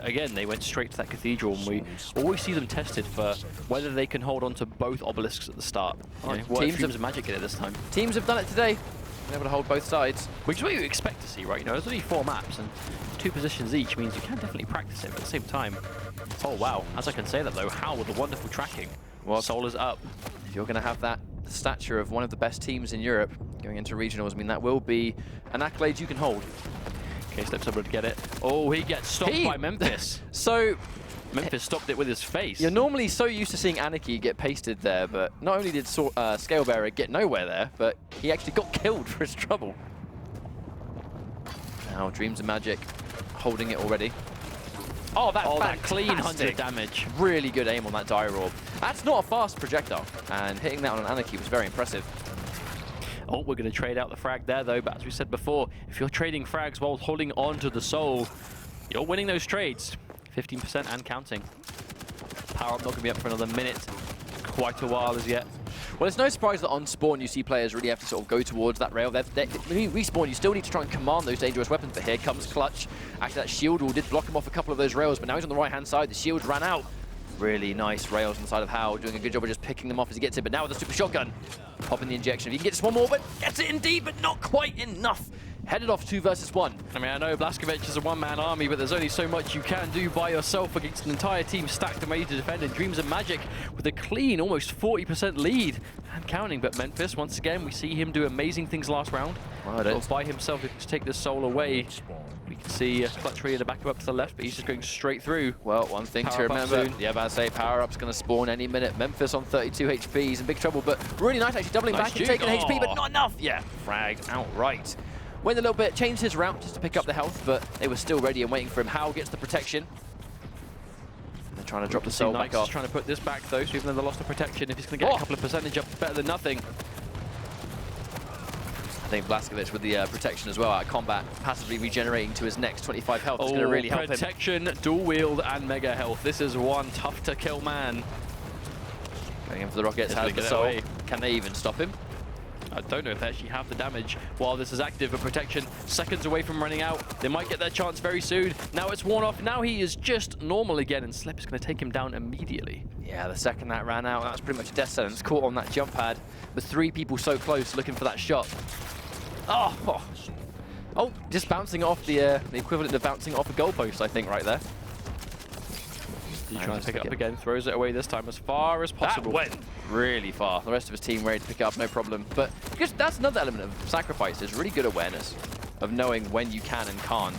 again, they went straight to that cathedral, and we always see them tested for whether they can hold on to both obelisks at the start. You know, what if Dreams of Magic get it this time? Teams have done it today. Been able to hold both sides. Which is what you expect to see, right? You know, there's only 4 maps and 2 positions each, means you can definitely practice it, but at the same time, oh wow, as I can say that though, how with the wonderful tracking. Well, Solar's up. If you're going to have that stature of one of the best teams in Europe going into regionals, I mean, that will be an accolade you can hold. Okay, Slips able to get it. Oh, he gets stopped by Memphis. So Memphis stopped it with his face. You're normally so used to seeing Anarchy get pasted there, but not only did Scalebearer get nowhere there, but he actually got killed for his trouble. Now Dreams of Magic holding it already. Oh, that clean 100 damage. Really good aim on that Dire Orb. That's not a fast projectile, and hitting that on an Anarchy was very impressive. Oh, we're going to trade out the frag there though, but as we said before, if you're trading frags while holding on to the soul, you're winning those trades. 15% and counting. Power up not going to be up for another minute. Quite a while as yet. Well, it's no surprise that on spawn you see players really have to sort of go towards that rail. Respawn, you still need to try and command those dangerous weapons, but here comes Clutch. Actually, that shield wall did block him off a couple of those rails, but now he's on the right-hand side. The shields ran out. Really nice rails on the side of Hao, doing a good job of just picking them off as he gets it, but now with the super shotgun, popping the injection. If he can get just one more, but gets it indeed, but not quite enough. Headed off 2 versus 1. I mean, I know Blazkowicz is a one-man army, but there's only so much you can do by yourself against an entire team stacked and ready to defend. And Dreams of Magic with a clean, almost 40% lead and counting. But Memphis, once again, we see him do amazing things last round. Well, by himself, he can take this soul away. We can see Clutch ready to back him up to the left, but he's just going straight through. Well, one thing to remember, yeah, about to say, power-up's going to spawn any minute. Memphis on 32 HP, he's in big trouble, but really nice actually doubling back and taking HP, but not enough. Yeah, fragged outright. Went a little bit, changed his route just to pick up the health, but they were still ready and waiting for him. Hao gets the protection. And they're trying to drop the soul back off. Trying to put this back though, so even though they lost the protection, if he's going to get a couple of percentage up, better than nothing. I think Blazkowicz with the protection as well out of combat, passively regenerating to his next 25 health is going to really help him. Protection, dual wield, and mega health. This is one tough to kill man. Going in for the rockets, has the soul. Can they even stop him? I don't know if they actually have the damage while this is active, but protection seconds away from running out. They might get their chance very soon. Now it's worn off. Now he is just normal again, and Slip is going to take him down immediately. Yeah, the second that ran out, that was pretty much a death sentence. Caught on that jump pad, with 3 people so close looking for that shot. Oh, just bouncing off the equivalent of bouncing off a goalpost, I think, right there. He tries to pick it up again, throws it away this time as far as possible. That went really far. The rest of his team ready to pick it up, no problem. But because that's another element of sacrifice, is really good awareness of knowing when you can and can't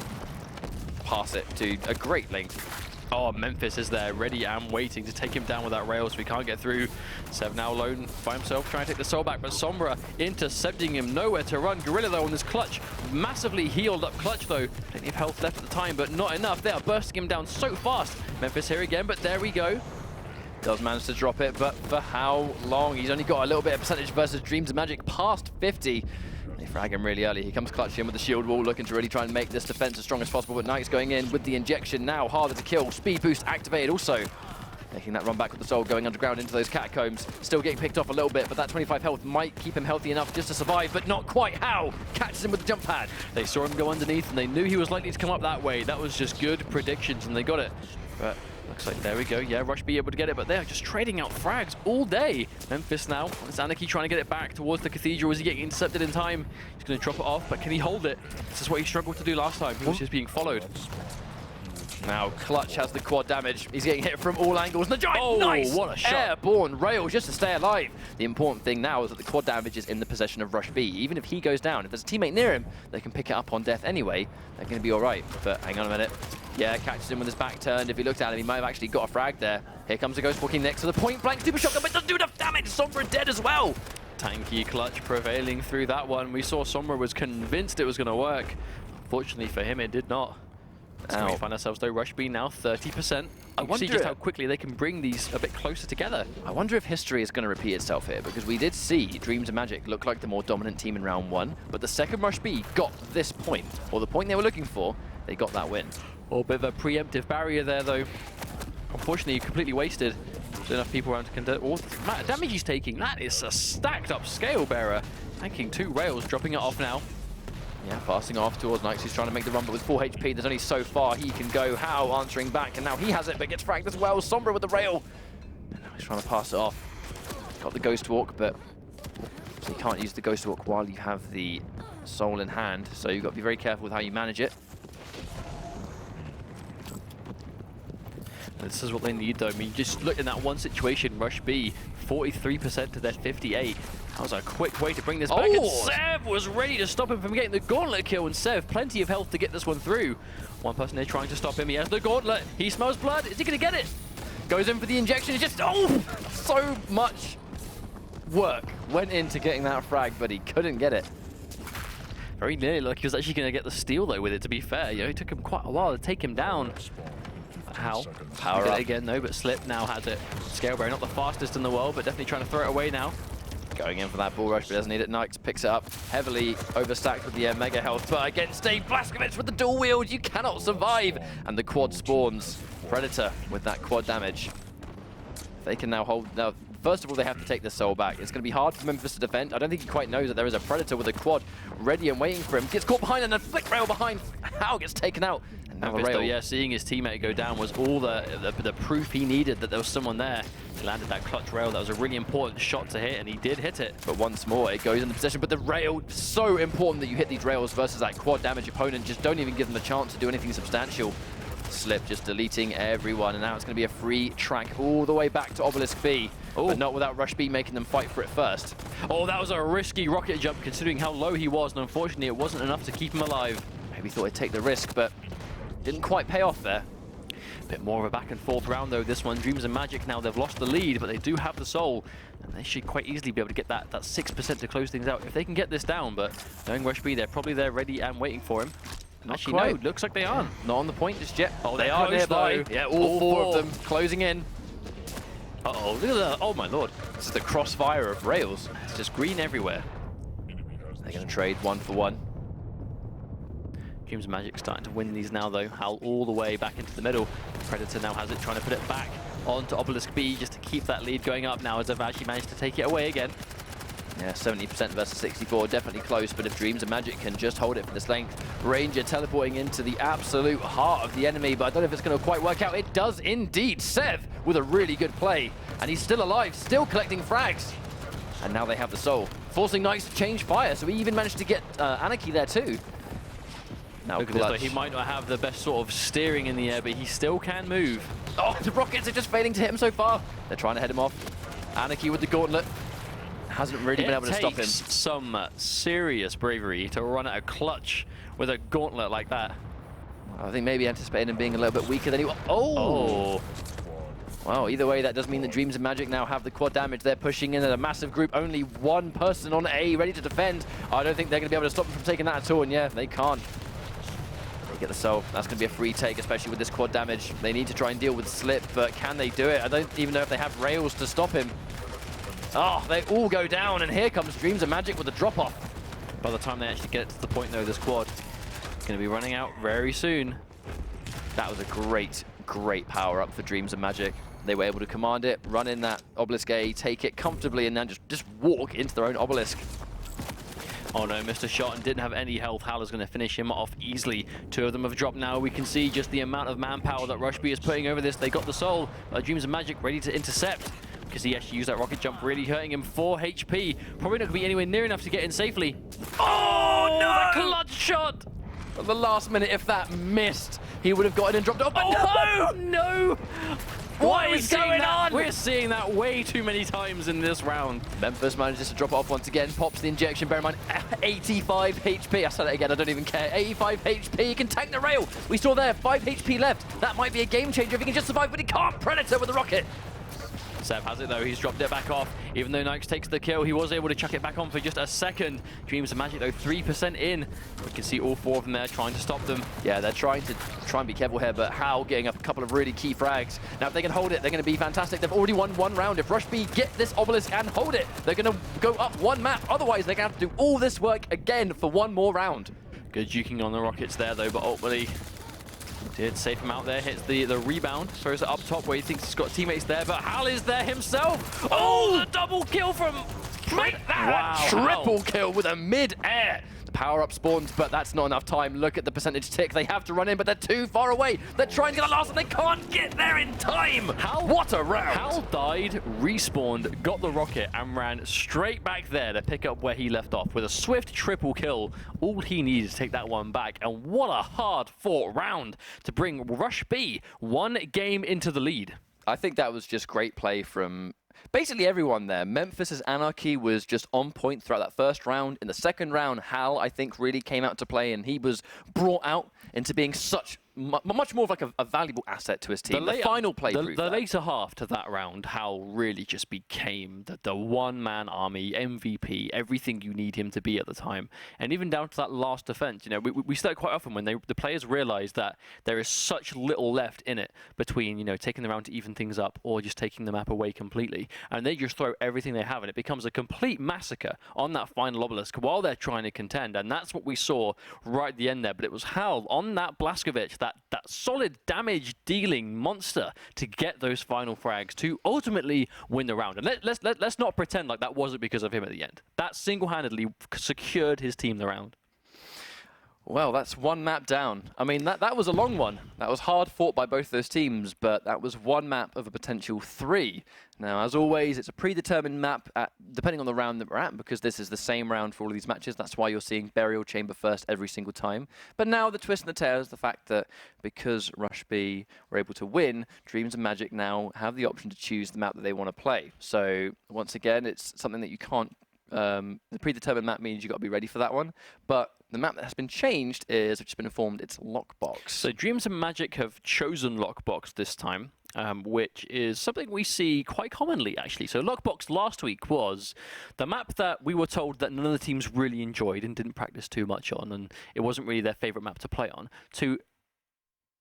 pass it to a great length. Oh, Memphis is there, ready and waiting to take him down with that rail, so he can't get through. Sev now alone by himself, trying to take the soul back, but Sombra intercepting him, nowhere to run. Gorilla, though, on this Clutch, massively healed up Clutch, though. Plenty of health left at the time, but not enough. They are bursting him down so fast. Memphis here again, but there we go. Does manage to drop it, but for how long? He's only got a little bit of percentage versus Dreams of Magic past 50. They frag him really early. He comes clutching in with the shield wall, looking to really try and make this defense as strong as possible, but Knight's going in with the injection now, harder to kill. Speed boost activated also. Making that run back with the soul, going underground into those catacombs. Still getting picked off a little bit, but that 25 health might keep him healthy enough just to survive, but not quite how. Catches him with the jump pad. They saw him go underneath and they knew he was likely to come up that way. That was just good predictions and they got it. But looks like there we go. Yeah, Rush be able to get it, but they're just trading out frags all day. Memphis now. It's Anarchy trying to get it back towards the Cathedral. Is he getting intercepted in time? He's going to drop it off, but can he hold it? This is what he struggled to do last time. He was just being followed. Now Clutch has the quad damage. He's getting hit from all angles. The giant, oh, nice what a shot. Airborne rail just to stay alive. The important thing now is that the quad damage is in the possession of Rush B. Even if he goes down, if there's a teammate near him, they can pick it up on death anyway. They're going to be all right. But hang on a minute. Yeah, catches him with his back turned. If he looked at him, he might have actually got a frag there. Here comes the Ghost walking next to the point blank super shotgun, but doesn't do enough damage. Sombra dead as well. Tanky Clutch prevailing through that one. We saw Sombra was convinced it was going to work. Fortunately for him, it did not. So we find ourselves though, Rush B now 30%. I wonder see just how quickly they can bring these a bit closer together. I wonder if history is going to repeat itself here, because we did see Dreams of Magic look like the more dominant team in round 1, but the second Rush B got this point, or the point they were looking for, they got that win. A bit of a preemptive barrier there though. Unfortunately, completely wasted. There's enough people around to conduct. Oh, the amount of damage he's taking, that is a stacked up scale bearer. Tanking 2 rails, dropping it off now. Yeah, passing off towards Knights, who's trying to make the run, but with 4 HP, there's only so far he can go. How answering back, and now he has it, but gets fragged as well. Sombra with the rail. And now he's trying to pass it off. Got the Ghost Walk, but so you can't use the Ghost Walk while you have the Soul in hand, so you've got to be very careful with how you manage it. This is what they need though. I mean, just look in that one situation, Rush B, 43% to their 58. That was a quick way to bring this back, and Sev was ready to stop him from getting the gauntlet kill, and Sev, plenty of health to get this one through. One person there trying to stop him, he has the gauntlet, he smells blood, is he going to get it? Goes in for the injection, just, so much work went into getting that frag, but he couldn't get it. Very nearly, like he was actually going to get the steal though with it, to be fair. You know, it took him quite a while to take him down. How? Power up again though, but Slip now has it. Scaleberry, not the fastest in the world, but definitely trying to throw it away now. Going in for that bull rush, but doesn't need it. Knights picks it up, heavily overstacked with the mega health, but against Dave Blaskovich with the dual wield, you cannot survive. And the quad spawns. Predator with that quad damage. They can now hold. Now, first of all, they have to take the soul back. It's going to be hard for Memphis to defend. I don't think he quite knows that there is a Predator with a quad ready and waiting for him. Gets caught behind, and then flick rail behind. How gets taken out. Memphis, though, yeah, seeing his teammate go down was all the proof he needed that there was someone there. He landed that clutch rail. That was a really important shot to hit, and he did hit it. But once more, it goes into possession. But the rail, so important that you hit these rails versus that quad damage opponent. Just don't even give them a chance to do anything substantial. Slip just deleting everyone, and now it's going to be a free track all the way back to Obelisk B. But not without Rush B making them fight for it first. Oh, that was a risky rocket jump considering how low he was, and unfortunately it wasn't enough to keep him alive. Maybe thought he'd take the risk, but didn't quite pay off there. A bit more of a back and forth round though, this one. Dreams of Magic now, they've lost the lead, but they do have the soul. And they should quite easily be able to get that 6% to close things out if they can get this down. But knowing Rush B, they're probably there ready and waiting for him. Actually, no, looks like they aren't. Not on the point just yet. Oh, they are nearby. Yeah, all four of them closing in. Uh-oh, look at that. Oh, my lord. This is the crossfire of rails. It's just green everywhere. They're going to trade 1 for 1. Dreams of Magic starting to win these now, though. Howl all the way back into the middle. Predator now has it, trying to put it back onto Obelisk B just to keep that lead going up now as they've actually managed to take it away again. Yeah, 70% versus 64, definitely close, but if Dreams of Magic can just hold it for this length, Ranger teleporting into the absolute heart of the enemy, but I don't know if it's going to quite work out. It does indeed. Sev with a really good play, and he's still alive, still collecting frags. And now they have the soul, forcing Knights to change fire, so he even managed to get Anarchy there too. Now look at this, though. He might not have the best sort of steering in the air, but he still can move. Oh, the rockets are just failing to hit him so far. They're trying to head him off. Anarchy with the gauntlet. Hasn't really been able to stop him. It takes some serious bravery to run at a clutch with a gauntlet like that. I think maybe anticipating him being a little bit weaker than he was. Oh! Well, either way, that does mean that Dreams of Magic now have the quad damage. They're pushing in at a massive group. Only one person on A ready to defend. I don't think they're going to be able to stop him from taking that at all. And yeah, they can't. They get the soul. That's going to be a free take, especially with this quad damage. They need to try and deal with Slip, but can they do it? I don't even know if they have rails to stop him. Oh, they all go down, and here comes Dreams of Magic with a drop-off. By the time they actually get to the point, though, this quad is going to be running out very soon. That was a great, great power-up for Dreams of Magic. They were able to command it, run in that Obelisk A, take it comfortably, and then just walk into their own Obelisk. Oh no, Mr. Shot and didn't have any health. Hal is going to finish him off easily. Two of them have dropped now. We can see just the amount of manpower that Rushby is putting over this. They got the soul. Dreams of Magic ready to intercept. Because he actually used that rocket jump, really hurting him. 4 HP. Probably not going to be anywhere near enough to get in safely. Oh, no! The clutch shot! At the last minute, if that missed, he would have gotten and dropped off. But Oh, no! What is going on? We're seeing that way too many times in this round. Memphis manages to drop it off once again, pops the injection. Bear in mind, 85 HP. I said it again, I don't even care. 85 HP, he can tank the rail. We saw there, 5 HP left. That might be a game changer if he can just survive, but he can't. Predator with the rocket. Sev has it though, he's dropped it back off. Even though Nikes takes the kill, he was able to chuck it back on for just a second. Dreams of Magic though, 3% in. We can see all 4 of them there trying to stop them. Yeah, they're trying and be careful here, but Hal getting up a couple of really key frags. Now, if they can hold it, they're going to be fantastic. They've already won 1 round. If Rushby get this Obelisk and hold it, they're going to go up 1 map. Otherwise, they're going to have to do all this work again for 1 more round. Good juking on the Rockets there though, but ultimately did save him out there, hits the rebound, throws it up top where he thinks he's got teammates there, but Hal is there himself. Oh, the double kill from... Make that triple kill with a mid-air. The power-up spawns, but that's not enough time. Look at the percentage tick. They have to run in, but they're too far away. They're trying to get a last, and they can't get there in time. What a round. Hal died, respawned, got the rocket, and ran straight back there to pick up where he left off with a swift triple kill. All he needed to take that one back, and what a hard-fought round to bring Rush B 1 game into the lead. I think that was just great play from basically everyone there. Memphis's Anarchy was just on point throughout that first round. In the second round, Hal, I think, really came out to play, and he was brought out into being much more of like a valuable asset to his team. The final play proved the that. later half to that round, Hal really just became the one-man army, MVP, everything you need him to be at the time. And even down to that last defense, you know, we start quite often when the players realize that there is such little left in it between, you know, taking the round to even things up or just taking the map away completely. And they just throw everything they have, and it becomes a complete massacre on that final Obelisk while they're trying to contend. And that's what we saw right at the end there. But it was Hal on that Blazkowicz, that solid damage dealing monster, to get those final frags to ultimately win the round. And let's not pretend like that wasn't because of him at the end. That single-handedly secured his team the round. Well, that's 1 map down. I mean, that was a long one. That was hard fought by both those teams, but that was 1 map of a potential 3. Now, as always, it's a predetermined map depending on the round that we're at, because this is the same round for all of these matches. That's why you're seeing Burial Chamber first every single time. But now the twist in the tail is the fact that because Rush B were able to win, Dreams of Magic now have the option to choose the map that they want to play. So, once again, it's something that you can't... the predetermined map means you've got to be ready for that one. But the map that has been changed is, I've just been informed, it's Lockbox. So Dreams of Magic have chosen Lockbox this time, which is something we see quite commonly, actually. So Lockbox last week was the map that we were told that none of the teams really enjoyed and didn't practice too much on, and it wasn't really their favorite map to play on, to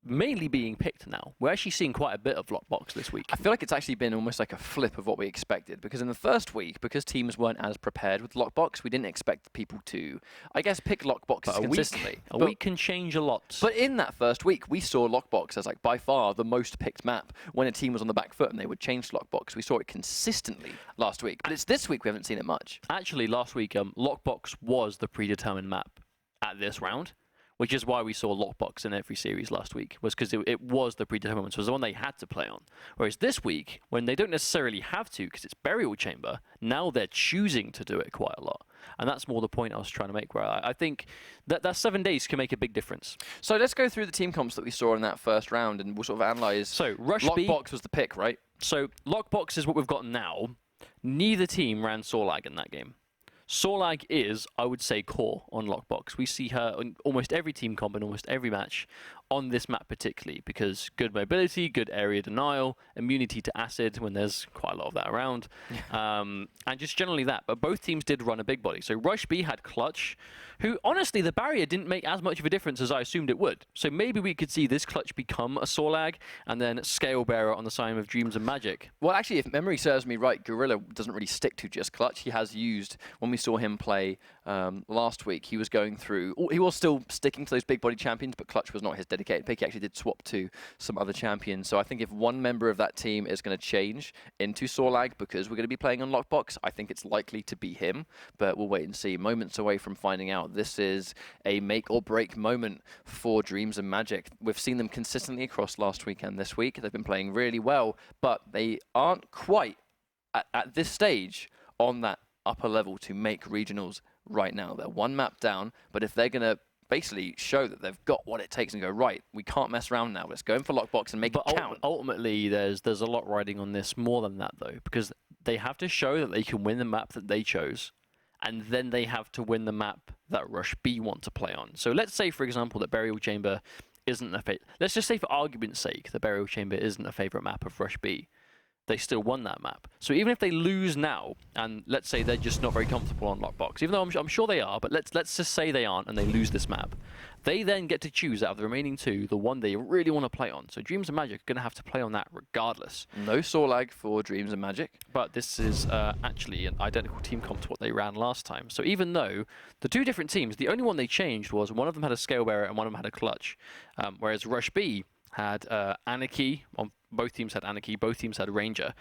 mainly being picked now. We're actually seeing quite a bit of Lockbox this week. I feel like it's actually been almost like a flip of what we expected, because in the first week, because teams weren't as prepared with Lockbox, we didn't expect people to, I guess, pick Lockboxes consistently. A week can change a lot. But in that first week, we saw Lockbox as like by far the most picked map when a team was on the back foot and they would change to Lockbox. We saw it consistently last week, but it's this week we haven't seen it much. Actually, last week, Lockbox was the predetermined map at this round, which is why we saw Lockbox in every series last week, was because it was the predetermined one, so it was the one they had to play on. Whereas this week, when they don't necessarily have to, because it's Burial Chamber, now they're choosing to do it quite a lot. And that's more the point I was trying to make, where I think that 7 days can make a big difference. So let's go through the team comps that we saw in that first round, and we'll sort of analyze. So Lockbox was the pick, right? So Lockbox is what we've got now. Neither team ran Sorlag in that game. Sorlag is, I would say, core on Lockbox. We see her on almost every team comp in almost every match on this map particularly, because good mobility, good area denial, immunity to acid when there's quite a lot of that around, and just generally that. But both teams did run a big body. So Rush B had Clutch, who honestly the barrier didn't make as much of a difference as I assumed it would. So maybe we could see this Clutch become a Sorlag and then Scale Bearer on the side of Dreams and Magic. Well, actually, if memory serves me right, Gorilla doesn't really stick to just Clutch. He has used, when we saw him play last week, he was going through, he was still sticking to those big body champions, but Clutch was not his dedicated pick. He actually did swap to some other champions. So I think if one member of that team is going to change into Sorlag because we're going to be playing on Lockbox, I think it's likely to be him, but we'll wait and see. Moments away from finding out. This is a make or break moment for Dreams and Magic. We've seen them consistently across last week and this week. They've been playing really well, but they aren't quite at this stage on that upper level to make regionals right now. They're one map down, but if they're going to basically show that they've got what it takes and go, right, we can't mess around now, let's go in for Lockbox and make it count. Ultimately, there's a lot riding on this more than that, though, because they have to show that they can win the map that they chose, and then they have to win the map that Rush B want to play on. So let's say, for example, that Burial Chamber isn't a favorite. Let's just say, for argument's sake, the Burial Chamber isn't a favorite map of Rush B. They still won that map. So even if they lose now, and let's say they're just not very comfortable on Lockbox, even though I'm sure they are, but let's just say they aren't and they lose this map, they then get to choose out of the remaining two the one they really want to play on. So Dreams and Magic are going to have to play on that regardless. No Sorlag for Dreams and Magic. But this is actually an identical team comp to what they ran last time. So even though the two different teams, the only one they changed was one of them had a Scale Bearer and one of them had a Clutch, whereas Rush B had Anarchy. Both teams had Anarchy, both teams had Ranger.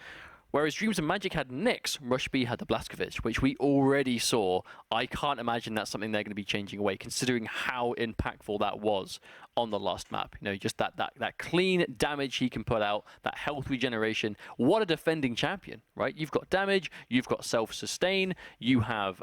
Whereas Dreams and Magic had Nyx, Rush B had the Blaskovich, which we already saw. I can't imagine that's something they're going to be changing away, considering how impactful that was on the last map. You know, just that clean damage he can put out, that health regeneration. What a defending champion, right? You've got damage, you've got self-sustain, you have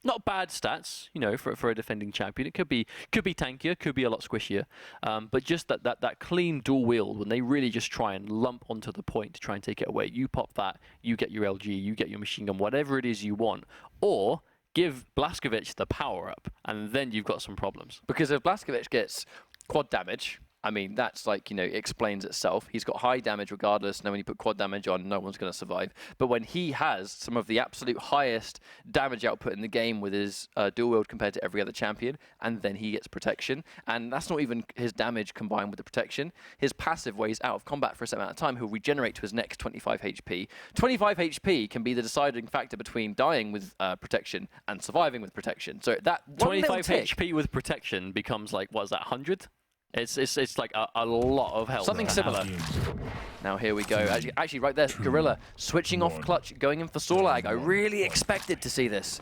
not bad stats, you know, for a defending champion. It could be tankier, could be a lot squishier, but just that clean dual wield when they really just try and lump onto the point to try and take it away. You pop that, you get your LG, you get your machine gun, whatever it is you want, or give Blaskovich the power up, and then you've got some problems. Because if Blaskovich gets quad damage, I mean, that's like, you know, explains itself. He's got high damage regardless. Now, when you put quad damage on, no one's going to survive. But when he has some of the absolute highest damage output in the game with his dual wield compared to every other champion, and then he gets protection, and that's not even his damage combined with the protection. His passive, where he's out of combat for a certain amount of time, he'll regenerate to his next 25 HP. 25 HP can be the deciding factor between dying with protection and surviving with protection. So that 25 HP with protection becomes like, what is that, 100? It's like a lot of health. Something similar. Now here we go. Actually right there, Gorilla switching off Clutch, going in for Sorlag. I really expected to see this.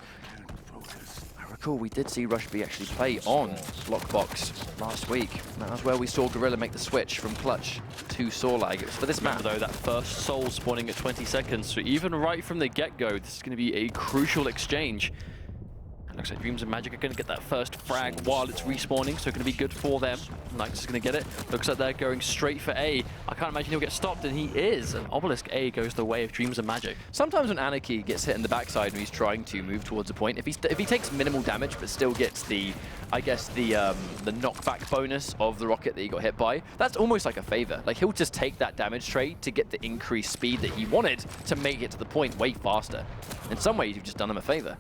I recall we did see Rush B actually play on Lockbox last week. That was where we saw Gorilla make the switch from Clutch to Sorlag. It was for this map. Though, that first soul spawning at 20 seconds, so even right from the get-go, this is going to be a crucial exchange. Looks like Dreams and Magic are going to get that first frag while it's respawning, so going to be good for them. Nyx is going to get it. Looks like they're going straight for A. I can't imagine he'll get stopped, and he is. And Obelisk A goes the way of Dreams and Magic. Sometimes when Anarchy gets hit in the backside and he's trying to move towards a point, if he takes minimal damage but still gets the, I guess, the knockback bonus of the rocket that he got hit by, that's almost like a favor. Like, he'll just take that damage trade to get the increased speed that he wanted to make it to the point way faster. In some ways, you've just done him a favor.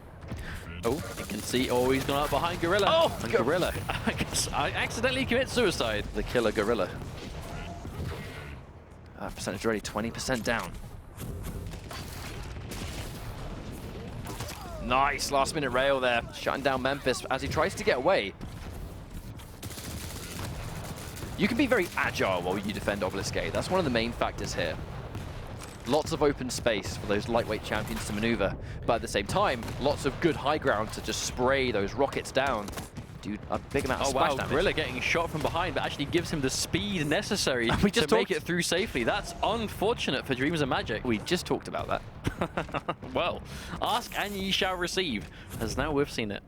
Oh, you can see, oh, he's gone out behind Gorilla. Oh, and Gorilla, I guess I accidentally commit suicide. The killer Gorilla. Percentage already 20% down. Nice, last minute rail there. Shutting down Memphis as he tries to get away. You can be very agile while you defend Obelisk A. That's one of the main factors here. Lots of open space for those lightweight champions to maneuver, but at the same time, lots of good high ground to just spray those rockets down. Do a big amount of splash damage. Gorilla getting shot from behind, but actually gives him the speed necessary to make it through safely. That's unfortunate for Dreams and Magic. We just talked about that. Well, ask and ye shall receive, as now we've seen it.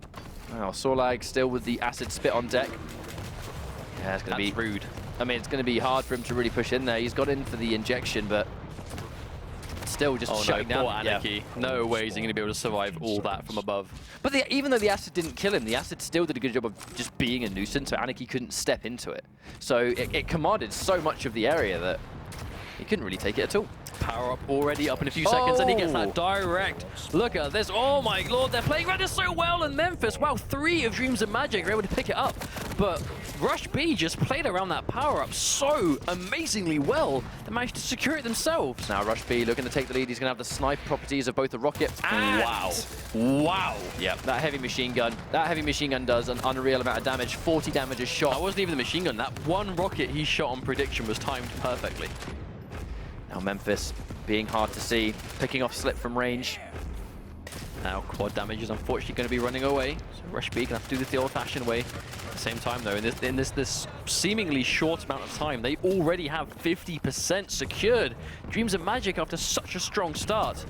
Wow, Sorlag still with the acid spit on deck. Yeah, it's going to be rude. I mean, it's going to be hard for him to really push in there. He's got in for the injection, but still just shutting no, down. poor Anarchy. No way is he going to be able to survive all that from above. But even though the acid didn't kill him, the acid still did a good job of just being a nuisance, so Anarchy couldn't step into it. So it commanded so much of the area that he couldn't really take it at all. Power up already up in a few seconds, and he gets that direct. Look at this. Oh my lord, they're playing around it so well in Memphis. Wow, 3 of Dreams of Magic are able to pick it up. But Rush B just played around that power up so amazingly well. They managed to secure it themselves. Now Rush B looking to take the lead. He's going to have the snipe properties of both the rocket and... Wow. Yeah, that heavy machine gun. That heavy machine gun does an unreal amount of damage. 40 damage a shot. That wasn't even the machine gun. That one rocket he shot on prediction was timed perfectly. Now Memphis being hard to see, picking off slip from range. Now quad damage is unfortunately going to be running away. So Rush B can have to do this the old-fashioned way. At the same time though, in this seemingly short amount of time, they already have 50% secured. Dreams of Magic after such a strong start.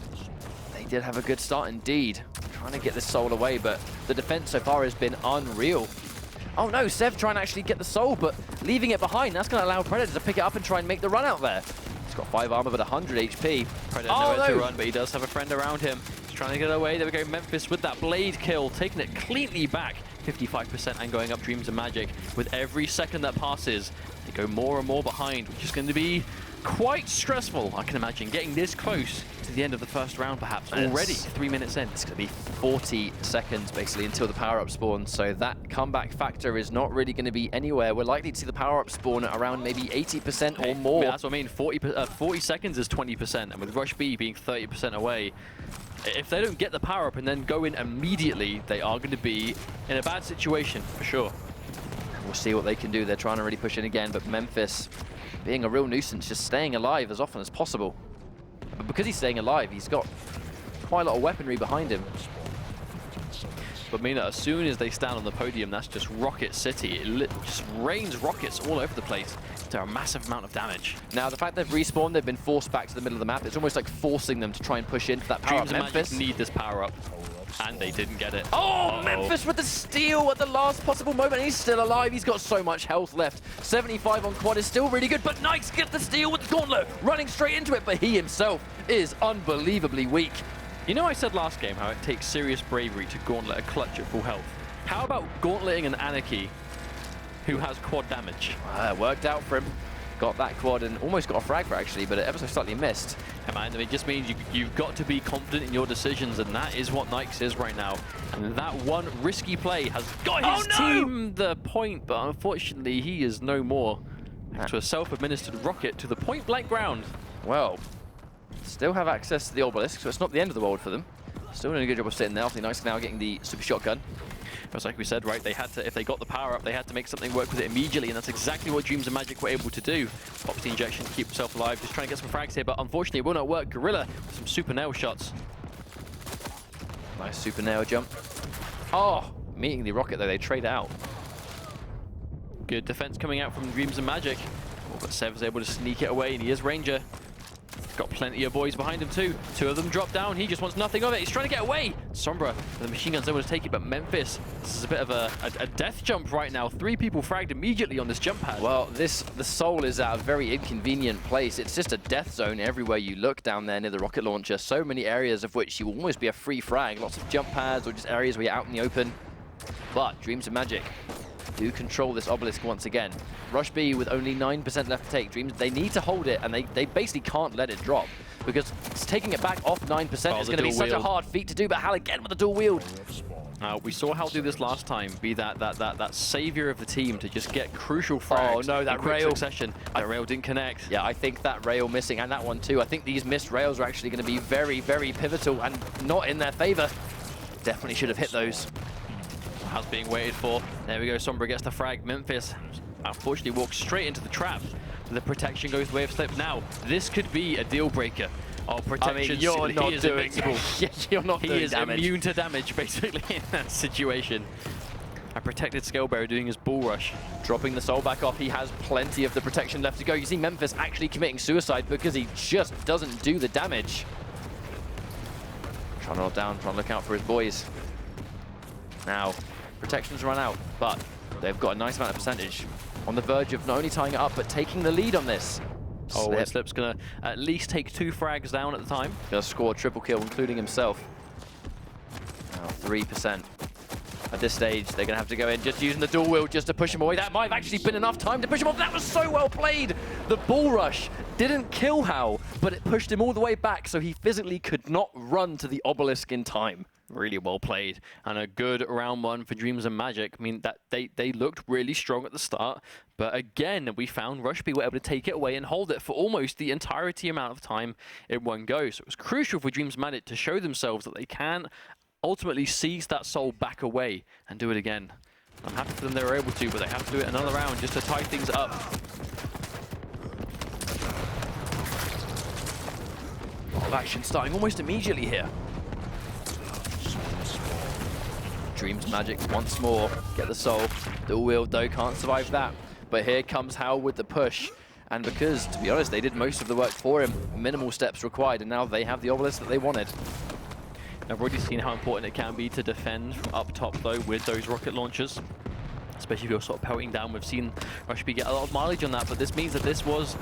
They did have a good start indeed. Trying to get this soul away, but the defense so far has been unreal. Oh no, Sev trying to actually get the soul, but leaving it behind. That's going to allow Predator to pick it up and try and make the run out there. He's got 5 armor, but 100 HP. Predator nowhere to run, but he does have a friend around him. He's trying to get away. There we go, Memphis with that blade kill, taking it cleanly back. 55% and going up Dreams of Magic. With every second that passes, they go more and more behind, which is going to be quite stressful, I can imagine, getting this close to the end of the first round perhaps already 3 minutes in. It's going to be 40 seconds basically until the power-up spawns, so that comeback factor is not really going to be anywhere. We're likely to see the power-up spawn at around maybe 80% or more. Yeah, that's what I mean, 40 seconds is 20%, and with Rush B being 30% away, if they don't get the power-up and then go in immediately, they are going to be in a bad situation, for sure. We'll see what they can do. They're trying to really push in again, but Memphis being a real nuisance, just staying alive as often as possible. But because he's staying alive, he's got quite a lot of weaponry behind him. But Mina, as soon as they stand on the podium, that's just Rocket City. It just rains rockets all over the place. They're a massive amount of damage. Now, the fact they've respawned, they've been forced back to the middle of the map. It's almost like forcing them to try and push into that power-up. Dreams of Memphis Magic need this power-up, and they didn't get it. Oh, Memphis with the steal at the last possible moment. He's still alive. He's got so much health left. 75 on quad is still really good, but Knights get the steal with the gauntlet, running straight into it, but he himself is unbelievably weak. You know, I said last game how it takes serious bravery to gauntlet a clutch at full health. How about gauntleting an Anarchy who has quad damage? Worked out for him. Got that quad and almost got a frag for actually, but it ever so slightly missed. Yeah, man, I mean, it just means you've got to be confident in your decisions, and that is what Nikes is right now. And that one risky play has got his team the point, but unfortunately he is no more. To a self-administered rocket to the point-blank ground. Well, still have access to the obelisk, so it's not the end of the world for them. Still doing a good job of sitting there. I think Nikes now getting the super shotgun. But like we said, right, they had to, if they got the power up, they had to make something work with it immediately, and that's exactly what Dreams of Magic were able to do. Pops the injection to keep himself alive, just trying to get some frags here, but unfortunately it will not work. Gorilla with some super nail shots. Nice super nail jump. Oh, meeting the rocket though, they trade out. Good defense coming out from Dreams of Magic. Oh, but Sev is able to sneak it away, and he is Ranger. Got plenty of boys behind him too. 2 of them drop down. He just wants nothing of it. He's trying to get away. Sombra, the machine gun's able to take it, but Memphis, this is a bit of a death jump right now. 3 people fragged immediately on this jump pad. Well, the soul is at a very inconvenient place. It's just a death zone everywhere you look down there near the rocket launcher. So many areas of which you will almost be a free frag. Lots of jump pads or just areas where you're out in the open. But Dreams of Magic do control this obelisk once again. Rush B with only 9% left to take. Dreams, they need to hold it, and they basically can't let it drop, because taking it back off 9% is going to be such a hard feat to do, but Hal again with the dual wield. We saw Hal do this last time, be that savior of the team to just get crucial frags. Oh no, that in quick rail. Succession. That rail didn't connect. Yeah, I think that rail missing, and that one too. I think these missed rails are actually going to be very, very pivotal and not in their favor. Definitely should have hit those. Hal's being waited for. There we go, Sombra gets the frag. Memphis unfortunately walks straight into the trap. The protection goes the way of slip. Now, this could be a deal breaker. Oh, protection. I mean, you're not doing invincible. you're not doing He is damage. immune to damage, basically, in that situation. A protected Scalebearer doing his bull rush. Dropping the soul back off, he has plenty of the protection left to go. You see Memphis actually committing suicide because he just doesn't do the damage. Trying to hold down, trying to look out for his boys. Now, protection's run out, but they've got a nice amount of percentage. On the verge of not only tying it up, but taking the lead on this. Oh, Slip. Slip's going to at least take 2 frags down at the time. Gonna score a triple kill, including himself. Now 3%. At this stage, they're going to have to go in just using the dual wield just to push him away. That might have actually been enough time to push him off. That was so well played. The bull rush didn't kill Hal, but it pushed him all the way back, so he physically could not run to the obelisk in time. Really well played, and a good round 1 for Dreams and Magic. I mean, that they looked really strong at the start, but again, we found Rushby were able to take it away and hold it for almost the entirety amount of time in one go. So it was crucial for Dreams and Magic to show themselves that they can ultimately seize that soul back away and do it again. I'm happy for them they were able to, but they have to do it another round just to tie things up. A lot of action starting almost immediately here. Dreams Magic once more. Get the soul. Dual wield though, can't survive that. But here comes Hal with the push. And because, to be honest, they did most of the work for him, minimal steps required, and now they have the obelisk that they wanted. I've already seen how important it can be to defend from up top, though, with those rocket launchers. Especially if you're sort of pelting down. We've seen Rushby get a lot of mileage on that, but this means that this was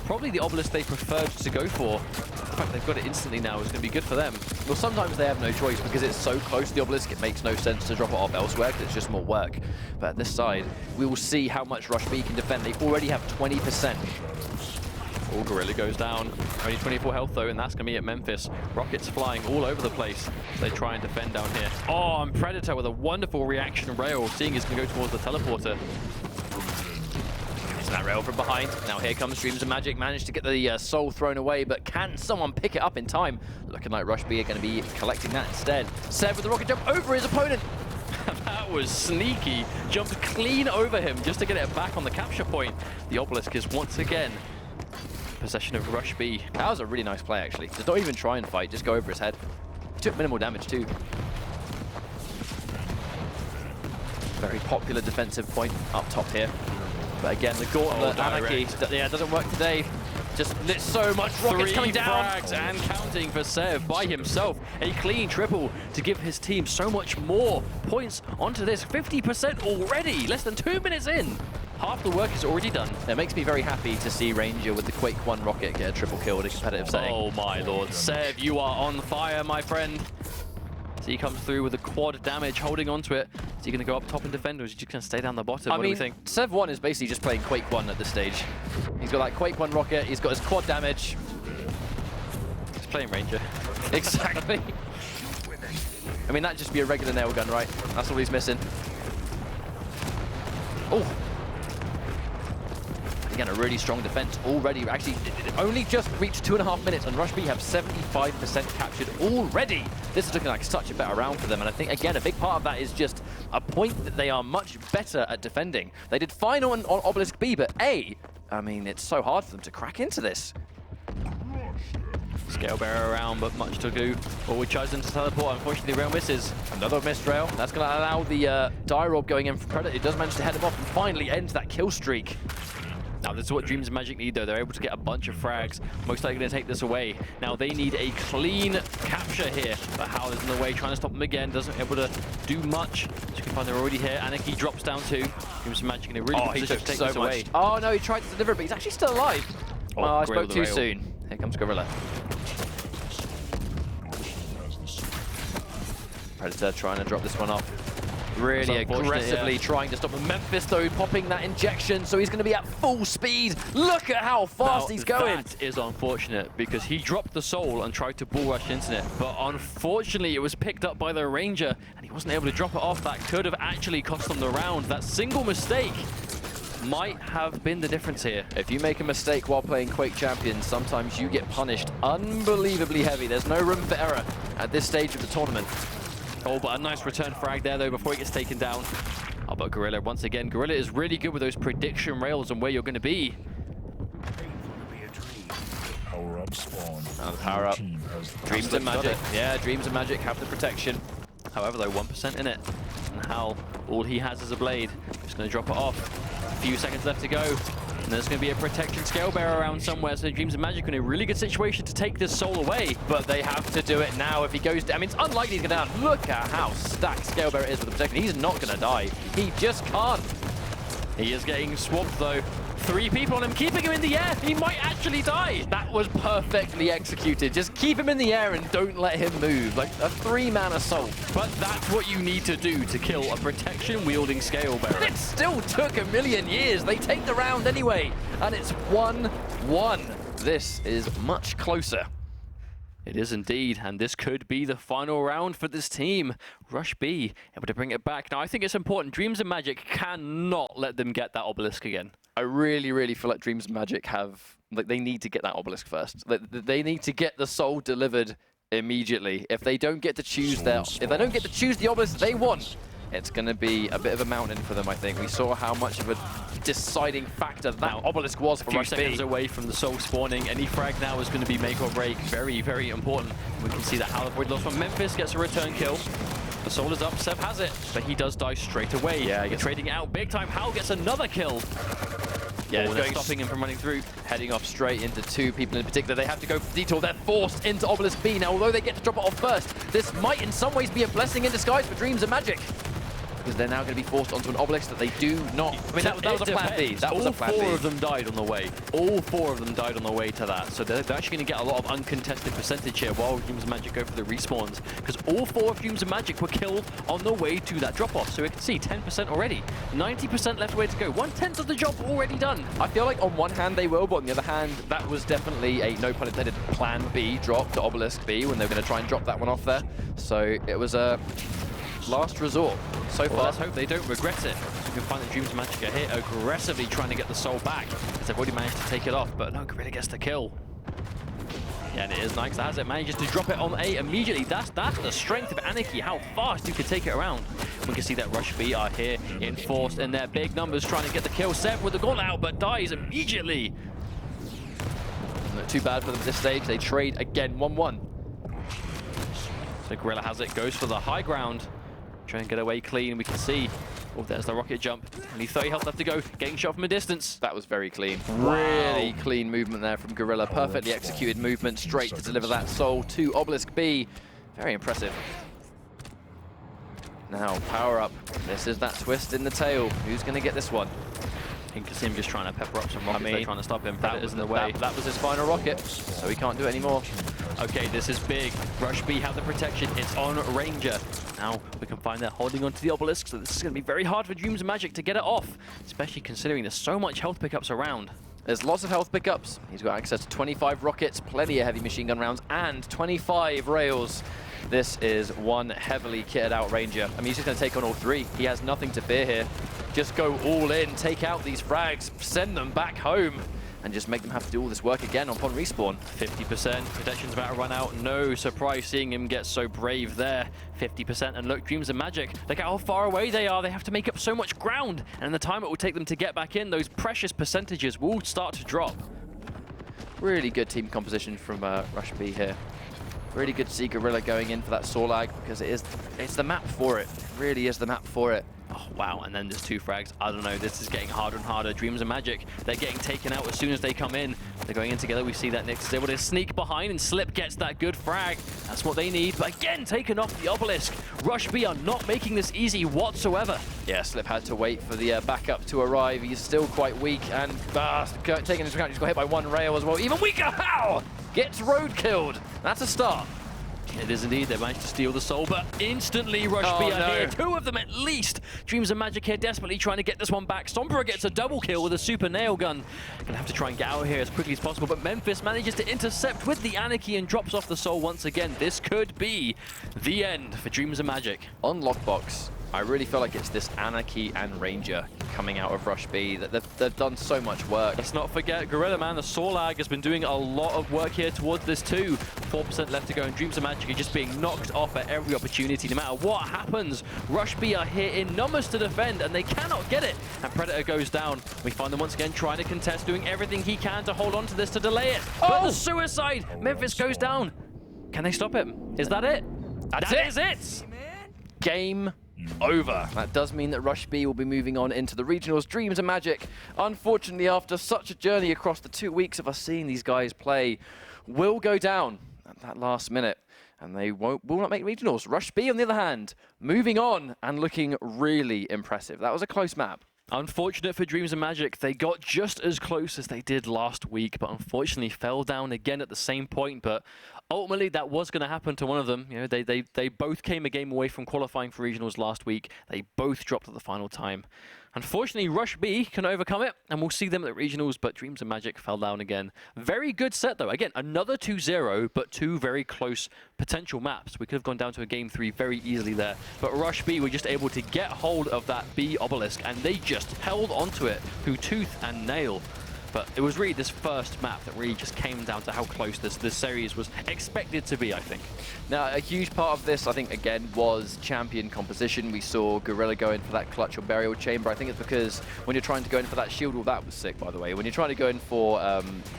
probably the obelisk they preferred to go for. The fact they've got it instantly now is going to be good for them. Well, sometimes they have no choice because it's so close to the obelisk, it makes no sense to drop it off elsewhere because it's just more work. But at this side, we will see how much Rushby can defend. They already have 20%. Oh, Gorilla goes down. Only 24 health, though, and that's going to be at Memphis. Rockets flying all over the place. They try and defend down here. Oh, and Predator with a wonderful reaction rail, seeing he's going to go towards the teleporter. It's that rail from behind. Now here comes Dreams and Magic. Managed to get the soul thrown away, but can someone pick it up in time? Looking like Rushby are going to be collecting that instead. Sev with the rocket jump over his opponent. That was sneaky. Jumped clean over him just to get it back on the capture point. The obelisk is once again possession of Rushby. That was a really nice play, actually. Just don't even try and fight, just go over his head. He took minimal damage, too. Very popular defensive point up top here. But again, the Gauntlet Anarchy, yeah, doesn't work today. Just lit so much rockets coming down. Frags and counting for Sev by himself. A clean triple to give his team so much more points onto this. 50% already, less than 2 minutes in. Half the work is already done. It makes me very happy to see Ranger with the Quake 1 rocket get a triple kill in a competitive setting. Oh my lord. Sev, you are on fire, my friend. So he comes through with a quad damage, holding onto it. Is he going to go up top and defend, or is he just going to stay down the bottom? What do you think? Sev 1 is basically just playing Quake 1 at this stage. He's got that Quake 1 rocket, he's got his quad damage. He's playing Ranger. Exactly. I mean, that'd just be a regular nail gun, right? That's all he's missing. Oh! Again, a really strong defense already. Actually, it only just reached 2.5 minutes, and Rushby have 75% captured already. This is looking like such a better round for them, and I think, again, a big part of that is just a point that they are much better at defending. They did fine on Obelisk B, but A, I mean, it's so hard for them to crack into this. Scale Bearer around, but much to do. Forward tries into teleport, unfortunately, rail misses. Another missed rail. That's going to allow the Dire Orb going in for Predator. It does manage to head him off and finally ends that kill streak. Now, this is what Dreams and Magic need, though. They're able to get a bunch of frags. Most likely going to take this away. Now, they need a clean capture here. But Hal is in the way, trying to stop them again. Doesn't able to do much. As you can find, they're already here. Anarchy drops down too. Dreams and Magic in a really good position to take this away. Oh, no, he tried to deliver it, but he's actually still alive. Oh, I spoke too soon. Here comes Gorilla. Predator trying to drop this one off. Really aggressively trying to stop him. Memphis, though, popping that injection, so he's going to be at full speed. Look at how fast he's going. That is unfortunate, because he dropped the soul and tried to bull rush into it, but unfortunately, it was picked up by the Ranger, and he wasn't able to drop it off. That could have actually cost them the round. That single mistake might have been the difference here. If you make a mistake while playing Quake Champions, sometimes you get punished unbelievably heavy. There's no room for error at this stage of the tournament. Oh, but a nice return frag there, though, before he gets taken down. Oh, but Gorilla, once again, Gorilla is really good with those prediction rails and where you're going to be. Power up spawn. Power up. Dreams and Magic. Yeah, Dreams and Magic have the protection. However, though, 1% in it. And Hal, all he has is a blade. Just going to drop it off. A few seconds left to go. And there's going to be a protection scale bearer around somewhere, so Dreams and Magic are in a really good situation to take this soul away. But they have to do it now. If he goes down, I mean, it's unlikely he's going to down. Look at how stacked scale bearer is with the protection. He's not going to die. He just can't. He is getting swapped, though. 3 people on him, keeping him in the air. He might actually die. That was perfectly executed. Just keep him in the air and don't let him move. Like a 3-man assault. But that's what you need to do to kill a protection-wielding scale bearer. It still took a million years. They take the round anyway. And it's 1-1. This is much closer. It is indeed, and this could be the final round for this team. Rush B able to bring it back. Now, I think it's important. Dreams and Magic cannot let them get that obelisk again. I really, really feel like Dreams and Magic have, like, they need to get that obelisk first. They need to get the soul delivered immediately. If they don't get to choose the obelisk they want, it's going to be a bit of a mountain for them, I think. We saw how much of a deciding factor that obelisk was for A few Rush B. seconds away from the soul spawning. Any frag now is going to be make or break. Very, very important. We can see that Halvoid lost from Memphis, gets a return kill. The soul is up, Seb has it, but he does die straight away. Yeah, They're trading it out big time. Hal gets another kill. Yeah, they're stopping him from running through. Heading off straight into 2 people in particular. They have to go for detour. They're forced into Obelisk B. Now, although they get to drop it off first, this might in some ways be a blessing in disguise for Dreams and Magic. Because they're now going to be forced onto an obelisk that they do not. I mean, that was a plan B. That was a plan B. All 4 of them died on the way. All 4 of them died on the way to that. So they're actually going to get a lot of uncontested percentage here while Dreams and Magic go for the respawns. Because all 4 of Dreams and Magic were killed on the way to that drop-off. So we can see 10% already. 90% left way to go. 1/10 of the job already done. I feel like on one hand they will, but on the other hand, that was definitely a, no pun intended, plan B drop to Obelisk B when they were going to try and drop that one off there. So it was a last resort. So far, let's hope they don't regret it. So we can find that Dreams and Magic are here aggressively trying to get the soul back, as they've already managed to take it off, but no, Gorilla gets the kill. Yeah, and it is nice that has it, manages to drop it on A immediately. That's the strength of Anarchy, how fast you can take it around. We can see that Rush B are here enforced in their big numbers trying to get the kill. Seb with the gauntlet out, but dies immediately. Not too bad for them at this stage. They trade again, 1-1. So Gorilla has it, goes for the high ground. Trying to get away clean, we can see. Oh, there's the rocket jump. Only 30 health left to go. Getting shot from a distance. That was very clean. Wow. Really clean movement there from Gorilla. Perfectly executed movement straight to deliver that soul to Obelisk B. Very impressive. Now, power up. This is that twist in the tail. Who's going to get this one? I can see him just trying to pepper up some rockets. They're trying to stop him. Predator's in the way. That was his final rocket, so he can't do it anymore. Okay, this is big. Rush B have the protection. It's on Ranger. Now we can find they're holding onto the obelisk, so this is going to be very hard for Dreams and Magic to get it off, especially considering there's so much health pickups around. There's lots of health pickups. He's got access to 25 rockets, plenty of heavy machine gun rounds, and 25 rails. This is one heavily kitted out Ranger. I mean, he's just going to take on all 3. He has nothing to fear here. Just go all in, take out these frags, send them back home, and just make them have to do all this work again upon respawn. 50%, protection's about to run out. No surprise seeing him get so brave there. 50%, and look, Dreams and Magic, look how far away they are. They have to make up so much ground, and in the time it will take them to get back in, those precious percentages will start to drop. Really good team composition from Rush B here. Really good to see Gorilla going in for that Sorlag, because it's the map for it. It really is the map for it. Oh, wow, and then there's 2 frags. I don't know, this is getting harder and harder. Dreams and Magic, they're getting taken out as soon as they come in. They're going in together. We see that Nyx is able to sneak behind, and Slip gets that good frag. That's what they need, but again, taken off the obelisk. Rush B are not making this easy whatsoever. Yeah, Slip had to wait for the backup to arrive. He's still quite weak, and taking into account, he's got hit by 1 rail as well. Even weaker, how? Gets road killed. That's a start. It is indeed. They managed to steal the soul, but instantly Rush B are here. 2 of them at least. Dreams and Magic here desperately trying to get this one back. Sombra gets a double kill with a super nail gun. Gonna have to try and get out of here as quickly as possible, but Memphis manages to intercept with the Anarchy and drops off the soul once again. This could be the end for Dreams and Magic. On Lockbox, I really feel like it's this Anarchy and Ranger coming out of Rush B. They've done so much work. Let's not forget Gorilla, man. The Sorlag has been doing a lot of work here towards this too. 4% left to go, and Dreams of Magic are just being knocked off at every opportunity. No matter what happens, Rush B are here in numbers to defend, and they cannot get it. And Predator goes down. We find them once again trying to contest, doing everything he can to hold on to this, to delay it. But the suicide! Memphis goes down. Can they stop him? Is that it? That is it! Game over. That does mean that Rush B will be moving on into the regionals. Dreams and Magic, unfortunately, after such a journey across the 2 weeks of us seeing these guys play, will go down at that last minute, and they will not make regionals. Rush B, on the other hand, moving on and looking really impressive. That was a close map. Unfortunate for Dreams and Magic, they got just as close as they did last week, but unfortunately fell down again at the same point. But ultimately, that was going to happen to one of them. You know, they both came a game away from qualifying for regionals last week. They both dropped at the final time. Unfortunately, Rush B can overcome it, and we'll see them at regionals, but Dreams and Magic fell down again. Very good set, though. Again, another 2-0, but two very close potential maps. We could have gone down to a game 3 very easily there, but Rush B were just able to get hold of that B obelisk, and they just held onto it through tooth and nail. But it was really this first map that really just came down to how close this series was expected to be, I think. Now, a huge part of this, I think, again, was champion composition. We saw Gorilla go in for that clutch or burial chamber. I think it's because when you're trying to go in for that shield wall, that was sick, by the way. When you're trying to go in for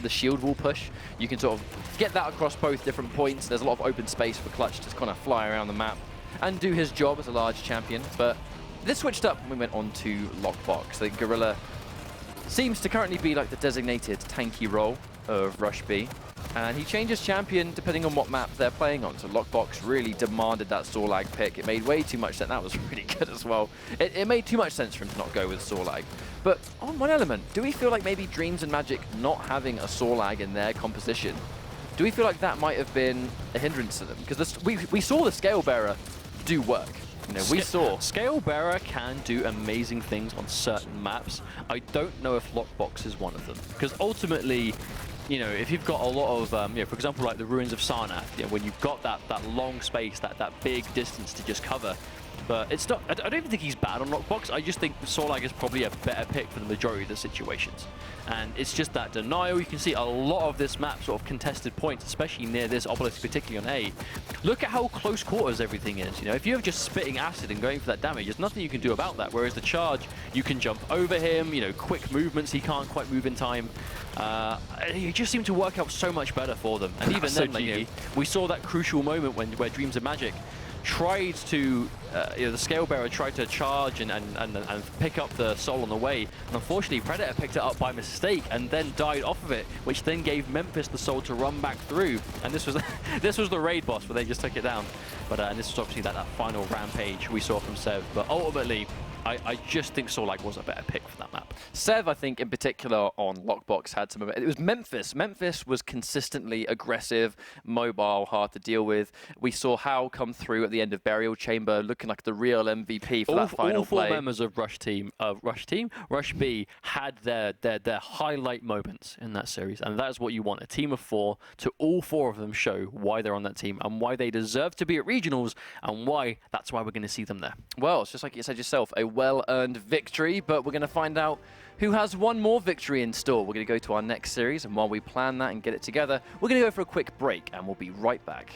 the shield wall push, you can sort of get that across both different points. There's a lot of open space for Clutch to kind of fly around the map and do his job as a large champion. But this switched up when we went on to Lockbox. I think Gorilla seems to currently be like the designated tanky role of Rush B. And he changes champion depending on what map they're playing on. So Lockbox really demanded that Sorlag pick. It made way too much sense. That was really good as well. It made too much sense for him to not go with Sorlag. But on one element, do we feel like maybe Dreams and Magic not having a Sorlag in their composition, do we feel like that might have been a hindrance to them? Because we saw the Scale Bearer do work. You know, we saw Scale Bearer can do amazing things on certain maps. I don't know if Lockbox is one of them, because ultimately, you know, if you've got a lot of, you know, for example, like the Ruins of Sarnath, you know, when you've got that long space, that big distance to just cover. But it's not. I don't even think he's bad on Lockbox. I just think Sorlag is probably a better pick for the majority of the situations. And it's just that denial. You can see a lot of this map sort of contested points, especially near this obelisk, particularly on A. Look at how close quarters everything is. You know, if you're just spitting acid and going for that damage, there's nothing you can do about that. Whereas the charge, you can jump over him. You know, quick movements. He can't quite move in time. It just seemed to work out so much better for them. And even then, like, you know, we saw that crucial moment where Dreams of Magic tried to, you know, the Scale Bearer tried to charge and pick up the soul on the way. And unfortunately, Predator picked it up by mistake and then died off of it, which then gave Memphis the soul to run back through. And this was this was the raid boss where they just took it down. But and this was obviously that final rampage we saw from Sev. But ultimately, I just think Sorlag was a better pick for that map. Sev, I think, in particular on Lockbox had some of it. It was Memphis. Memphis was consistently aggressive, mobile, hard to deal with. We saw Hao come through at the end of Burial Chamber, looking like the real MVP for that final play. All 4 members of Rush B had their highlight moments in that series, and that is what you want. A team of 4 to all 4 of them show why they're on that team and why they deserve to be at regionals and why that's why we're going to see them there. Well, it's just like you said yourself, a well-earned victory, but we're going to find out who has one more victory in store. We're going to go to our next series, and while we plan that and get it together, we're going to go for a quick break, and we'll be right back.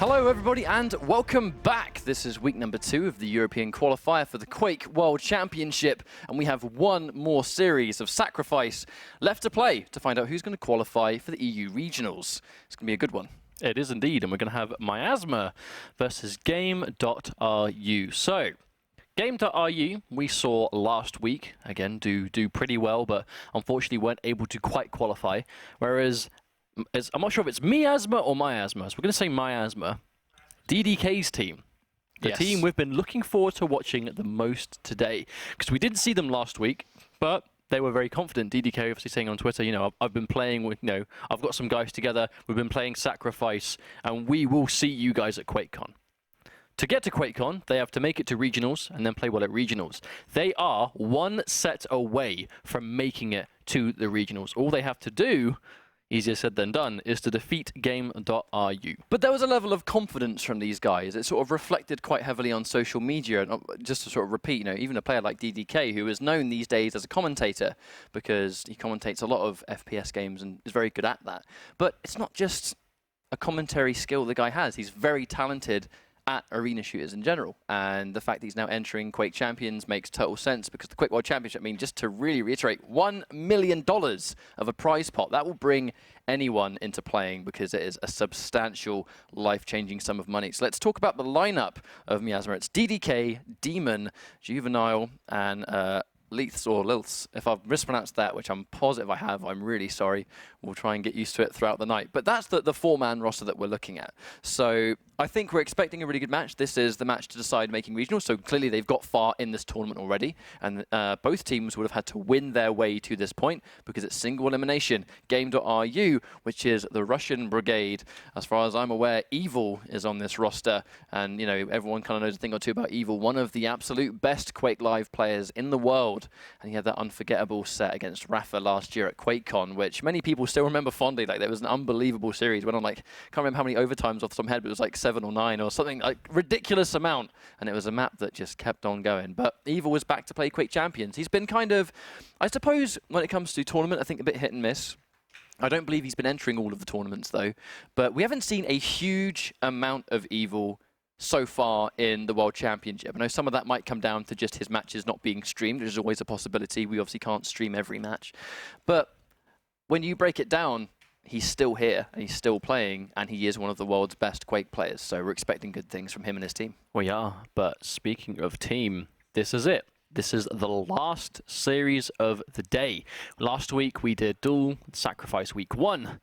Hello everybody and welcome back. This is week number 2 of the European qualifier for the Quake World Championship, and we have one more series of sacrifice left to play to find out who's going to qualify for the EU regionals. It's going to be a good one. It is indeed, and we're going to have Miasma versus Game.ru. So, Game.ru we saw last week, again, do pretty well, but unfortunately weren't able to quite qualify, whereas I'm not sure if it's Miasma or Miasma, so we're going to say Miasma. DDK's team. The team we've been looking forward to watching the most today. Because we didn't see them last week, but they were very confident. DDK obviously saying on Twitter, you know, I've been playing with, you know, I've got some guys together, we've been playing Sacrifice, and we will see you guys at QuakeCon. To get to QuakeCon, they have to make it to regionals and then play well at regionals. They are one set away from making it to the regionals. All they have to do, easier said than done, is to defeat Game.ru. But there was a level of confidence from these guys. It sort of reflected quite heavily on social media. And just to sort of repeat, you know, even a player like DDK, who is known these days as a commentator because he commentates a lot of FPS games and is very good at that. But it's not just a commentary skill the guy has. He's very talented at arena shooters in general, and the fact that he's now entering Quake Champions makes total sense because the Quake World Championship, I mean, just to really reiterate, $1 million of a prize pot. That will bring anyone into playing because it is a substantial, life-changing sum of money. So let's talk about the lineup of Miasma. It's DDK, Demon, Juvenile, and Leiths or Lilths. If I've mispronounced that, which I'm positive I have, I'm really sorry. We'll try and get used to it throughout the night. But that's the four-man roster that we're looking at. So I think we're expecting a really good match. This is the match to decide making regionals. So clearly they've got far in this tournament already. And both teams would have had to win their way to this point because it's single elimination. Game.ru, which is the Russian brigade. As far as I'm aware, Evil is on this roster. And, you know, everyone kind of knows a thing or two about Evil. One of the absolute best Quake Live players in the world. And he had that unforgettable set against Rafa last year at QuakeCon, which many people still remember fondly. Like, there was an unbelievable series. Went on, like, can't remember how many overtimes off the top of my head, but it was like 7 or 9 or something, like, ridiculous amount. And it was a map that just kept on going. But Evil was back to play Quake Champions. He's been kind of, I suppose, when it comes to tournament, I think a bit hit and miss. I don't believe he's been entering all of the tournaments, though. But we haven't seen a huge amount of Evil so far in the World Championship. I know some of that might come down to just his matches not being streamed, which is always a possibility. We obviously can't stream every match. But when you break it down, he's still here, and he's still playing, and he is one of the world's best Quake players. So we're expecting good things from him and his team. We are, but speaking of team, this is it. This is the last series of the day. Last week we did Duel Sacrifice Week 1,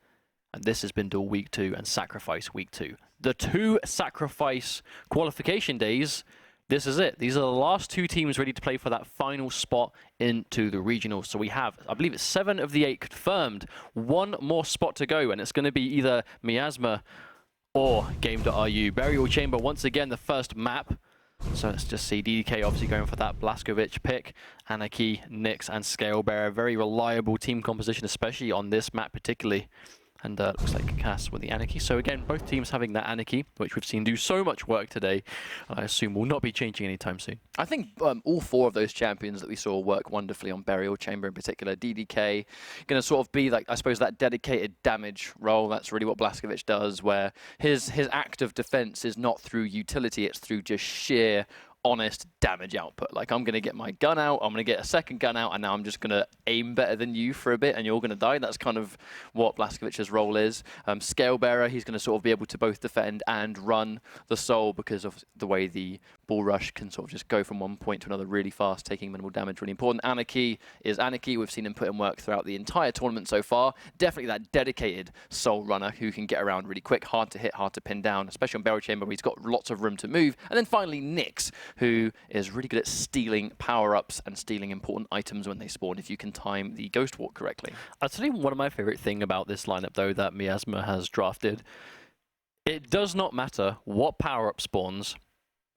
and this has been Duel Week 2 and Sacrifice Week 2. The 2 Sacrifice qualification days, this is it. These are the last 2 teams ready to play for that final spot into the regionals. So we have, I believe it's 7 of the 8 confirmed. 1 more spot to go, and it's going to be either Miasma or Game.ru. Burial Chamber, once again, the first map. So let's just see DDK obviously going for that Blaskovic pick. Anarchy, Nyx, and Scalebearer. Very reliable team composition, especially on this map particularly. And looks like Cass with the Anarchy. So again, both teams having that Anarchy, which we've seen do so much work today, and I assume will not be changing anytime soon. I think all 4 of those champions that we saw work wonderfully on Burial Chamber in particular. DDK going to sort of be, like, I suppose, that dedicated damage role. That's really what Blaskovic does, where his act of defense is not through utility, it's through just sheer honest damage output. Like, I'm going to get my gun out, I'm going to get a second gun out, and now I'm just going to aim better than you for a bit, and you're going to die. That's kind of what Blaskovic's role is. Scalebearer, he's going to sort of be able to both defend and run the soul because of the way the ball rush can sort of just go from one point to another really fast, taking minimal damage, really important. Anarchy is Anarchy. We've seen him put in work throughout the entire tournament so far. Definitely that dedicated soul runner who can get around really quick, hard to hit, hard to pin down, especially on Burial Chamber where he's got lots of room to move. And then finally Nyx, who is really good at stealing power-ups and stealing important items when they spawn if you can time the Ghost Walk correctly. I'll tell you one of my favorite thing about this lineup, though, that Miasma has drafted. It does not matter what power-up spawns,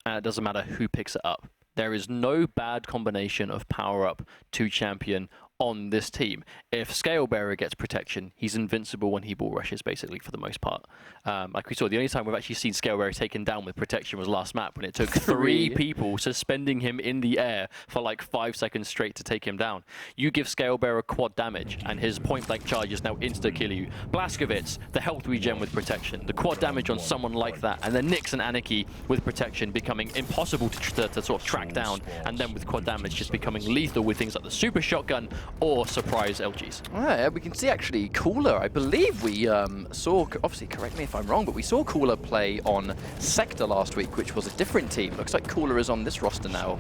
and it doesn't matter who picks it up. There is no bad combination of power-up to champion on this team. If Scalebearer gets protection, he's invincible when he ball rushes, basically, for the most part. Like we saw, the only time we've actually seen Scalebearer taken down with protection was last map, when it took 3 people suspending him in the air for like 5 seconds straight to take him down. You give Scalebearer quad damage, and his point-blank charge is now insta-kill you. Blazkowicz, the health regen with protection, the quad damage on someone like that, and then Nyx and Anarchy with protection becoming impossible to sort of track down, and then with quad damage just becoming lethal with things like the super shotgun or surprise LGs. Yeah, we can see actually Cooler, I believe we saw, obviously correct me if I'm wrong, but we saw Cooler play on Sector last week, which was a different team. Looks like Cooler is on this roster now.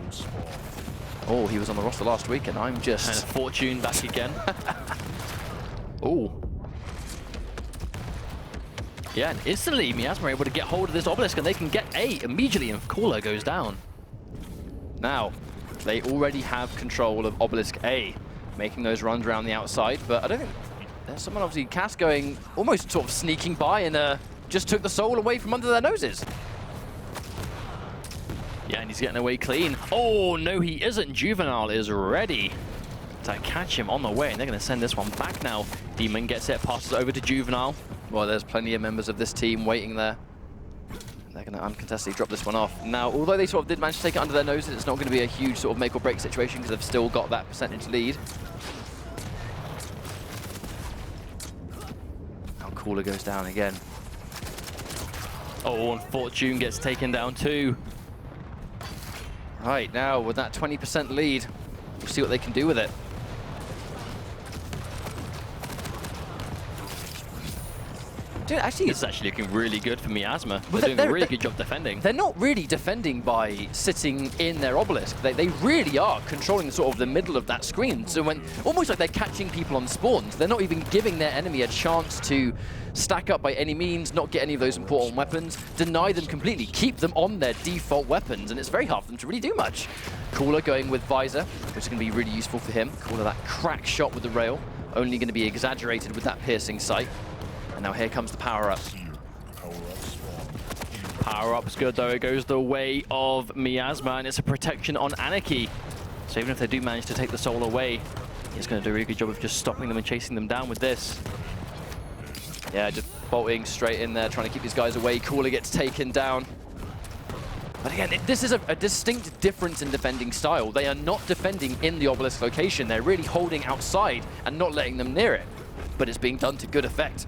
Oh, he was on the roster last week, and I'm just... And Fortune back again. Oh. Yeah, and instantly Miasma are able to get hold of this obelisk, and they can get A immediately, and Cooler goes down. Now, they already have control of Obelisk A, making those runs around the outside, but I don't think... There's someone, obviously, Cass going, almost sort of sneaking by and just took the soul away from under their noses. Yeah, and he's getting away clean. Oh, no, he isn't. Juvenile is ready to catch him on the way, and they're going to send this one back now. Demon gets it, passes over to Juvenile. Well, there's plenty of members of this team waiting there. They're going to uncontestedly drop this one off. Now, although they sort of did manage to take it under their noses, it's not going to be a huge sort of make or break situation because they've still got that percentage lead. Now Cooler goes down again. Oh, and Fortune gets taken down too. Right, now with that 20% lead, we'll see what they can do with it. Dude, actually, It's actually looking really good for Miasma. Well, They're doing a really good job defending. They're not really defending by sitting in their obelisk. They really are controlling sort of the middle of that screen. So when almost like they're catching people on spawns, they're not even giving their enemy a chance to stack up by any means, not get any of those important weapons, deny them completely, keep them on their default weapons, and it's very hard for them to really do much. Cooler going with Visor, which is going to be really useful for him. Cooler, that crack shot with the rail, only going to be exaggerated with that piercing sight. And now here comes the power-up. Power-up's good, though. It goes the way of Miasma, and it's a protection on Anarchy. So even if they do manage to take the soul away, he's going to do a really good job of just stopping them and chasing them down with this. Yeah, just bolting straight in there, trying to keep these guys away. Cooler gets taken down. But again, this is a distinct difference in defending style. They are not defending in the obelisk location. They're really holding outside and not letting them near it. But it's being done to good effect.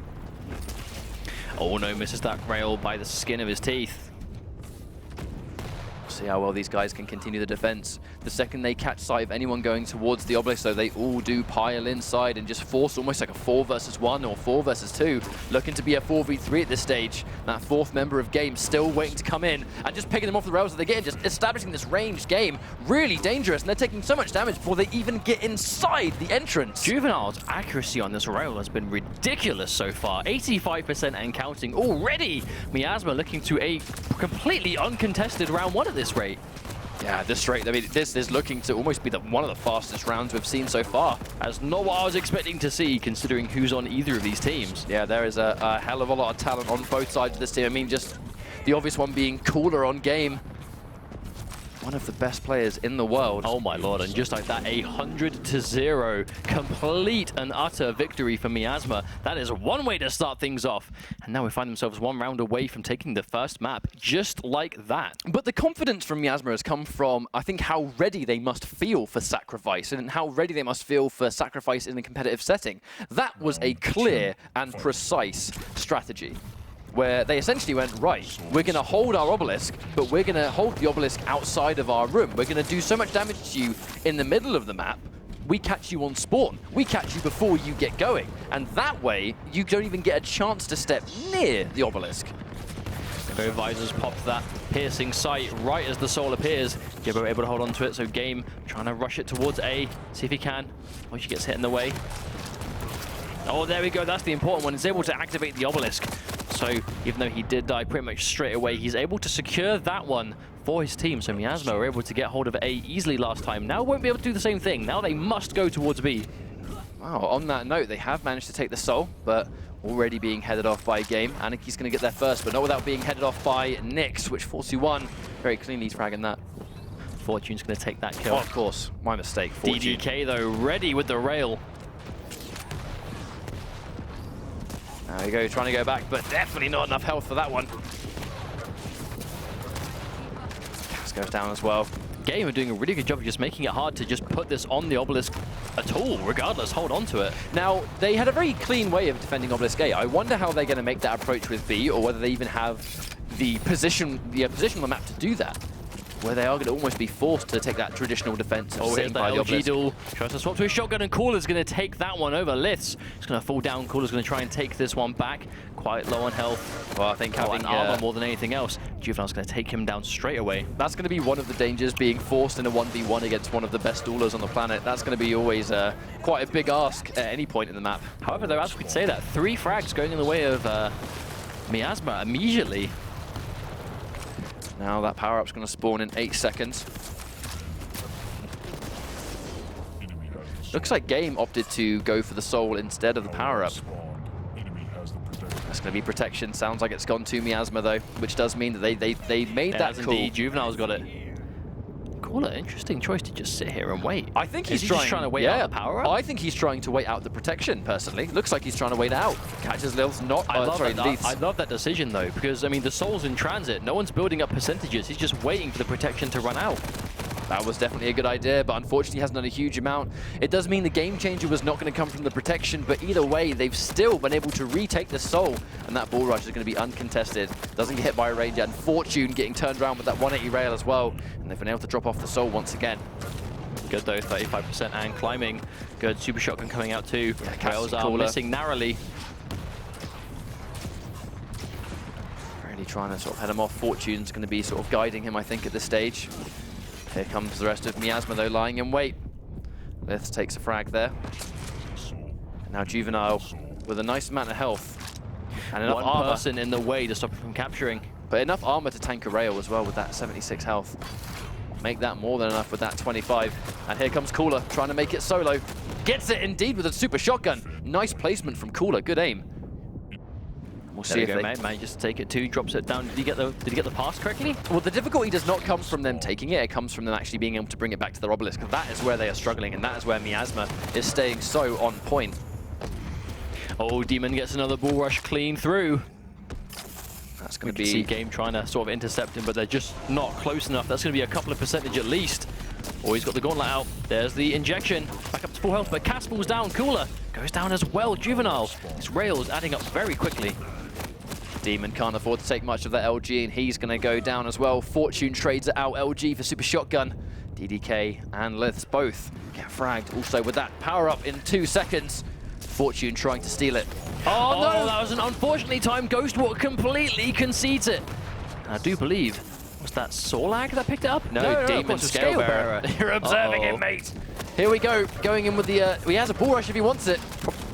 Oh no, misses that rail by the skin of his teeth. See how well these guys can continue the defense. The second they catch sight of anyone going towards the obelisk, though, they all do pile inside and just force almost like a 4 versus 1 or 4 versus 2. Looking to be a 4v3 at this stage. That fourth member of game still waiting to come in and just picking them off the rails as they get in, just establishing this ranged game. Really dangerous, and they're taking so much damage before they even get inside the entrance. Juvenile's accuracy on this rail has been ridiculous so far. 85% and counting already. Miasma looking to a completely uncontested round 1 at this rate. Yeah, this rate, I mean, this is looking to almost be one of the fastest rounds we've seen so far. That's not what I was expecting to see, considering who's on either of these teams. Yeah, there is a hell of a lot of talent on both sides of this team. I mean, just the obvious one being Cooler on game. One of the best players in the world. Oh my lord, and just like that, 100-0. Complete and utter victory for Miasma. That is one way to start things off. And now we find themselves 1 round away from taking the first map, just like that. But the confidence from Miasma has come from, I think, how ready they must feel for sacrifice and how ready they must feel for sacrifice in a competitive setting. That was a clear and precise strategy, where they essentially went, right, we're going to hold our obelisk, but we're going to hold the obelisk outside of our room. We're going to do so much damage to you in the middle of the map, we catch you on spawn. We catch you before you get going. And that way, you don't even get a chance to step near the obelisk. Go Visors popped that piercing sight right as the soul appears. Gibbo able to hold on to it, so Game trying to rush it towards A, see if he can. Oh, she gets hit in the way. Oh, there we go, that's the important one. He's able to activate the obelisk. So even though he did die pretty much straight away, he's able to secure that one for his team. So Miasma were able to get hold of A easily last time. Now won't be able to do the same thing. Now they must go towards B. Wow, on that note, they have managed to take the soul, but already being headed off by Game. Anarchy's going to get there first, but not without being headed off by Nyx, which 41 very cleanly fragging that. Fortune's going to take that kill. Oh, of course. My mistake. Fortune. DDK, though, ready with the rail. There we go, trying to go back, but definitely not enough health for that one. Gas goes down as well. Game are doing a really good job of just making it hard to just put this on the obelisk at all, regardless. Hold on to it. Now, they had a very clean way of defending Obelisk A. I wonder how they're going to make that approach with B, or whether they even have the position on the map to do that, where they are going to almost be forced to take that traditional defense. Oh, here's the LG duel. Tries to swap to a shotgun, and Cooler's going to take that one over. Lith's just going to fall down. Cooler's going to try and take this one back. Quite low on health. Well, I think having armor more than anything else. Juvenile's going to take him down straight away. That's going to be one of the dangers, being forced in a 1v1 against one of the best duelers on the planet. That's going to be always quite a big ask at any point in the map. However, though, as we'd say that, 3 frags going in the way of Miasma immediately. Now that power-up's going to spawn in 8 seconds. Looks like Game opted to go for the soul instead of the power-up. That's going to be protection. Sounds like it's gone to Miasma, though, which does mean that they made that call. Indeed, Juvenile's got it. Cooler, interesting choice to just sit here and wait. I think he's just trying to wait out the power-up? I think he's trying to wait out the protection, personally. Looks like he's trying to wait out. Catches Lil's not. I love that decision, though, because, I mean, the soul's in transit. No one's building up percentages. He's just waiting for the protection to run out. That was definitely a good idea, but unfortunately hasn't done a huge amount. It does mean the game changer was not going to come from the protection, but either way, they've still been able to retake the soul, and that ball rush is going to be uncontested. Doesn't get hit by a ranger, and Fortune getting turned around with that 180 rail as well, and they've been able to drop off the soul once again. Good though, 35% and climbing. Good, super shotgun coming out too. Yeah, Rails are missing narrowly. Really trying to sort of head him off. Fortune's going to be sort of guiding him, I think, at this stage. Here comes the rest of Miasma, though, lying in wait. Lith takes a frag there. And now Juvenile with a nice amount of health. And enough One armor. person in the way to stop him from capturing. But enough armor to tank a rail as well with that 76 health. Make that more than enough with that 25. And here comes Cooler, trying to make it solo. Gets it indeed with a super shotgun. Nice placement from Cooler, good aim. We'll see if they May just take it too, drops it down. Did he get the pass correctly? Well, the difficulty does not come from them taking it. It comes from them actually being able to bring it back to their obelisk. That is where they are struggling, and that is where Miasma is staying so on point. Oh, Demon gets another bull rush clean through. That's going to We can see be... Game trying to sort of intercept him, but they're just not close enough. That's going to be a couple of percentage at least. Oh, he's got the gauntlet out. There's the injection. Back up to full health, but Caspel's down. Cooler goes down as well. Juvenile. His rail's adding up very quickly. Demon can't afford to take much of that LG, and he's going to go down as well. Fortune trades it out LG for super shotgun. DDK and Liths both get fragged. Also with that power up in 2 seconds. Fortune trying to steal it. Oh no, that was an unfortunately timed Ghost Walk, completely concedes it. And I do believe, was that Sorlag that picked it up? No, Demon Scale Bearer. You're observing it, mate. Here we go, going in with the, he has a bull rush if he wants it.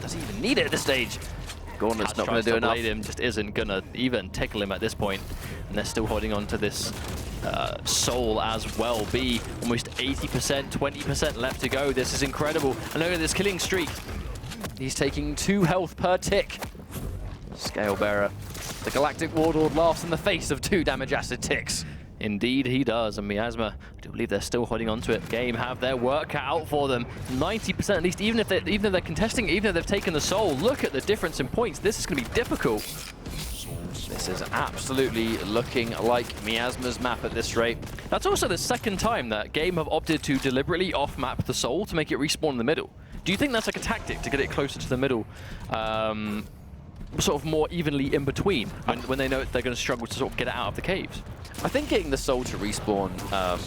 Doesn't even need it at this stage. Gauntlet's not going to do enough. Him just isn't going to even tickle him at this point. And they're still holding on to this soul as well. B, almost 80%, 20% left to go. This is incredible. And look at this killing streak. He's taking 2 health per tick. Scale Bearer. The Galactic Warlord laughs in the face of 2 damage acid ticks. Indeed he does, and Miasma, I do believe they're still holding on to it. Game have their work cut out for them. 90% at least, even if they're contesting, even if they've taken the soul, look at the difference in points. This is going to be difficult. This is absolutely looking like Miasma's map at this rate. That's also the second time that Game have opted to deliberately off-map the soul to make it respawn in the middle. Do you think that's like a tactic to get it closer to the middle? Sort of more evenly in between when they know they're going to struggle to sort of get it out of the caves. I think getting the soul to respawn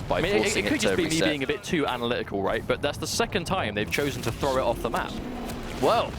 by forcing it could it just to be reset. me being a bit too analytical, right? But that's the second time they've chosen to throw it off the map. Well,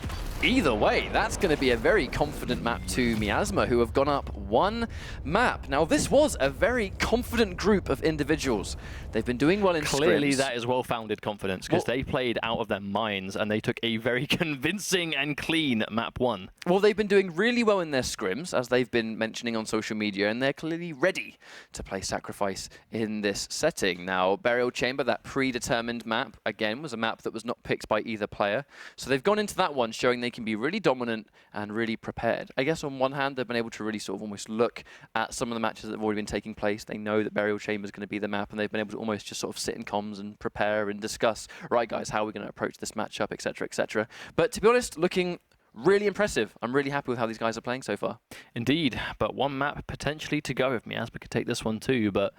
either way, that's going to be a very confident map to Miasma, who have gone up 1 map. Now, this was a very confident group of individuals. They've been doing well in Clearly, scrims. that is well-founded confidence, because they played out of their minds, and they took a very convincing and clean map 1. Well, they've been doing really well in their scrims, as they've been mentioning on social media, and they're clearly ready to play Sacrifice in this setting. Now, Burial Chamber, that predetermined map, again, was a map that was not picked by either player. So they've gone into that one showing they can be really dominant and really prepared. I guess on one hand, they've been able to really sort of almost look at some of the matches that have already been taking place. They know that Burial Chamber is going to be the map, and they've been able to almost just sort of sit in comms and prepare and discuss, right, guys, how are we going to approach this matchup, etc., etc. But to be honest, looking really impressive. I'm really happy with how these guys are playing so far. Indeed, but one map potentially to go if Miasma could take this one too. But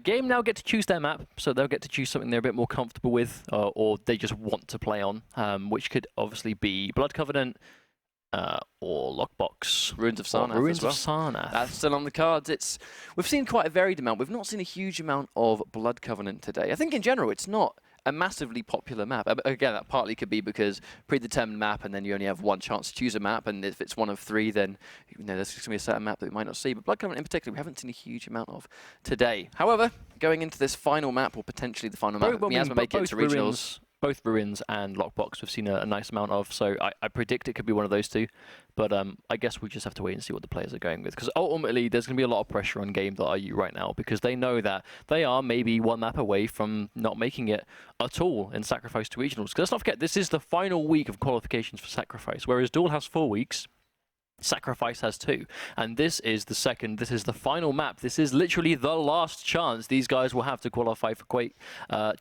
Game now get to choose their map, so they'll get to choose something they're a bit more comfortable with, or they just want to play on, which could obviously be Blood Covenant or Lockbox. Ruins of Sarnath Ruins as well. of Sarnath. That's still on the cards. We've seen quite a varied amount. We've not seen a huge amount of Blood Covenant today. I think in general it's not a massively popular map. Again, that partly could be because predetermined map, and then you only have one chance to choose a map, and if it's one of three, then there's going to be a certain map that we might not see. But Blood Covenant in particular, we haven't seen a huge amount of today. However, going into this final map, or potentially the final map, Miasma make it to regionals. Both Ruins and Lockbox we've seen a nice amount of, so I predict it could be one of those two. But I guess we just have to wait and see what the players are going with. Because ultimately, there's going to be a lot of pressure on Game.ru right now, because they know that they are maybe one map away from not making it at all in Sacrifice to Regionals. Because let's not forget, this is the final week of qualifications for Sacrifice, whereas Duel has 4 weeks. Sacrifice has 2, and this is the final map. This is literally the last chance these guys will have to qualify for Quake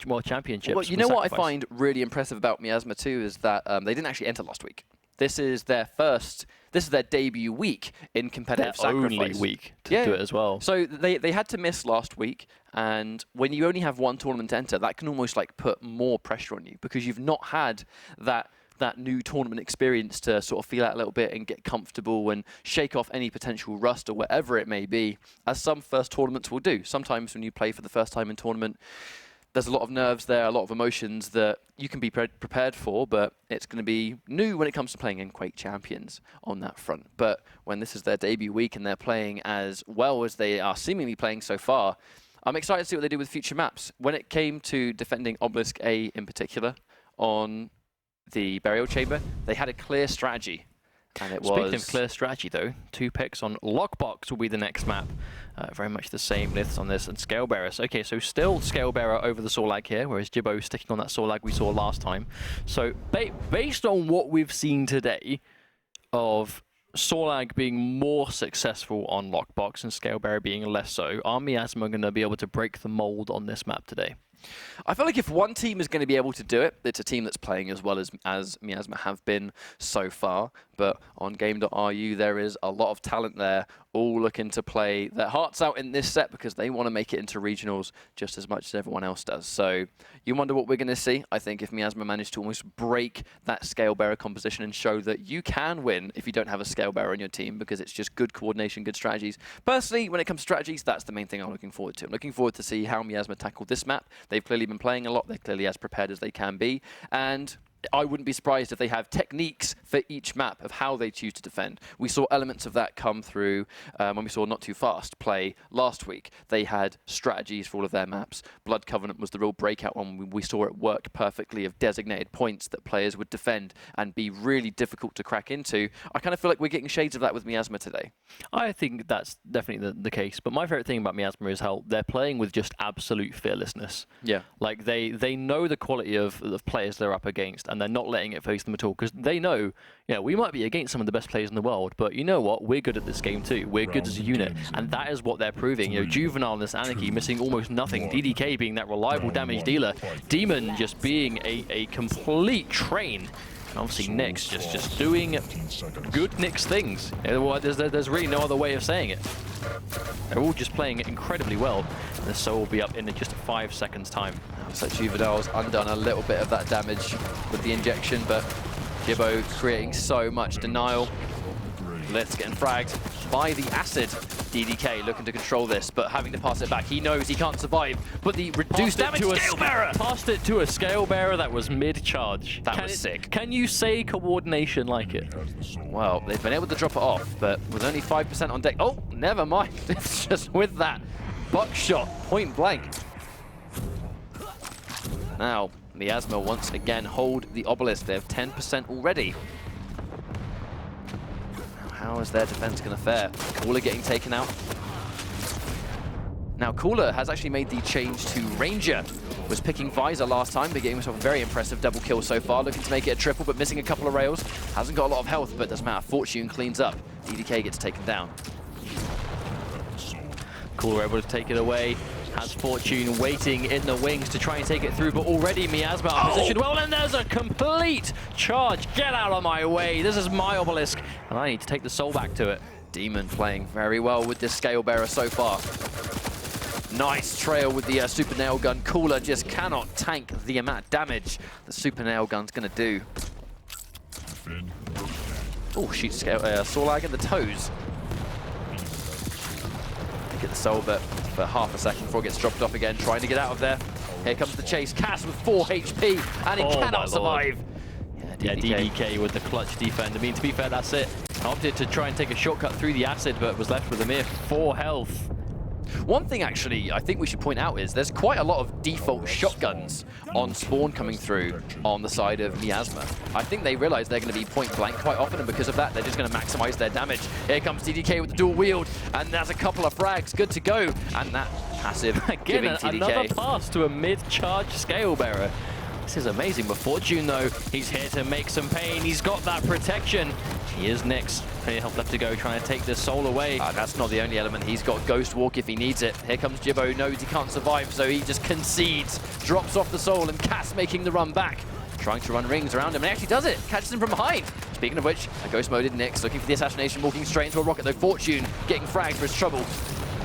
World Championships. Well, you know what I find really impressive about Miasma too is that they didn't actually enter last week. This is their debut week in competitive Sacrifice. Only week to do it as well. So they had to miss last week, and when you only have one tournament to enter, that can almost like put more pressure on you, because you've not had that new tournament experience to sort of feel out a little bit and get comfortable and shake off any potential rust or whatever it may be, as some first tournaments will do. Sometimes when you play for the first time in tournament, there's a lot of nerves there, a lot of emotions that you can be prepared for, but it's going to be new when it comes to playing in Quake Champions on that front. But when this is their debut week and they're playing as well as they are seemingly playing so far, I'm excited to see what they do with future maps. When it came to defending Obelisk A in particular on the Burial Chamber, they had a clear strategy, and it was... Speaking of clear strategy though, 2 picks on Lockbox will be the next map. Very much the same liths on this, and Scalebearer. Okay, so still Scalebearer over the Sorlag here, whereas Jibbo sticking on that Sorlag we saw last time. So based on what we've seen today of Sorlag being more successful on Lockbox and Scalebearer being less so, are Miasma going to be able to break the mold on this map today? I feel like if one team is going to be able to do it, it's a team that's playing as well as Miasma have been so far. But on Game.ru, there is a lot of talent there, all looking to play their hearts out in this set because they want to make it into regionals just as much as everyone else does. So you wonder what we're going to see. I think if Miasma managed to almost break that Scalebearer composition and show that you can win if you don't have a Scalebearer on your team, because it's just good coordination, good strategies. Personally, when it comes to strategies, that's the main thing I'm looking forward to. I'm looking forward to see how Miasma tackle this map. They've clearly been playing a lot. They're clearly as prepared as they can be. And I wouldn't be surprised if they have techniques for each map of how they choose to defend. We saw elements of that come through when we saw Not Too Fast play last week. They had strategies for all of their maps. Blood Covenant was the real breakout one. We saw it work perfectly, of designated points that players would defend and be really difficult to crack into. I kind of feel like we're getting shades of that with Miasma today. I think that's definitely the case. But my favorite thing about Miasma is how they're playing with just absolute fearlessness. Yeah. Like they know the quality of players they're up against, and they're not letting it face them at all, because they know, we might be against some of the best players in the world, but you know what? We're good at this game too. We're good as a unit, and that is what they're proving. Juvenile and this Anarchy missing almost nothing. DDK being that reliable damage dealer. Demon just being a complete train. And obviously Nyx just doing good Nyx things. There's really no other way of saying it. They're all just playing incredibly well. And the soul will be up in just 5 seconds time. Looks like Juvenile's undone a little bit of that damage with the injection, but Jibbo creating so much denial. Let's getting fragged by the acid. DDK looking to control this, but having to pass it back. He knows he can't survive, but the reduced damage Scalebearer! Passed it to a Scalebearer that was mid-charge. That was sick. Can you say coordination like it? Well, they've been able to drop it off, but with only 5% on deck. Oh, never mind. It's just with that buckshot, point blank. Now, Miasma once again hold the Obelisk. They have 10% already. How is their defense going to fare? Caller getting taken out. Now, Cooler has actually made the change to Ranger. Was picking Visor last time, but getting himself a very impressive double kill so far. Looking to make it a triple, but missing a couple of rails. Hasn't got a lot of health, but doesn't matter. Fortune cleans up. DDK gets taken down. Cooler able to take it away. Has Fortune waiting in the wings to try and take it through, but already Miasma are positioned well, and there's a complete charge. Get out of my way. This is my obelisk, and I need to take the soul back to it. Demon playing very well with this Scale Bearer so far. Nice trail with the Super Nail Gun. Cooler just cannot tank the amount of damage the Super Nail Gun's going to do. Oh, shoots Sorlag in the toes. Get the soul, but for half a second before it gets dropped off again, trying to get out of there. Here comes the chase. Cass with 4 HP, and he cannot survive. Yeah, DDK with the clutch defend. I mean, to be fair, that's it. Opted to try and take a shortcut through the acid, but was left with a mere 4 health. One thing, actually, I think we should point out is there's quite a lot of default shotguns on spawn coming through on the side of Miasma. I think they realize they're going to be point blank quite often, and because of that, they're just going to maximize their damage. Here comes DDK with the dual wield, and there's a couple of frags. Good to go. And that passive Again, giving TDK. Another pass to a mid-charge Scale Bearer. This is amazing. But Fortune, though, he's here to make some pain. He's got that protection. He is next. Plenty of health left to go, trying to take this soul away. That's not the only element. He's got Ghost Walk if he needs it. Here comes Jibbo, knows he can't survive, so he just concedes, drops off the soul, and Cass making the run back. Trying to run rings around him, and he actually does it. Catches him from behind. Speaking of which, a Ghost Moded Nyx looking for the assassination, walking straight into a rocket, though. Fortune getting fragged for his trouble.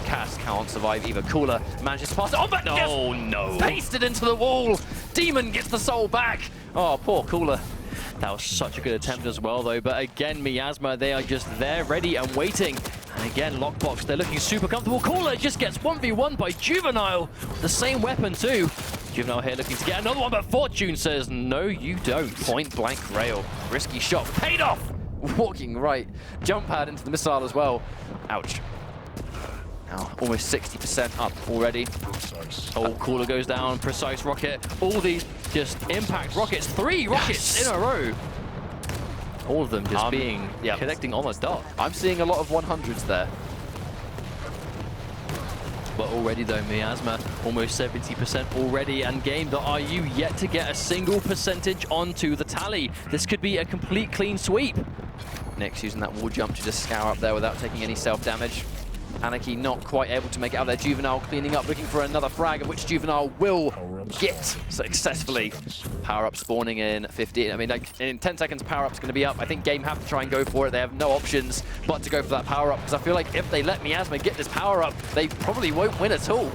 Cass can't survive either. Cooler manages to pass it on, but no. Pasted into the wall. Demon gets the soul back. Oh, poor Cooler. That was such a good attempt as well, though. But again, Miasma, they are just there, ready and waiting. And again, Lockbox, they're looking super comfortable. Cooler just gets 1v1 by Juvenile. The same weapon, too. Juvenile here looking to get another one, but Fortune says, no, you don't. Point blank rail. Risky shot. Paid off. Walking right. Jump pad into the missile as well. Ouch. Now, almost 60% up already. Oh, Cooler goes down, precise rocket. All these just impact rockets. 3 rockets in a row. All of them just being connecting on the dot. I'm seeing a lot of 100s there. But already though, Miasma, almost 70% already, and Game.ru yet to get a single percentage onto the tally. This could be a complete clean sweep. Nyx using that wall jump to just scour up there without taking any self-damage. Anarchy not quite able to make it out there. Juvenile cleaning up, looking for another frag, of which Juvenile will get successfully. Power-up spawning in 15. I mean, like, in 10 seconds, power-up's going to be up. I think Game have to try and go for it. They have no options but to go for that power-up, because I feel like if they let Miasma get this power-up, they probably won't win at all.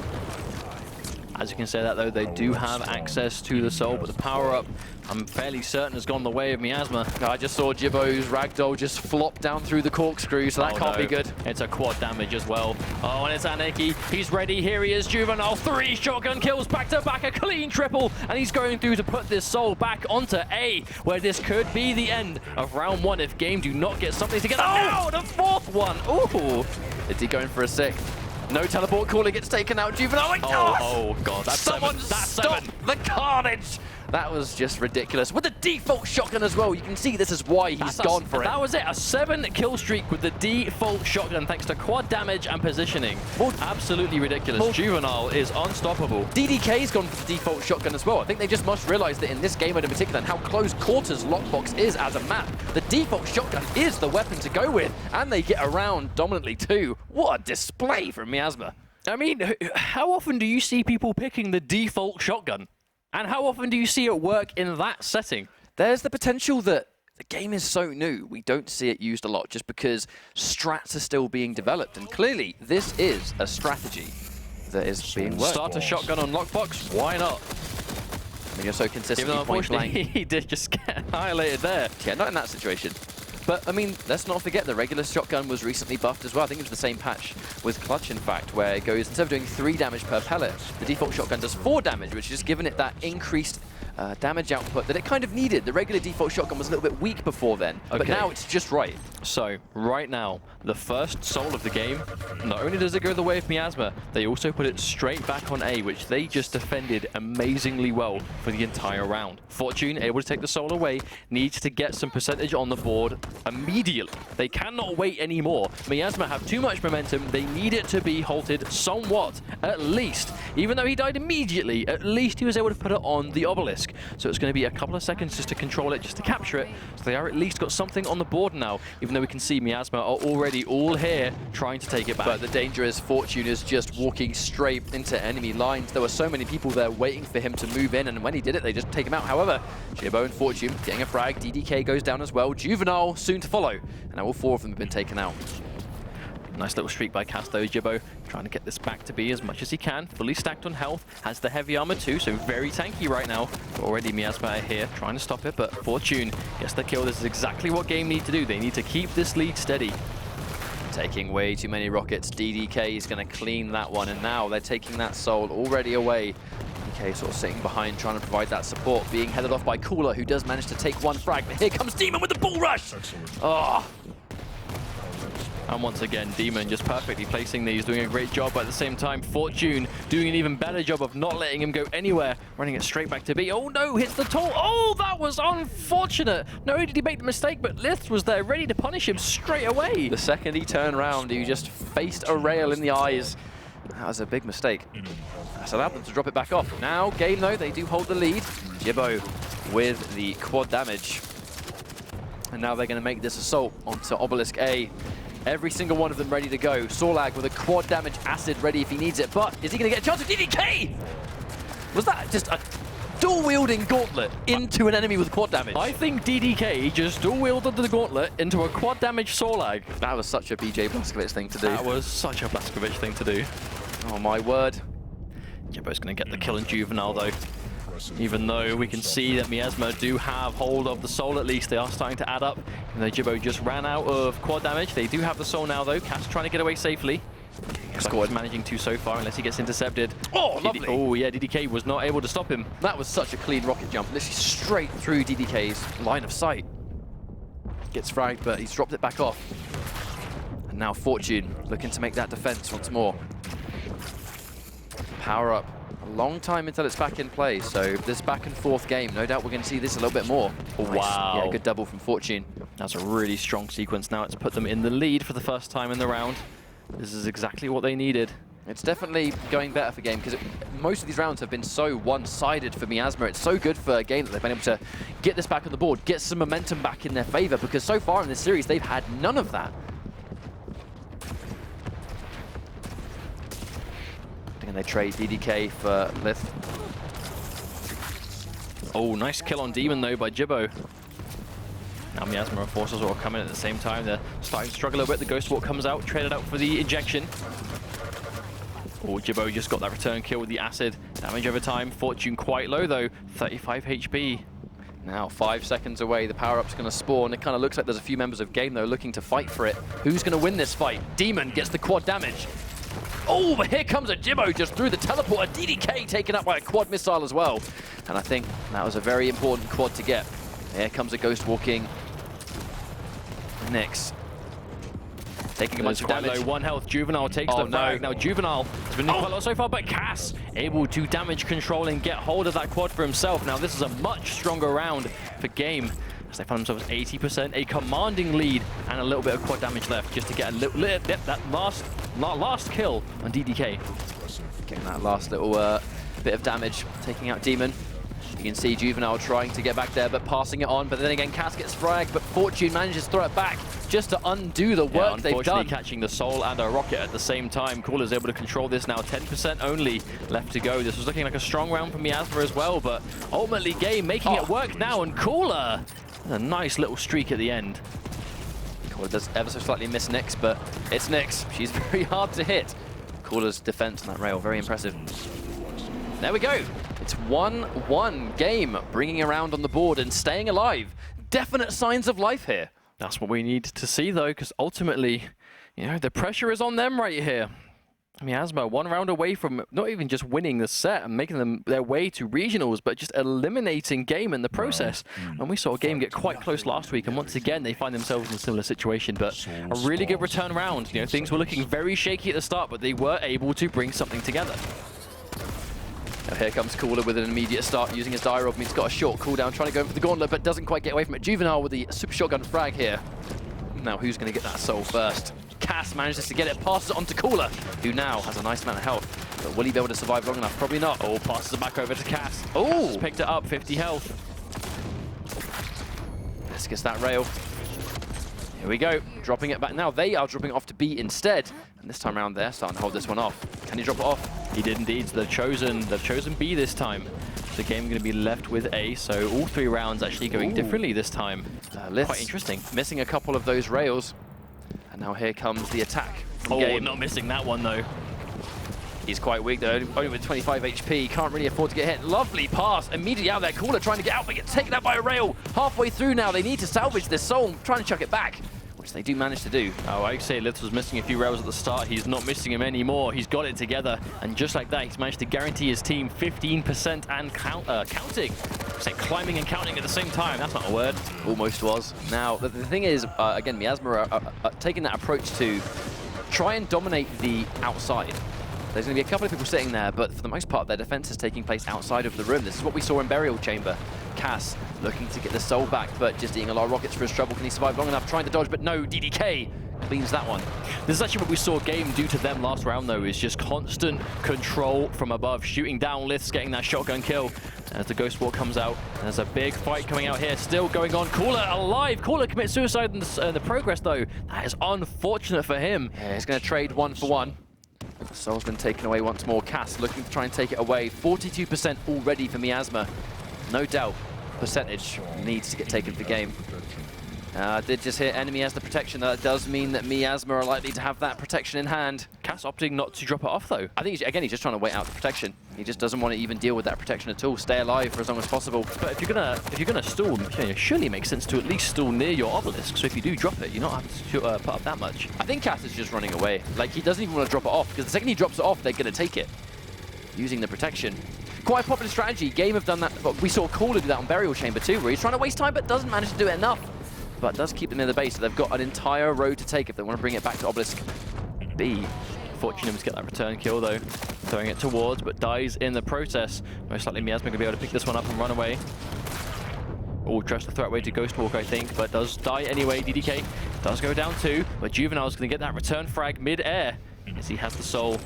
As you can say that, though, they do have access to the soul, but the power-up, I'm fairly certain, has gone the way of Miasma. I just saw Jibbo's ragdoll just flop down through the corkscrew, so that can't be good. It's a quad damage as well. Oh, and it's Anarchy. He's ready. Here he is, Juvenile. 3 shotgun kills back-to-back, a clean triple, and he's going through to put this soul back onto A, where this could be the end of round 1 if Game do not get something together. Oh, the 4th one. Ooh. Is he going for a 6th? No teleport. Cooler gets taken out. Juvenile. Oh God. That's Someone stop the carnage. That was just ridiculous. With the default shotgun as well. You can see this is why he's gone for it. That was it. A 7 kill streak with the default shotgun thanks to quad damage and positioning. Absolutely ridiculous. Juvenile is unstoppable. DDK's gone for the default shotgun as well. I think they just must realize that in this game in particular and how close quarters Lockbox is as a map, the default shotgun is the weapon to go with. And they get around dominantly too. What a display from Miasma. I mean, how often do you see people picking the default shotgun? And how often do you see it work in that setting? There's the potential that the game is so new, we don't see it used a lot just because strats are still being developed. And clearly, this is a strategy that is being worked. Start a shotgun on Lockbox, why not? When you're so consistently Even though point blank. he did just get annihilated there. Yeah, not in that situation. But, I mean, let's not forget the regular shotgun was recently buffed as well. I think it was the same patch with Clutch, in fact, where it goes, instead of doing 3 damage per pellet, the default shotgun does 4 damage, which has just given it that increased damage output that it kind of needed. The regular default shotgun was a little bit weak before then, but now it's just right. So, right now, the first soul of the game, not only does it go the way of Miasma, they also put it straight back on A, which they just defended amazingly well for the entire round. Fortune, able to take the soul away, needs to get some percentage on the board immediately. They cannot wait anymore. Miasma have too much momentum. They need it to be halted somewhat, at least. Even though he died immediately, at least he was able to put it on the obelisk. So it's going to be a couple of seconds just to control it, just to capture it. So they are at least got something on the board now, even though we can see Miasma are already all here trying to take it back. But the danger is Fortune is just walking straight into enemy lines. There were so many people there waiting for him to move in, and when he did it, they just take him out. However, Jibbo and Fortune getting a frag. DDK goes down as well. Juvenile soon to follow. And now all 4 of them have been taken out. Nice little streak by Casto. Jibbo trying to get this back to B as much as he can. Fully stacked on health. Has the heavy armor too, so very tanky right now. But already Miasma are here trying to stop it, but Fortune gets the kill. This is exactly what Game need to do. They need to keep this lead steady. Taking way too many rockets. DDK is going to clean that one, and now they're taking that soul already away. DDK sort of sitting behind, trying to provide that support, being headed off by Cooler, who does manage to take one frag. But here comes Demon with the bull rush! Oh. And once again, Demon just perfectly placing these, doing a great job. But at the same time, Fortune doing an even better job of not letting him go anywhere, running it straight back to B. Oh no, hits the toll. Oh, that was unfortunate. Not only did he make the mistake, but Lith was there ready to punish him straight away. The second he turned around, he just faced a rail in the eyes. That was a big mistake. That's allowed them to drop it back off. Now, Game though, they do hold the lead. Jibbo with the quad damage. And now they're going to make this assault onto Obelisk A. Every single one of them ready to go. Sorlag with a quad damage acid ready if he needs it. But is he going to get a chance with DDK? Was that just a dual-wielding gauntlet into an enemy with quad damage? I think DDK just dual-wielded the gauntlet into a quad damage Sorlag. That was such a BJ Blazkowicz thing to do. That was such a Blazkowicz thing to do. Oh my word. Jibbo's going to get the kill in Juvenile though. Even though we can see that Miasma do have hold of the soul, at least they are starting to add up. Even though Jibbo just ran out of quad damage, they do have the soul now though. Cass trying to get away safely. Squad managing to so far unless he gets intercepted. Oh, lovely. Oh yeah, DDK was not able to stop him. That was such a clean rocket jump, literally straight through DDK's line of sight. Gets fragged, but he's dropped it back off. And now Fortune looking to make that defense once more. Power up. A long time until it's back in play, so this back and forth game, no doubt we're going to see this a little bit more. Wow. Nice. Yeah, good double from Fortune. That's a really strong sequence now. It's put them in the lead for the first time in the round. This is exactly what they needed. It's definitely going better for Game, because most of these rounds have been so one-sided for Miasma. It's so good for Game that they've been able to get this back on the board, get some momentum back in their favor, because so far in this series, they've had none of that. And they trade DDK for Lith. Oh, nice kill on Demon though by Jibbo. Now Miasma and Forces are all coming at the same time. They're starting to struggle a bit. The Ghost Walk comes out, traded out for the injection. Oh, Jibbo just got that return kill with the acid. Damage over time. Fortune quite low though, 35 HP. Now 5 seconds away, the power-up's going to spawn. It kind of looks like there's a few members of Game though looking to fight for it. Who's going to win this fight? Demon gets the quad damage. Oh, but here comes a Jibbo just through the teleporter. DDK taken up by a quad missile as well. And I think that was a very important quad to get. Here comes a Ghost Walking Nyx. Taking a bunch of damage. Low. 1 health. Juvenile takes the frag. Now Juvenile has been doing quite a lot so far, but Cass able to damage control and get hold of that quad for himself. Now this is a much stronger round for Game, as they find themselves 80%, a commanding lead, and a little bit of quad damage left just to get a little that last kill on DDK. Getting that last little bit of damage, taking out Demon. You can see Juvenile trying to get back there, but passing it on. But then again, Cass gets fragged, but Fortune manages to throw it back just to undo the work they've done. Catching the soul and a rocket at the same time. Cooler's able to control this now. 10% only left to go. This was looking like a strong round for Miasma as well, but ultimately Game making it work now, and Cooler, a nice little streak at the end. Cooler does ever so slightly miss Nyx, but it's Nyx. She's very hard to hit. Cooler's defense on that rail, very impressive. There we go. It's 1-1 Game, bringing around on the board and staying alive. Definite signs of life here. That's what we need to see though, because ultimately, you know, the pressure is on them right here. Miasma 1 round away from not even just winning the set and making them their way to regionals, but just eliminating Game in the process. And we saw Game get quite close last week, and once again they find themselves in a similar situation. But a really good return round. You know, things were looking very shaky at the start, but they were able to bring something together. Now here comes Cooler with an immediate start using his Dire Orb. He's got a short cooldown, trying to go for the Gauntlet, but doesn't quite get away from it. Juvenile with the Super Shotgun frag here. Now who's going to get that soul first? Cass manages to get it, passes it on to Cooler, who now has a nice amount of health. But will he be able to survive long enough? Probably not. Oh, passes it back over to Cass. Oh! Cass picked it up, 50 health. Let's get that rail. Here we go, dropping it back. Now they are dropping it off to B instead. And this time around they're starting to hold this one off. Can he drop it off? He did indeed. So they've chosen B this time. The game going to be left with A, so all 3 rounds actually going differently this time. Quite interesting. Missing a couple of those rails. And now here comes the attack from Game. Not missing that one though. He's quite weak though, only with 25 HP, can't really afford to get hit. Lovely pass, immediately out there, Cooler trying to get out, but gets taken out by a rail. Halfway through now, they need to salvage this soul, trying to chuck it back, which they do manage to do. Oh, I'd say Litz was missing a few rails at the start. He's not missing him anymore. He's got it together, and just like that, he's managed to guarantee his team 15% and counting. Say climbing and counting at the same time. That's not a word. Almost was. Now, the thing is, again, Miasma are taking that approach to try and dominate the outside. There's going to be a couple of people sitting there, but for the most part, their defense is taking place outside of the room. This is what we saw in Burial Chamber. Cass looking to get the soul back, but just eating a lot of rockets for his trouble. Can he survive long enough? Trying to dodge, but no, DDK cleans that one. This is actually what we saw Game do to them last round, though, is just constant control from above, shooting down Liths, getting that shotgun kill. As the Ghost Walk comes out, there's a big fight coming out here, still going on. Cooler alive! Cooler commits suicide in the progress, though. That is unfortunate for him. Yeah, he's going to trade 1 for 1. The soul's been taken away once more. Cass looking to try and take it away. 42% already for Miasma. No doubt, percentage needs to get taken for Game. Did just hit enemy as the protection. That does mean that Miasma are likely to have that protection in hand. Cass opting not to drop it off, though. I think, again, he's just trying to wait out the protection. He just doesn't want to even deal with that protection at all. Stay alive for as long as possible. But if you're gonna stall, surely it makes sense to at least stall near your obelisk. So if you do drop it, you're not having to put up that much. I think Cass is just running away. Like, he doesn't even want to drop it off, because the second he drops it off, they're going to take it. Using the protection. Quite a popular strategy. Game have done that. But we saw Cooler do that on Burial Chamber too, where he's trying to waste time, but doesn't manage to do it enough. But does keep them in the base, so they've got an entire road to take if they want to bring it back to Obelisk B. Fortunate to get that return kill, though. Throwing it towards, but dies in the process. Most likely Miasma going to be able to pick this one up and run away. Oh, tries to throw it away to Ghostwalk, I think, but does die anyway. DDK does go down too, but Juvenile's going to get that return frag mid-air as he has the soul.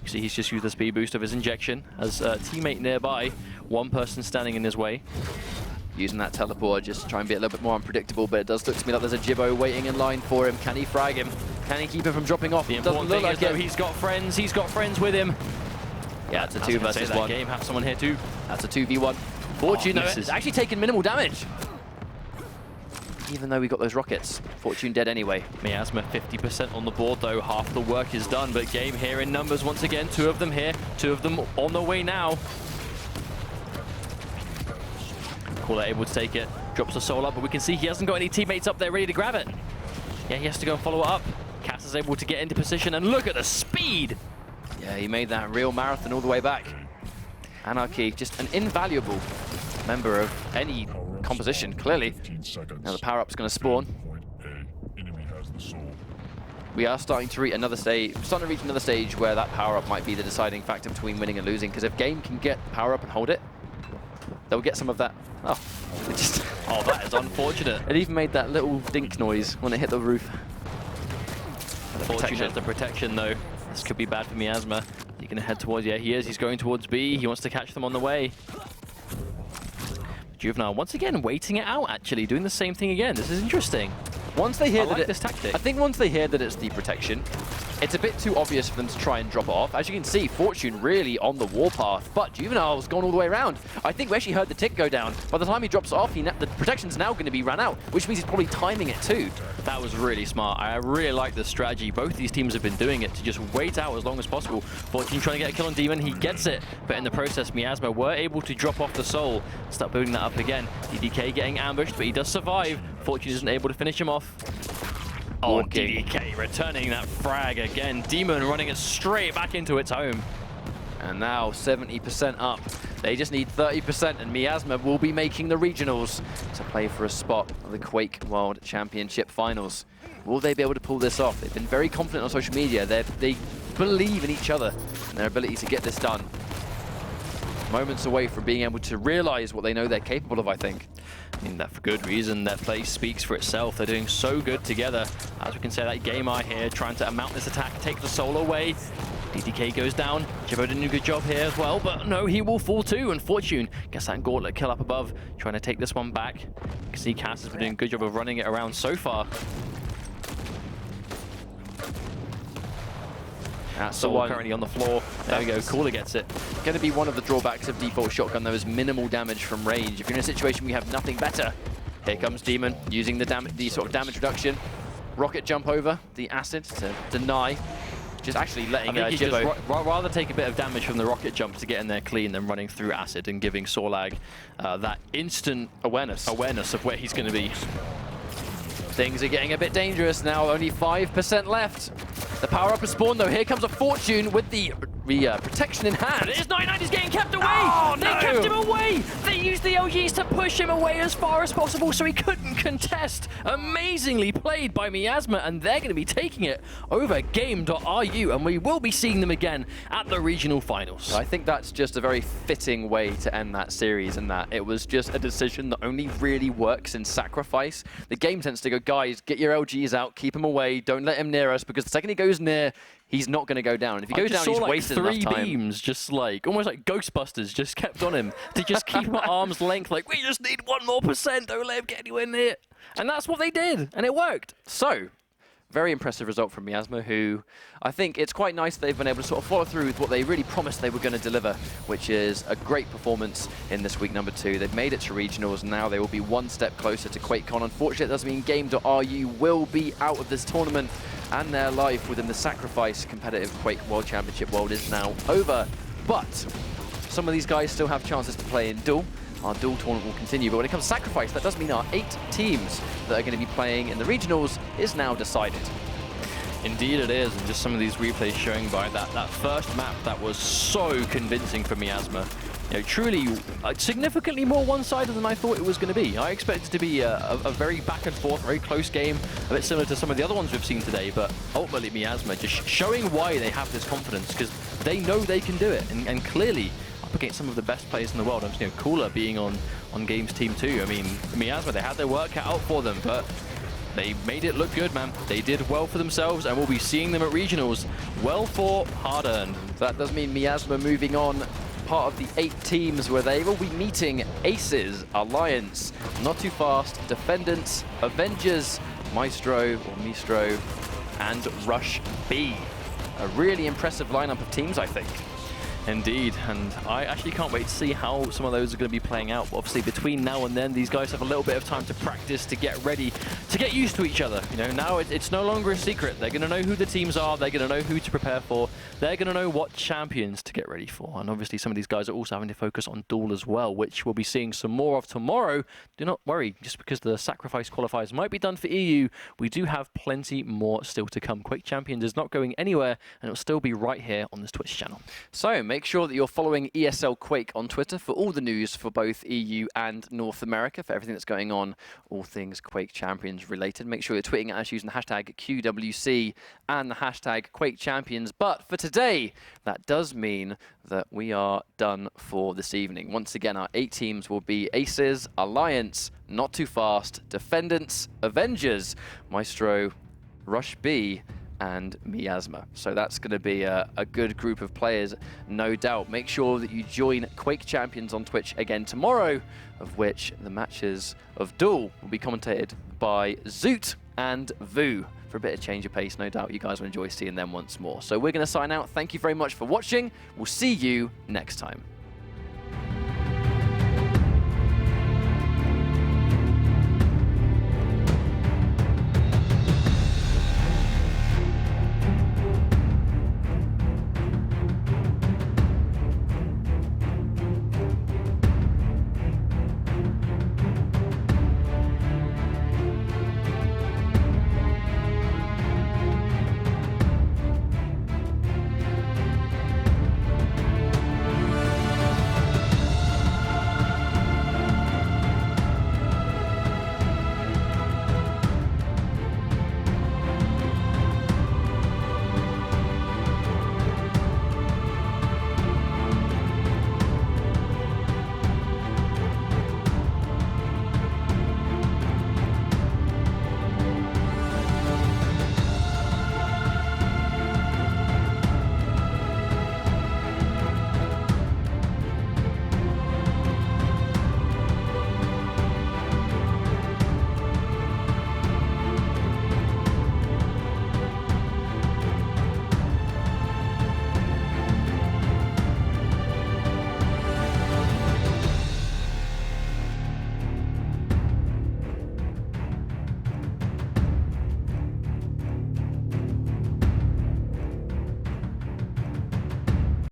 You see he's just used the speed boost of his injection as a teammate nearby. One person standing in his way. Using that teleport just to try and be a little bit more unpredictable, but it does look to me like there's a Jibbo waiting in line for him. Can he frag him? Can he keep him from dropping off? The important thing is, though, he's got friends with him. Yeah, it's a 2 versus 1. Game have someone here too. That's a 2v1. Fortune, it's actually taken minimal damage. Even though we got those rockets. Fortune dead anyway. Miasma 50% on the board, though. Half the work is done, but Game here in numbers once again. 2 of them here, 2 of them on the way now. Cooler able to take it, drops the soul up, but we can see he hasn't got any teammates up there ready to grab it. Yeah, he has to go and follow it up. Cass is able to get into position, and look at the speed! Yeah, he made that real marathon all the way back. Anarchy, just an invaluable member of any composition, clearly. Now the power-up's going to spawn. We are starting to reach another stage, where that power-up might be the deciding factor between winning and losing, because if Game can get power-up and hold it, they'll get some of that. Oh, oh, that is unfortunate. It even made that little dink noise when it hit the roof. Fortunate the protection, though. This could be bad for Miasma. He's going to head towards, yeah, he is. He's going towards B. He wants to catch them on the way. Juvenile, once again, waiting it out, actually, doing the same thing again. This is interesting. Once they hear this tactic. I think once they hear that it's the protection, it's a bit too obvious for them to try and drop it off. As you can see, Fortune really on the warpath, but Juvenile's gone all the way around. I think we actually heard the tick go down. By the time he drops it off, the protection's now going to be run out, which means he's probably timing it too. That was really smart. I really like this strategy. Both of these teams have been doing it to just wait out as long as possible. Fortune trying to get a kill on Demon, he gets it, but in the process, Miasma were able to drop off the soul. Start building that up again. DDK getting ambushed, but he does survive. Fortune isn't able to finish him off. Oh, walking. DDK returning that frag again. Demon running it straight back into its home. And now 70% up. They just need 30%, and Miasma will be making the regionals to play for a spot of the Quake World Championship Finals. Will they be able to pull this off? They've been very confident on social media. They believe in each other and their ability to get this done. Moments away from being able to realize what they know they're capable of, I think. I mean, that for good reason. Their play speaks for itself. They're doing so good together. As we can say, that Game Eye here trying to mount this attack, take the soul away. DDK goes down. Jibbo did a good job here as well, but no, he will fall too. And Fortune gets that gauntlet kill up above, trying to take this one back. You can see Cass has been doing a good job of running it around so far. That's the Soul one. currently on the floor. There we go, Cooler gets it. Going to be one of the drawbacks of default shotgun, though, is minimal damage from range. If you're in a situation where you have nothing better, here comes Demon using the sort of damage reduction. Rocket jump over the acid to deny. Just actually letting I think he's Jibbo. just rather take a bit of damage from the rocket jump to get in there clean than running through acid and giving Sorlag that instant awareness of where he's going to be. Things are getting a bit dangerous now. Only 5% left. The power-up is spawned, though. Here comes a Fortune with the protection in hand. It is 99, he's getting kept away! Oh, They no! kept him away! They used the LGs to push him away as far as possible so he couldn't contest. Amazingly played by Miasma, and they're going to be taking it over Game.ru, and we will be seeing them again at the regional finals. I think that's just a very fitting way to end that series, and that it was just a decision that only really works in Sacrifice. The game tends to go, guys, get your LGs out, keep him away, don't let him near us, because the second he goes near, he's not going to go down. If he goes down, he's wasted enough time. 3 beams, just like, almost like Ghostbusters, just kept on him to just keep him at arm's length, like, we just need 1% more, don't let him get anywhere near. And that's what they did, and it worked. So, very impressive result from Miasma, who I think it's quite nice they've been able to sort of follow through with what they really promised they were going to deliver, which is a great performance in this week number 2. They've made it to regionals, and now they will be one step closer to QuakeCon. Unfortunately, it does mean Game.ru will be out of this tournament, and their life within the Sacrifice competitive Quake World Championship world is now over. But some of these guys still have chances to play in Duel. Our Duel tournament will continue, but when it comes to Sacrifice, that does mean our 8 teams that are going to be playing in the regionals is now decided. Indeed it is, and just some of these replays showing by that first map that was so convincing for Miasma. You know, truly significantly more one-sided than I thought it was going to be. I expected it to be a very back and forth, very close game, a bit similar to some of the other ones we've seen today, but ultimately Miasma just showing why they have this confidence, because they know they can do it, and clearly up against some of the best players in the world. You know, Cooler being on Game's team too. I mean, Miasma, they had their work cut out for them, but they made it look good, man. They did well for themselves, and we'll be seeing them at regionals. Well fought, hard-earned. That does mean Miasma moving on, part of the 8 teams where they will be meeting Aces, Alliance, Not Too Fast, Defendants, Avengers, Maestro or Mistro, and Rush B. A really impressive lineup of teams, I think. Indeed, and I actually can't wait to see how some of those are going to be playing out. Obviously, between now and then, these guys have a little bit of time to practice, to get ready, to get used to each other. You know, now it's no longer a secret. They're going to know who the teams are. They're going to know who to prepare for. They're going to know what champions to get ready for. And obviously, some of these guys are also having to focus on Duel as well, which we'll be seeing some more of tomorrow. Do not worry, just because the Sacrifice qualifiers might be done for EU, we do have plenty more still to come. Quake Champions is not going anywhere, and it'll still be right here on this Twitch channel. So make sure that you're following ESL Quake on Twitter for all the news for both EU and North America, for everything that's going on, all things Quake Champions related. Make sure you're tweeting at us using the hashtag QWC and the hashtag Quake Champions. But for today, that does mean that we are done for this evening. Once again, our 8 teams will be Aces, Alliance, Not Too Fast, Defendants, Avengers, Maestro, Rush B, and Miasma. So that's going to be a good group of players, no doubt. Make sure that you join Quake Champions on Twitch again tomorrow, of which the matches of Duel will be commentated by Zoot and Vu. For a bit of change of pace, no doubt you guys will enjoy seeing them once more. So we're going to sign out. Thank you very much for watching. We'll see you next time.